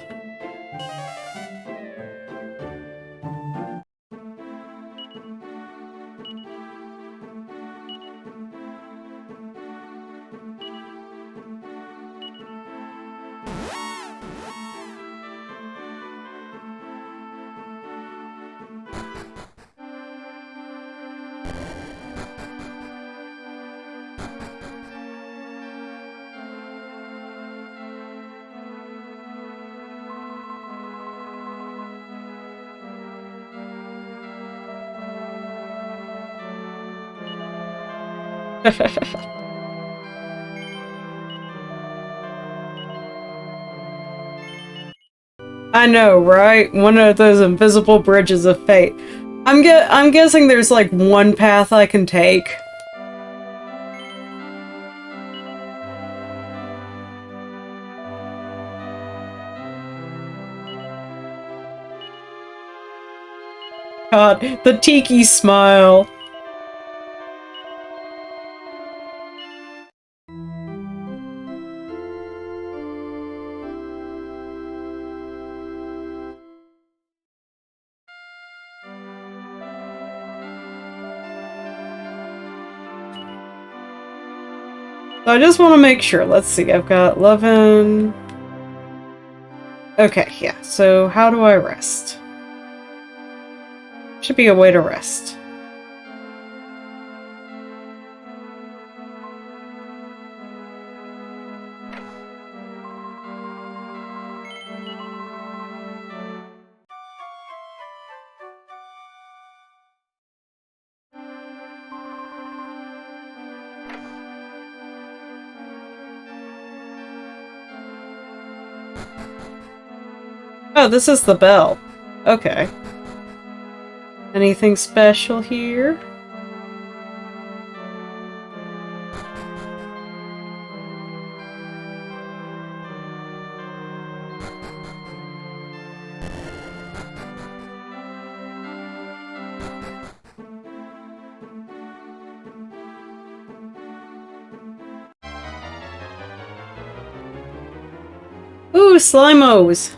I know, right? One of those invisible bridges of fate. I'm guessing there's like one path I can take. God, the tiki smile. So I just want to make sure. Let's see. I've got 11. Okay, yeah. So how do I rest? Should be a way to rest. Oh, this is the bell. Okay. Anything special here? Ooh, Slimos!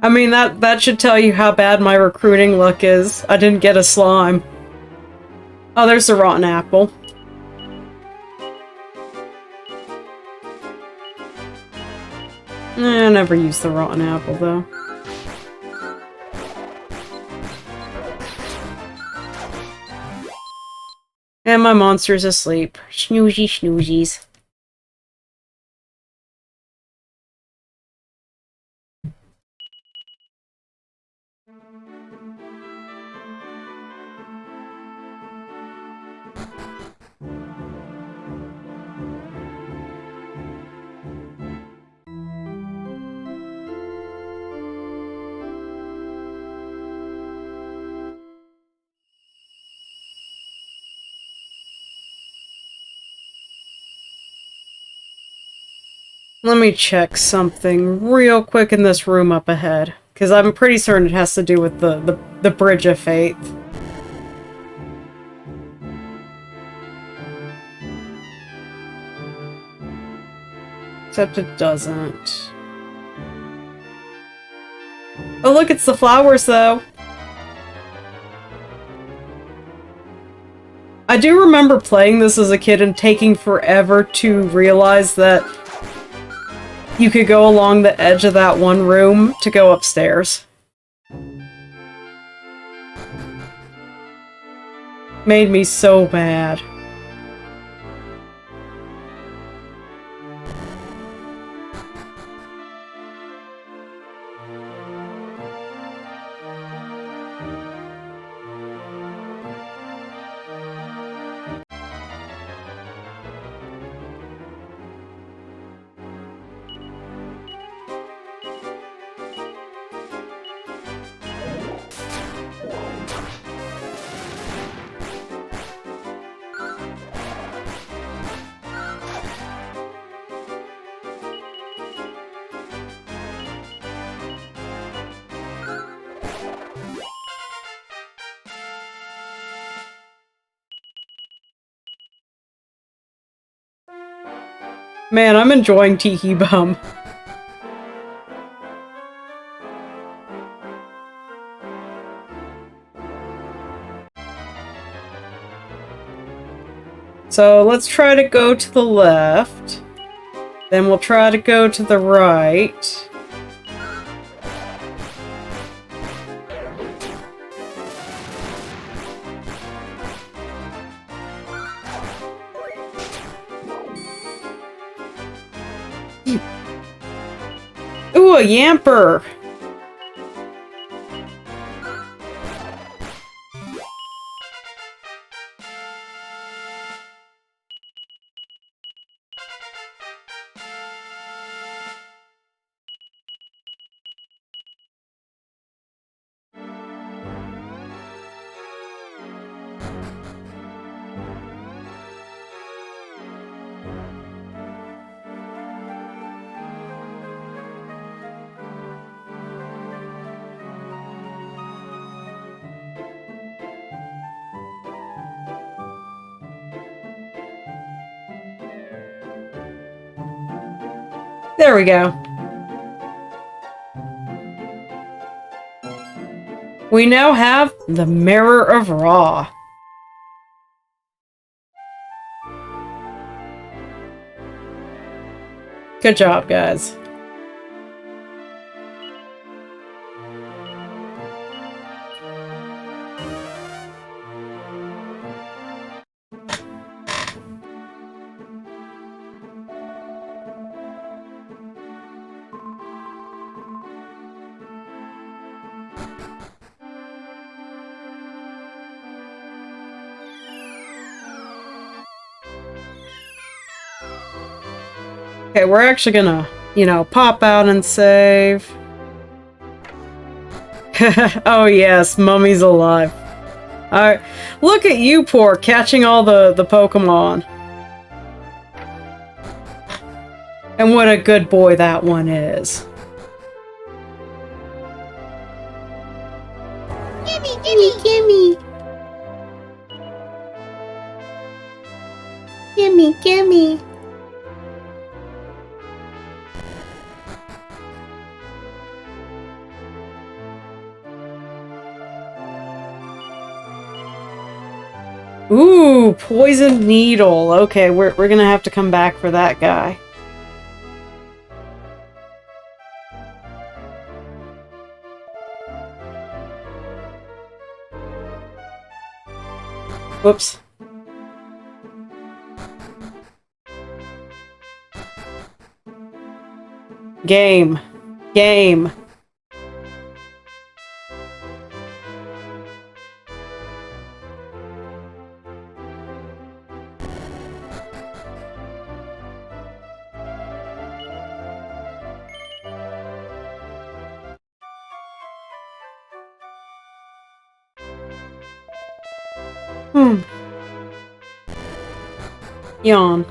I mean, that should tell you how bad my recruiting luck is. I didn't get a slime. Oh, there's the rotten apple. I never used the rotten apple, though. And my monster's asleep. Snoozy snoozies. Let me check something real quick in this room up ahead. Because I'm pretty certain it has to do with the Bridge of Fate. Except it doesn't. Oh look, it's the flowers though! I do remember playing this as a kid and taking forever to realize that you could go along the edge of that one room to go upstairs. Made me so mad. Man, I'm enjoying Tiki Bum. So let's try to go to the left. Then we'll try to go to the right. Ooh, a Yamper! There we go. We now have the Mirror of Ra. Good job, guys. Okay, we're actually gonna, pop out and save. Oh yes, Mummy's alive. Alright, look at you, poor, catching all the Pokemon. And what a good boy that one is. Gimme, gimme, gimme. Gimme, gimme. Ooh, Poison Needle. Okay, we're gonna have to come back for that guy. Whoops. Game. Game. Yawn.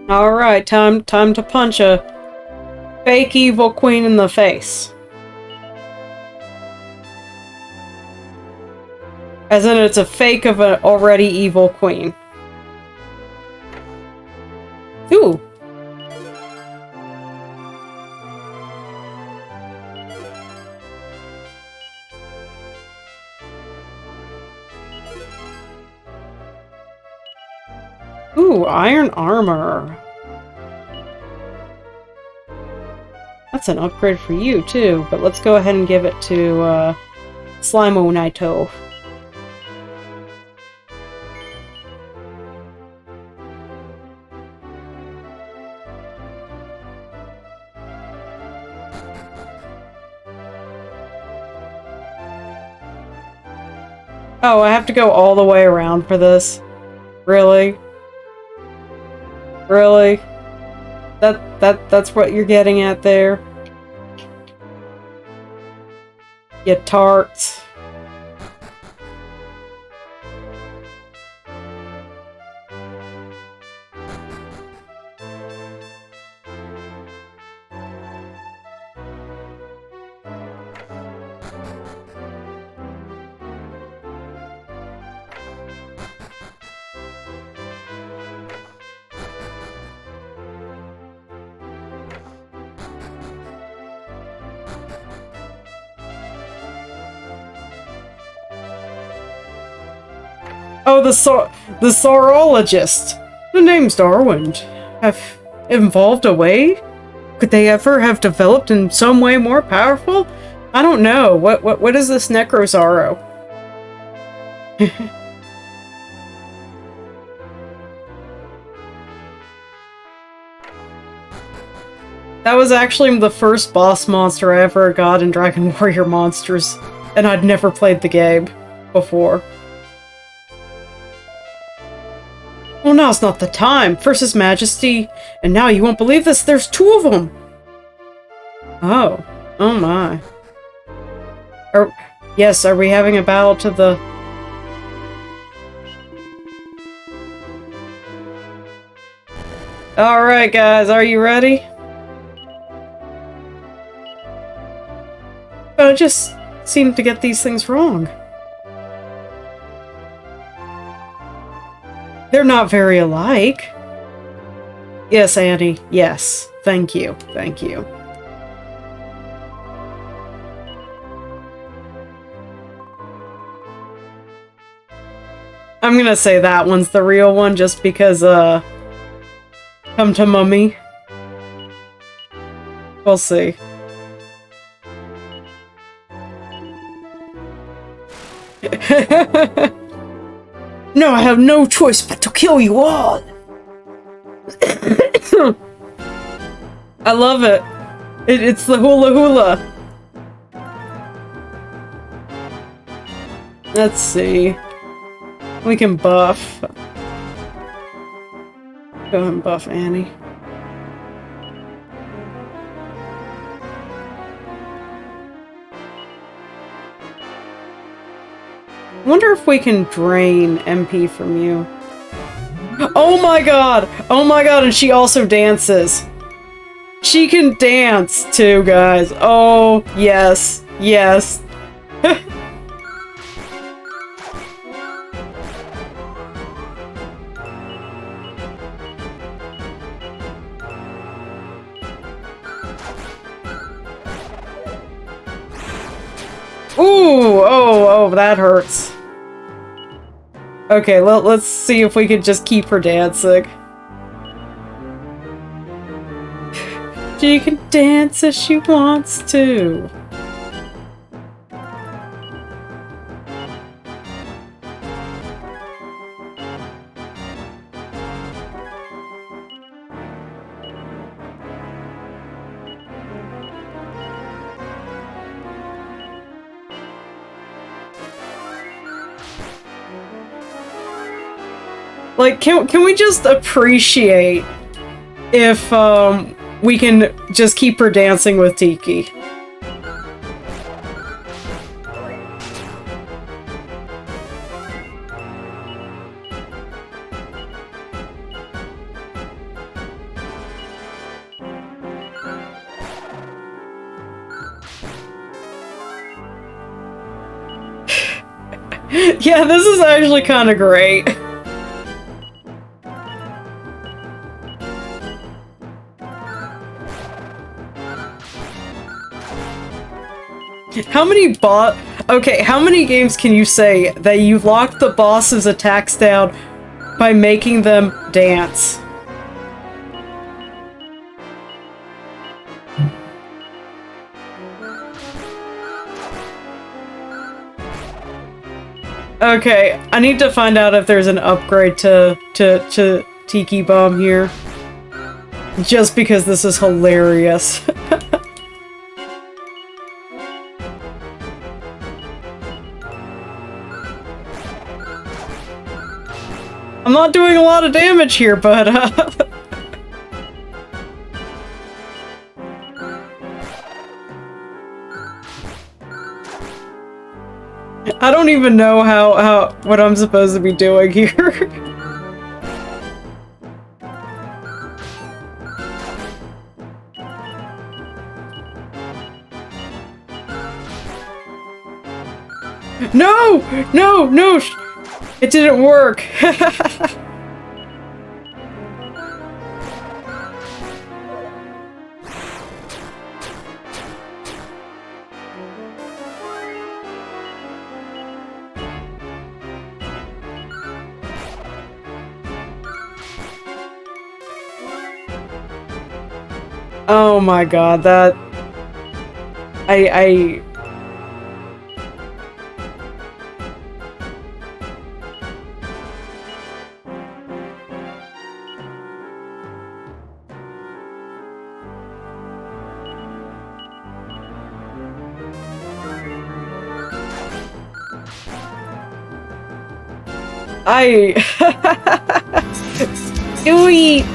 Alright, time to punch a fake evil queen in the face. As in, it's a fake of an already evil queen. Ooh. Ooh, iron armor. That's an upgrade for you, too. But let's go ahead and give it to, Slimo Naito. Oh, I have to go all the way around for this? Really? Really? That's what you're getting at there? You tarts. Oh, the Saurologist. The name's Darwin. Have evolved away? Could they ever have developed in some way more powerful? I don't know. What is this Necrozaro? That was actually the first boss monster I ever got in Dragon Warrior Monsters, and I'd never played the game before. Well, now's not the time. First His Majesty, and now you won't believe this, there's 2 of them! Oh. Oh my. Yes, are we having a battle to the... Alright guys, are you ready? I just seem to get these things wrong. They're not very alike. Yes, Annie. Yes. Thank you. Thank you. I'm gonna say that one's the real one just because, come to mummy. We'll see. No, I have no choice but to kill you all! I love it. It's the hula hula. Let's see. We can buff. Go ahead and buff Annie. I wonder if we can drain MP from you. Oh my god! Oh my god, and she also dances. She can dance too, guys. Oh, yes. Yes. Ooh! Oh, that hurts. Okay, let's see if we can just keep her dancing. She can dance as she wants to. Like, can we just appreciate if, we can just keep her dancing with Tiki? Yeah, this is actually kind of great. How many Okay, how many games can you say that you locked the boss's attacks down by making them dance? Okay, I need to find out if there's an upgrade to Tiki Bomb here. Just because this is hilarious. I'm not doing a lot of damage here, but, I don't even know what I'm supposed to be doing here. No! No! No! It didn't work! Oh my god, that... I... Sweet!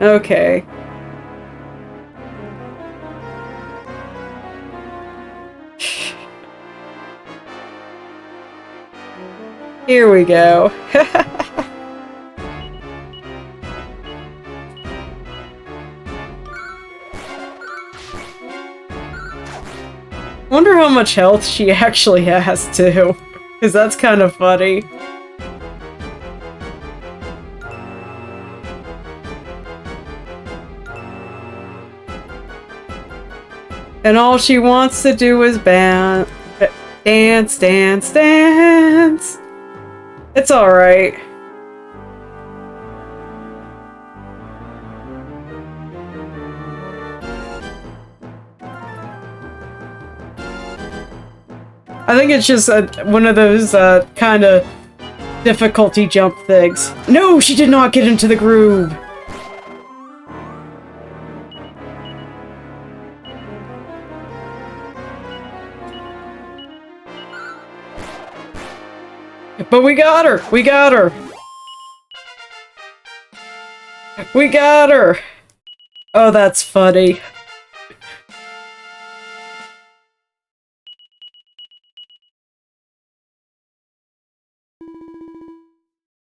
Okay. Here we go. Wonder how much health she actually has, too. Because that's kind of funny. And all she wants to do is dance, dance, dance. It's alright. I think it's just one of those kind of difficulty jump things. No, she did not get into the groove. But we got her! We got her! We got her! Oh, that's funny.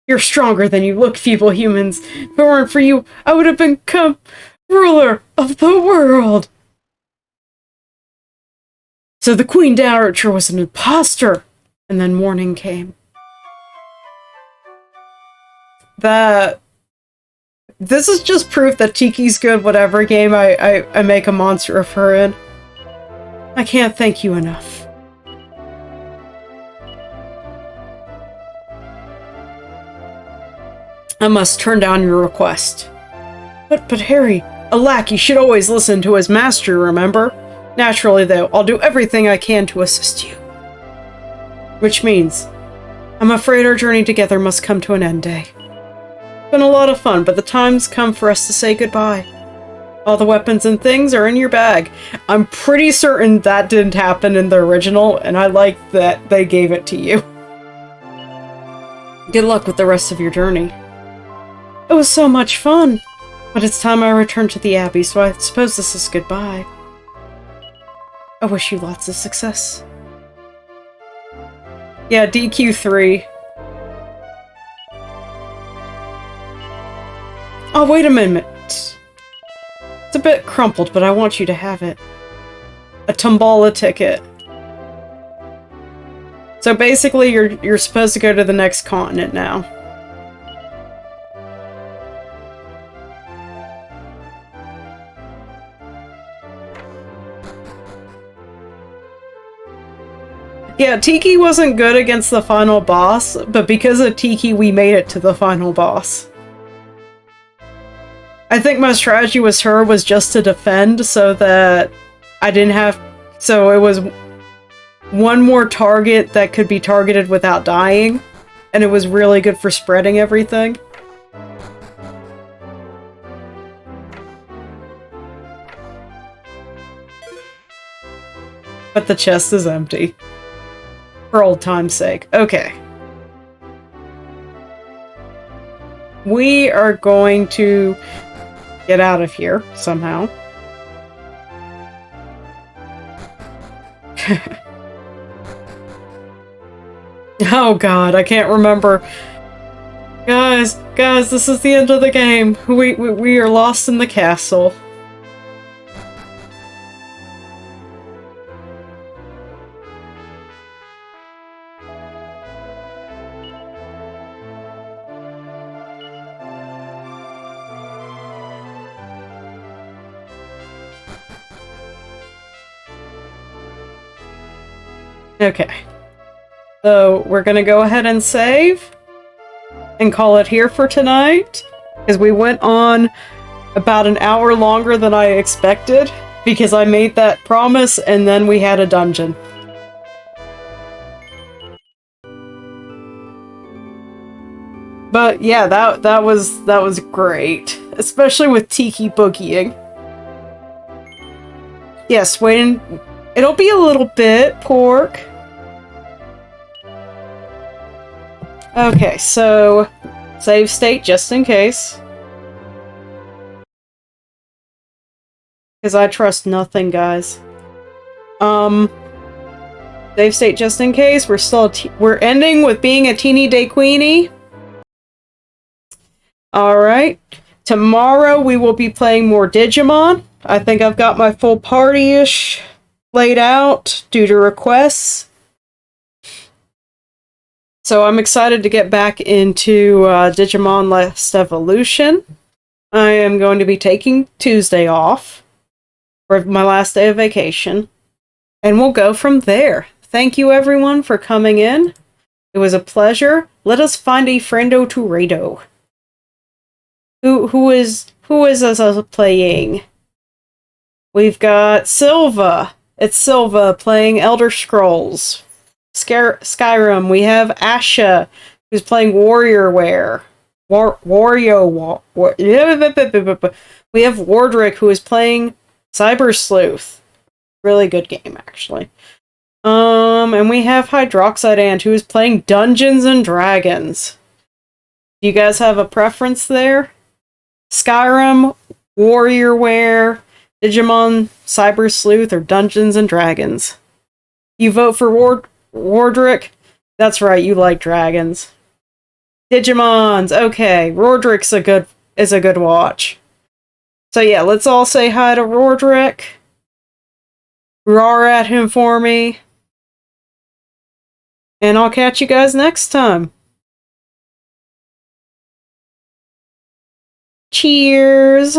You're stronger than you look, feeble humans. If it weren't for you, I would have become ruler of the world. So the Queen Dowager was an imposter. And then morning came. This is just proof that Tiki's good whatever game I make a monster of her in. I can't thank you enough. I must turn down your request. But Harry, a lackey should always listen to his master, remember? Naturally, though, I'll do everything I can to assist you. Which means, I'm afraid our journey together must come to an end day. It's been a lot of fun, but the time's come for us to say goodbye. All the weapons and things are in your bag. I'm pretty certain that didn't happen in the original, and I like that they gave it to you. Good luck with the rest of your journey. It was so much fun, but it's time I return to the Abbey, so I suppose this is goodbye. I wish you lots of success. Yeah, DQ3. Oh, wait a minute. It's a bit crumpled, but I want you to have it. A Tombola ticket. So basically, you're supposed to go to the next continent now. Yeah, Tiki wasn't good against the final boss, but because of Tiki, we made it to the final boss. I think my strategy with her was just to defend so that I didn't have... So it was one more target that could be targeted without dying, and it was really good for spreading everything. But the chest is empty. For old time's sake. Okay. We are going to get out of here somehow. Oh god, I can't remember. Guys, this is the end of the game. We are lost in the castle. Okay. So, we're gonna go ahead and save. and call it here for tonight, because we went on about an hour longer than I expected, because I made that promise and then we had a dungeon. But yeah, that was great, especially with Tiki boogieing. Yes, waiting. It'll be a little bit, Pork. Okay, so save state just in case. Because I trust nothing, guys. Save state just in case. We're still we're ending with being a teeny day queenie. Alright. Tomorrow we will be playing more Digimon. I think I've got my full party-ish laid out due to requests. So I'm excited to get back into Digimon Last Evolution. I am going to be taking Tuesday off for my last day of vacation. And we'll go from there. Thank you everyone for coming in. It was a pleasure. Let us find a friendo to Rado. Who is us playing? We've got Silva. It's Silva playing Elder Scrolls. Skyrim. We have Asha, who's playing WarioWare. We have Wardrick, who is playing Cyber Sleuth. Really good game, actually. And we have Hydroxide Ant, who is playing Dungeons and Dragons. Do you guys have a preference there? Skyrim, WarioWare, Digimon, Cyber Sleuth, or Dungeons and Dragons? You vote for Wardrick? That's right, you like dragons. Digimons, okay. Wardrick's is a good watch. So yeah, let's all say hi to Wardrick. Roar at him for me. And I'll catch you guys next time. Cheers!